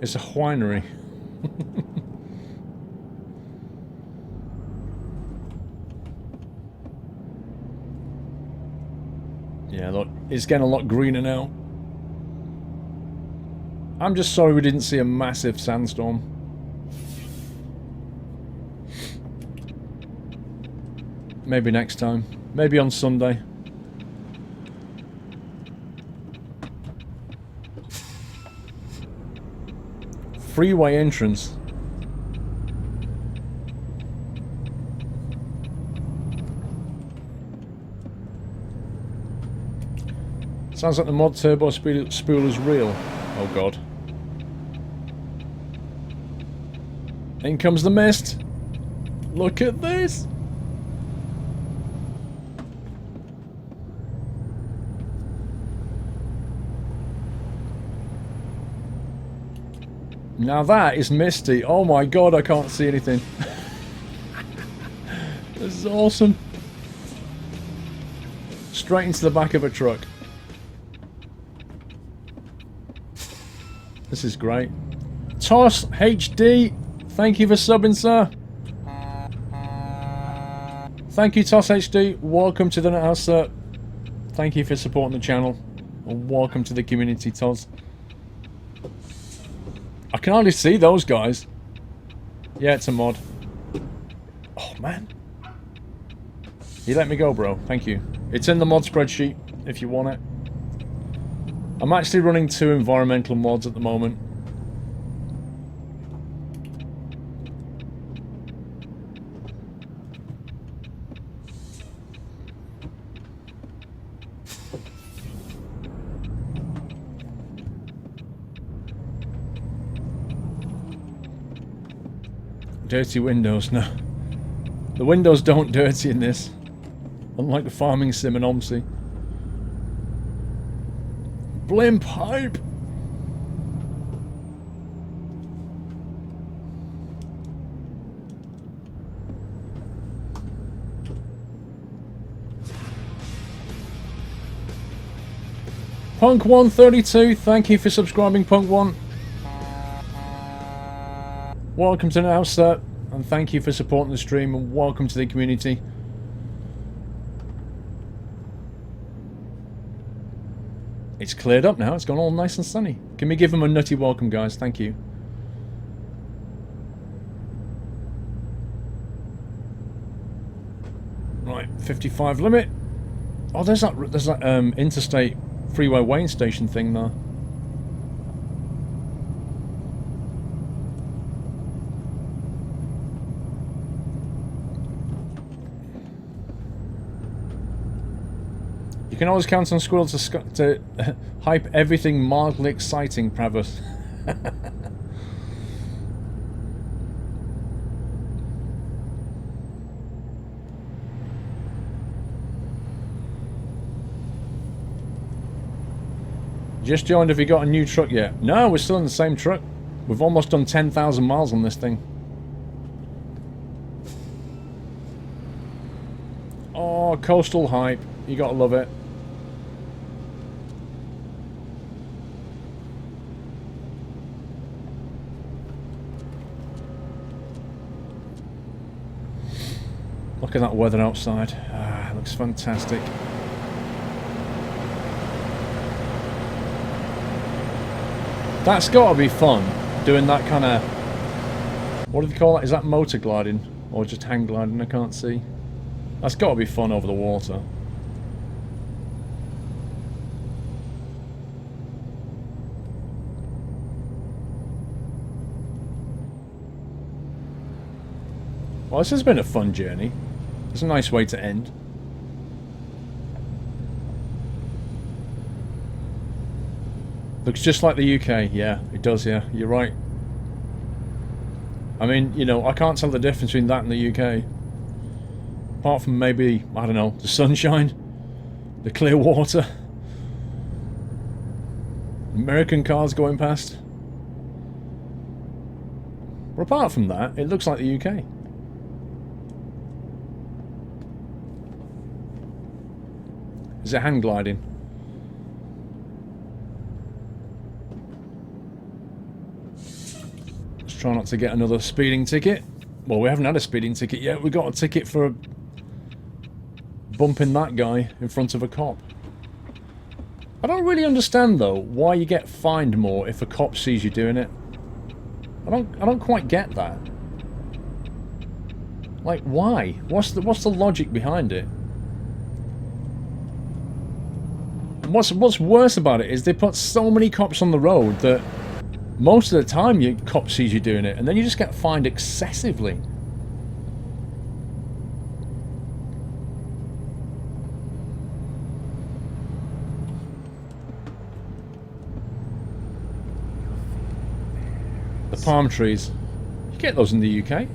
It's a winery. Yeah, look, it's getting a lot greener now. I'm just sorry we didn't see a massive sandstorm. Maybe next time. Maybe on Sunday. Freeway entrance. Sounds like the mod turbo spool is real. Oh god. In comes the mist. Look at this. Now that is misty. Oh my god, I can't see anything. This is awesome. Straight into the back of a truck. This is great. Toss HD, thank you for subbing, sir. Thank you, Toss HD. Welcome to the Net House, sir. Thank you for supporting the channel. And welcome to the community, Toz. I can hardly see those guys. Yeah, it's a mod. Oh, man. You let me go, bro. Thank you. It's in the mod spreadsheet, if you want it. I'm actually running 2 environmental mods at the moment. Dirty windows, no. The windows don't dirty in this. Unlike the farming sim and OMSI. Blimp hype! Punk132, thank you for subscribing, Punk1. Welcome to the house, sir, and thank you for supporting the stream, and welcome to the community. It's cleared up now, it's gone all nice and sunny. Can we give him a nutty welcome, guys? Thank you. Right, 55 limit. Oh, there's that interstate freeway weighing station thing there. You can always count on Squirrel to hype everything mildly exciting, Pravus. Just joined, have you got a new truck yet? No, we're still in the same truck. We've almost done 10,000 miles on this thing. Oh, coastal hype. You gotta love it. Look at that weather outside. Ah, it looks fantastic. That's got to be fun, doing that kind of... What do they call that? Is that motor gliding? Or just hang gliding? I can't see. That's got to be fun over the water. Well, this has been a fun journey. It's a nice way to end. Looks just like the UK. Yeah, it does, yeah. You're right. I mean, you know, I can't tell the difference between that and the UK. Apart from maybe, I don't know, the sunshine, the clear water, American cars going past. But apart from that, it looks like the UK. Is it hang gliding? Let's try not to get another speeding ticket. Well, we haven't had a speeding ticket yet. We got a ticket for bumping that guy in front of a cop. I don't really understand though why you get fined more if a cop sees you doing it. I don't quite get that. Like, why? What's the logic behind it? And what's worse about it is they put so many cops on the road that most of the time your cop sees you doing it, and then you just get fined excessively. The palm trees. You get those in the UK.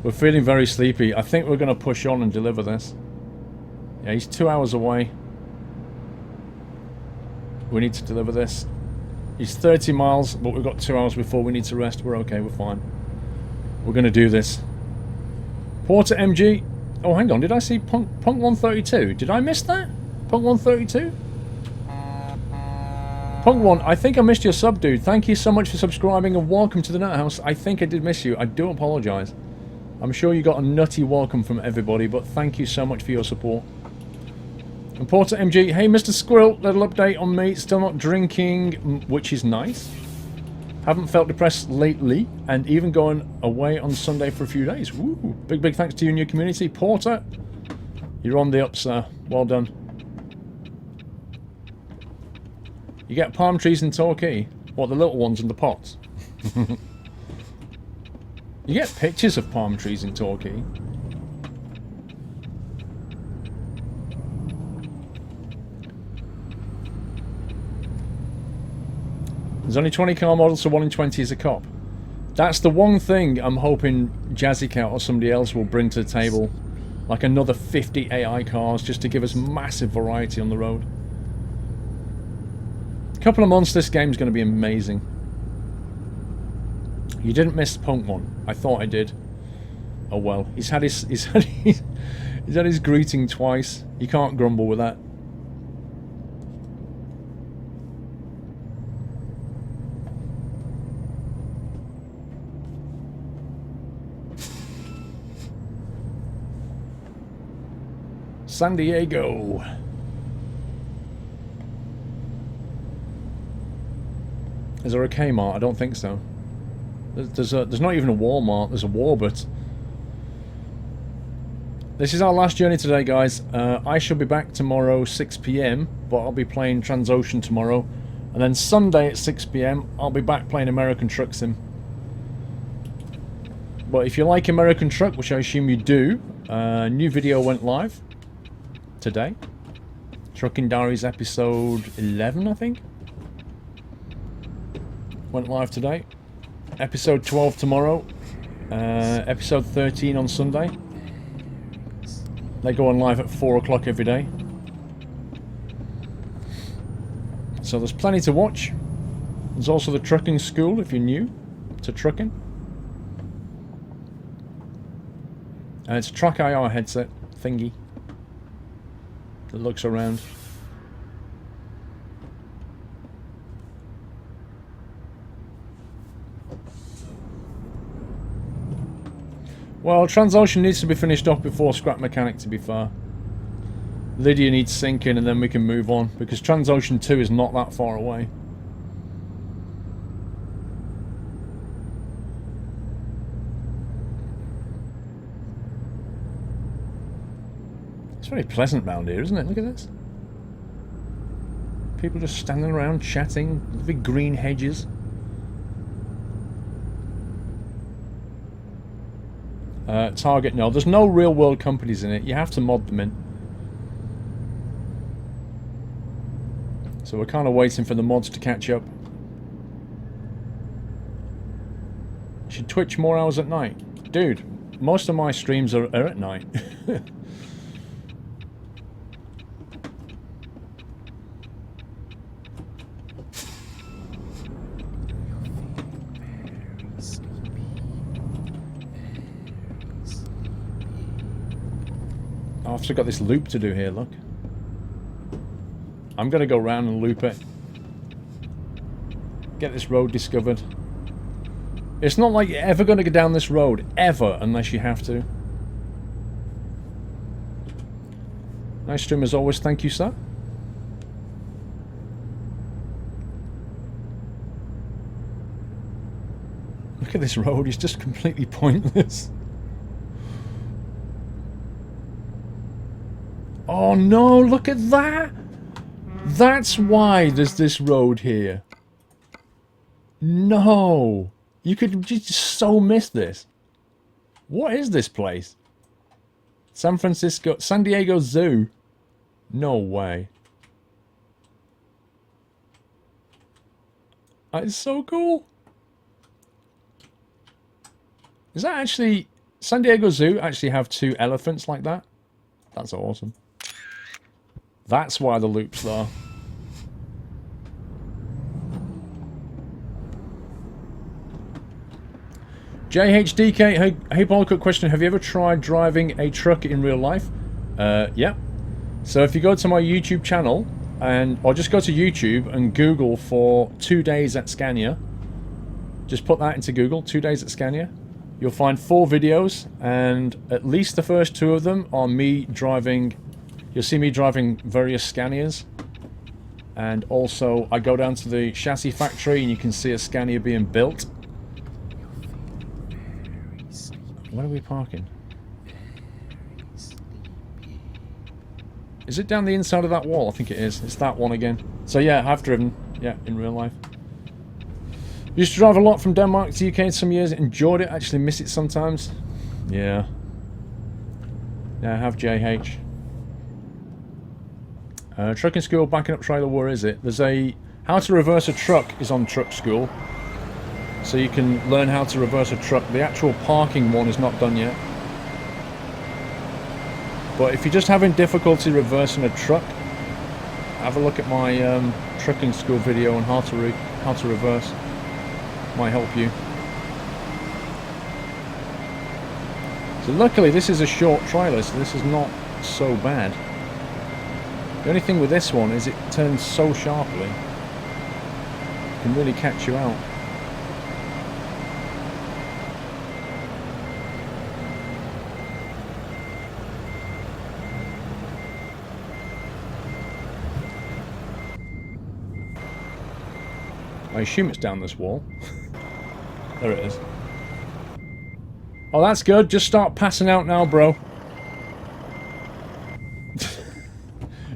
We're feeling very sleepy. I think we're going to push on and deliver this. Yeah, he's 2 hours away. We need to deliver this. He's 30 miles, but we've got 2 hours before we need to rest. We're okay, we're fine. We're going to do this. Porter MG. Oh, hang on. Did I see Punk 132? Did I miss that? Punk 132? Punk 1, I think I missed your sub, dude. Thank you so much for subscribing and welcome to the Nut House. I think I did miss you. I do apologise. I'm sure you got a nutty welcome from everybody, but thank you so much for your support. And Porter MG, hey Mr. Squirrel, little update on me. Still not drinking, which is nice. Haven't felt depressed lately, and even going away on Sunday for a few days. Woo! Big thanks to you and your community. Porter, you're on the up, sir. Well done. You get palm trees in Torquay? What, the little ones in the pots? You get pictures of palm trees in Torquay. There's only 20 car models, so 1 in 20 is a cop. That's the one thing I'm hoping Jazzy Cat or somebody else will bring to the table. Like another 50 AI cars, just to give us massive variety on the road. A couple of months, this game's going to be amazing. You didn't miss Pokemon. I thought I did. Oh well. He's had his greeting twice. You can't grumble with that. San Diego. Is there a Kmart? I don't think so. There's not even a Walmart. There's a Warbert. This is our last journey today, guys. I shall be back tomorrow 6 PM, but I'll be playing Transocean tomorrow, and then Sunday at 6 PM I'll be back playing American Truck Sim. But if you like American Truck, which I assume you do, new video went live today. Trucking Diaries episode 11, I think. Went live today. Episode 12 tomorrow. Episode 13 on Sunday. They go on live at 4 o'clock every day. So there's plenty to watch. There's also the trucking school if you're new to trucking. And it's a Track IR headset thingy that looks around. Well, Transocean needs to be finished off before Scrap Mechanic, to be fair. Lydia needs sinking and then we can move on, because Transocean 2 is not that far away. It's very pleasant round here, isn't it? Look at this. People just standing around chatting, the big green hedges. Target, no. There's no real world companies in it. You have to mod them in. So we're kind of waiting for the mods to catch up. Should Twitch more hours at night? Dude, most of my streams are at night. I've still got this loop to do here, look. I'm going to go round and loop it. Get this road discovered. It's not like you're ever going to go down this road, ever, unless you have to. Nice stream as always, thank you, sir. Look at this road, it's just completely pointless. Oh no, look at that! That's why there's this road here. No! You could just so miss this. What is this place? San Diego Zoo? No way. That is so cool. Is that actually... San Diego Zoo actually have 2 elephants like that? That's awesome. That's why the loop's there. JHDK, hey Paul, quick question. Have you ever tried driving a truck in real life? Yeah. So if you go to my YouTube channel, or just go to YouTube and Google for 2 days at Scania. Just put that into Google, 2 days at Scania. You'll find 4 videos, and at least the first 2 of them are me driving. You'll see me driving various Scanias, and also I go down to the chassis factory and you can see a Scania being built. Where are we parking? Is it down the inside of that wall? I think it is. It's that one again. So yeah, I've driven, yeah, in real life. Used to drive a lot from Denmark to UK in some years. Enjoyed it, actually miss it sometimes. Yeah. Yeah, I have JH. Trucking school backing up trailer, where is it? There's a How to reverse a truck is on Truck School. So you can learn how to reverse a truck. The actual parking one is not done yet. But if you're just having difficulty reversing a truck, have a look at my trucking school video on how to reverse. Might help you. So luckily this is a short trailer, so this is not so bad. The only thing with this one is it turns so sharply. It can really catch you out. I assume it's down this wall. There it is. Oh, that's good. Just start passing out now, bro.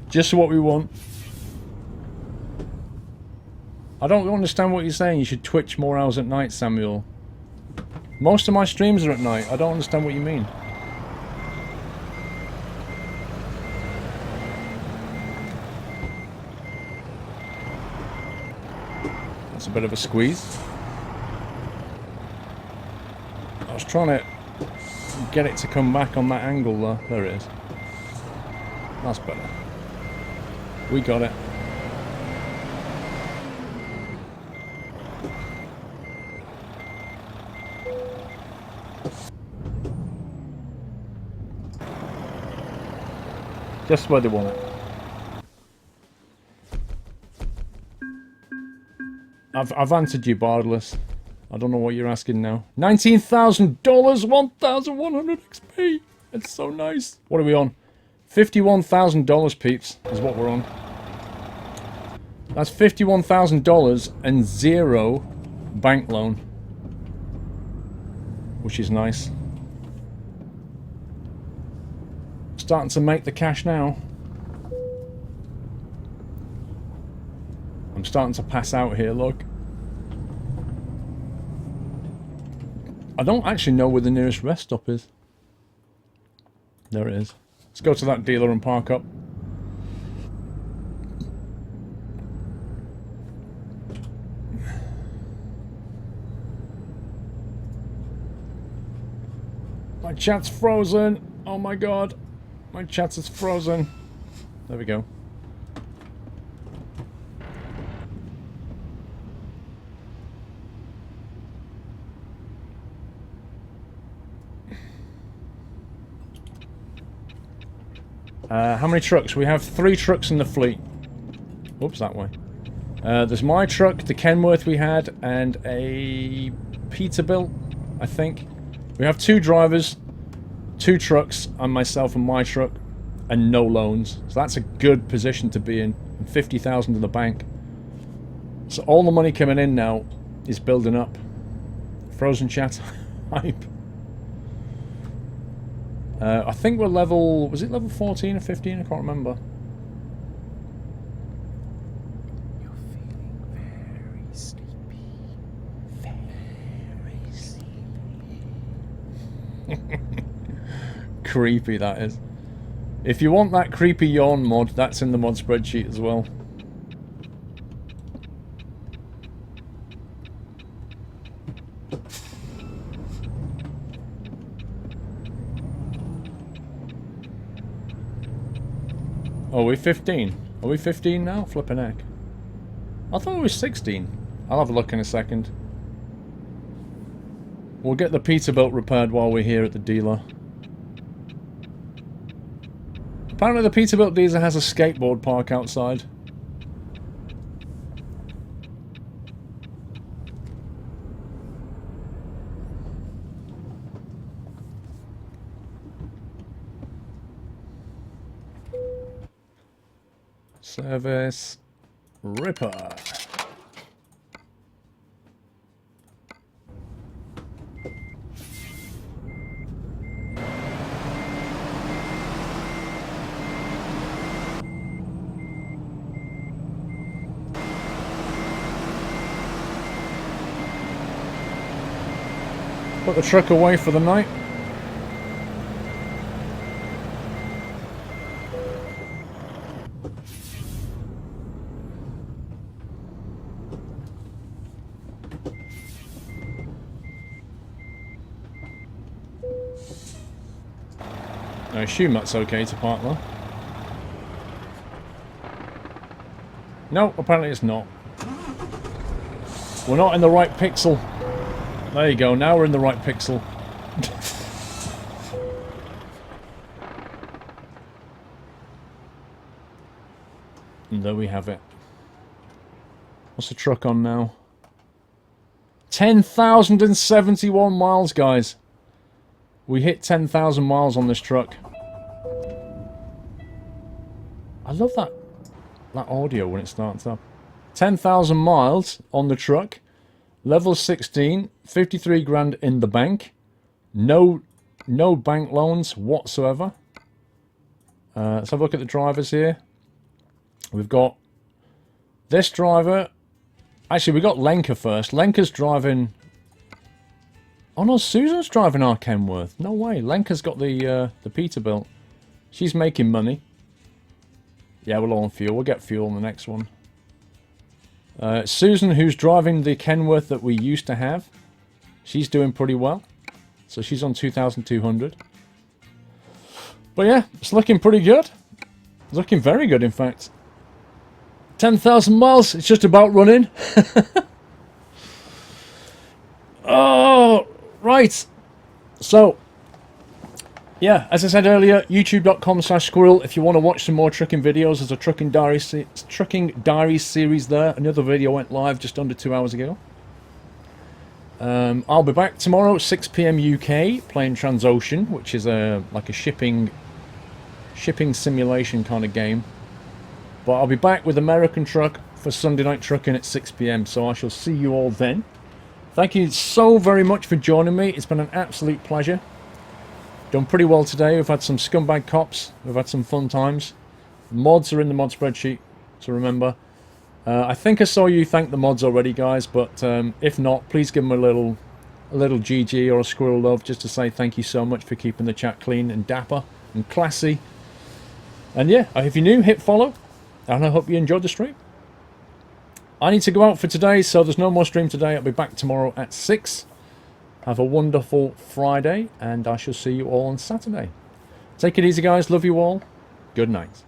Just what we want. I don't understand what you're saying. You should Twitch more hours at night, Samuel. Most of my streams are at night. I don't understand what you mean. That's a bit of a squeeze. I was trying to get it to come back on that angle there. There it is. That's better. We got it. Just where they want it. I've answered you, Bardless. I don't know what you're asking now. $19,000, 1,100 XP. It's so nice. What are we on? $51,000, peeps, is what we're on. That's $51,000 and 0 bank loan, which is nice. Starting to make the cash now. I'm starting to pass out here, look. I don't actually know where the nearest rest stop is. There it is. Let's go to that dealer and park up. My chat's frozen. Oh my god. My chat is frozen. There we go. How many trucks? We have 3 trucks in the fleet. Oops, that way. There's my truck, the Kenworth we had, and a Peterbilt, I think. We have 2 drivers, 2 trucks, and myself and my truck, and no loans. So that's a good position to be in. And 50,000 in the bank. So all the money coming in now is building up. Frozen chat. Hype. I think we're level... Was it level 14 or 15? I can't remember. You're feeling very sleepy. Very sleepy. Creepy, that is. If you want that creepy yawn mod, that's in the mod spreadsheet as well. Oh, we're 15. Are we 15 now? Flippin' heck. I thought it was 16. I'll have a look in a second. We'll get the Peterbilt repaired while we're here at the dealer. Apparently the Peterbilt dealer has a skateboard park outside. Service Ripper. Put the truck away for the night. I assume that's okay to park there. No, apparently it's not. We're not in the right pixel. There you go, now we're in the right pixel. And there we have it. What's the truck on now? 10,071 miles, guys. We hit 10,000 miles on this truck. I love that audio when it starts up. 10,000 miles on the truck. Level 16. 53 grand in the bank. No bank loans whatsoever. Let's have a look at the drivers here. We've got this driver. Actually, we got Lenka first. Lenka's driving... Oh no, Susan's driving our Kenworth. No way. Lenka's got the Peterbilt. She's making money. Yeah, we're low on fuel. We'll get fuel on the next one. Susan, who's driving the Kenworth that we used to have, she's doing pretty well. So she's on 2,200. But yeah, it's looking pretty good. It's looking very good, in fact. 10,000 miles. It's just about running. Oh, right. So, yeah, as I said earlier, youtube.com/squirrel if you want to watch some more trucking videos. There's a trucking diary series there. Another video went live just under 2 hours ago. I'll be back tomorrow at 6 PM UK playing Transocean, which is like a shipping simulation kind of game. But I'll be back with American Truck for Sunday Night Trucking at 6 PM, so I shall see you all then. Thank you so very much for joining me. It's been an absolute pleasure. Done pretty well today. We've had some scumbag cops. We've had some fun times. Mods are in the mod spreadsheet, so remember. I think I saw you thank the mods already, guys, but if not, please give them a little GG or a squirrel love just to say thank you so much for keeping the chat clean and dapper and classy. And yeah, if you're new, hit follow. And I hope you enjoyed the stream. I need to go out for today, so there's no more stream today. I'll be back tomorrow at 6. Have a wonderful Friday, and I shall see you all on Saturday. Take it easy, guys. Love you all. Good night.